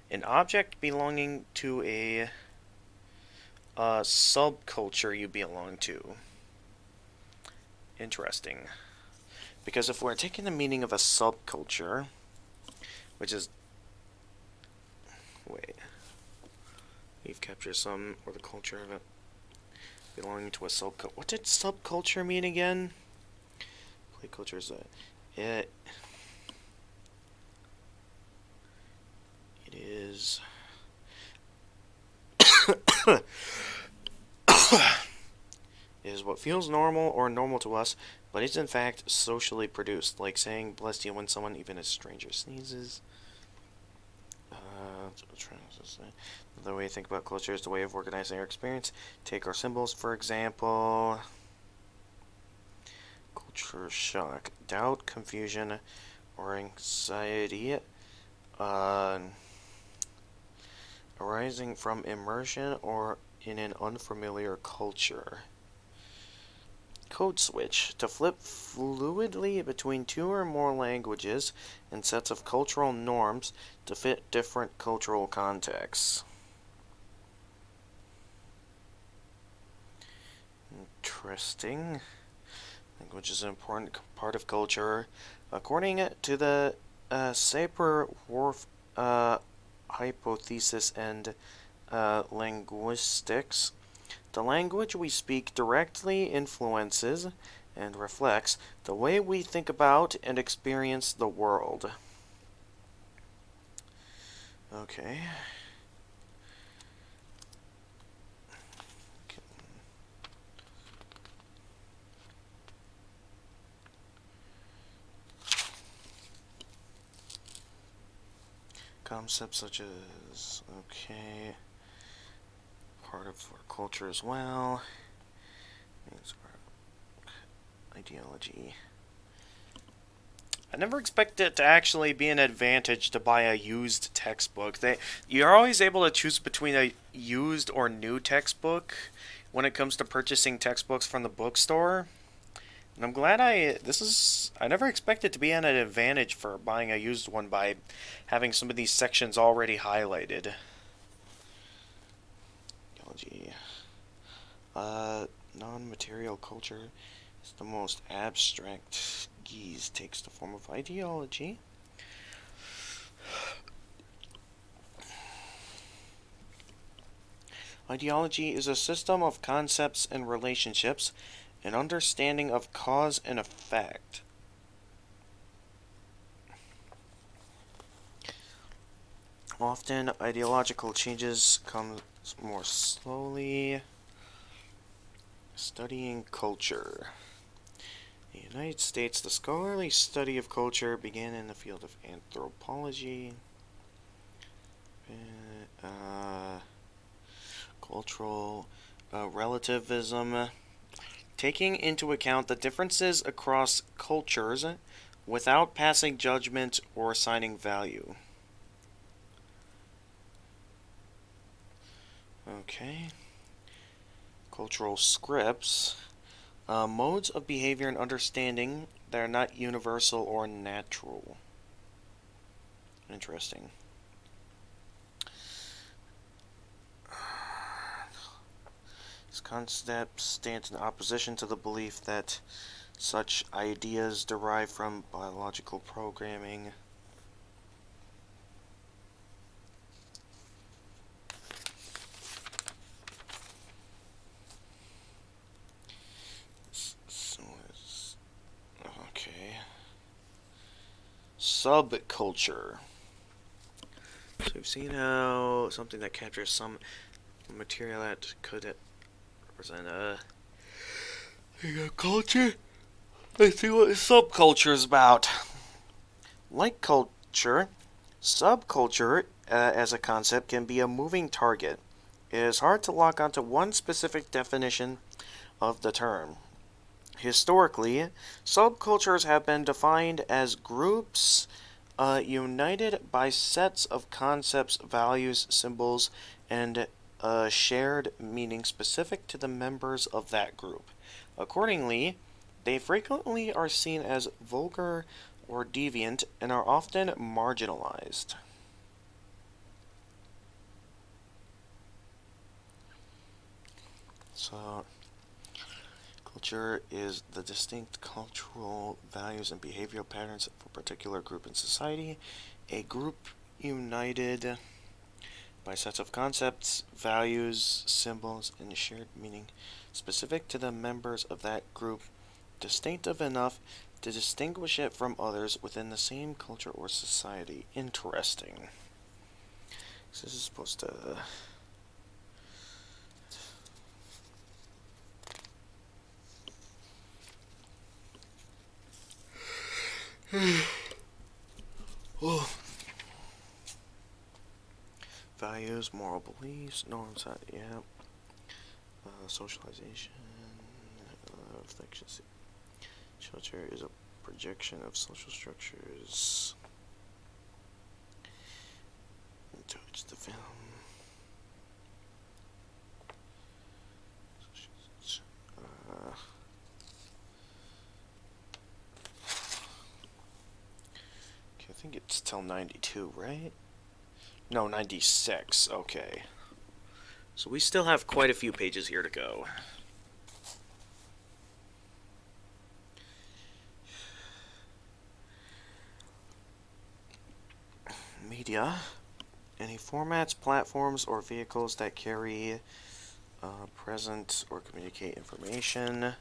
An object belonging to a subculture you belong to. Interesting. Because if we're taking the meaning of a subculture, which is... Wait. You've captured some, or the culture of it belonging to a subculture. What did subculture mean again? Play culture is it is is what feels normal or normal to us, but is in fact socially produced, like saying bless you when someone, even a stranger, sneezes. The way you think about culture is the way of organizing our experience. Take our symbols, for example. Culture shock. Doubt, confusion, or anxiety arising from immersion or in an unfamiliar culture. Code switch. To flip fluidly between two or more languages and sets of cultural norms to fit different cultural contexts. Interesting. Language is an important part of culture. According to the Sapir-Whorf hypothesis and linguistics, the language we speak directly influences and reflects the way we think about and experience the world. Okay. Concepts such as, okay, part of our culture as well. Ideology. I never expected it to actually be an advantage to buy a used textbook. You're always able to choose between a used or new textbook when it comes to purchasing textbooks from the bookstore. And I'm glad I never expected to be an advantage for buying a used one by having some of these sections already highlighted. Ideology. Non-material culture is the most abstract guise takes the form of ideology. Ideology is a system of concepts and relationships, an understanding of cause and effect. Often, ideological changes come more slowly. Studying culture. In the United States, the scholarly study of culture began in the field of anthropology. Cultural relativism, taking into account the differences across cultures without passing judgment or assigning value. Okay. Cultural scripts, modes of behavior and understanding that are not universal or natural. Interesting. This concept stands in opposition to the belief that such ideas derive from biological programming. Okay. Subculture. So we've seen how something that captures some material that could represent a culture. Let's see what subculture is about. Like culture, subculture as a concept can be a moving target. It is hard to lock onto one specific definition of the term. Historically, subcultures have been defined as groups united by sets of concepts, values, symbols, and a shared meaning specific to the members of that group. Accordingly, they frequently are seen as vulgar or deviant and are often marginalized. So, culture is the distinct cultural values and behavioral patterns of a particular group in society. A group united by sets of concepts, values, symbols, and shared meaning specific to the members of that group, distinctive enough to distinguish it from others within the same culture or society. Interesting. So this is supposed to... oh. Values, moral beliefs, norms, yeah. Socialization, affections. Culture is a projection of social structures into which the film. Okay, I think it's till 92, right? No, 96. Okay. So we still have quite a few pages here to go. Media. Any formats, platforms, or vehicles that carry, present, or communicate information.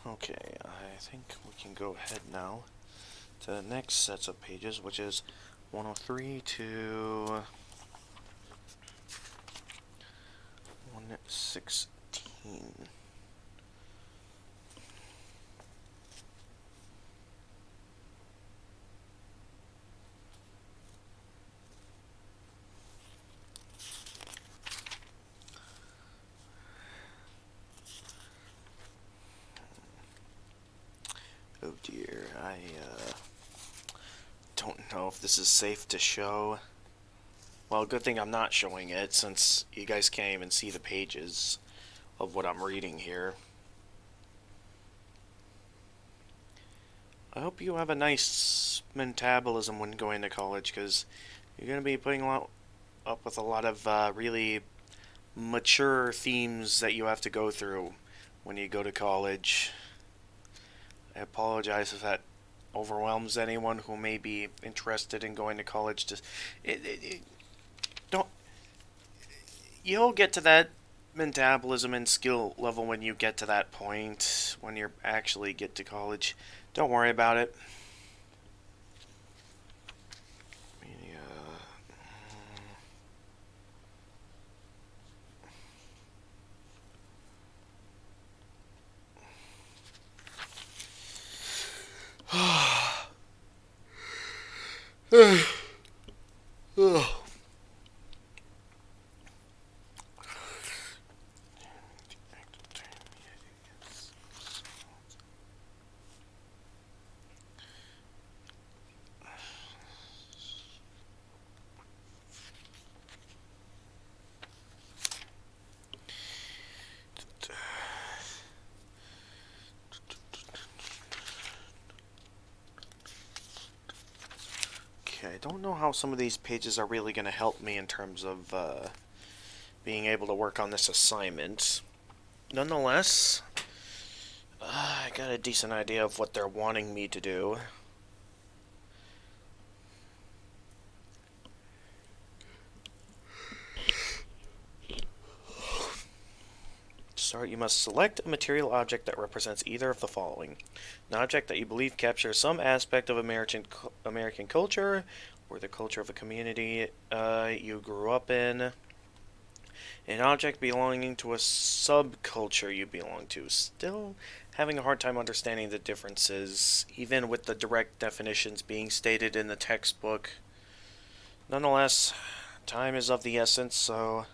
Okay, I think we can go ahead now to the next sets of pages, which is 103 to 116. Oh dear, I don't know if this is safe to show. Well, good thing I'm not showing it, since you guys can't even see the pages of what I'm reading here. I hope you have a nice metabolism when going to college, because you're going to be putting up with a lot of really mature themes that you have to go through when you go to college. I apologize if that overwhelms anyone who may be interested in going to college. Just don't. You'll get to that metabolism and skill level when you get to that point, when you actually get to college. Don't worry about it. I don't know how some of these pages are really going to help me in terms of being able to work on this assignment. Nonetheless, I got a decent idea of what they're wanting me to do. To start, you must select a material object that represents either of the following. An object that you believe captures some aspect of American culture, or the culture of a community you grew up in. An object belonging to a subculture you belong to. Still having a hard time understanding the differences, even with the direct definitions being stated in the textbook. Nonetheless, time is of the essence, so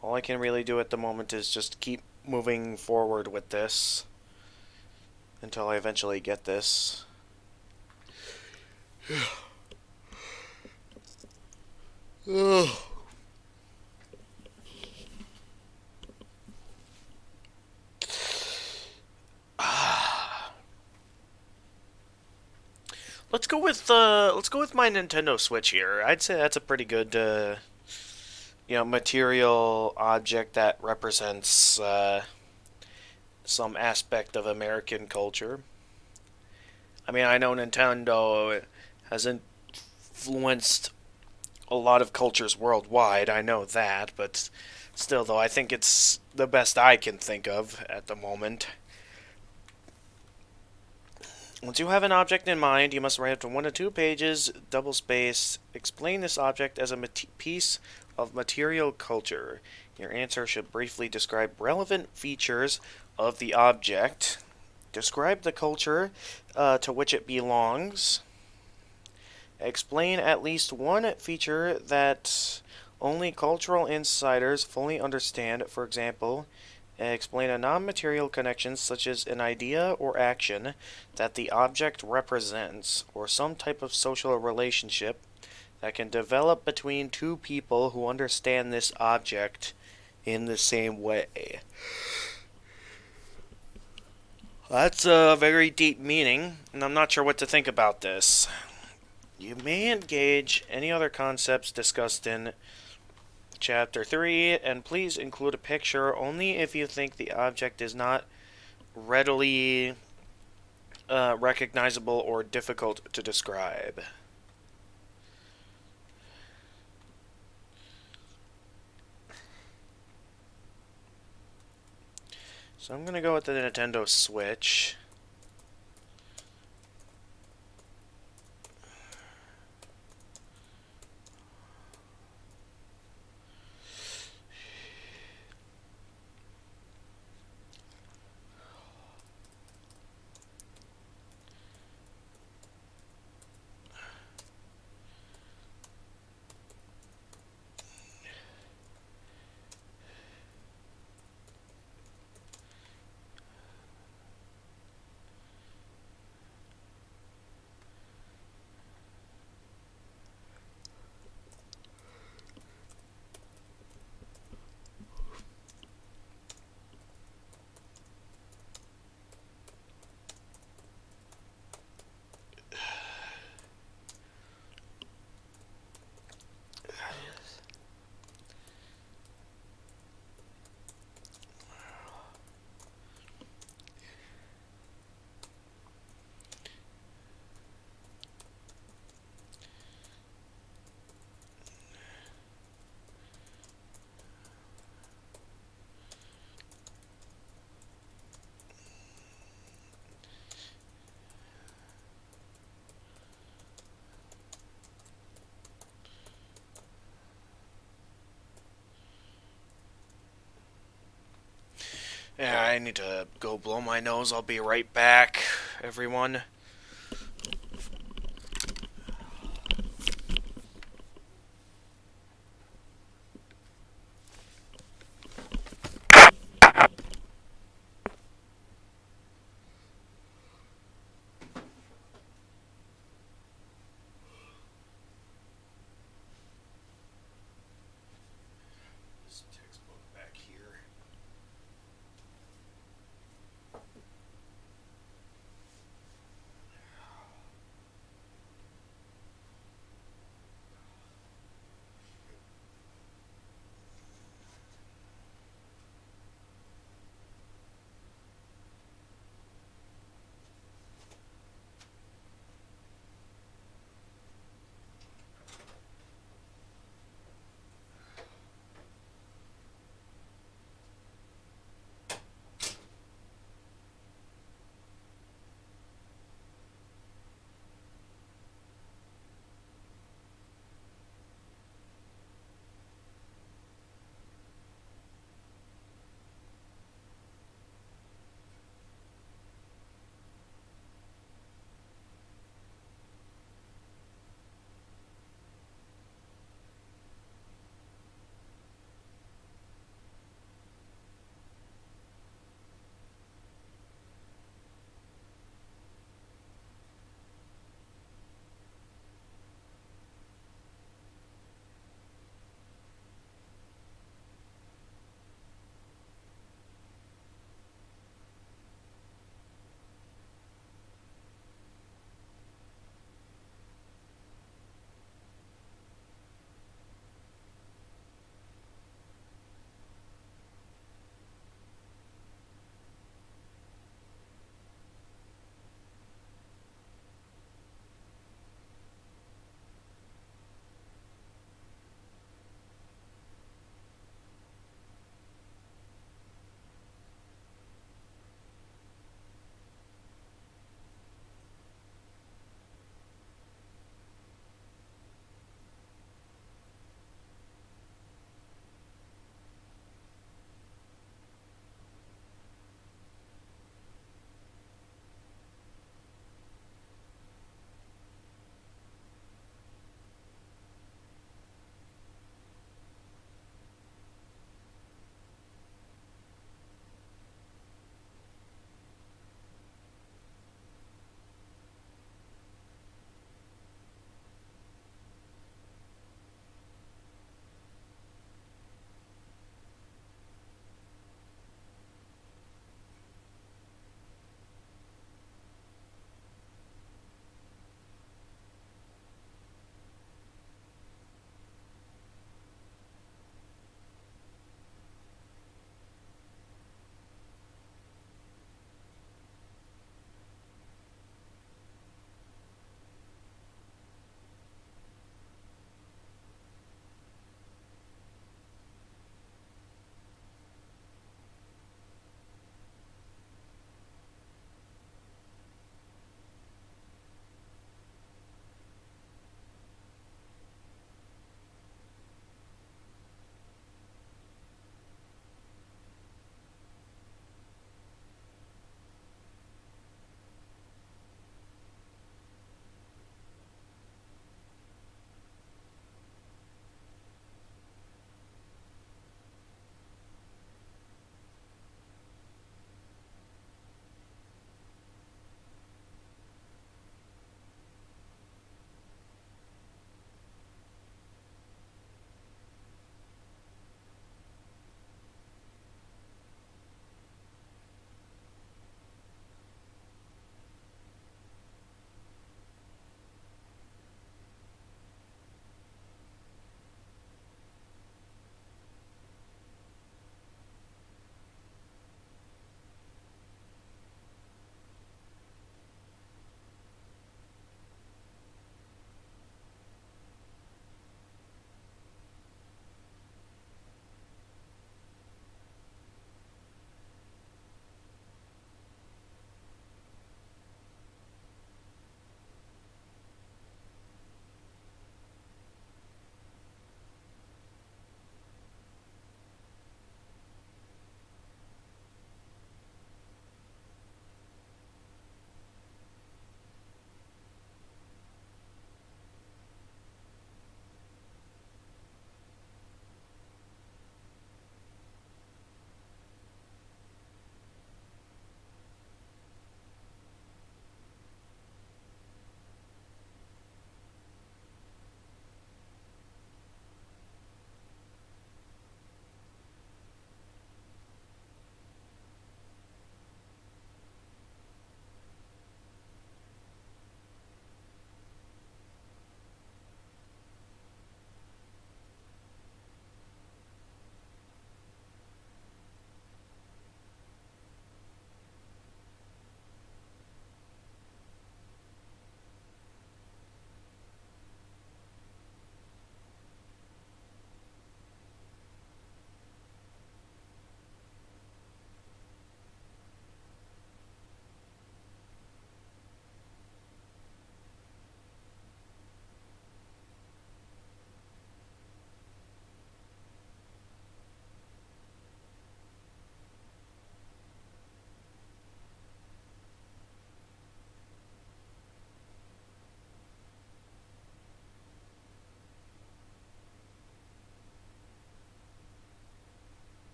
all I can really do at the moment is just keep moving forward with this until I eventually get this. Let's go with my Nintendo Switch here. I'd say that's a pretty good material object that represents some aspect of American culture. I mean, I know Nintendo has influenced a lot of cultures worldwide. I know that, but still, though, I think it's the best I can think of at the moment. Once you have an object in mind, you must write up to 1 to 2 pages, double space, explain this object as a piece of material culture. Your answer should briefly describe relevant features of the object, describe the culture to which it belongs, explain at least one feature that only cultural insiders fully understand. For example, explain a non-material connection such as an idea or action that the object represents, or some type of social relationship that can develop between two people who understand this object in the same way. That's a very deep meaning, and I'm not sure what to think about this. You may engage any other concepts discussed in Chapter 3, and please include a picture only if you think the object is not readily recognizable or difficult to describe. So I'm going to go with the Nintendo Switch. Yeah, I need to go blow my nose. I'll be right back, everyone. This textbook back here.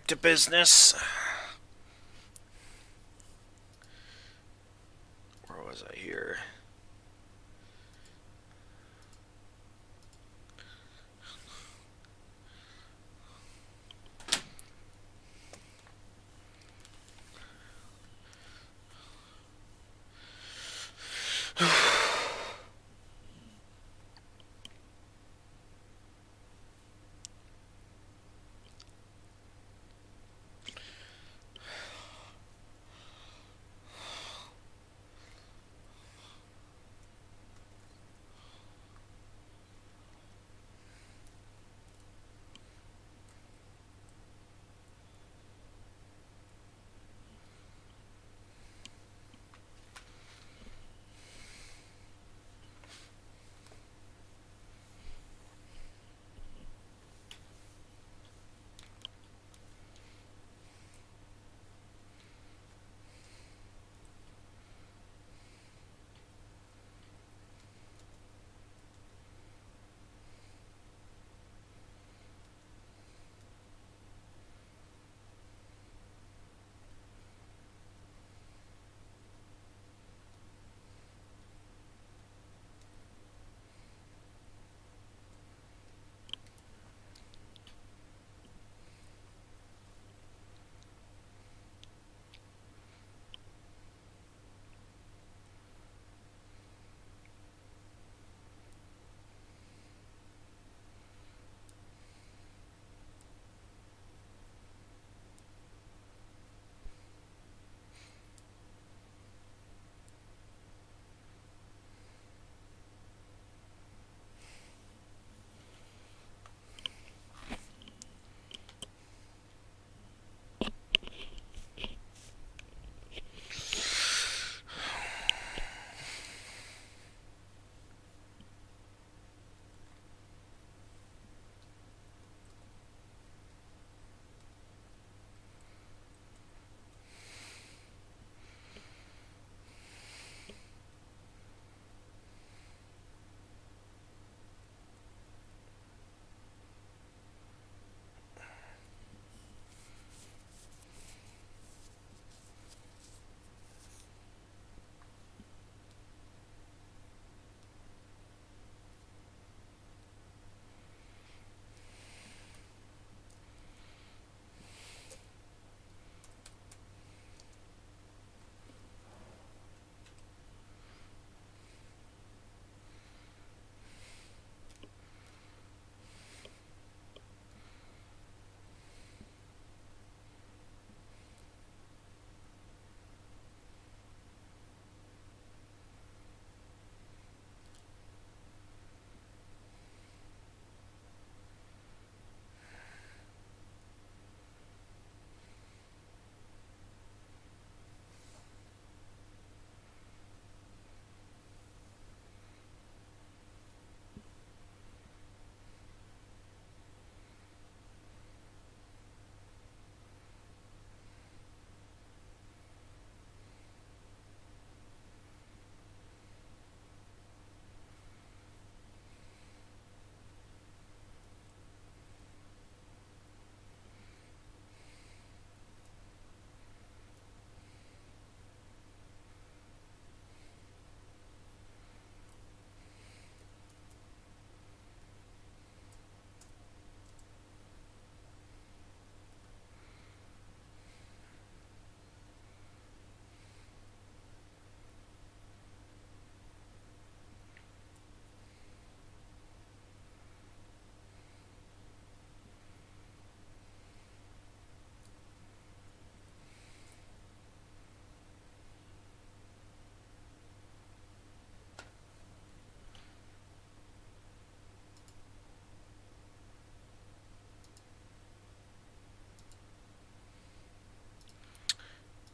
to business. Where was I here?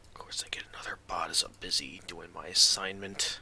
Of course, I get another bot as I'm busy doing my assignment.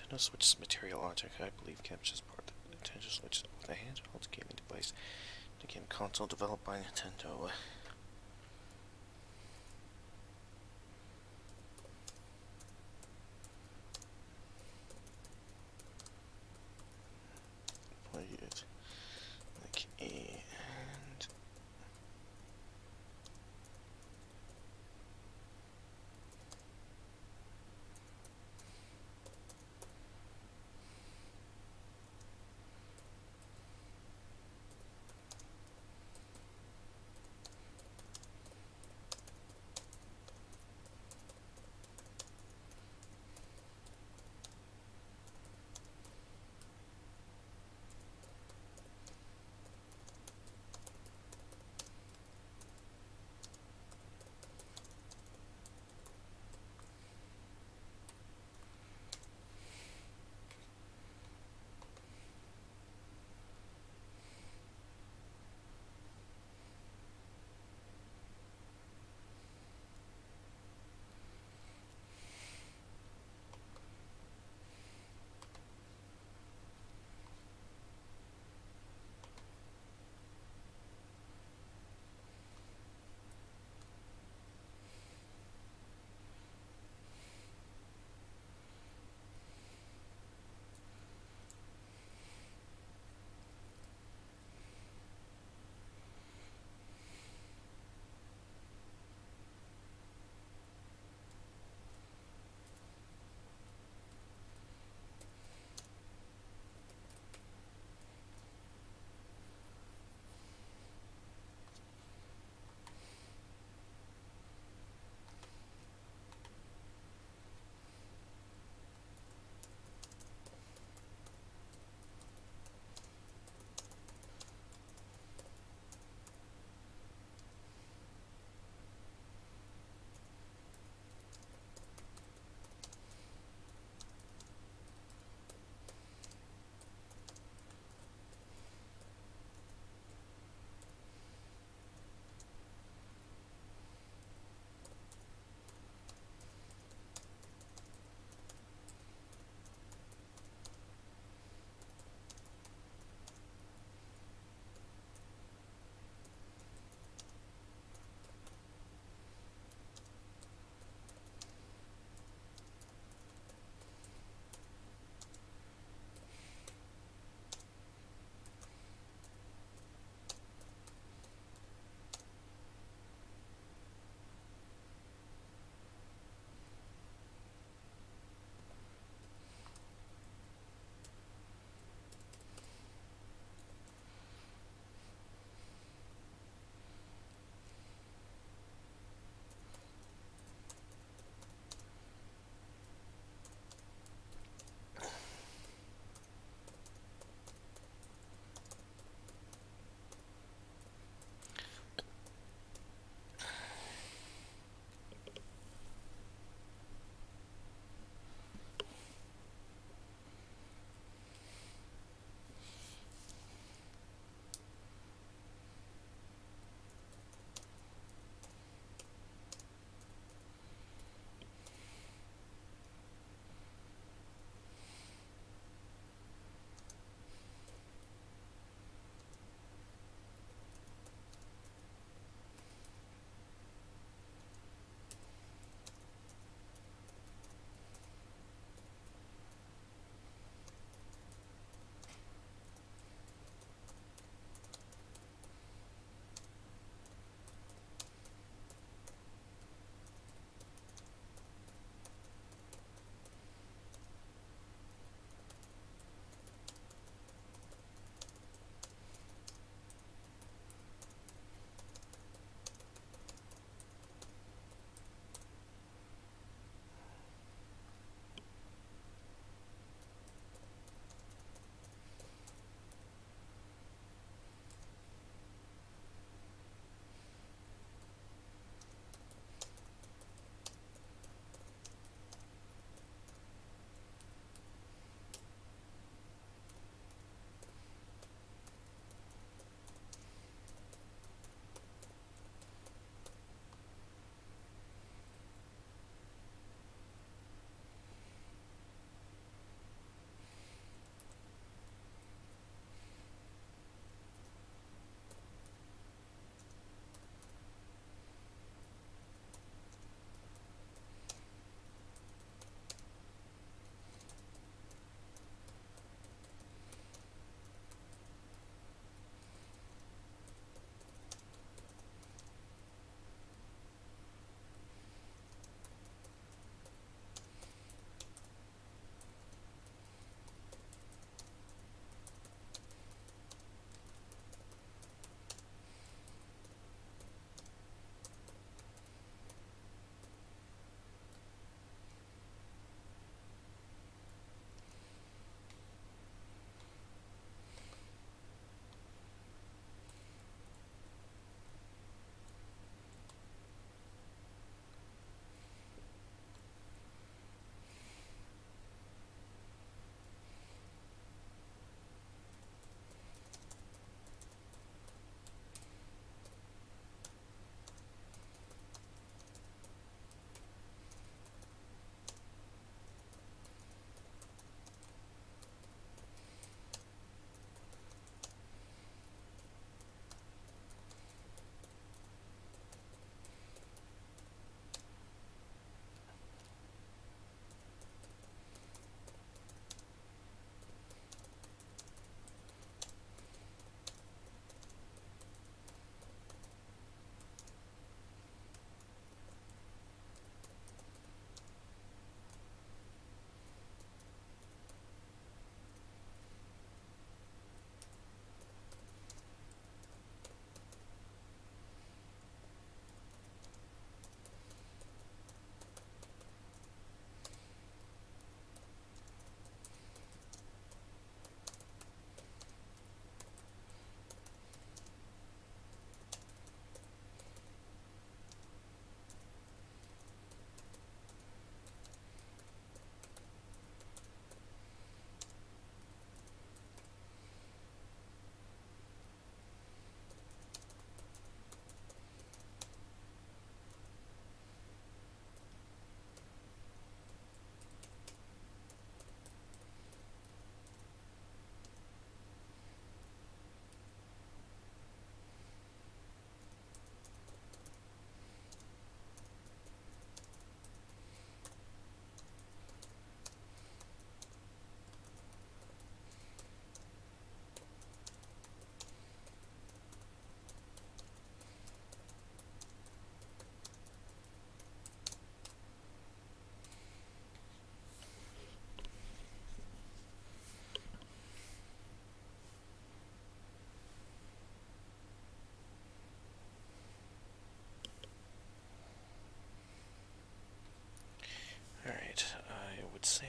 Nintendo Switch's material object, I believe, captures part of the Nintendo Switch is both a handheld gaming device and a game console developed by Nintendo. Play it like a and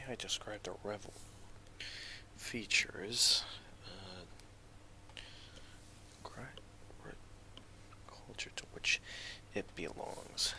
I describe the revel features. Culture to which it belongs.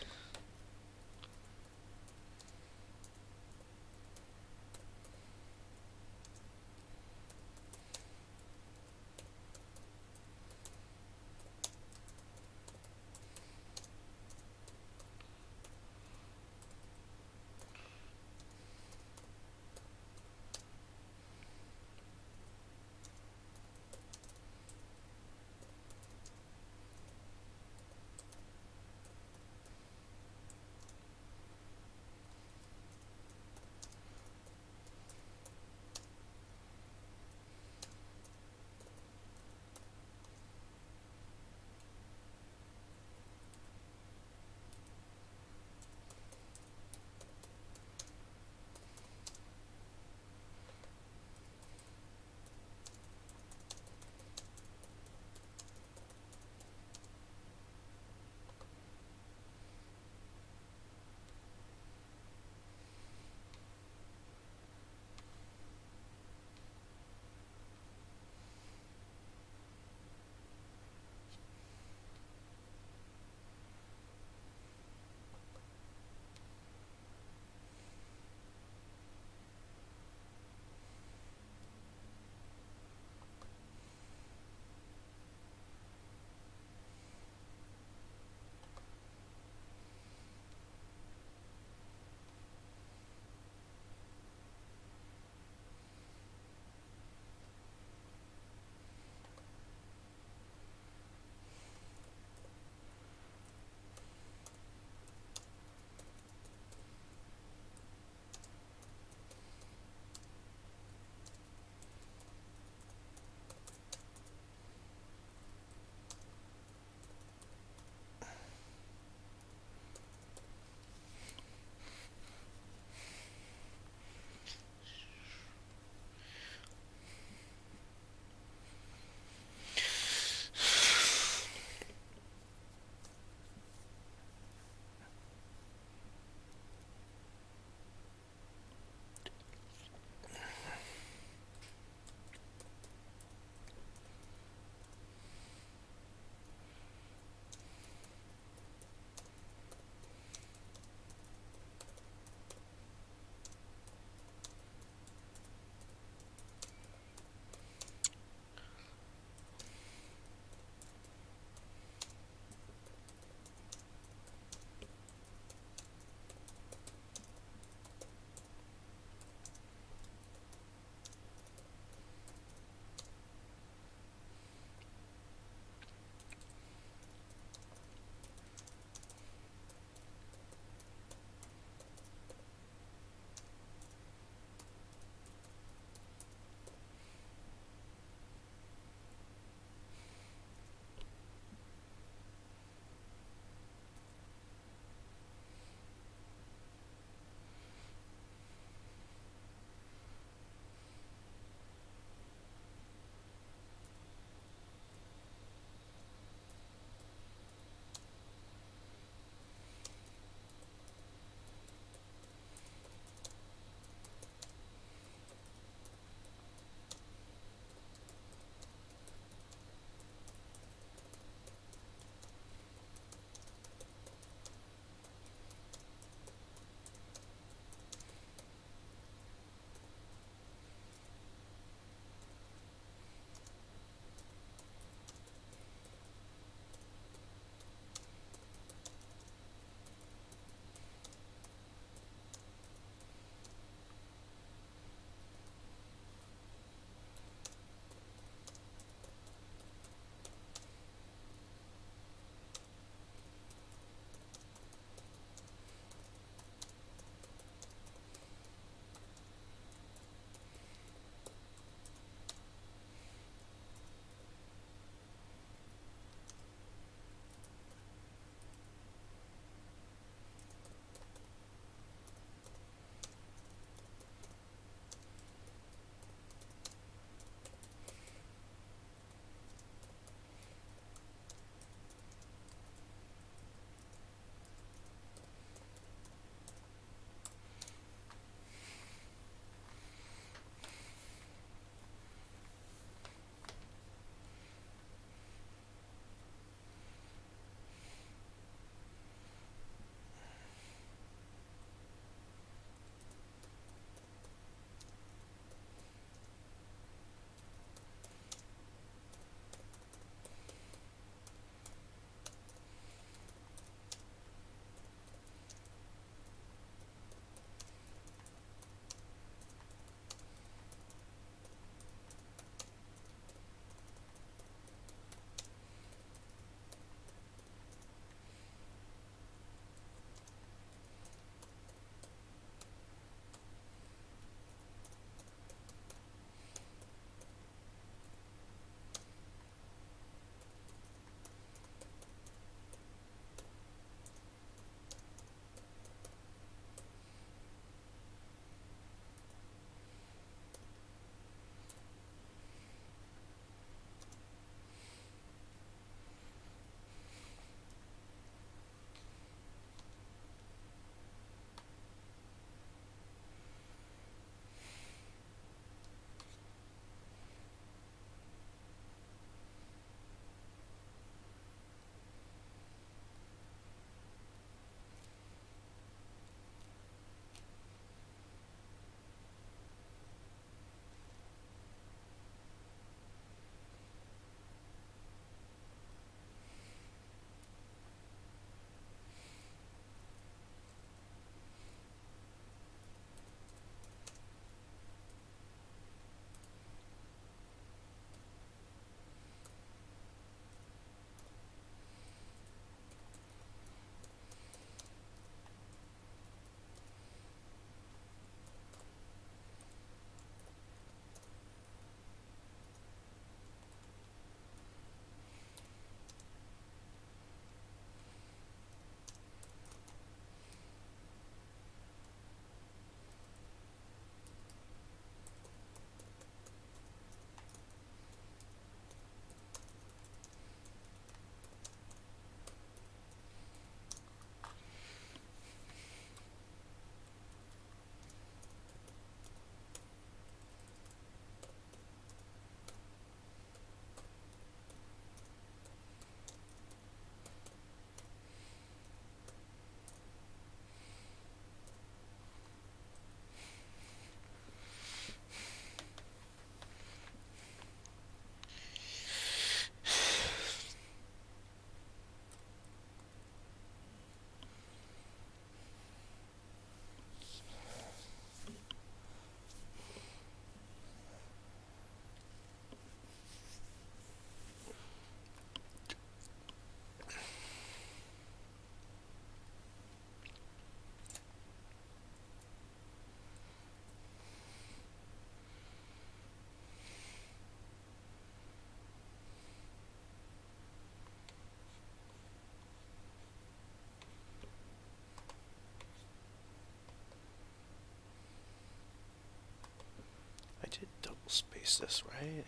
space this, right?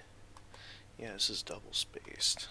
Yeah, this is double spaced.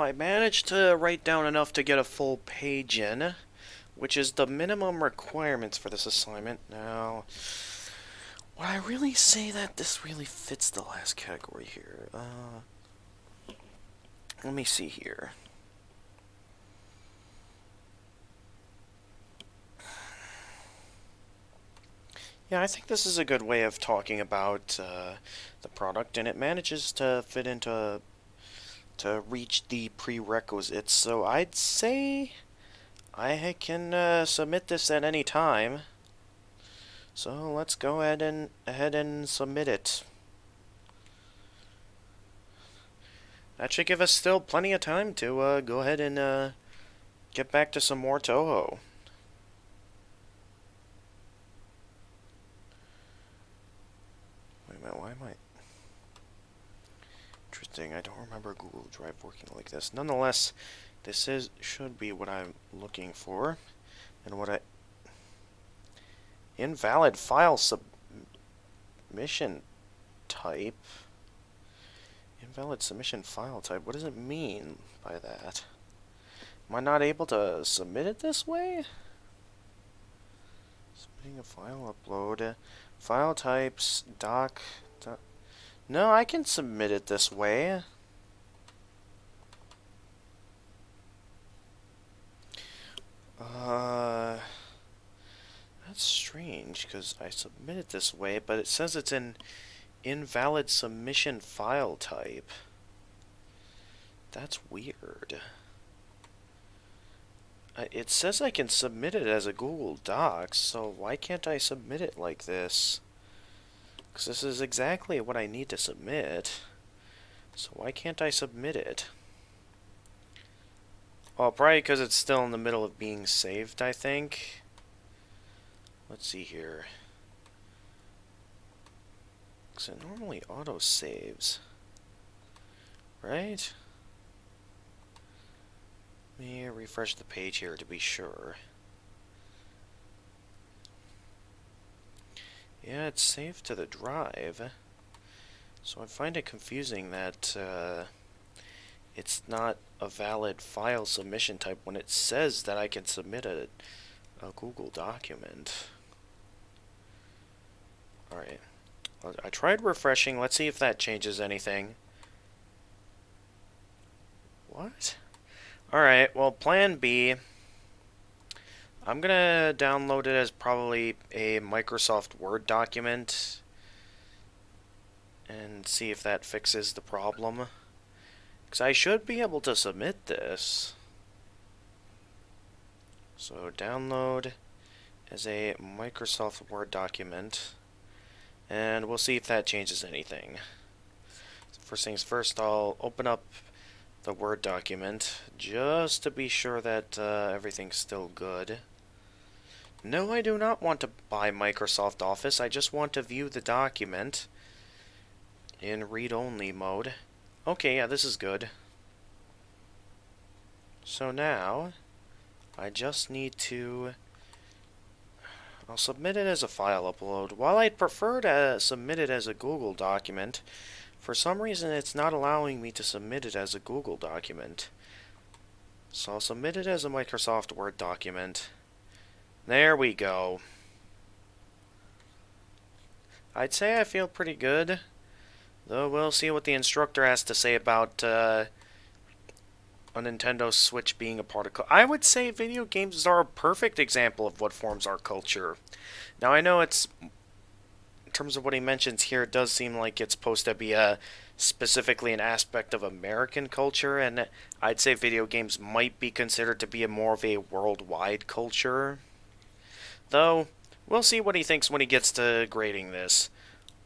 I managed to write down enough to get a full page in, which is the minimum requirements for this assignment. Now, would I really say that this really fits the last category here? Let me see here. Yeah, I think this is a good way of talking about the product, and it manages to fit into to reach the prerequisites. So I'd say I can submit this at any time. So let's go ahead and submit it. That should give us still plenty of time to go ahead and get back to some more Touhou. Wait a minute, why am I... Interesting, I don't remember Google Drive working like this. Nonetheless, this should be what I'm looking for. And what I... Invalid file submission type. Invalid submission file type. What does it mean by that? Am I not able to submit it this way? Submitting a file upload. File types, doc. No, I can submit it this way. That's strange, because I submit it this way, but it says it's an invalid submission file type. That's weird. It says I can submit it as a Google Docs, so why can't I submit it like this? Because this is exactly what I need to submit. So why can't I submit it? Well, probably because it's still in the middle of being saved, I think. Let's see here. Because it normally auto-saves. Right? Let me refresh the page here to be sure. Yeah, it's saved to the drive. So I find it confusing that it's not a valid file submission type when it says that I can submit a Google document. Alright. I tried refreshing. Let's see if that changes anything. What? Alright, well, plan B. I'm gonna download it as probably a Microsoft Word document and see if that fixes the problem. Because I should be able to submit this. So download as a Microsoft Word document, and we'll see if that changes anything. So first things first, I'll open up the Word document just to be sure that everything's still good. No, I do not want to buy Microsoft Office. I just want to view the document in read-only mode. Okay, yeah, this is good. So now, I just need to... I'll submit it as a file upload. While I'd prefer to submit it as a Google document, for some reason it's not allowing me to submit it as a Google document. So I'll submit it as a Microsoft Word document. There we go. I'd say I feel pretty good, though we'll see what the instructor has to say about a Nintendo Switch being a part of... I would say video games are a perfect example of what forms our culture. Now, I know it's... In terms of what he mentions here, it does seem like it's supposed to be specifically an aspect of American culture, and I'd say video games might be considered to be more of a worldwide culture. Though, we'll see what he thinks when he gets to grading this.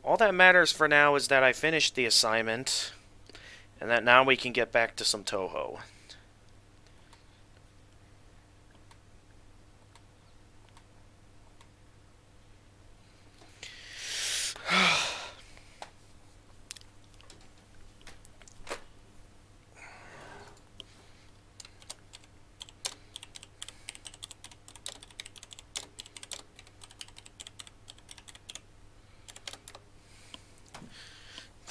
All that matters for now is that I finished the assignment, and that now we can get back to some Touhou.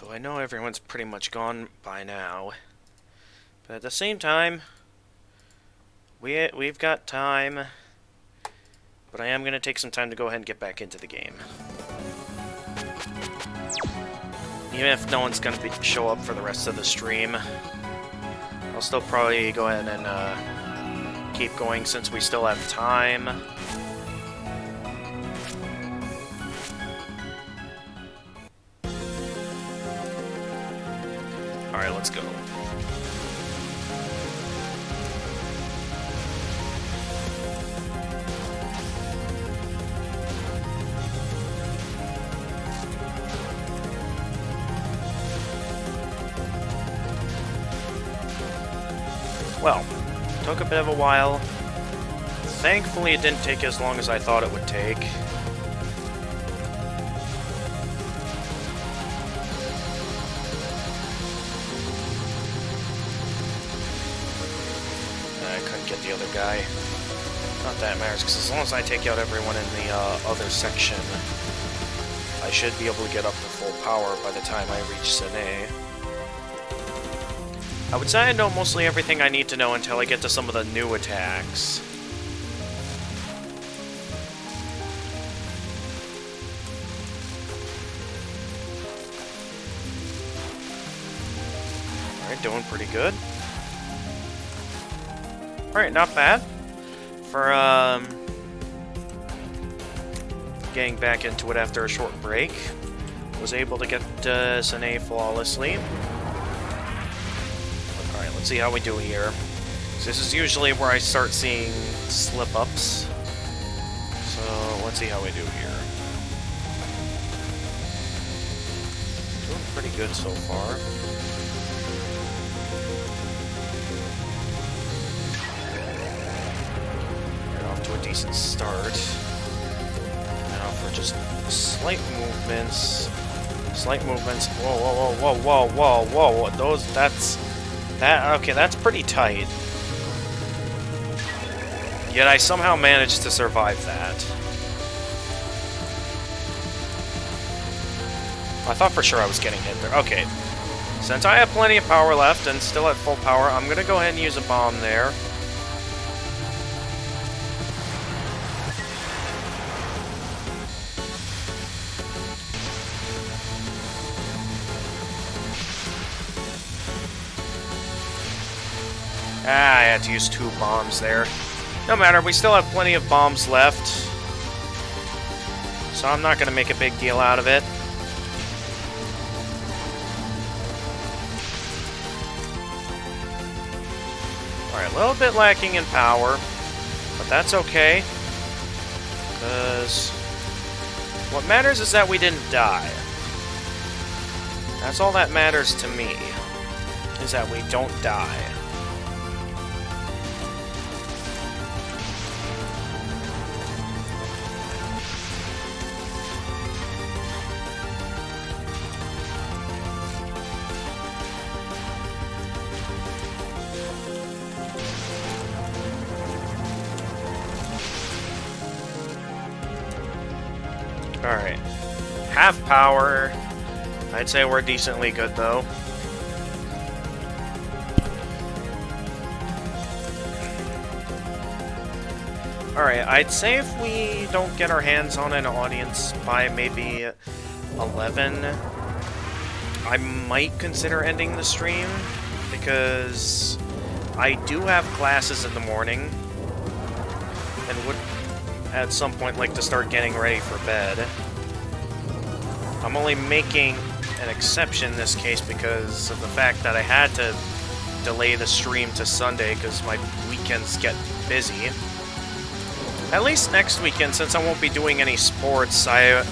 Though I know everyone's pretty much gone by now. But at the same time, we've got time. But I am going to take some time to go ahead and get back into the game. Even if no one's going to show up for the rest of the stream, I'll still probably go ahead and keep going since we still have time. Alright, let's go. Well, took a bit of a while. Thankfully, it didn't take as long as I thought it would take. I couldn't get the other guy. Not that it matters, because as long as I take out everyone in the other section, I should be able to get up to full power by the time I reach Sine. I would say I know mostly everything I need to know until I get to some of the new attacks. Alright, doing pretty good. Alright, not bad. For, getting back into it after a short break. Was able to get Sine flawlessly. Alright, let's see how we do here. So this is usually where I start seeing slip-ups. So, let's see how we do here. Doing pretty good so far. We're off to a decent start. Now for just slight movements. Slight movements. Whoa, whoa, whoa, whoa, whoa, whoa, whoa. Those, okay, that's pretty tight. Yet I somehow managed to survive that. I thought for sure I was getting hit there. Okay. Since I have plenty of power left and still at full power, I'm going to go ahead and use a bomb there. I had to use 2 bombs there. No matter, we still have plenty of bombs left. So I'm not going to make a big deal out of it. Alright, a little bit lacking in power. But that's okay. Because what matters is that we didn't die. That's all that matters to me. Is that we don't die. Alright. Half power. I'd say we're decently good, though. Alright, I'd say if we don't get our hands on an audience by maybe 11, I might consider ending the stream, because I do have classes in the morning, and would at some point like to start getting ready for bed. I'm only making an exception in this case because of the fact that I had to delay the stream to Sunday because my weekends get busy. At least next weekend, since I won't be doing any sports, I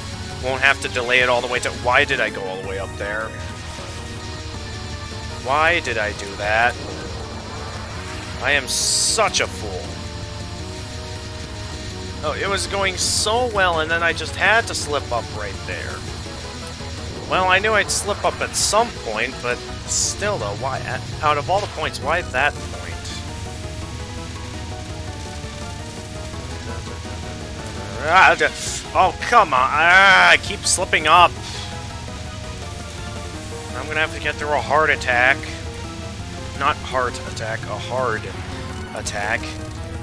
won't have to delay it all the way to... Why did I go all the way up there? Why did I do that? I am such a fool. Oh, it was going so well, and then I just had to slip up right there. Well, I knew I'd slip up at some point, but still, though, why? Out of all the points, why that point? Oh, come on. I keep slipping up. I'm gonna have to get through a heart attack. not heart attack, a hard attack,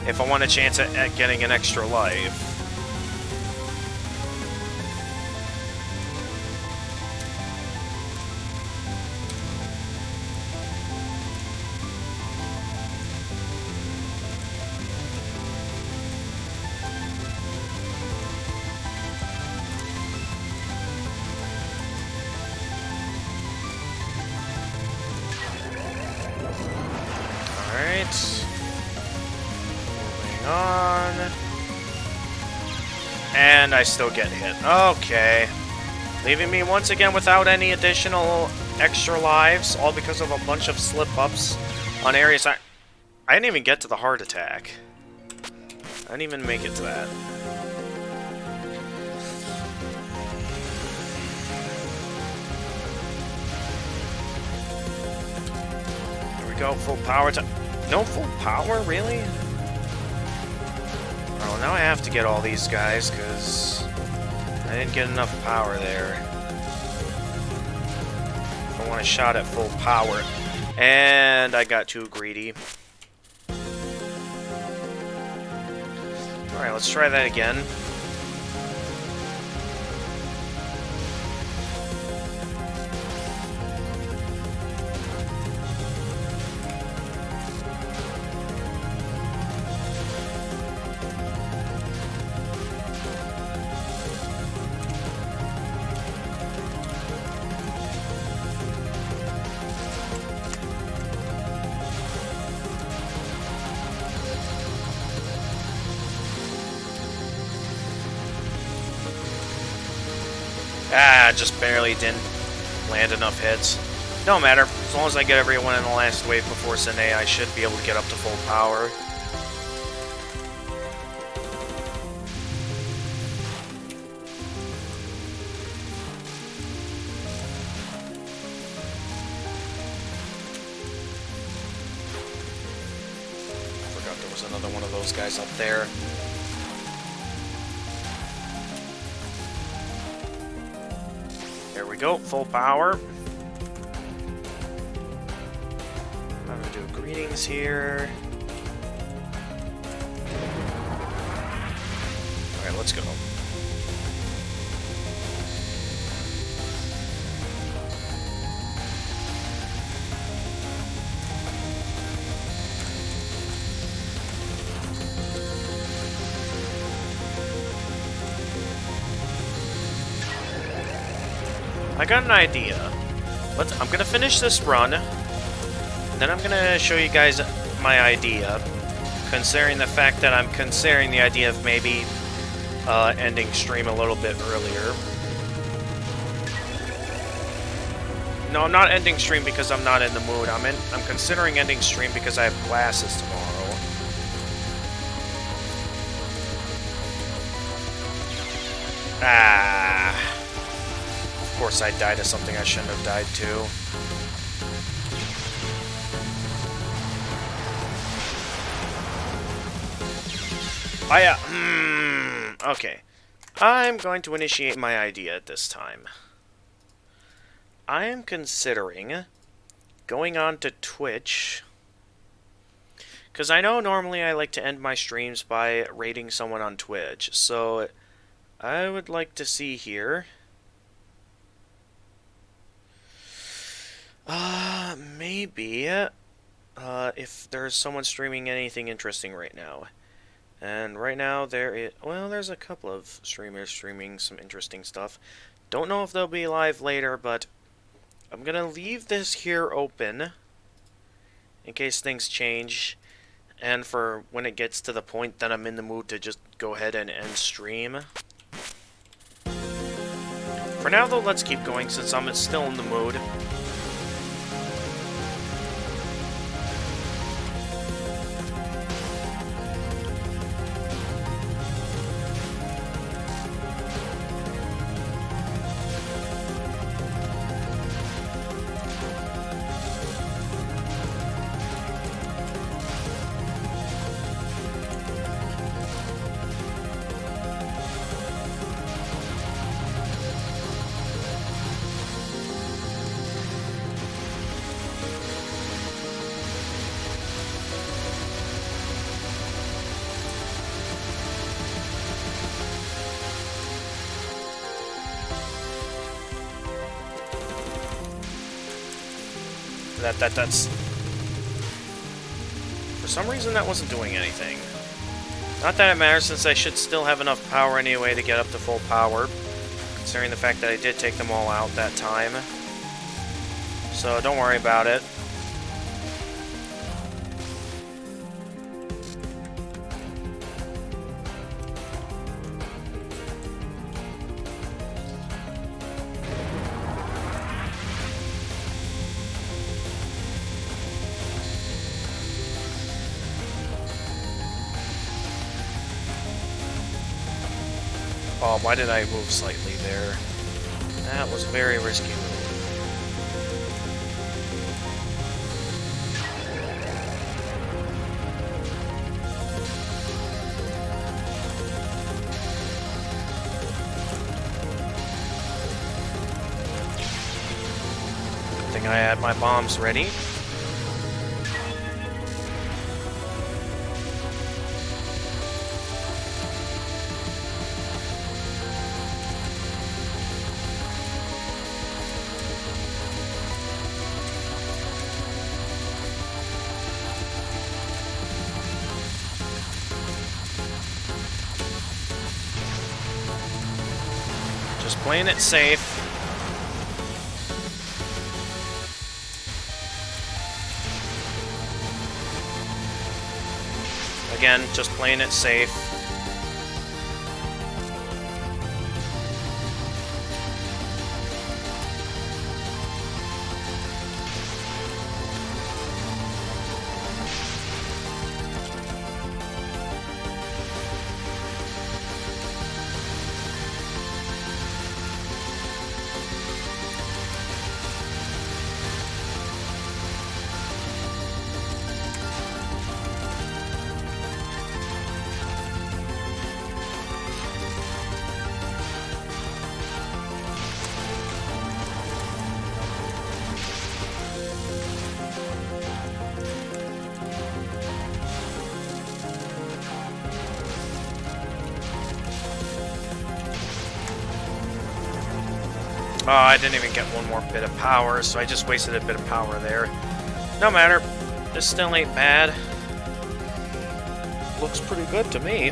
if I want a chance at getting an extra life. Moving on. And I still get hit. Okay. Leaving me once again without any additional extra lives, all because of a bunch of slip-ups on areas I didn't even get to the heart attack. I didn't even make it to that. Here we go, full power time. No full power, really? Oh, now I have to get all these guys, because I didn't get enough power there. I want a shot at full power. And I got too greedy. Alright, let's try that again. Ah, just barely didn't land enough hits. Don't matter. As long as I get everyone in the last wave before Sine, I should be able to get up to full power. Forgot there was another one of those guys up there. There we go, full power. I'm gonna do greetings here. Alright, let's go. I got an idea. I'm gonna finish this run, and then I'm gonna show you guys my idea, considering the fact that I'm considering the idea of maybe ending stream a little bit earlier. No, I'm not ending stream because I'm not in the mood. I'm considering ending stream because I have classes tomorrow. Ah. Of course I died to something I shouldn't have died to. Okay. I'm going to initiate my idea at this time. I am considering going on to Twitch, because I know normally I like to end my streams by rating someone on Twitch, so I would like to see here. Maybe, if there's someone streaming anything interesting right now. And right now, there's a couple of streamers streaming some interesting stuff. Don't know if they'll be live later, but I'm gonna leave this here open in case things change, and for when it gets to the point that I'm in the mood to just go ahead and end stream. For now, though, let's keep going since I'm still in the mood. That's... For some reason, that wasn't doing anything. Not that it matters, since I should still have enough power anyway to get up to full power, considering the fact that I did take them all out that time. So don't worry about it. Oh, why did I move slightly there? That was a very risky move. Good thing I had my bombs ready. Just playing it safe. Again, just playing it safe. Oh, I didn't even get one more bit of power, so I just wasted a bit of power there. No matter. This still ain't bad. Looks pretty good to me.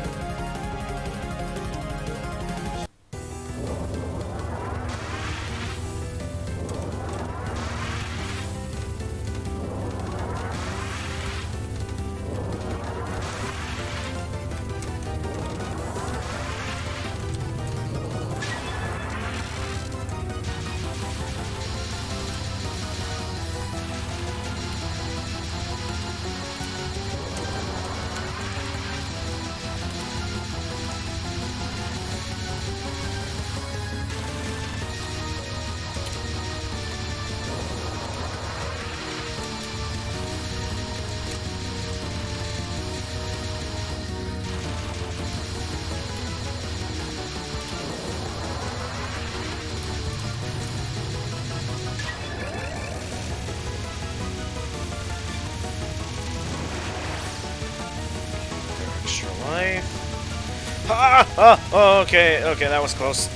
Extra life. Ah! Oh, okay, that was close.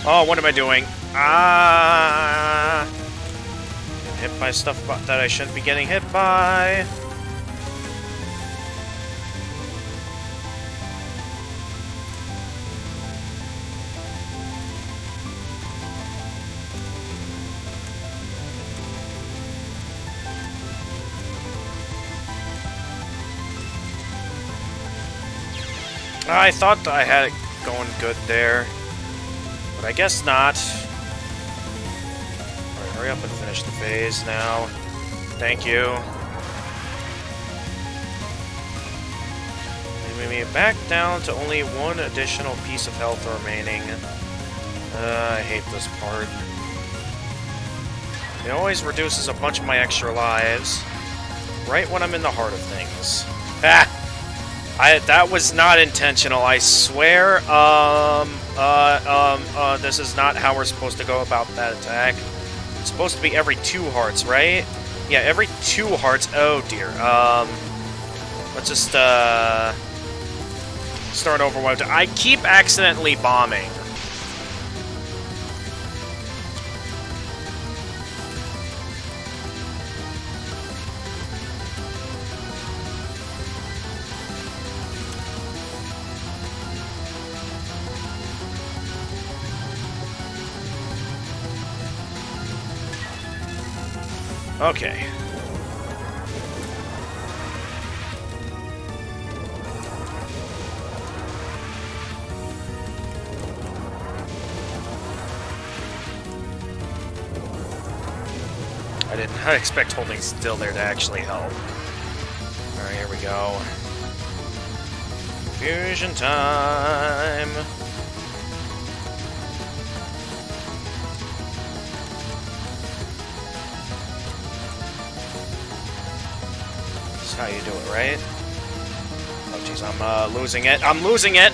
Oh, what am I doing? Ah! Getting hit by stuff that I shouldn't be getting hit by. I thought I had it going good there, but I guess not. Alright, hurry up and finish the phase now. Thank you. Leaving me back down to only one additional piece of health remaining. I hate this part. It always reduces a bunch of my extra lives, right when I'm in the heart of things. Ha! That was not intentional, I swear. This is not how we're supposed to go about that attack. It's supposed to be every 2 hearts, right? Yeah, every 2 hearts. Oh, dear. Let's just, start over one. I keep accidentally bombing. Okay. I did not expect holding still there to actually help. Alright, here we go. Fusion time! This is how you do it, right? Oh jeez, I'm losing it. I'm losing it!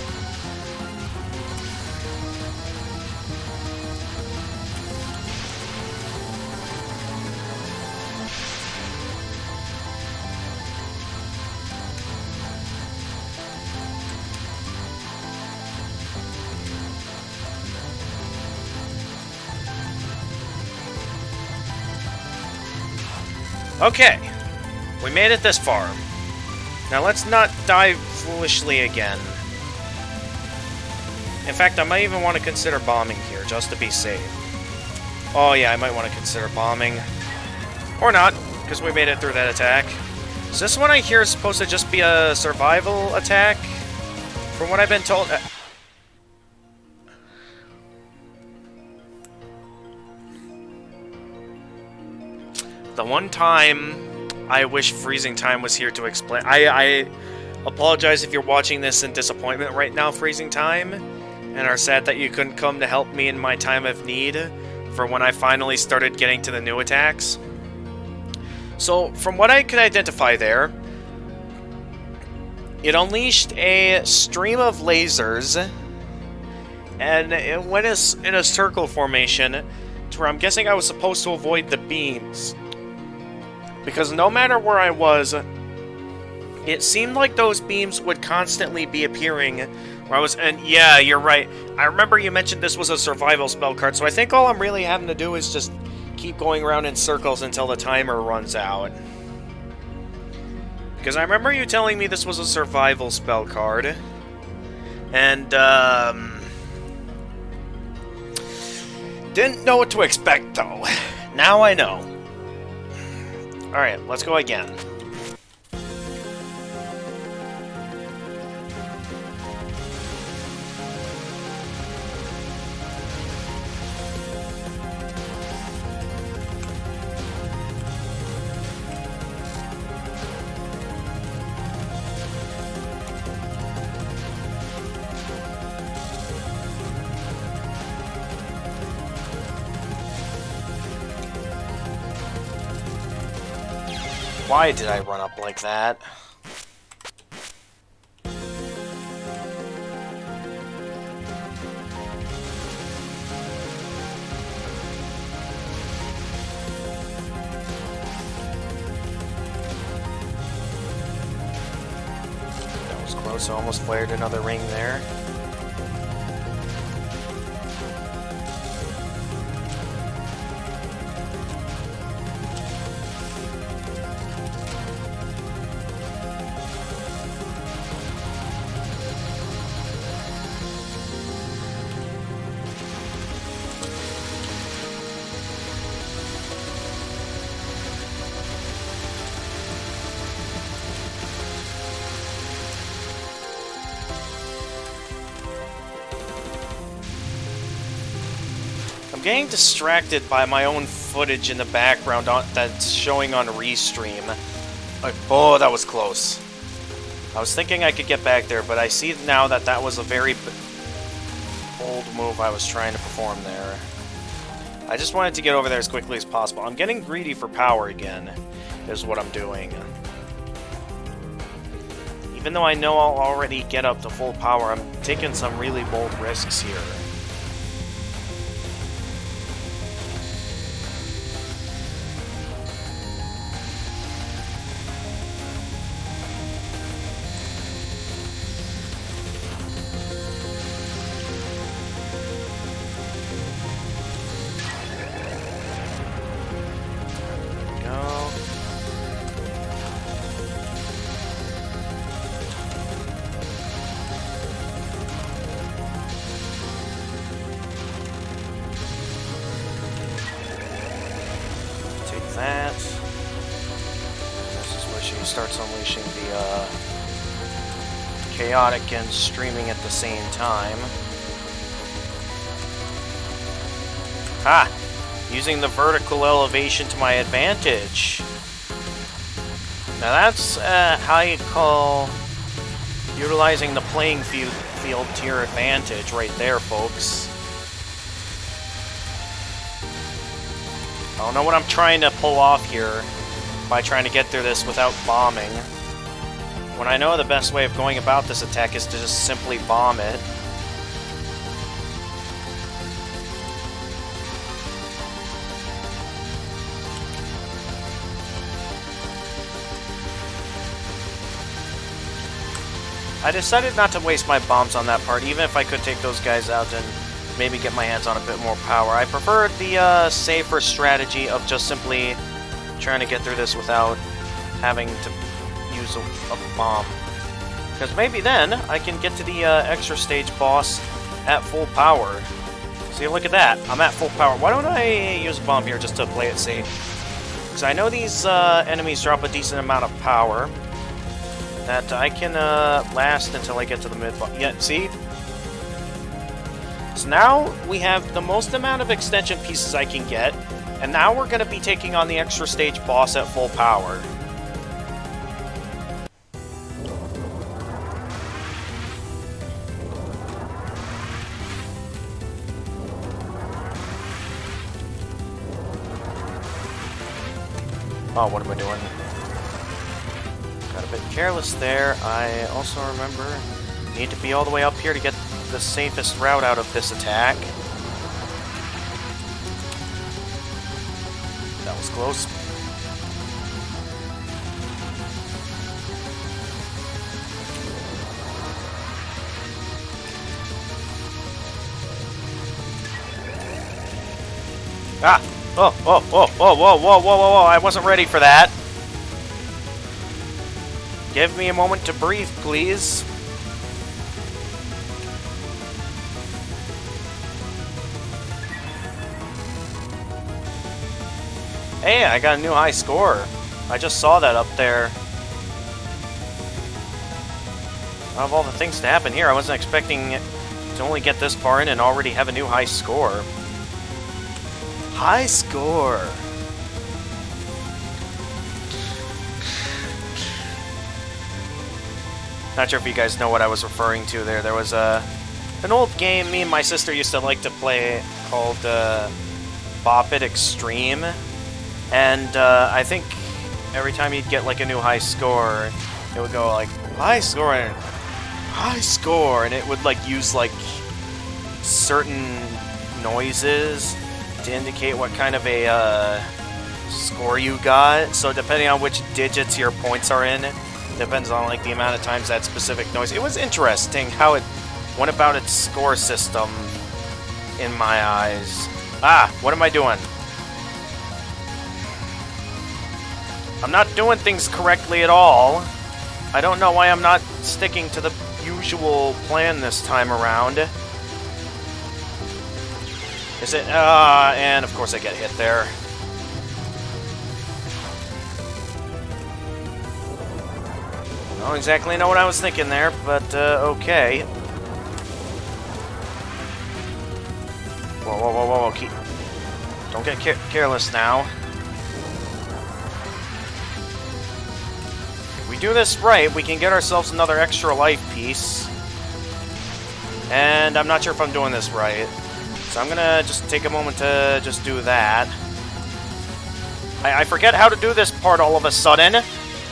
Okay, we made it this far. Now let's not die foolishly again. In fact, I might even want to consider bombing here, just to be safe. Oh yeah, I might want to consider bombing. Or not, because we made it through that attack. Is this one I hear is supposed to just be a survival attack? From what I've been told... The one time I wish freezing time was here to explain... I apologize if you're watching this in disappointment right now, freezing time, and are sad that you couldn't come to help me in my time of need for when I finally started getting to the new attacks. So, from what I could identify there, it unleashed a stream of lasers, and it went in a circle formation to where I'm guessing I was supposed to avoid the beams. Because no matter where I was, it seemed like those beams would constantly be appearing where I was... And yeah, you're right. I remember you mentioned this was a survival spell card, so I think all I'm really having to do is just keep going around in circles until the timer runs out. Because I remember you telling me this was a survival spell card. And, didn't know what to expect, though. Now I know. Alright, let's go again. Why did I run up like that? That was close, I almost flared another ring there. I'm getting distracted by my own footage in the background that's showing on Restream. Like, oh, that was close. I was thinking I could get back there, but I see now that that was a very bold move I was trying to perform there. I just wanted to get over there as quickly as possible. I'm getting greedy for power again, is what I'm doing. Even though I know I'll already get up to full power, I'm taking some really bold risks here. starts unleashing the chaotic and streaming at the same time. Ha! Using the vertical elevation to my advantage. Now that's how you call utilizing the playing field to your advantage right there, folks. I don't know what I'm trying to pull off here by trying to get through this without bombing, when I know the best way of going about this attack is to just simply bomb it. I decided not to waste my bombs on that part, even if I could take those guys out and maybe get my hands on a bit more power. I prefer the safer strategy of just simply trying to get through this without having to use a bomb. Because maybe then I can get to the extra stage boss at full power. See, look at that. I'm at full power. Why don't I use a bomb here just to play it safe? Because I know these enemies drop a decent amount of power that I can last until I get to the mid-boss. Yeah, see? So now we have the most amount of extension pieces I can get, and now we're going to be taking on the extra stage boss at full power. Oh, what am I doing? Got a bit careless there. I also remember need to be all the way up here to get the safest route out of this attack. That was close. Ah! Oh, oh, oh, whoa, whoa, whoa, whoa, whoa, whoa, I wasn't ready for that. Give me a moment to breathe, please. Hey, I got a new high score. I just saw that up there. Out of all the things to happen here, I wasn't expecting to only get this far in and already have a new high score. High score! Not sure if you guys know what I was referring to there. There was an old game me and my sister used to like to play called Bop It Extreme. And I think every time you'd get like a new high score, it would go like, high score, and it would like use like certain noises to indicate what kind of a score you got. So depending on which digits your points are in, depends on like the amount of times that specific noise. It was interesting how it went about its score system in my eyes. Ah, what am I doing? I'm not doing things correctly at all. I don't know why I'm not sticking to the usual plan this time around. Is it? And of course I get hit there. I don't exactly know what I was thinking there, but okay. Whoa, whoa, whoa, whoa, whoa. Don't get careless now. If we do this right, we can get ourselves another extra life piece. And I'm not sure if I'm doing this right. So I'm gonna just take a moment to just do that. I forget how to do this part all of a sudden.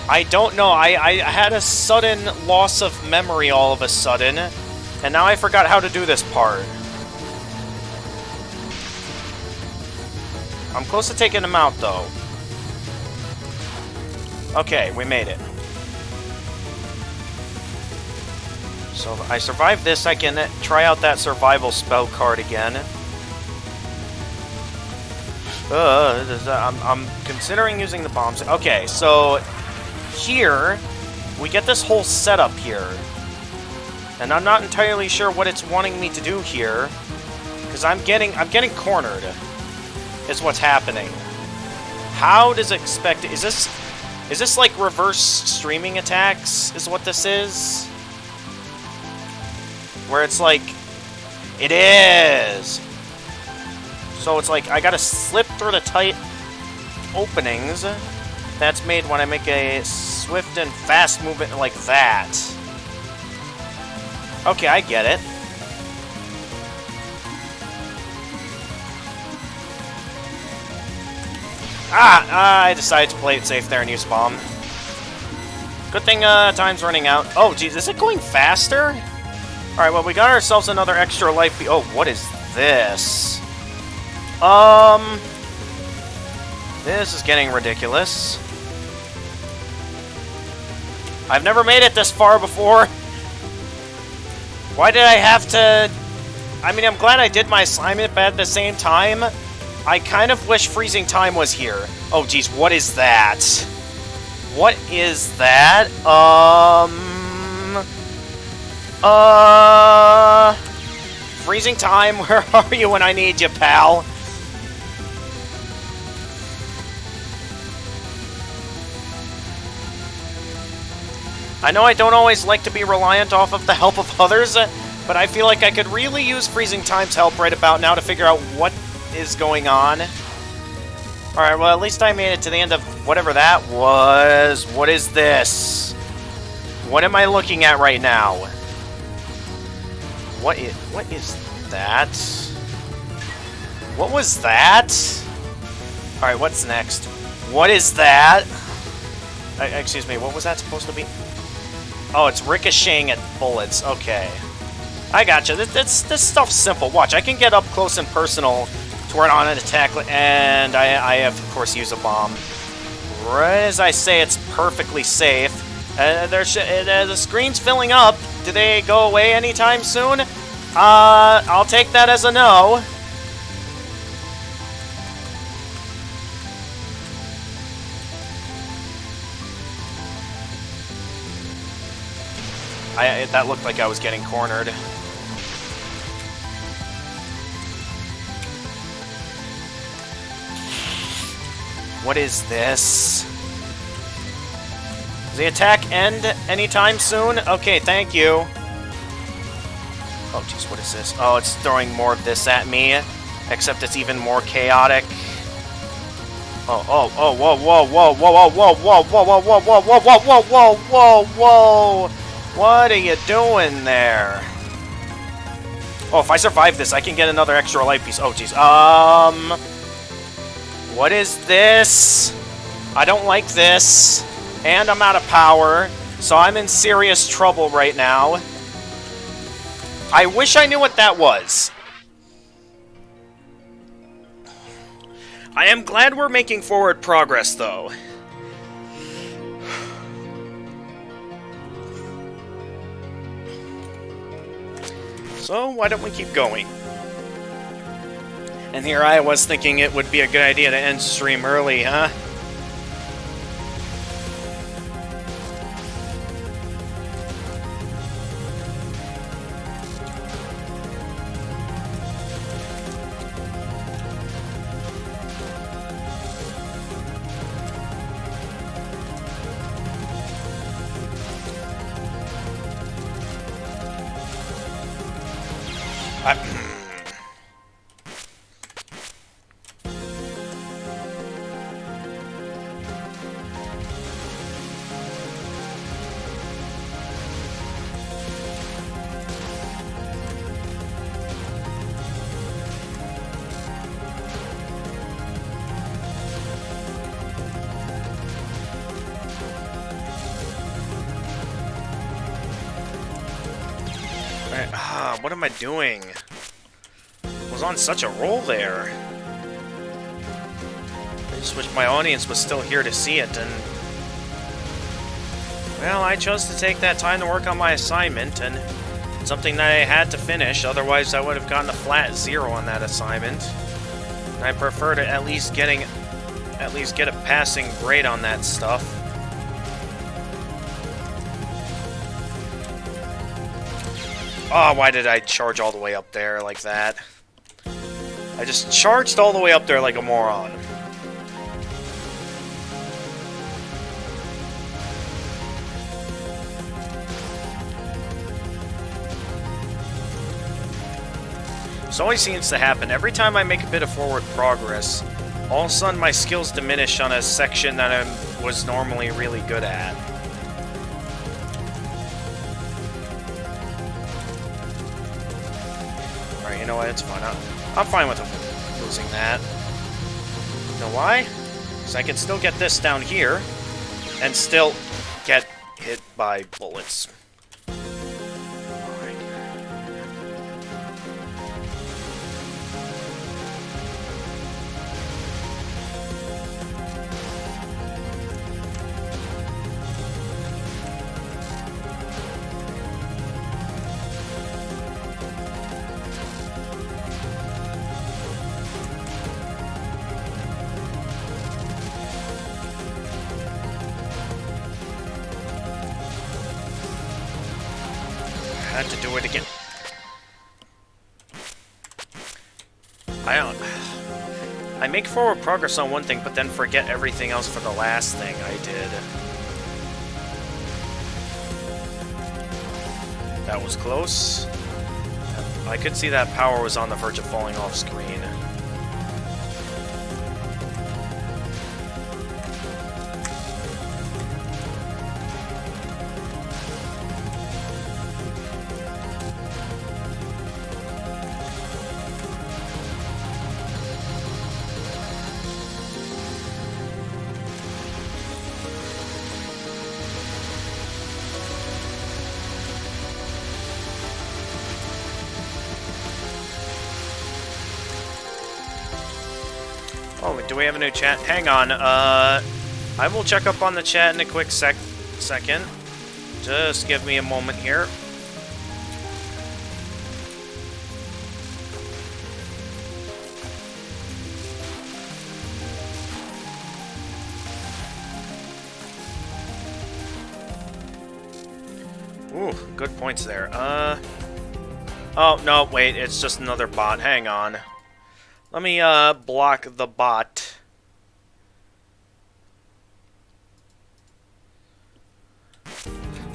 I don't know. I had a sudden loss of memory all of a sudden. And now I forgot how to do this part. I'm close to taking him out, though. Okay, we made it. So if I survive this, I can try out that survival spell card again. I'm considering using the bombs. Okay, so here we get this whole setup here, and I'm not entirely sure what it's wanting me to do here, because I'm getting cornered. Is what's happening. How does it expect? Is this Is this like reverse streaming attacks, is what this is? Where it's like... It is! So it's like, I gotta slip through the tight openings that's made when I make a swift and fast movement like that. Okay, I get it. I decided to play it safe there and use bomb. Good thing time's running out. Oh, geez, is it going faster? Alright, well, we got ourselves another extra life. Oh, what is this? This is getting ridiculous. I've never made it this far before. Why did I have to... I mean, I'm glad I did my assignment, but at the same time, I kind of wish freezing time was here. Oh, geez, what is that? What is that? Freezing time, where are you when I need you, pal? I know I don't always like to be reliant off of the help of others, but I feel like I could really use freezing time's help right about now to figure out what is going on. Alright, well, at least I made it to the end of whatever that was. What is this? What am I looking at right now? What is that? What was that? Alright, what's next? What is that? Excuse me, what was that supposed to be? Oh, it's ricocheting at bullets. Okay. I gotcha. This stuff's simple. Watch, I can get up close and personal to where on an attack, and I have, of course, use a bomb. Right as I say, it's perfectly safe. The screen's filling up. Do they go away anytime soon? I'll take that as a no. That looked like I was getting cornered. What is this? Does the attack end anytime soon? Okay, thank you. Oh, jeez, what is this? Oh, it's throwing more of this at me, except it's even more chaotic. Whoa, whoa, whoa, whoa, whoa, whoa, whoa, whoa, whoa, whoa, whoa, whoa, whoa, whoa, whoa, whoa, whoa! What are you doing there? Oh, if I survive this, I can get another extra life piece. Oh, jeez. What is this? I don't like this. And I'm out of power, so I'm in serious trouble right now. I wish I knew what that was. I am glad we're making forward progress, though. So, why don't we keep going? And here I was thinking it would be a good idea to end stream early, huh? What am I doing? I was on such a roll there. I just wish my audience was still here to see it, and... Well, I chose to take that time to work on my assignment, and it's something that I had to finish, otherwise I would have gotten a flat 0 on that assignment. And I prefer to at least get a passing grade on that stuff. Oh, why did I charge all the way up there like that? I just charged all the way up there like a moron. This always seems to happen. Every time I make a bit of forward progress, all of a sudden my skills diminish on a section that I was normally really good at. Alright, you know what? It's fine. I'm fine with losing that. You know why? Because I can still get this down here and still get hit by bullets. Had to do it again. I make forward progress on one thing, but then forget everything else for the last thing I did. That was close. I could see that power was on the verge of falling off screen. Oh, do we have a new chat? Hang on, I will check up on the chat in a quick second. Just give me a moment here. Ooh, good points there. Oh, no, wait, it's just another bot. Hang on. Let me, block the bot.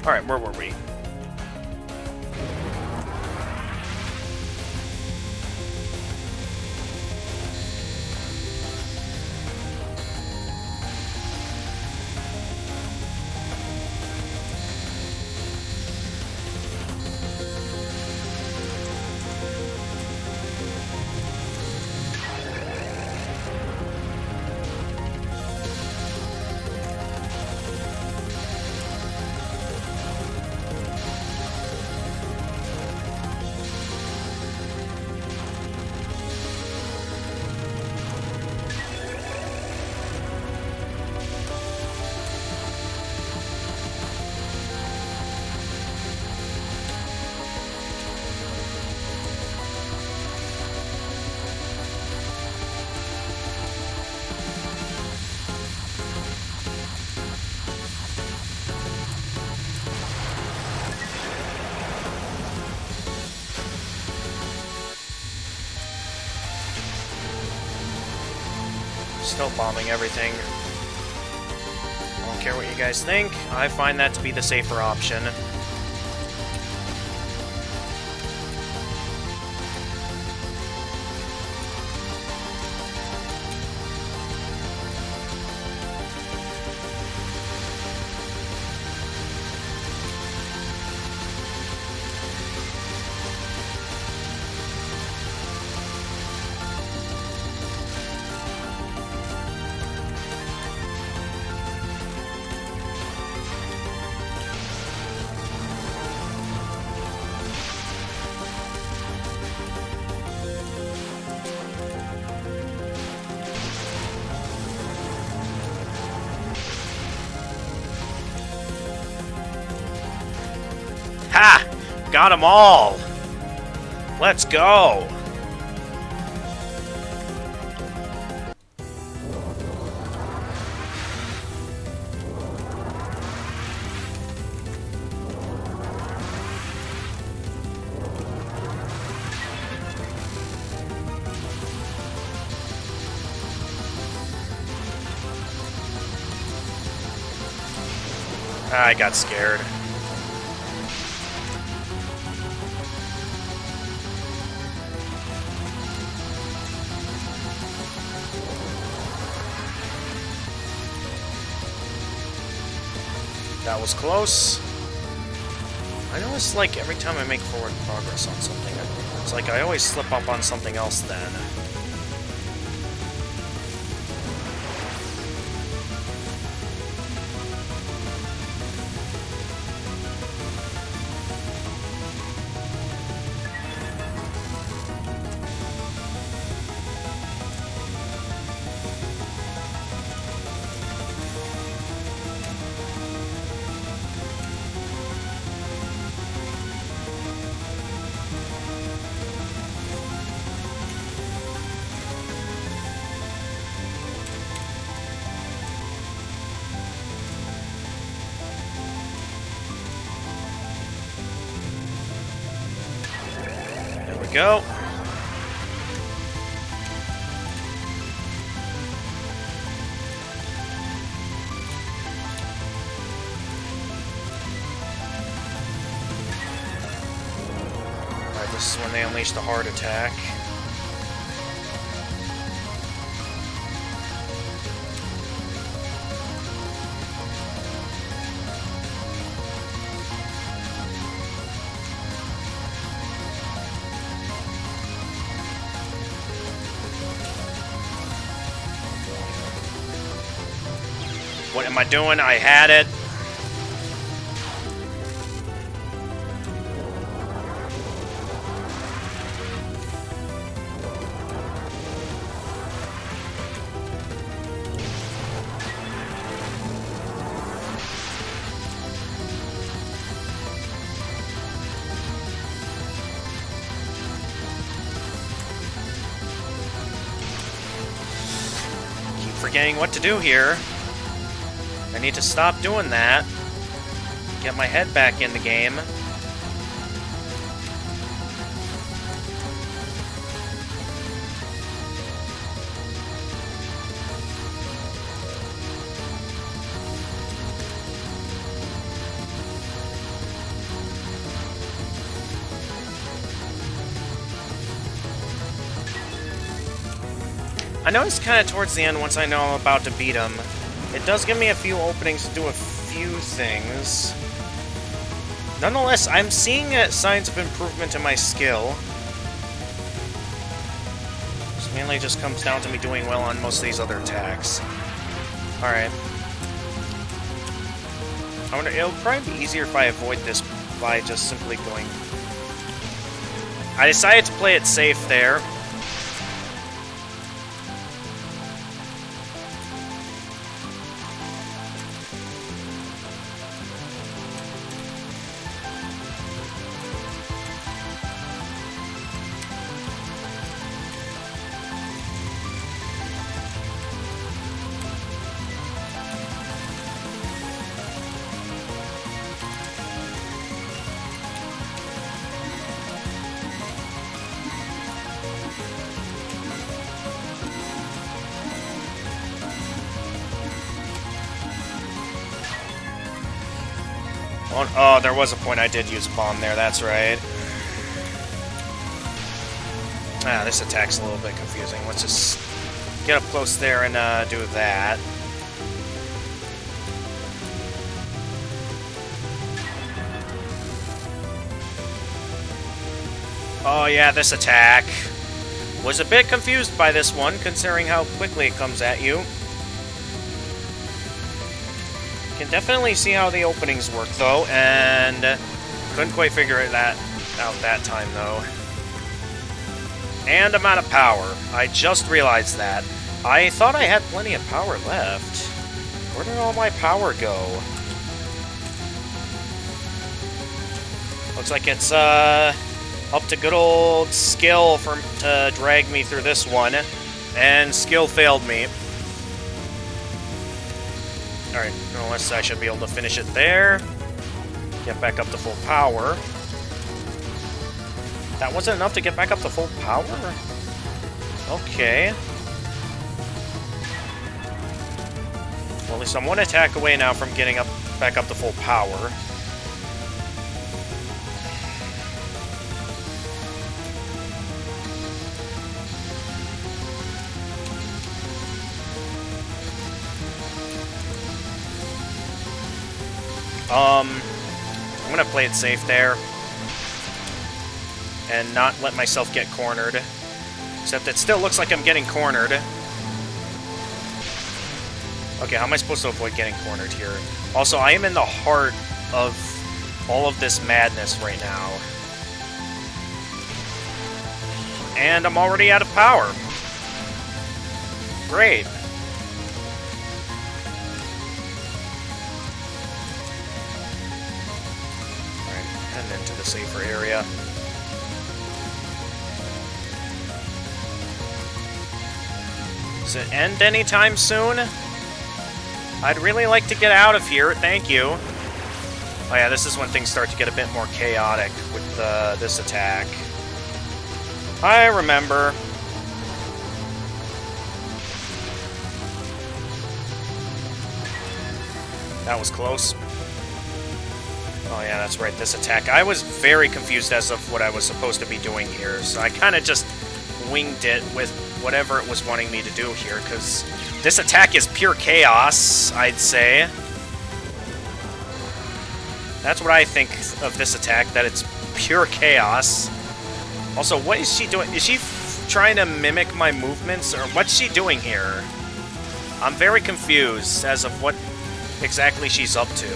Alright, where were we? Still bombing everything. I don't care what you guys think. I find that to be the safer option. Ha! Got them all! Let's go! I got scared. That was close. I know it's like every time I make forward progress on something, it's like I always slip up on something else then. Go. Alright, this is when they unleash the heart attack. What am I doing? I had it. Keep forgetting what to do here. I need to stop doing that. Get my head back in the game. I noticed kind of towards the end, once I know I'm about to beat him, it does give me a few openings to do a few things. Nonetheless, I'm seeing signs of improvement in my skill. This mainly just comes down to me doing well on most of these other attacks. Alright. I wonder, it'll probably be easier if I avoid this by just simply going... I decided to play it safe there. Oh, there was a point I did use a bomb there, that's right. Ah, this attack's a little bit confusing. Let's just get up close there and do that. Oh yeah, this attack. Was a bit confused by this one, considering how quickly it comes at you. Can definitely see how the openings work, though, and couldn't quite figure that out that time, though. And I'm out of power. I just realized that. I thought I had plenty of power left. Where did all my power go? Looks like it's up to good old skill to drag me through this one, and skill failed me. Alright, unless I should be able to finish it there. Get back up to full power. That wasn't enough to get back up to full power? Okay. Well, at least I'm one attack away now from getting back up to full power. I'm gonna play it safe there. And not let myself get cornered. Except it still looks like I'm getting cornered. Okay, how am I supposed to avoid getting cornered here? Also, I am in the heart of all of this madness right now. And I'm already out of power. Great. Alright, heading into the safer area. Does it end anytime soon? I'd really like to get out of here, thank you. Oh yeah, this is when things start to get a bit more chaotic with this attack. I remember. That was close. Oh yeah, that's right, this attack. I was very confused as of what I was supposed to be doing here, so I kind of just winged it with whatever it was wanting me to do here, because this attack is pure chaos, I'd say. That's what I think of this attack, that it's pure chaos. Also, what is she doing? Is she trying to mimic my movements, or what's she doing here? I'm very confused as of what exactly she's up to.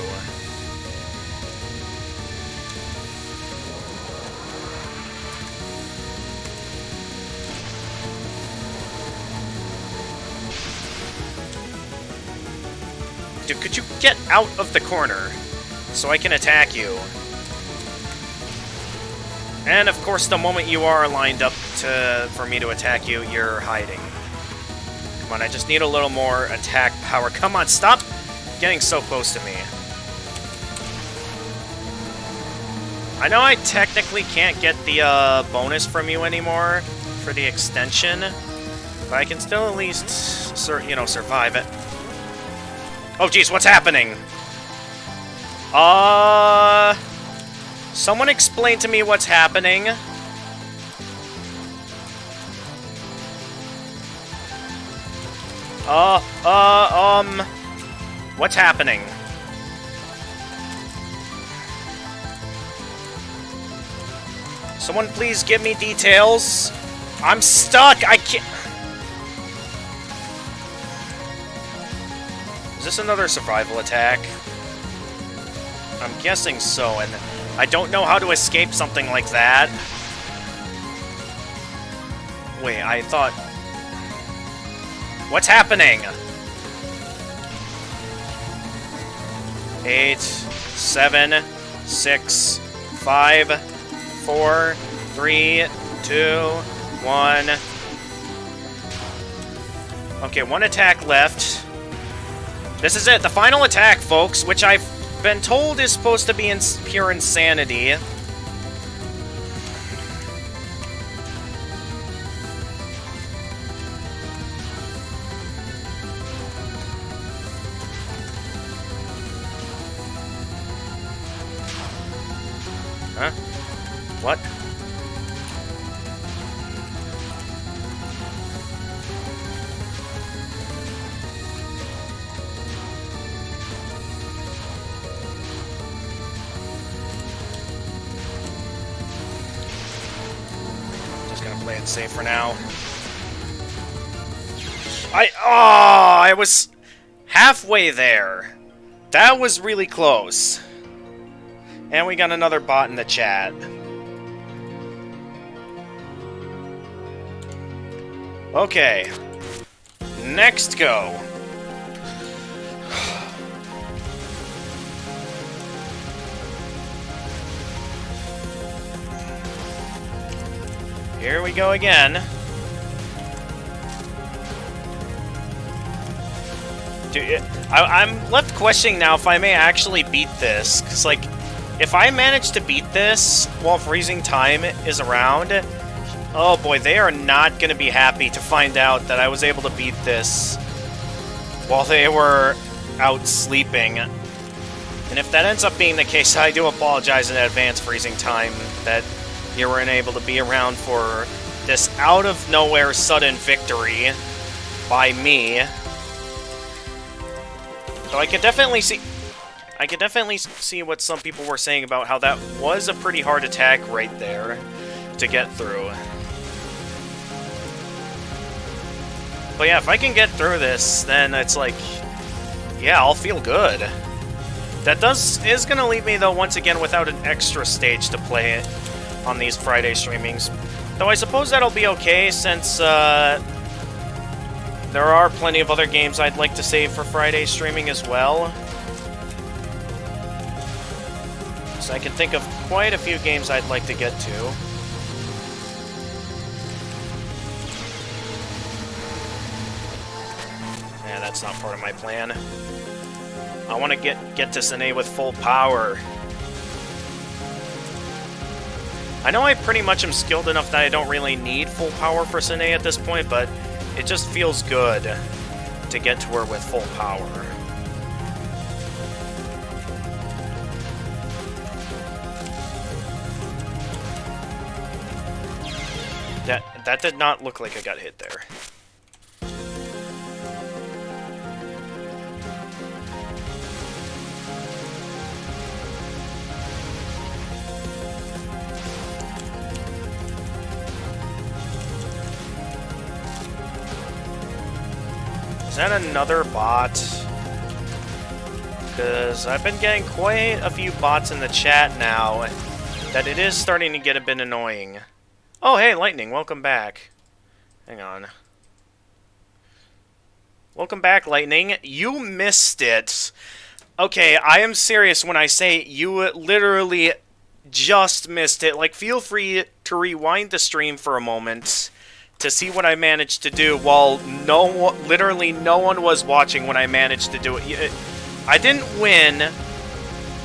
Dude, could you get out of the corner so I can attack you? And of course, the moment you are lined up for me to attack you, you're hiding. Come on, I just need a little more attack power. Come on, stop getting so close to me. I know I technically can't get the bonus from you anymore for the extension, but I can still at least, survive it. Oh, geez, what's happening? Someone explain to me what's happening. What's happening? Someone please give me details. I'm stuck, I can't... Is this another survival attack? I'm guessing so, and I don't know how to escape something like that. Wait, I thought... What's happening? 8, 7, 6, 5, 4, 3, 2, 1. Okay, one attack left. This is it, the final attack, folks, which I've been told is supposed to be pure insanity. Huh? What? Play it safe for now. I was halfway there. That was really close. And we got another bot in the chat. Okay. Next go. Here we go again. Dude, I'm left questioning now if I may actually beat this. Because, like, if I manage to beat this while freezing time is around, oh boy, they are not going to be happy to find out that I was able to beat this while they were out sleeping. And if that ends up being the case, I do apologize in advance, freezing time, that you weren't able to be around for this out-of-nowhere sudden victory by me. So I can definitely see... I can definitely see what some people were saying about how that was a pretty hard attack right there to get through. But yeah, if I can get through this, then it's like, yeah, I'll feel good. That is going to leave me, though, once again, without an extra stage to play it on these Friday streamings. Though I suppose that'll be okay, since there are plenty of other games I'd like to save for Friday streaming as well. So I can think of quite a few games I'd like to get to. Yeah, that's not part of my plan. I want to get to Sine with full power. I know I pretty much am skilled enough that I don't really need full power for Sine at this point, but it just feels good to get to her with full power. That did not look like I got hit there. Is that another bot? Because I've been getting quite a few bots in the chat now that it is starting to get a bit annoying. Oh, hey, Lightning, welcome back. Hang on. Welcome back, Lightning. You missed it. Okay, I am serious when I say you literally just missed it. Like, feel free to rewind the stream for a moment to see what I managed to do while literally no one was watching when I managed to do it. I didn't win,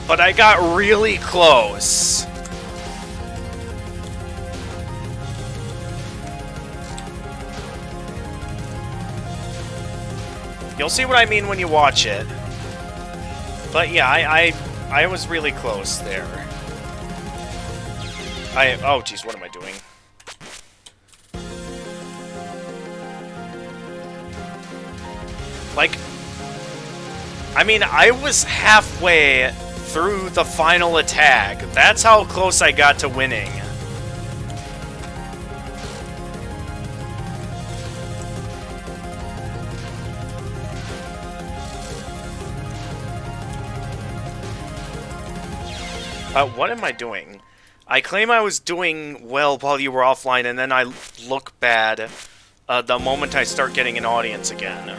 but I got really close. You'll see what I mean when you watch it. But yeah, I was really close there. Oh jeez, what am I doing? Like, I mean, I was halfway through the final attack. That's how close I got to winning. What am I doing? I claim I was doing well while you were offline, and then I look bad the moment I start getting an audience again.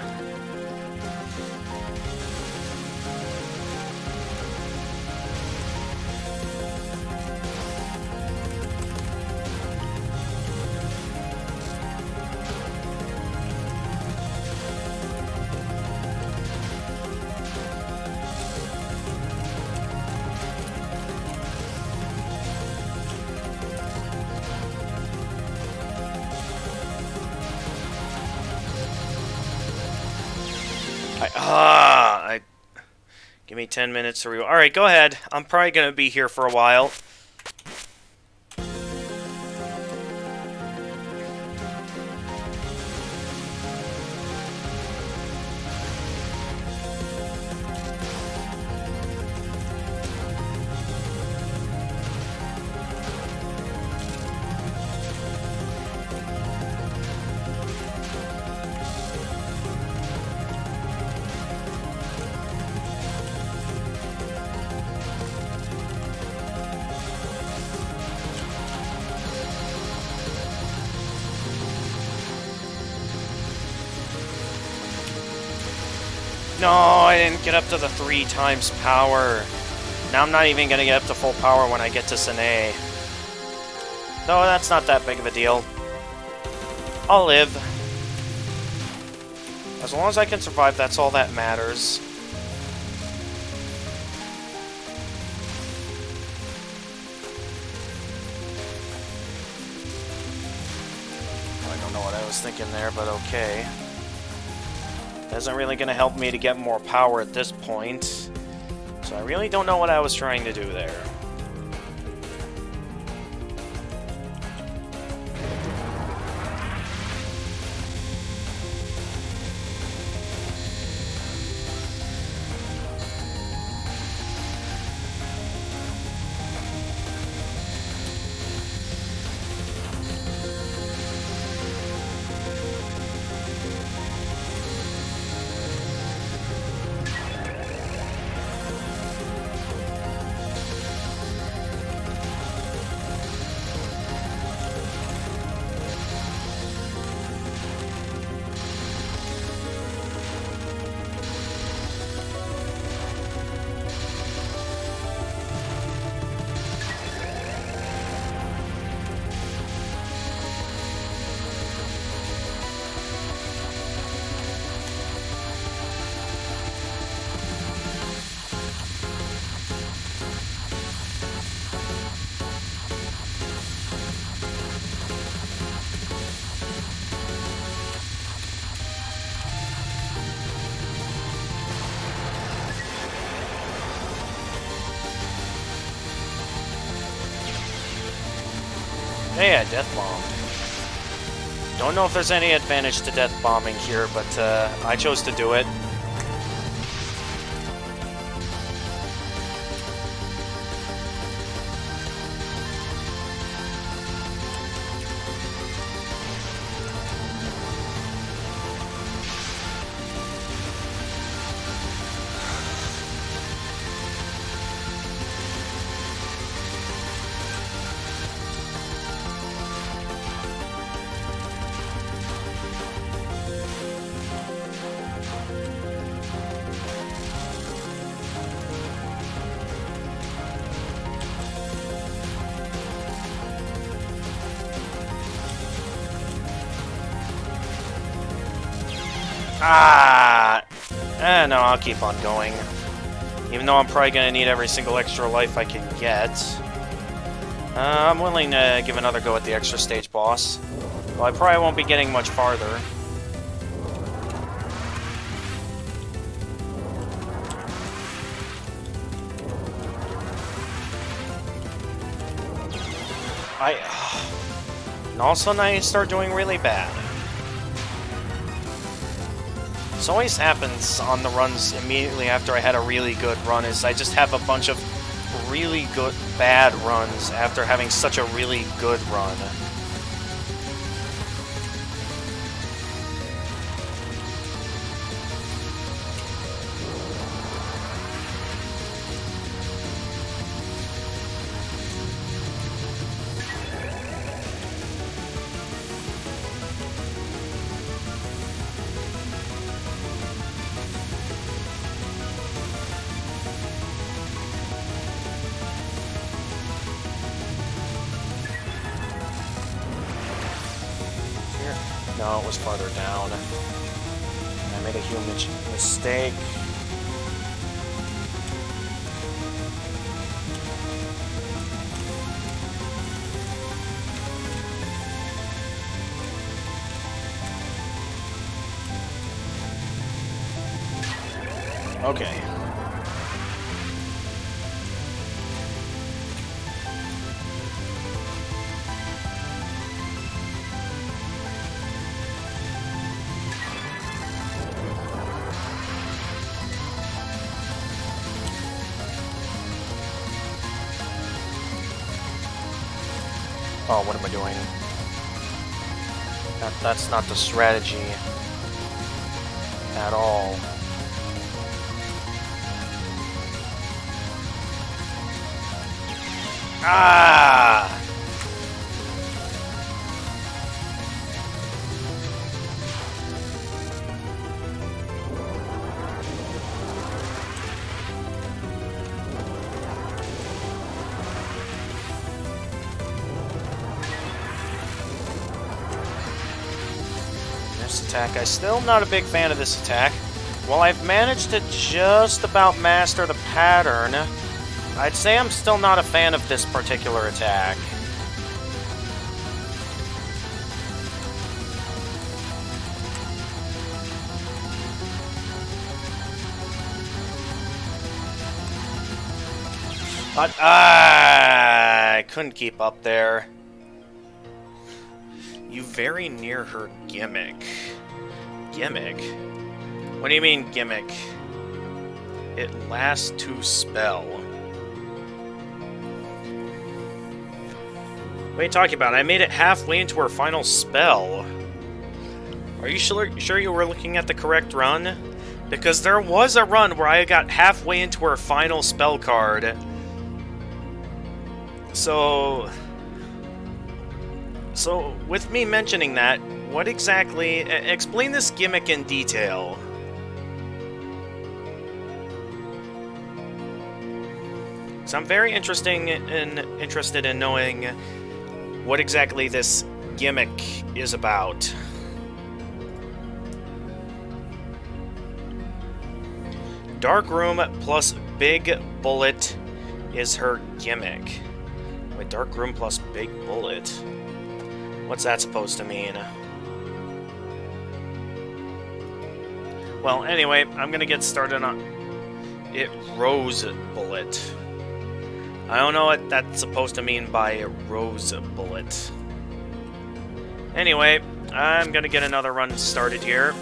Give me 10 minutes to Alright, go ahead. I'm probably going to be here for a while. No, I didn't get up to the 3 times power. Now I'm not even going to get up to full power when I get to Sine. No, that's not that big of a deal. I'll live. As long as I can survive, that's all that matters. I don't know what I was thinking there, but okay. Isn't really going to help me to get more power at this point. So I really don't know what I was trying to do there. Hey, I death bombed. Don't know if there's any advantage to death bombing here, but I chose to do it. Ah! No, I'll keep on going. Even though I'm probably gonna need every single extra life I can get. I'm willing to give another go at the extra stage boss. Well, I probably won't be getting much farther. And all of a sudden I start doing really bad. This always happens on the runs immediately after I had a really good run, is I just have a bunch of really good bad runs after having such a really good run. No, it was farther down. I made a huge mistake. Okay. Oh, what am I doing? That's not the strategy at all. Ah! Attack. I'm still not a big fan of this attack. While I've managed to just about master the pattern, I'd say I'm still not a fan of this particular attack. But I couldn't keep up there. You very near her gimmick. Gimmick? What do you mean, gimmick? It lasts to spell. What are you talking about? I made it halfway into her final spell. Are you sure you were looking at the correct run? Because there was a run where I got halfway into her final spell card. So, with me mentioning that, what exactly... explain this gimmick in detail. So I'm very interested in knowing what exactly this gimmick is about. Dark Room plus Big Bullet is her gimmick. Wait, Dark Room plus Big Bullet? What's that supposed to mean? Well, anyway, I'm gonna get started on it. Rose Bullet. I don't know what that's supposed to mean by Rose Bullet. Anyway, I'm gonna get another run started here.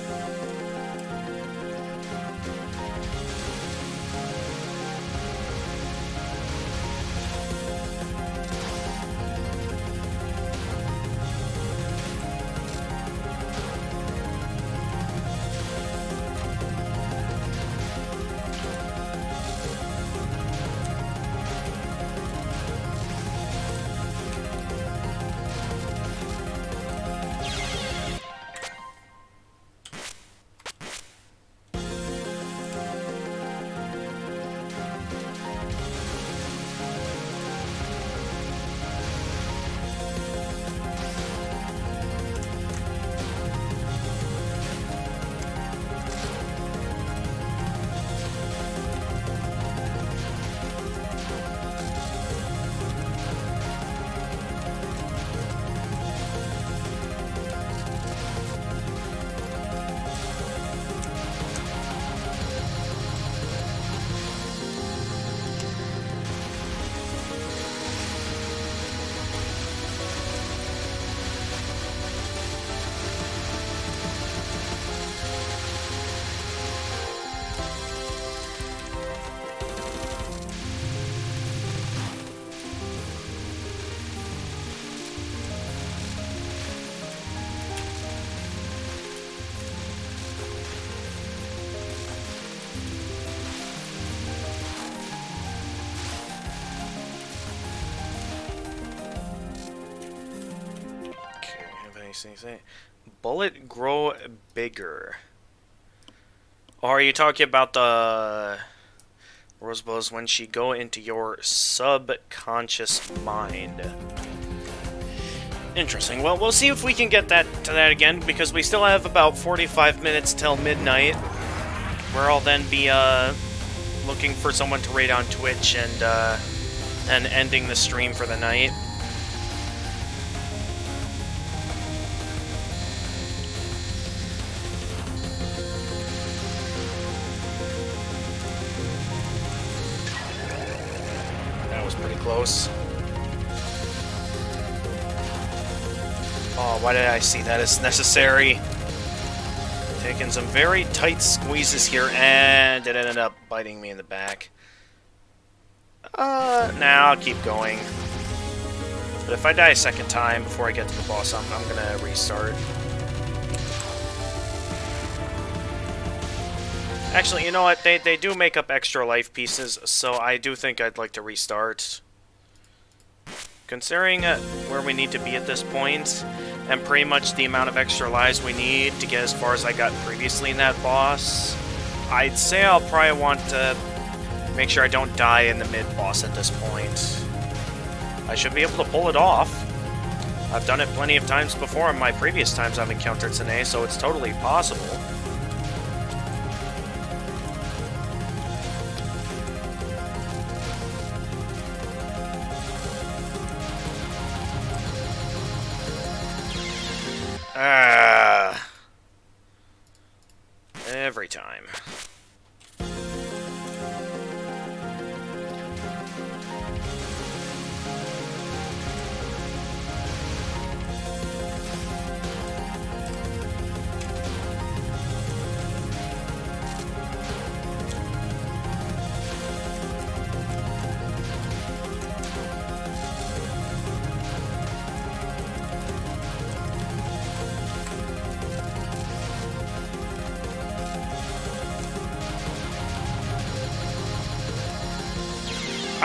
Bullet grow bigger. Or are you talking about the Rosebud's when she go into your subconscious mind? Interesting. Well, we'll see if we can get that to that again, because we still have about 45 minutes till midnight, where I'll then be looking for someone to raid on Twitch and ending the stream for the night. Pretty close. Oh, why did I see that as necessary? Taking some very tight squeezes here, and it ended up biting me in the back. Nah, I'll keep going. But if I die a second time before I get to the boss, I'm gonna restart. Actually, you know what? They do make up extra life pieces, so I do think I'd like to restart. Considering where we need to be at this point, and pretty much the amount of extra lives we need to get as far as I got previously in that boss, I'd say I'll probably want to make sure I don't die in the mid-boss at this point. I should be able to pull it off. I've done it plenty of times before in my previous times I've encountered Sine, so it's totally possible. Every time.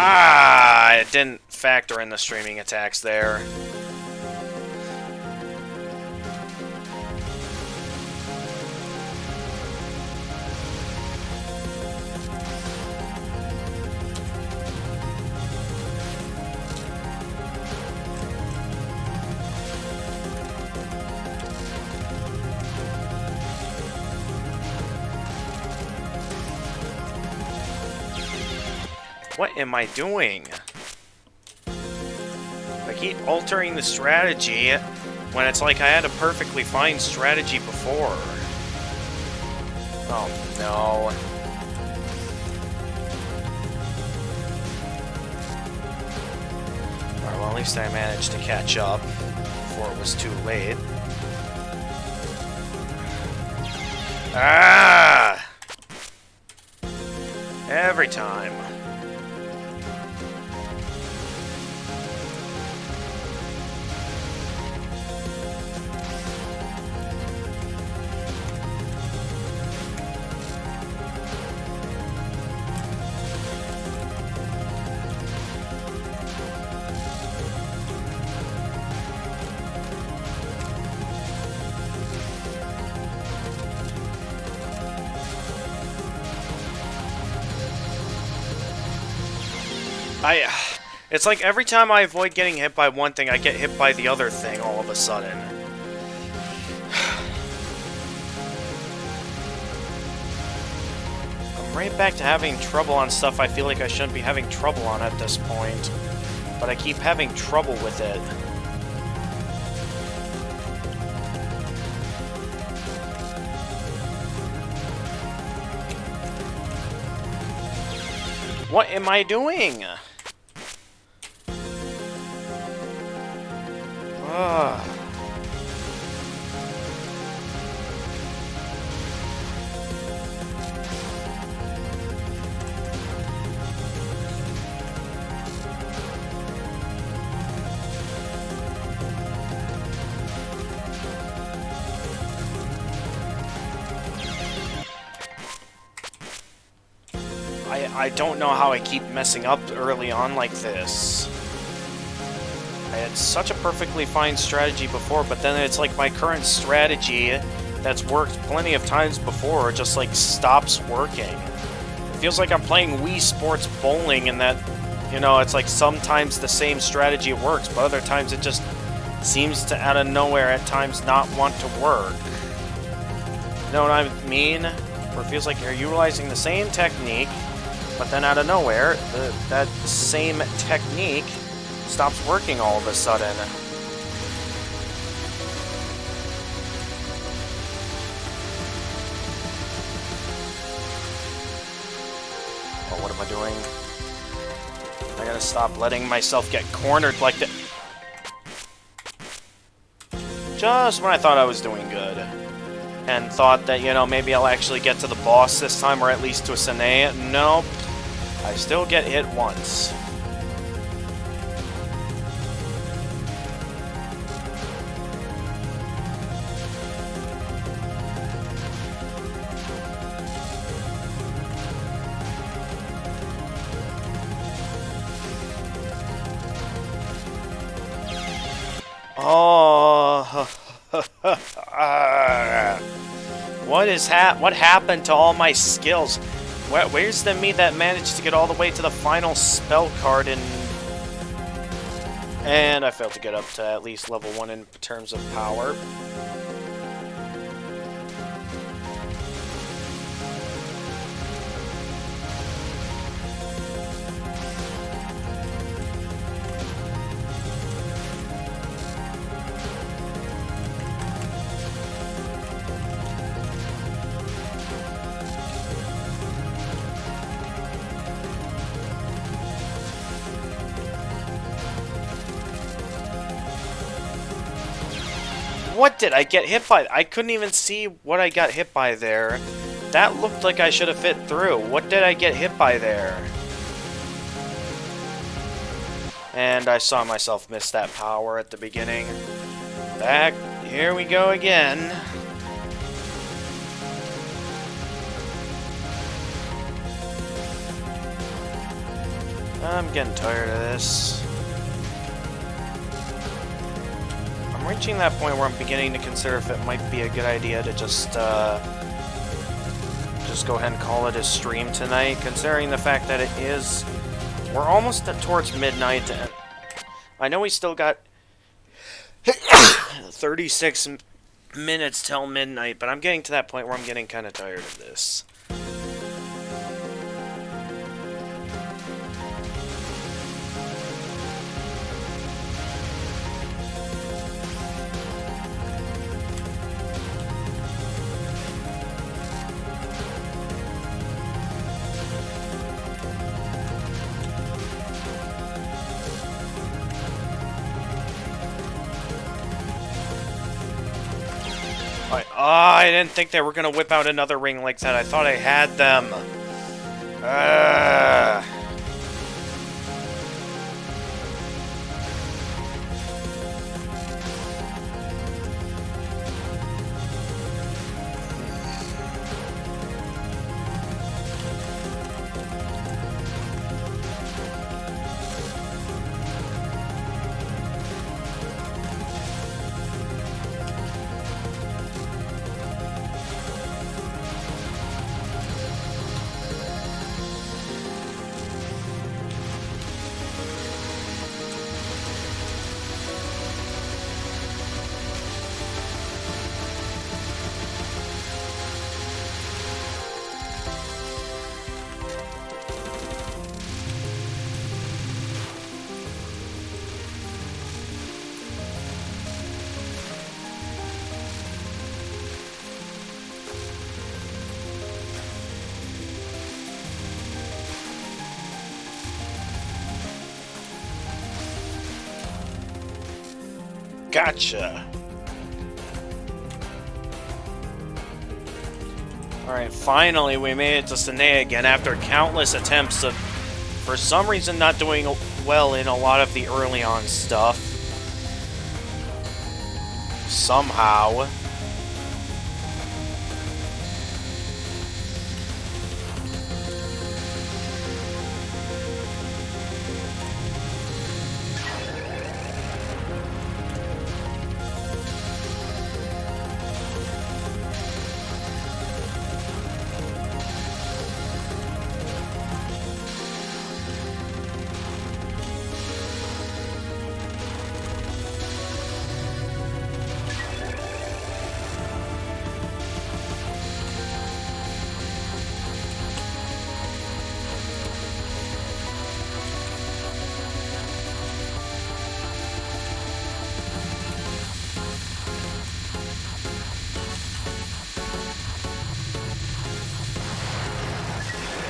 Ah, it didn't factor in the streaming attacks there. What am I doing? I keep altering the strategy when it's like I had a perfectly fine strategy before. Oh no. Alright, well at least I managed to catch up before it was too late. Ah! Every time. It's like every time I avoid getting hit by one thing, I get hit by the other thing all of a sudden. I'm right back to having trouble on stuff I feel like I shouldn't be having trouble on at this point. But I keep having trouble with it. What am I doing? Ugh. I don't know how I keep messing up early on like this. I had such a perfectly fine strategy before, but then it's like my current strategy that's worked plenty of times before just like stops working. It feels like I'm playing Wii Sports Bowling and that, you know, it's like sometimes the same strategy works, but other times it just seems to out of nowhere at times not want to work. You know what I mean? Where it feels like you're utilizing the same technique, but then out of nowhere, that same technique stops working all of a sudden. Oh, what am I doing? I gotta stop letting myself get cornered like that. Just when I thought I was doing good. And thought that, you know, maybe I'll actually get to the boss this time, or at least to a Sine. Nope. I still get hit once. Oh, what happened to all my skills? Where's the me that managed to get all the way to the final spell card and I failed to get up to at least level 1 in terms of power. What did I get hit by? I couldn't even see what I got hit by there. That looked like I should have fit through. What did I get hit by there? And I saw myself miss that power at the beginning. Back, here we go again. I'm getting tired of this. I'm reaching that point where I'm beginning to consider if it might be a good idea to just go ahead and call it a stream tonight, considering the fact that we're almost towards midnight, and I know we still got 36 minutes till midnight, but I'm getting to that point where I'm getting kind of tired of this. I didn't think they were gonna whip out another ring like that. I thought I had them. Uh, gotcha. Alright, finally we made it to Sine again after countless attempts of, for some reason, not doing well in a lot of the early on stuff. Somehow.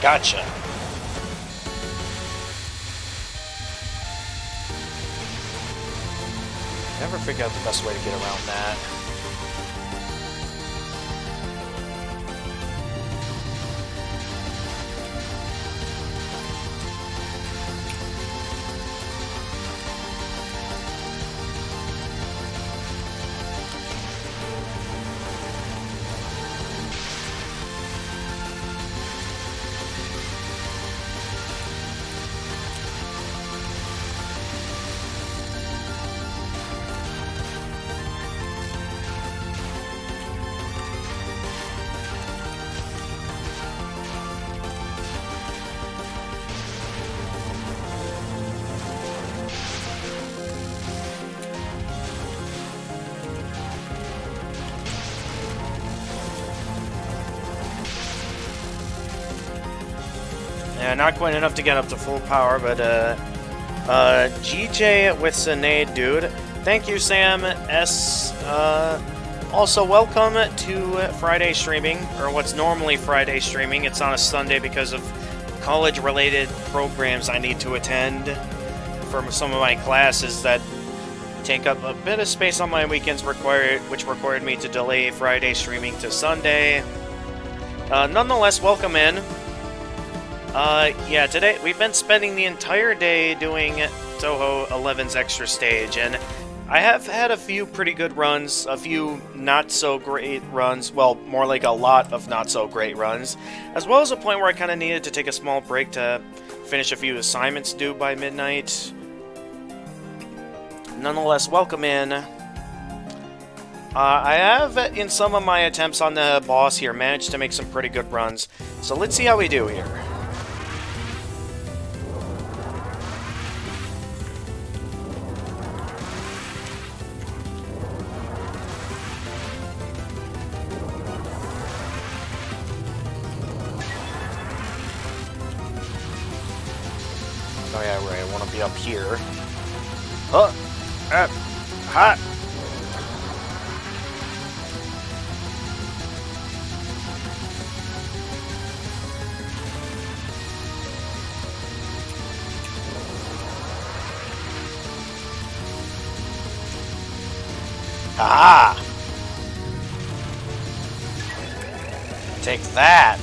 Gotcha. Never figured out the best way to get around that. Yeah, not quite enough to get up to full power, but GJ with Sinead, dude. Thank you, Sam S. Also, welcome to Friday streaming, or what's normally Friday streaming. It's on a Sunday because of college-related programs I need to attend for some of my classes that take up a bit of space on my weekends, which required me to delay Friday streaming to Sunday. Nonetheless, welcome in. Yeah, today we've been spending the entire day doing Touhou 11's extra stage, and I have had a few pretty good runs, a few not-so-great runs, well, more like a lot of not-so-great runs, as well as a point where I kind of needed to take a small break to finish a few assignments due by midnight. Nonetheless, welcome in. I have, in some of my attempts on the boss here, managed to make some pretty good runs, so let's see how we do here. Oh yeah, right, I want to be up here. Hot! Ah! Take that!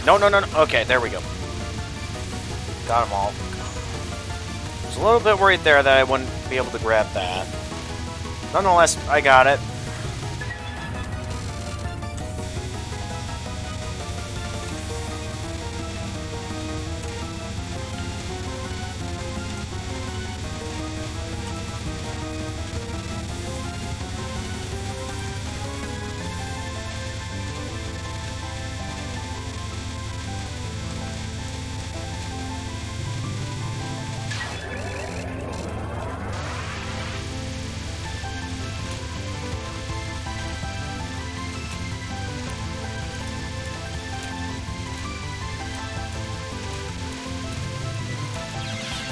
No, no, no, no. Okay, there we go. Got them all. I was a little bit worried there that I wouldn't be able to grab that. Nonetheless, I got it.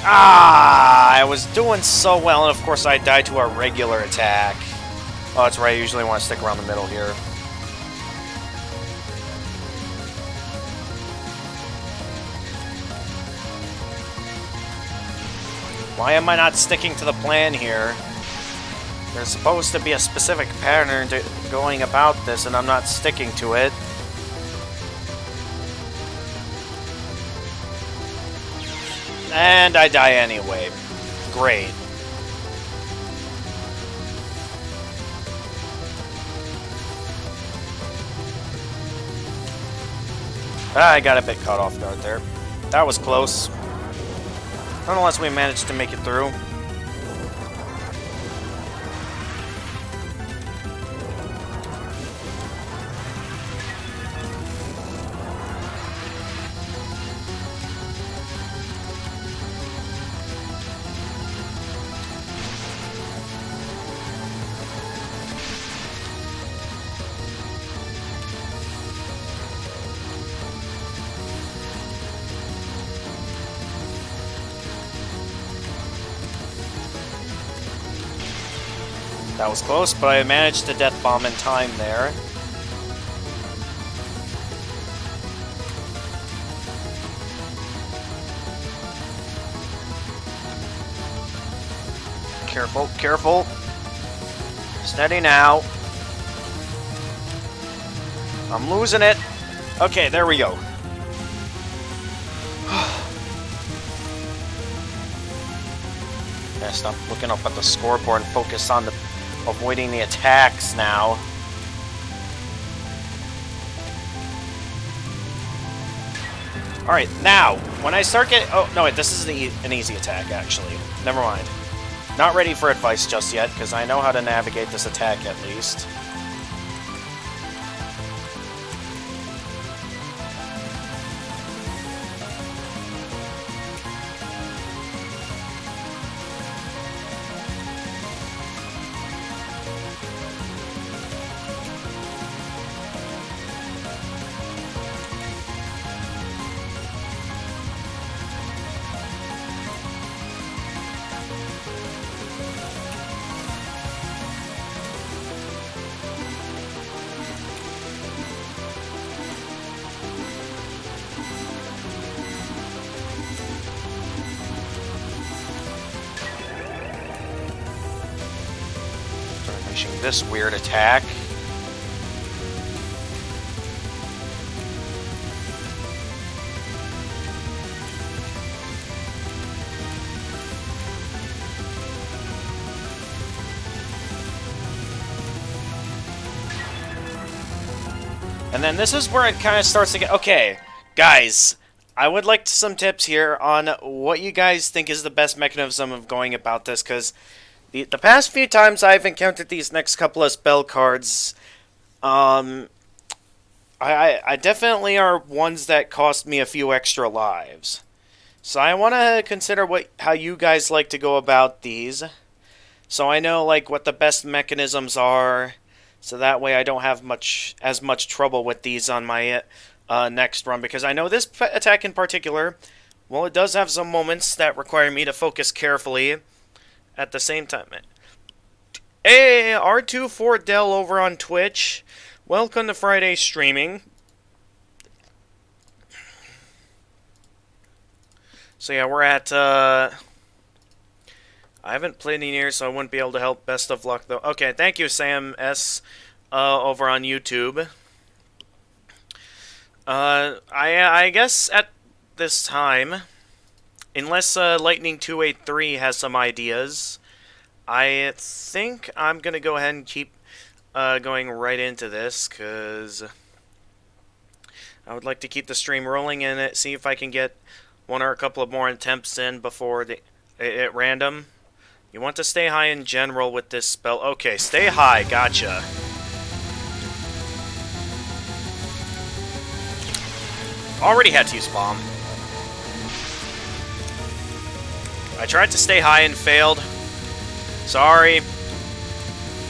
Ah! I was doing so well, and of course I died to a regular attack. Oh, that's right, I usually want to stick around the middle here. Why am I not sticking to the plan here? There's supposed to be a specific pattern to going about this, and I'm not sticking to it. And I die anyway. Great. I got a bit caught off guard there. That was close. Nonetheless, we managed to make it through. That was close, but I managed to death bomb in time there. Careful, careful. Steady now. I'm losing it. Okay, there we go. Yeah, stop looking up at the scoreboard and focus on the avoiding the attacks now. Alright, now, when I start getting... Oh, no, wait, this is an easy attack, actually. Never mind. Not ready for advice just yet, because I know how to navigate this attack, at least. Unleashing this weird attack. And then this is where it kind of starts to get... Okay, guys, I would like some tips here on what you guys think is the best mechanism of going about this, because the past few times I've encountered these next couple of spell cards, I definitely are ones that cost me a few extra lives. So I want to consider how you guys like to go about these, so I know like what the best mechanisms are. So that way I don't have as much trouble with these on my next run. Because I know this attack in particular, well, it does have some moments that require me to focus carefully at the same time. Hey, R24Del over on Twitch. Welcome to Friday streaming. So yeah, we're at... I haven't played in years, so I wouldn't be able to help. Best of luck, though. Okay, thank you, Sam S. over on YouTube. I guess at this time, unless Lightning 283 has some ideas, I think I'm gonna go ahead and keep going right into this, because I would like to keep the stream rolling and see if I can get one or a couple of more attempts in before it random. You want to stay high in general with this spell. Okay, stay high. Gotcha. Already had to use bomb. I tried to stay high and failed. Sorry.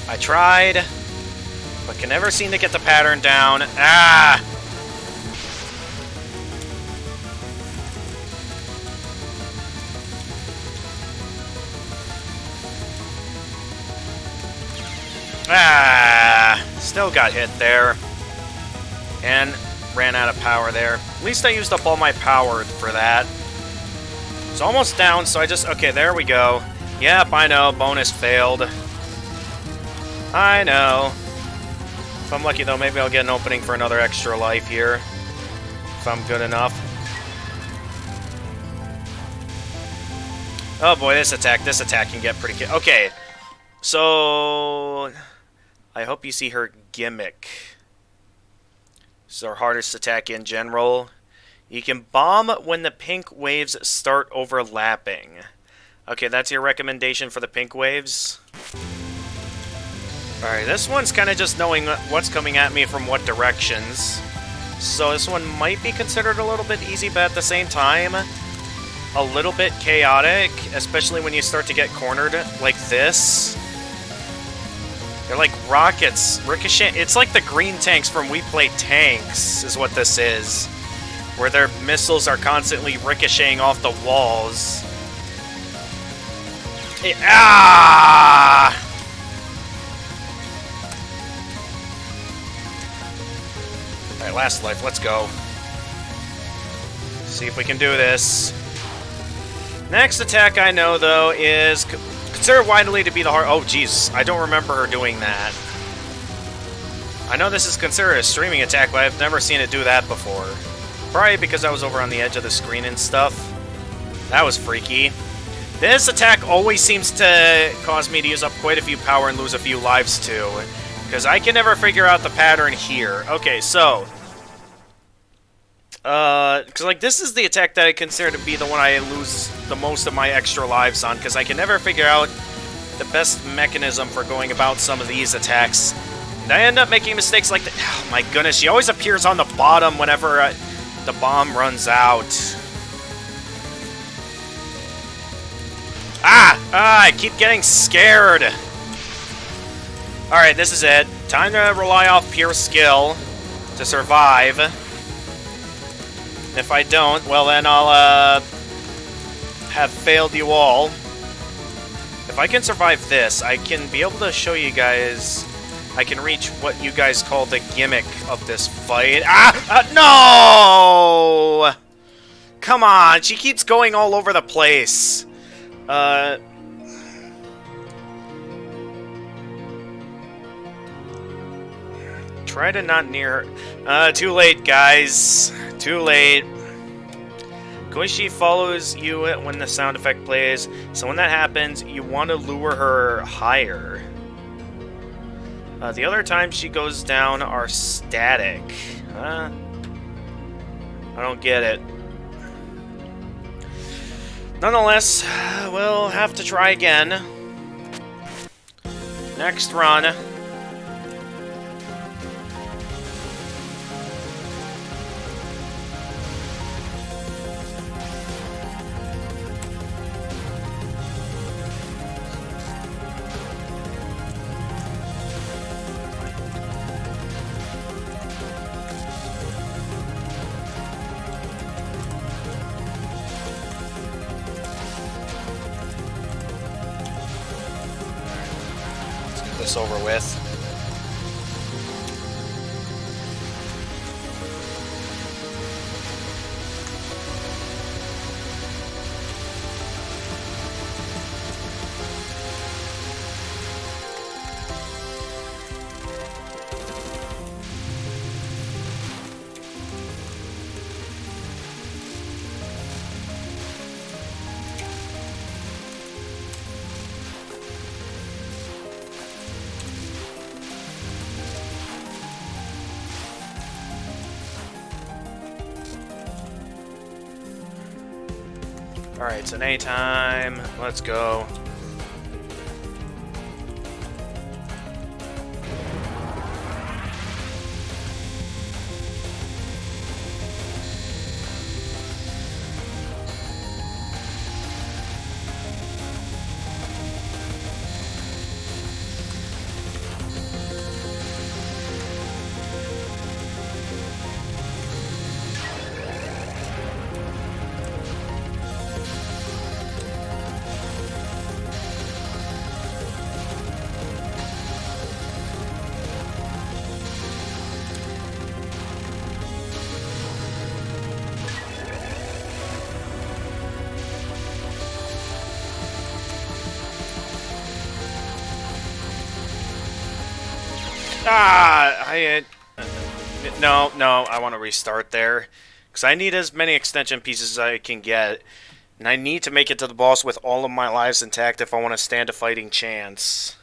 I tried, but can never seem to get the pattern down. Ah! Ah! Still got hit there. And ran out of power there. At least I used up all my power for that. It's almost down, so I just... Okay, there we go. Yep, I know. Bonus failed. I know. If I'm lucky, though, maybe I'll get an opening for another extra life here. If I'm good enough. Oh boy, this attack can get pretty... Okay, so... I hope you see her gimmick. This is our hardest attack in general. You can bomb when the pink waves start overlapping. Okay, that's your recommendation for the pink waves. Alright, this one's kind of just knowing what's coming at me from what directions. So this one might be considered a little bit easy, but at the same time, a little bit chaotic, especially when you start to get cornered like this. They're like rockets, ricochet. It's like the green tanks from We Play Tanks, is what this is. Where their missiles are constantly ricocheting off the walls. Ah! Alright, last life, let's go. See if we can do this. Next attack I know, though, is... Considered widely to be the hard... Oh, jeez. I don't remember her doing that. I know this is considered a streaming attack, but I've never seen it do that before. Probably because I was over on the edge of the screen and stuff. That was freaky. This attack always seems to cause me to use up quite a few power and lose a few lives, too. Because I can never figure out the pattern here. Okay, so... because, like, this is the attack that I consider to be the one I lose the most of my extra lives on, because I can never figure out the best mechanism for going about some of these attacks. And I end up making mistakes like that. Oh my goodness, she always appears on the bottom whenever the bomb runs out. I keep getting scared. Alright, this is it. Time to rely off pure skill to survive. If I don't, well then I'll, have failed you all. If I can survive this, I can be able to show you guys... I can reach what you guys call the gimmick of this fight. No! Come on, she keeps going all over the place. Try to not near her. Too late, guys. Too late. Koichi follows you when the sound effect plays, so when that happens, you want to lure her higher. The other times she goes down are static. I don't get it. Nonetheless, we'll have to try again. Next run. This over with. Alright, it's an A time. Let's go. Ah! No, I want to restart there. Because I need as many extension pieces as I can get. And I need to make it to the boss with all of my lives intact if I want to stand a fighting chance.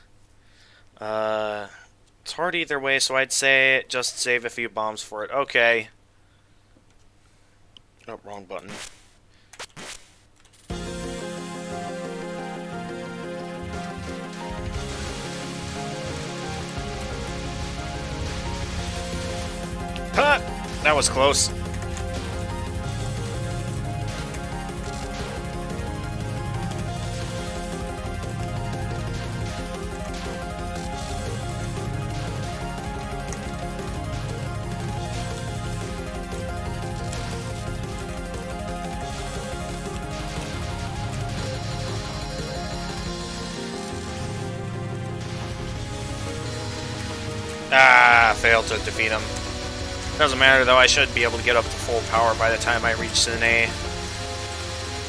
It's hard either way, so I'd say just save a few bombs for it. Okay. Oh, wrong button. Huh! That was close. Ah, failed to defeat him. Doesn't matter though, I should be able to get up to full power by the time I reach an A.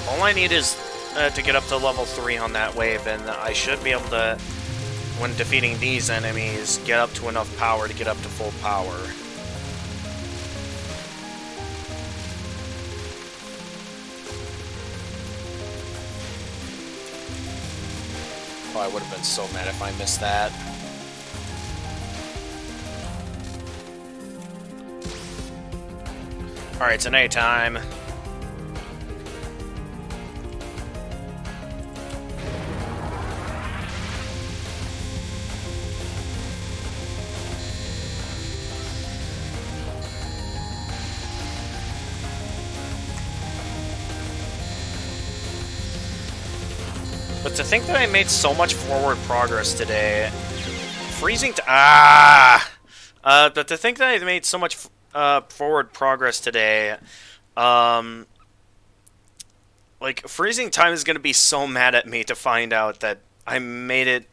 All I need is to get up to level 3 on that wave, and I should be able to, when defeating these enemies, get up to enough power to get up to full power. Oh, I would have been so mad if I missed that. Alright, it's an A time. But to think that I made so much forward progress today, freezing but to think that I made so much forward progress today, like, freezing time is gonna be so mad at me to find out that I made it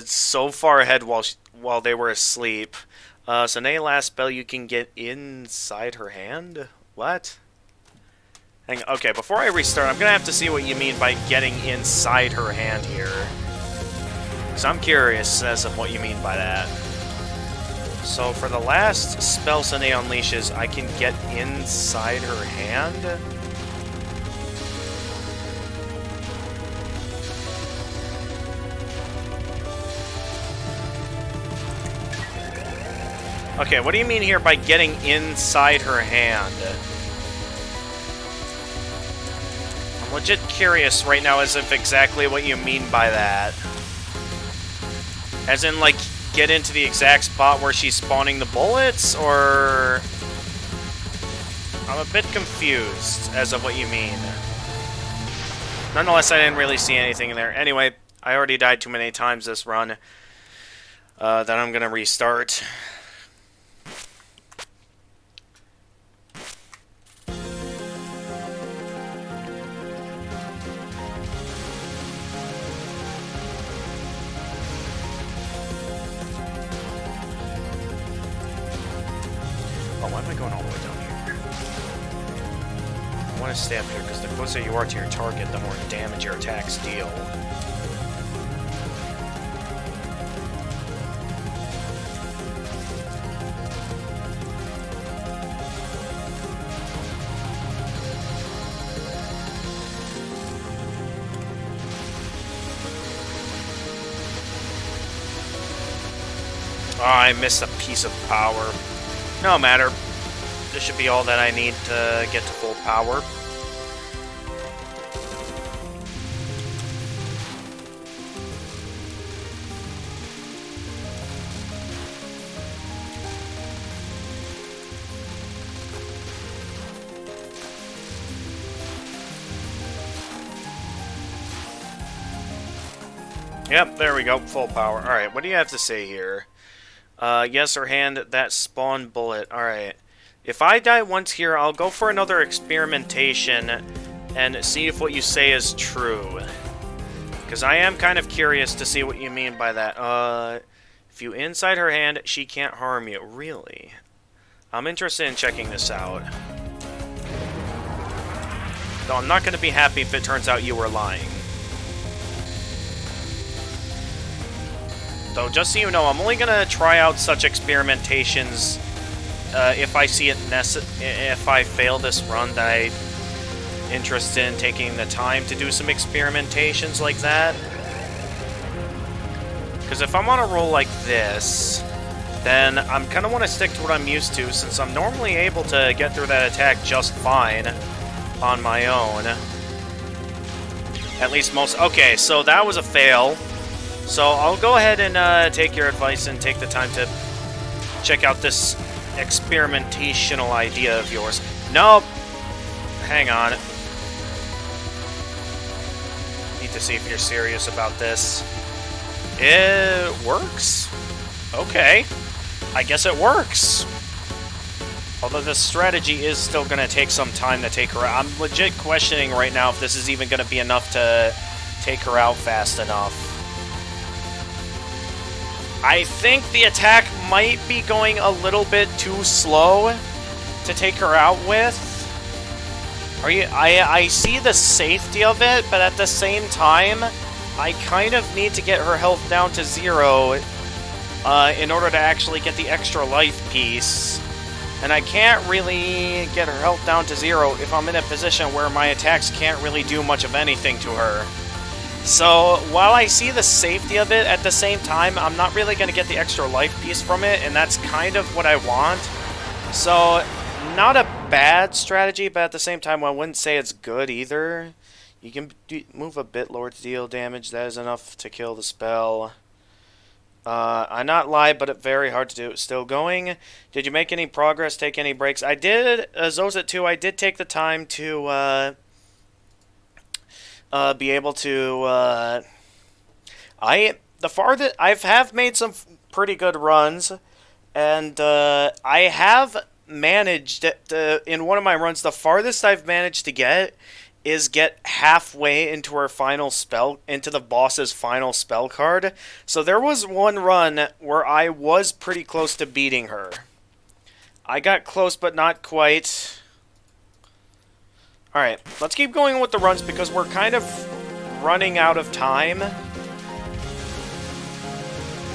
so far ahead while they were asleep. So any last spell you can get inside her hand? What? Okay, before I restart, I'm gonna have to see what you mean by getting inside her hand here. Because I'm curious as of what you mean by that. So for the last spell Sine unleashes, I can get inside her hand? Okay, what do you mean here by getting inside her hand? I'm legit curious right now as if exactly what you mean by that. As in, like, get into the exact spot where she's spawning the bullets, or... I'm a bit confused as of what you mean. Nonetheless, I didn't really see anything in there. Anyway, I already died too many times this run. Then I'm gonna restart. Why am I going all the way down here? I want to stay up here, because the closer you are to your target, the more damage your attacks deal. Oh, I missed a piece of power. No matter. This should be all that I need to get to full power. Yep, there we go. Full power. Alright, what do you have to say here? Yes, or hand that spawn bullet. Alright. If I die once here, I'll go for another experimentation and see if what you say is true. Because I am kind of curious to see what you mean by that. If you inside her hand, she can't harm you. Really? I'm interested in checking this out. Though I'm not going to be happy if it turns out you were lying. Though, just so you know, I'm only going to try out such experimentations if I see it if I fail this run, that I'm interested in taking the time to do some experimentations like that. Because if I'm on a roll like this, then I'm kind of want to stick to what I'm used to, since I'm normally able to get through that attack just fine on my own. At least most... Okay, so that was a fail. So I'll go ahead and take your advice and take the time to check out this experimentational idea of yours. Nope. Hang on. Need to see if you're serious about this. It works? Okay. I guess it works. Although this strategy is still going to take some time to take her out. I'm legit questioning right now if this is even going to be enough to take her out fast enough. I think the attack might be going a little bit too slow to take her out with. I see the safety of it, but at the same time, I kind of need to get her health down to 0 in order to actually get the extra life piece. And I can't really get her health down to 0 if I'm in a position where my attacks can't really do much of anything to her. So, while I see the safety of it, at the same time, I'm not really going to get the extra life piece from it, and that's kind of what I want. So, not a bad strategy, but at the same time, I wouldn't say it's good either. You can move a bit lower to deal damage. That is enough to kill the spell. I not lie, but it's very hard to do. Still going. Did you make any progress? Take any breaks? I did. Zozit 2, I did take the time to be able to. I have made some pretty good runs, and I have managed in one of my runs. The farthest I've managed to get is get halfway into her final spell, into the boss's final spell card. So there was one run where I was pretty close to beating her. I got close, but not quite. Alright, let's keep going with the runs because we're kind of running out of time.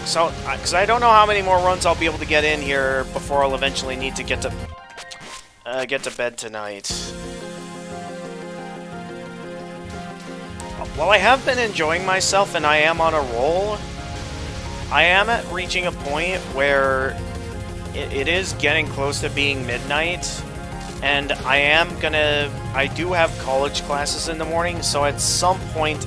So, because I don't know how many more runs I'll be able to get in here before I'll eventually need to get to bed tonight. While I have been enjoying myself and I am on a roll, I am at reaching a point where it is getting close to being midnight, and I do have college classes in the morning, so at some point,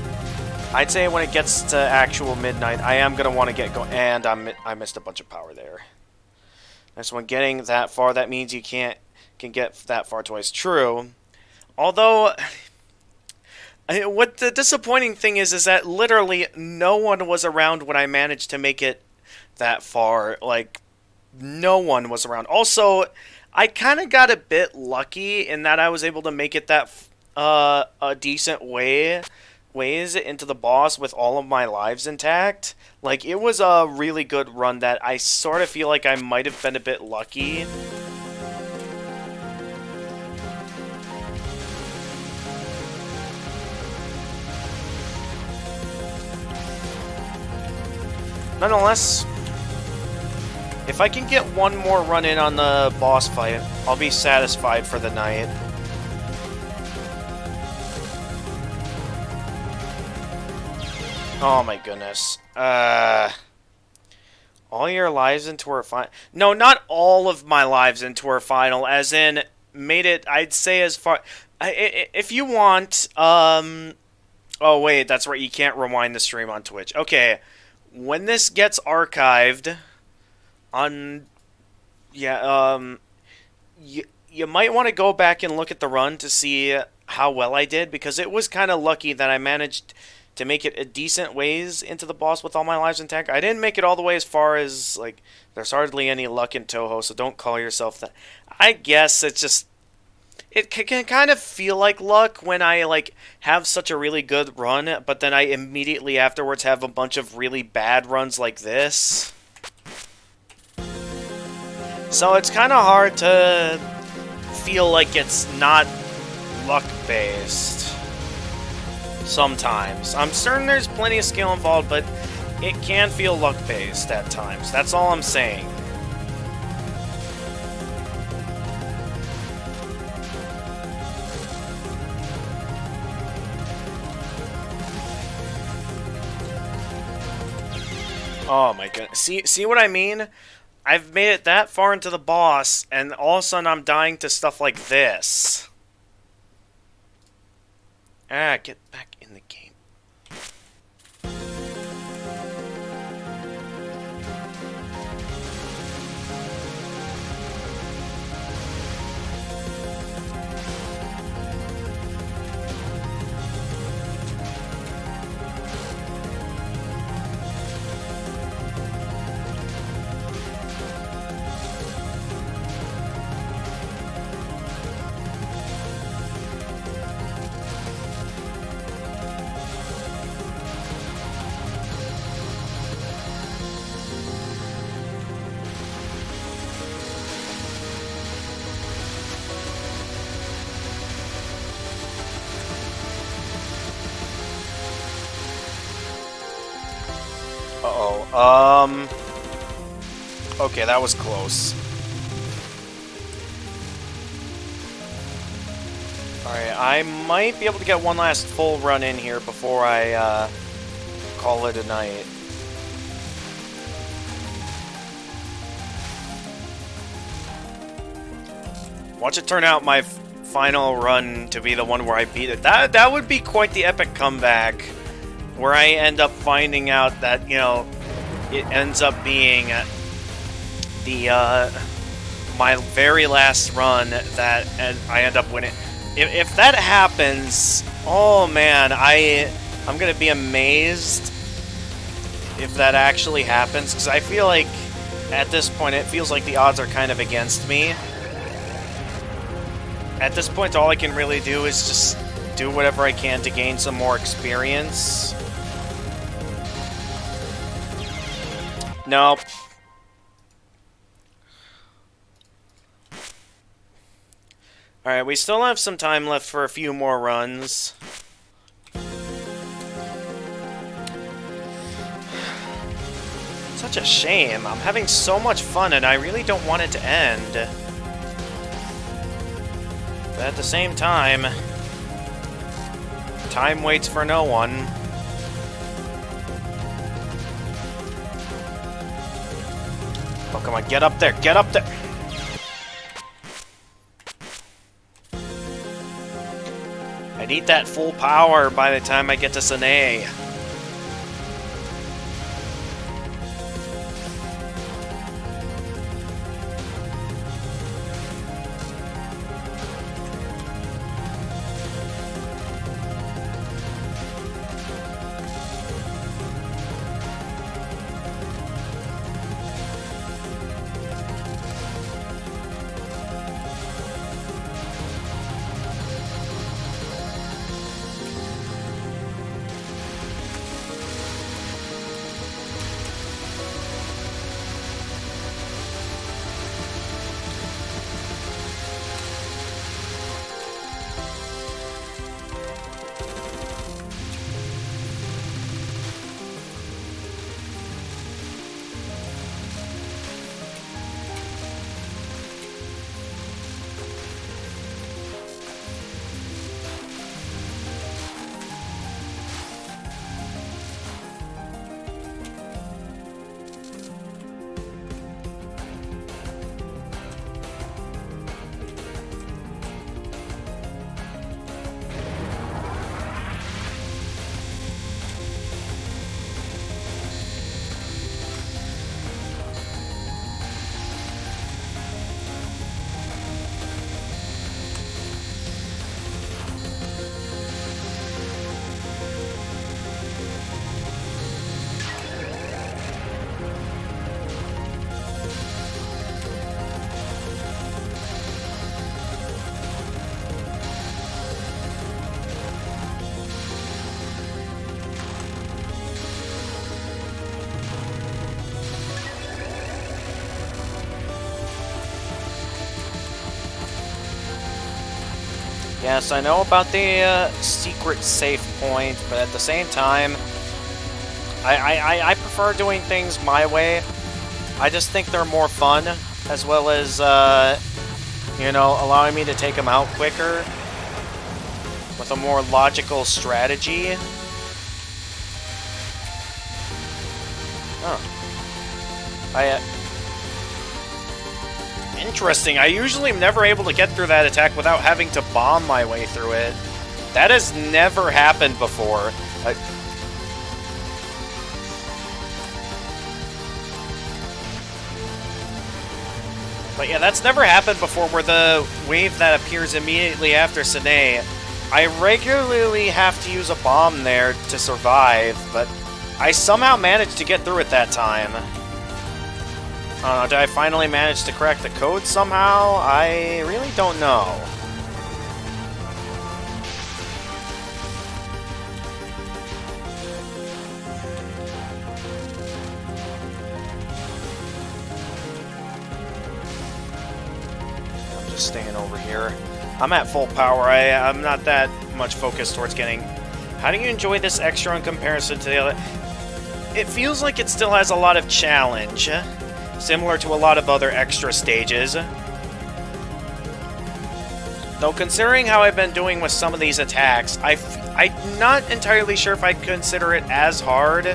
I'd say when it gets to actual midnight, I am going to want to get going, and I missed a bunch of power there. And so when getting that far, that means you can get that far twice. True. Although, what the disappointing thing is that literally no one was around when I managed to make it that far. Like, no one was around. Also, I kind of got a bit lucky in that I was able to make it that a decent ways into the boss with all of my lives intact. Like, it was a really good run that I sort of feel like I might have been a bit lucky. Nonetheless, if I can get one more run in on the boss fight, I'll be satisfied for the night. Oh my goodness. All your lives into her final... No, not all of my lives into her final, as in, made it, I'd say as far... If you want, Oh wait, that's right, you can't rewind the stream on Twitch. Okay, when this gets archived on... Yeah, you might want to go back and look at the run to see how well I did, because it was kind of lucky that I managed to make it a decent ways into the boss with all my lives intact. I didn't make it all the way as far as, like, there's hardly any luck in Touhou, so don't call yourself that. I guess it's just, it can kind of feel like luck when I, like, have such a really good run, but then I immediately afterwards have a bunch of really bad runs like this. So it's kind of hard to feel like it's not luck-based. Sometimes. I'm certain there's plenty of skill involved, but it can feel luck-based at times. That's all I'm saying. Oh my goodness. See what I mean? I've made it that far into the boss, and all of a sudden I'm dying to stuff like this. Ah, get back in the game. Uh-oh. Okay, that was close. Alright, I might be able to get one last full run in here before I, call it a night. Watch it turn out my final run to be the one where I beat it. That would be quite the epic comeback. Where I end up finding out that, you know, it ends up being the, my very last run that I end up winning. If that happens, oh man, I'm gonna be amazed if that actually happens, because I feel like at this point it feels like the odds are kind of against me. At this point, all I can really do is just do whatever I can to gain some more experience. Nope. Alright, we still have some time left for a few more runs. Such a shame. I'm having so much fun and I really don't want it to end. But at the same time, time waits for no one. Oh, come on, get up there, get up there! I need that full power by the time I get to Sine. Yes, I know about the secret safe point, but at the same time, I prefer doing things my way. I just think they're more fun, as well as, you know, allowing me to take them out quicker with a more logical strategy. Huh. Interesting. I usually am never able to get through that attack without having to bomb my way through it. That has never happened before. But yeah, that's never happened before, where the wave that appears immediately after Sine, I regularly have to use a bomb there to survive, but I somehow managed to get through it that time. Did I finally manage to crack the code somehow? I really don't know. I'm just staying over here. I'm at full power. I'm not that much focused towards getting... How do you enjoy this extra in comparison to the other? It feels like it still has a lot of challenge, similar to a lot of other extra stages. Though considering how I've been doing with some of these attacks, I'm not entirely sure if I'd consider it as hard.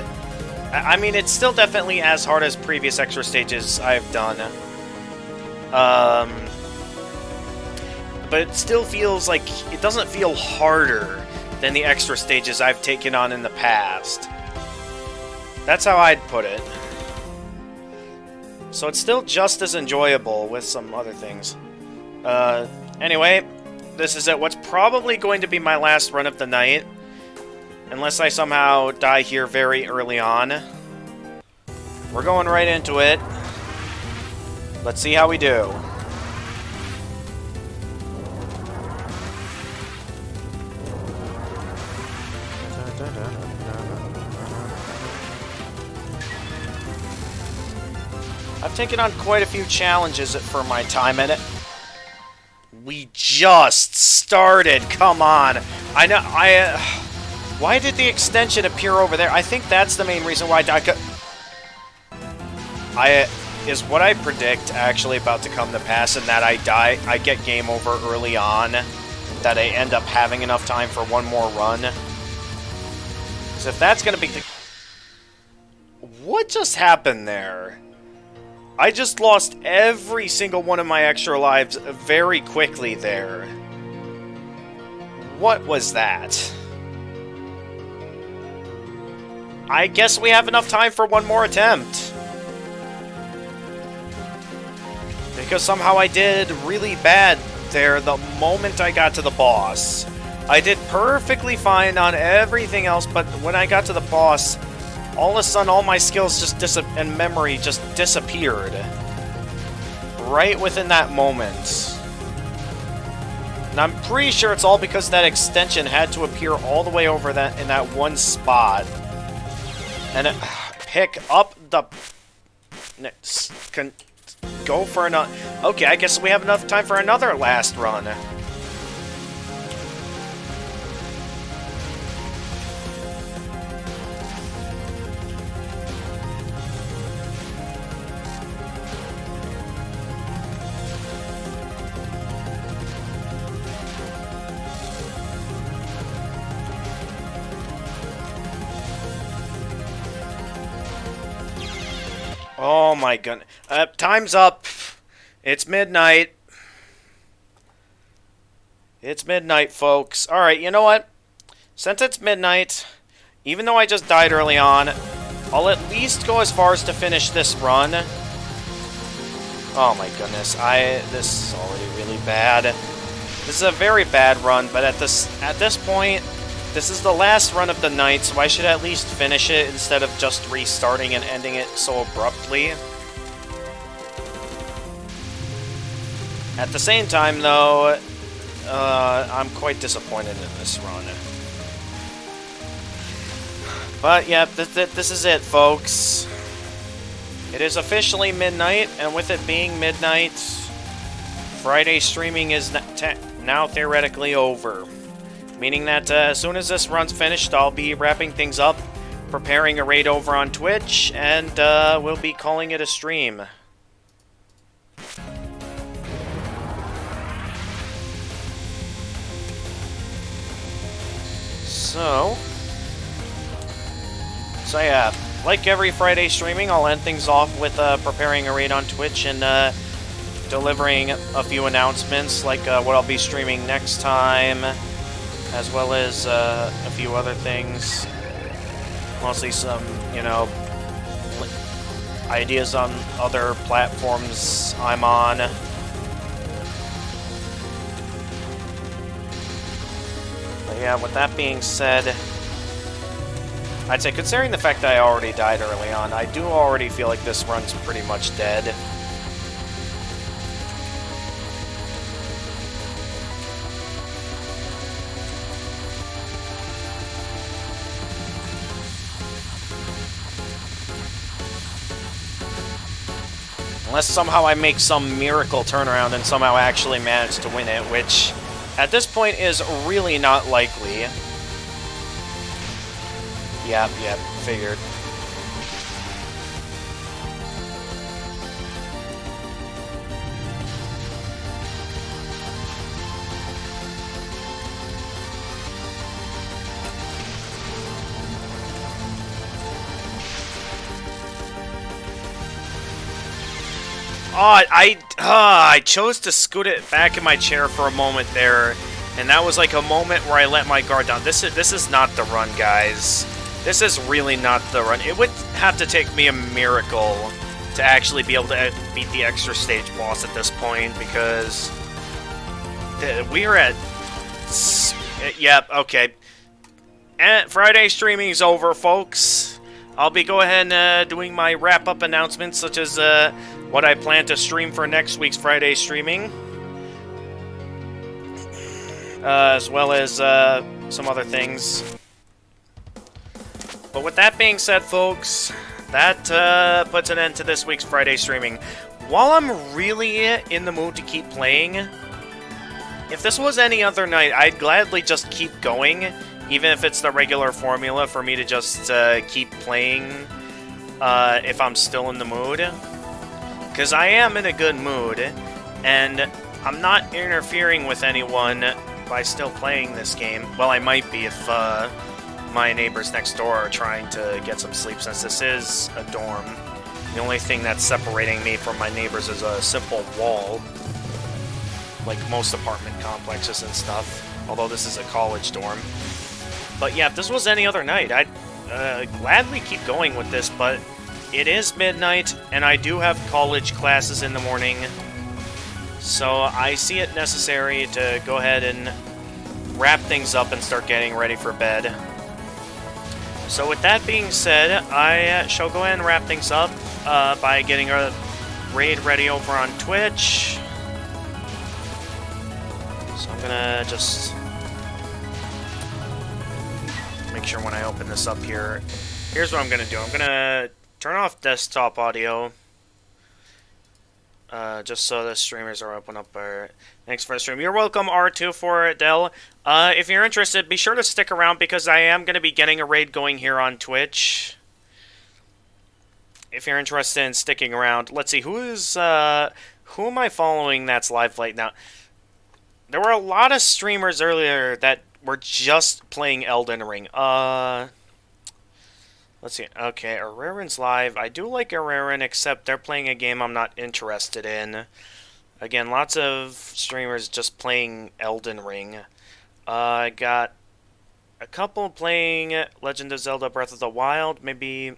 I mean, it's still definitely as hard as previous extra stages I've done. But it still feels like it doesn't feel harder than the extra stages I've taken on in the past. That's how I'd put it. So it's still just as enjoyable with some other things. Anyway, this is what's probably going to be my last run of the night. Unless I somehow die here very early on. We're going right into it. Let's see how we do. I've taken on quite a few challenges for my time in it. We just started, come on. I know, why did the extension appear over there? I think that's the main reason why is what I predict actually about to come to pass, and that I get game over early on, that I end up having enough time for one more run. Because if that's gonna be the... What just happened there? I just lost every single one of my extra lives very quickly there. What was that? I guess we have enough time for one more attempt. Because somehow I did really bad there the moment I got to the boss. I did perfectly fine on everything else, but when I got to the boss, all of a sudden, all my skills just and memory just disappeared. Right within that moment. And I'm pretty sure it's all because that extension had to appear all the way over that in that one spot. And pick up the... Go for another... Okay, I guess we have enough time for another last run. Oh my goodness. Time's up. It's midnight. It's midnight, folks. Alright, you know what? Since it's midnight, even though I just died early on, I'll at least go as far as to finish this run. Oh my goodness. This is already really bad. This is a very bad run, but at this point, this is the last run of the night, so I should at least finish it instead of just restarting and ending it so abruptly. At the same time, though, I'm quite disappointed in this run. But, yeah, this is it, folks. It is officially midnight, and with it being midnight, Friday streaming is now theoretically over. Meaning that as soon as this run's finished, I'll be wrapping things up, preparing a raid over on Twitch, and we'll be calling it a stream. So yeah, like every Friday streaming, I'll end things off with preparing a raid on Twitch and delivering a few announcements, like what I'll be streaming next time, as well as a few other things. Mostly some, you know, ideas on other platforms I'm on. But yeah, with that being said, I'd say, considering the fact that I already died early on, I do already feel like this run's pretty much dead. Unless somehow I make some miracle turnaround and somehow actually manage to win it, which at this point is really not likely. Yep, figured. Oh, I chose to scoot it back in my chair for a moment there, and that was like a moment where I let my guard down. This is not the run, guys. This is really not the run. It would have to take me a miracle to actually be able to beat the extra stage boss at this point, because we are at... Yep, okay. And Friday streaming is over, folks. I'll be go ahead and doing my wrap-up announcements, such as what I plan to stream for next week's Friday streaming, as well as some other things. But with that being said, folks, that puts an end to this week's Friday streaming. While I'm really in the mood to keep playing, if this was any other night, I'd gladly just keep going, even if it's the regular formula for me to just keep playing if I'm still in the mood. Because I am in a good mood, and I'm not interfering with anyone by still playing this game. Well, I might be if my neighbors next door are trying to get some sleep, since this is a dorm. The only thing that's separating me from my neighbors is a simple wall, like most apartment complexes and stuff, although this is a college dorm. But yeah, if this was any other night, I'd gladly keep going with this, but it is midnight, and I do have college classes in the morning, so I see it necessary to go ahead and wrap things up and start getting ready for bed. So with that being said, I shall go ahead and wrap things up by getting a raid ready over on Twitch. So I'm gonna just make sure when I open this up here, here's what I'm gonna do. I'm gonna turn off desktop audio, just so the streamers are open up. Thanks for the stream. You're welcome, R24Del. If you're interested, be sure to stick around, because I am going to be getting a raid going here on Twitch. If you're interested in sticking around. Let's see, who am I following that's live right now? There were a lot of streamers earlier that were just playing Elden Ring. Let's see. Okay, Araren's live. I do like Araren, except they're playing a game I'm not interested in. Again, lots of streamers just playing Elden Ring. I got a couple playing Legend of Zelda Breath of the Wild. Maybe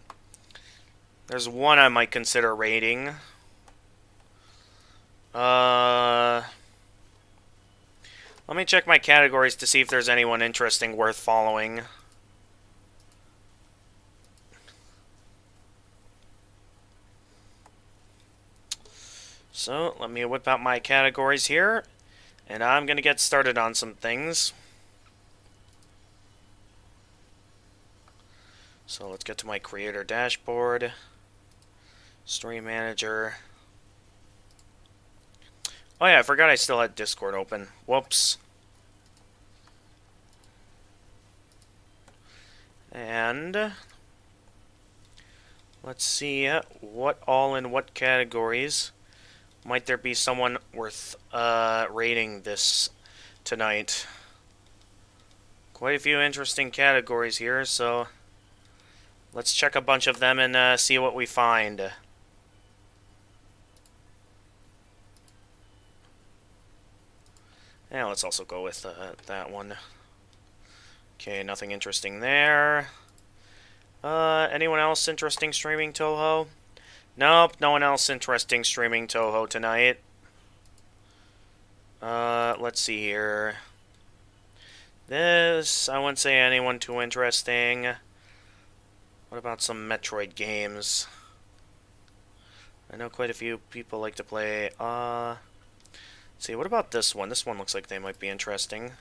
there's one I might consider raiding. Let me check my categories to see if there's anyone interesting worth following. So, let me whip out my categories here, and I'm going to get started on some things. So, let's get to my creator dashboard, stream manager. Oh yeah, I forgot I still had Discord open. Whoops. And let's see what all in what categories might there be someone worth rating this tonight. Quite a few interesting categories here, so let's check a bunch of them and see what we find. Yeah, let's also go with that one. Okay, nothing interesting there. Anyone else interesting streaming Touhou? Nope, no one else interesting streaming Touhou tonight. Let's see here. This, I wouldn't say anyone too interesting. What about some Metroid games? I know quite a few people like to play, let's see, what about this one? This one looks like they might be interesting.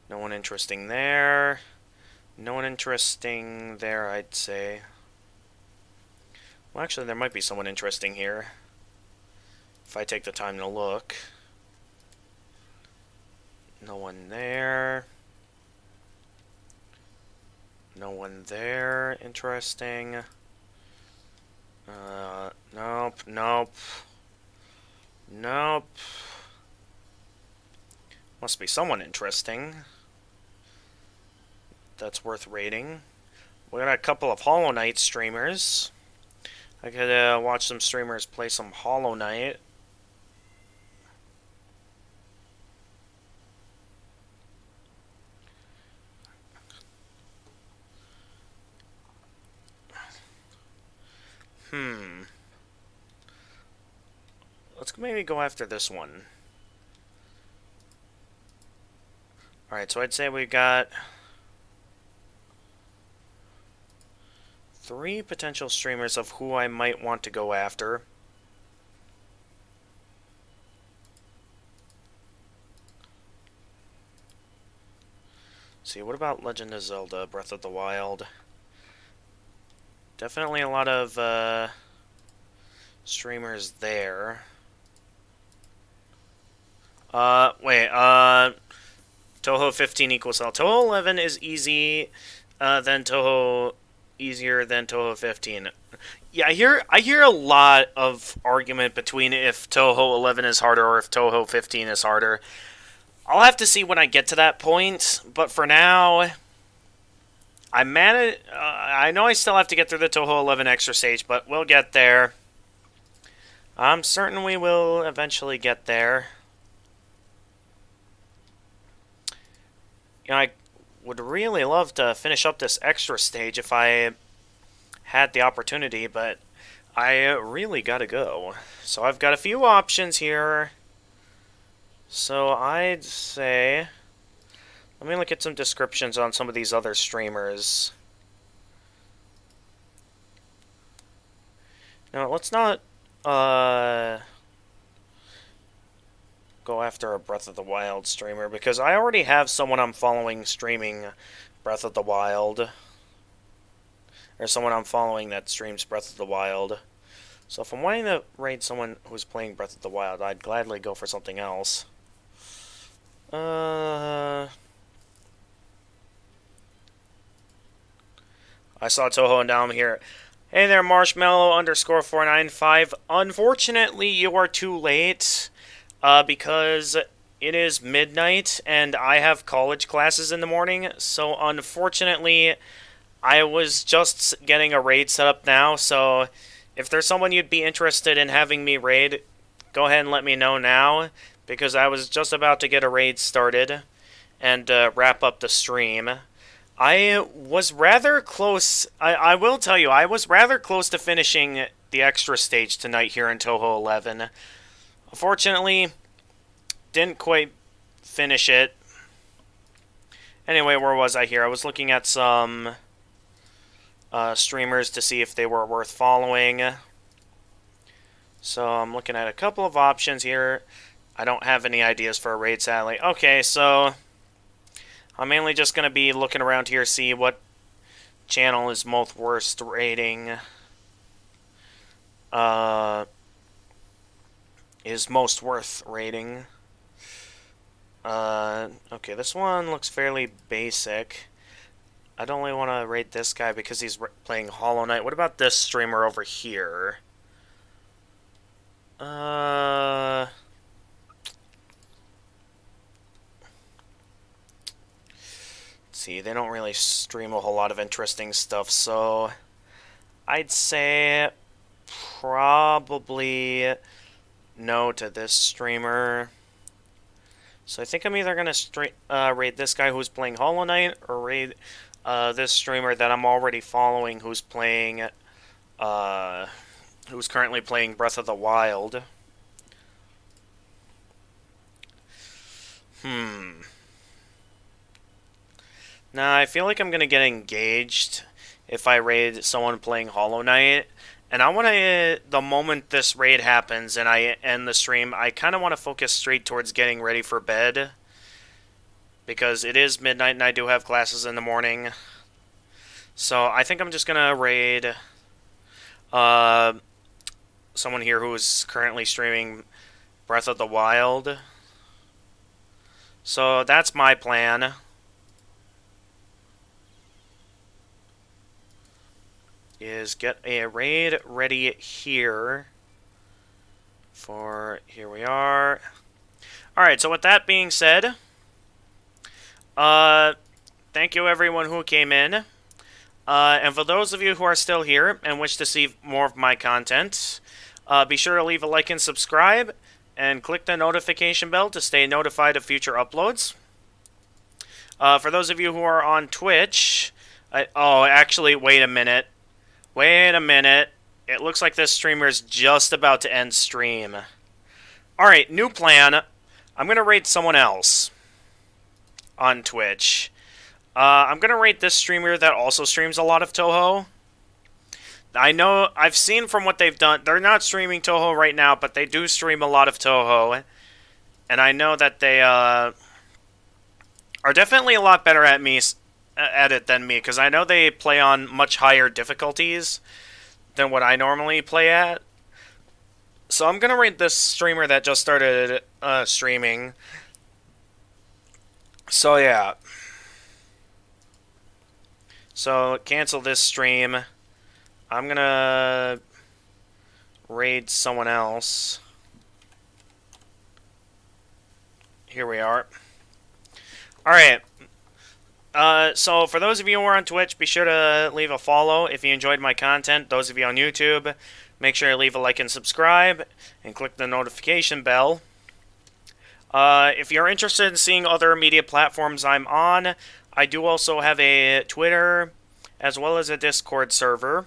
No one interesting there. No one interesting there, I'd say. Well, actually, there might be someone interesting here. If I take the time to look. No one there. No one there. Interesting. Nope, nope. Nope. Must be someone interesting. That's worth rating. We got a couple of Hollow Knight streamers. I could watch some streamers play some Hollow Knight. Let's maybe go after this one. Alright, so I'd say we got 3 potential streamers of who I might want to go after. See, what about Legend of Zelda Breath of the Wild? Definitely a lot of streamers there. Wait, Touhou 15 equals L. Touhou 11 is easy, then Touhou easier than Touhou 15. Yeah, I hear a lot of argument between if Touhou 11 is harder or if Touhou 15 is harder. I'll have to see when I get to that point, but for now, I know I still have to get through the Touhou 11 extra stage, but we'll get there. I'm certain we will eventually get there. You know, I would really love to finish up this extra stage if I had the opportunity, but I really gotta go. So I've got a few options here. So I'd say, let me look at some descriptions on some of these other streamers. Now, let's not go after a Breath of the Wild streamer, because I already have someone I'm following streaming Breath of the Wild. Or someone I'm following that streams Breath of the Wild. So if I'm wanting to raid someone who's playing Breath of the Wild, I'd gladly go for something else. I saw Touhou and down here. Hey there, Marshmallow underscore 495. Unfortunately, you are too late. Because it is midnight and I have college classes in the morning, so unfortunately I was just getting a raid set up now, so if there's someone you'd be interested in having me raid, go ahead and let me know now, because I was just about to get a raid started and wrap up the stream. I was rather close, I will tell you, I was rather close to finishing the extra stage tonight here in Touhou 11. Unfortunately, didn't quite finish it. Anyway, where was I here? I was looking at some streamers to see if they were worth following. So I'm looking at a couple of options here. I don't have any ideas for a raid, sadly. Okay, so I'm mainly just going to be looking around here, see what channel is most worth rating. is most worth rating. Okay, this one looks fairly basic. I'd only want to rate this guy because he's playing Hollow Knight. What about this streamer over here? Let's see, they don't really stream a whole lot of interesting stuff, so I'd say probably no to this streamer. So I think I'm either gonna raid this guy who's playing Hollow Knight, or raid this streamer that I'm already following who's playing, who's currently playing Breath of the Wild. Nah, I feel like I'm gonna get engaged if I raid someone playing Hollow Knight. And I want to, the moment this raid happens and I end the stream, I kind of want to focus straight towards getting ready for bed. Because it is midnight and I do have classes in the morning. So I think I'm just going to raid someone here who is currently streaming Breath of the Wild. So that's my plan. Is get a raid ready here. Here we are. Alright, so with that being said, thank you everyone who came in. And for those of you who are still here and wish to see more of my content, be sure to leave a like and subscribe, and click the notification bell to stay notified of future uploads. For those of you who are on Twitch, oh, actually, wait a minute. Wait a minute. It looks like this streamer is just about to end stream. Alright, new plan. I'm going to rate someone else on Twitch. I'm going to rate this streamer that also streams a lot of Touhou. I know, I've seen from what they've done, they're not streaming Touhou right now, but they do stream a lot of Touhou. And I know that they are definitely a lot better at it than me, because I know they play on much higher difficulties than what I normally play at. So I'm gonna rate this streamer that just started streaming. So yeah. So cancel this stream. I'm gonna raid someone else. Here we are. Alright. So for those of you who are on Twitch, be sure to leave a follow if you enjoyed my content. Those of you on YouTube, make sure to leave a like and subscribe, and click the notification bell. If you're interested in seeing other media platforms I'm on, I do also have a Twitter, as well as a Discord server.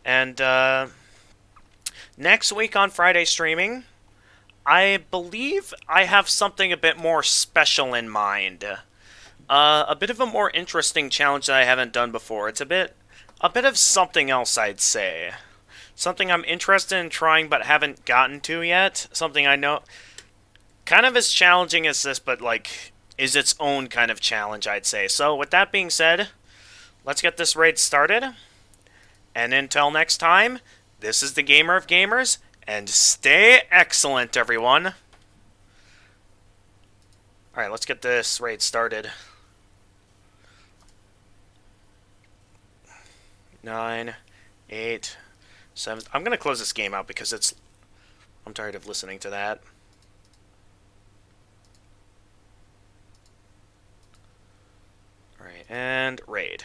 And next week on Friday streaming, I believe I have something a bit more special in mind. A bit of a more interesting challenge that I haven't done before. It's a bit of something else, I'd say. Something I'm interested in trying but haven't gotten to yet. Something I know kind of as challenging as this, but like is its own kind of challenge, I'd say. So with that being said, let's get this raid started. And until next time, this is the Gamer of Gamers, and stay excellent, everyone. Alright, let's get this raid started. 9, 8, 7... I'm going to close this game out because I'm tired of listening to that. Alright, and raid.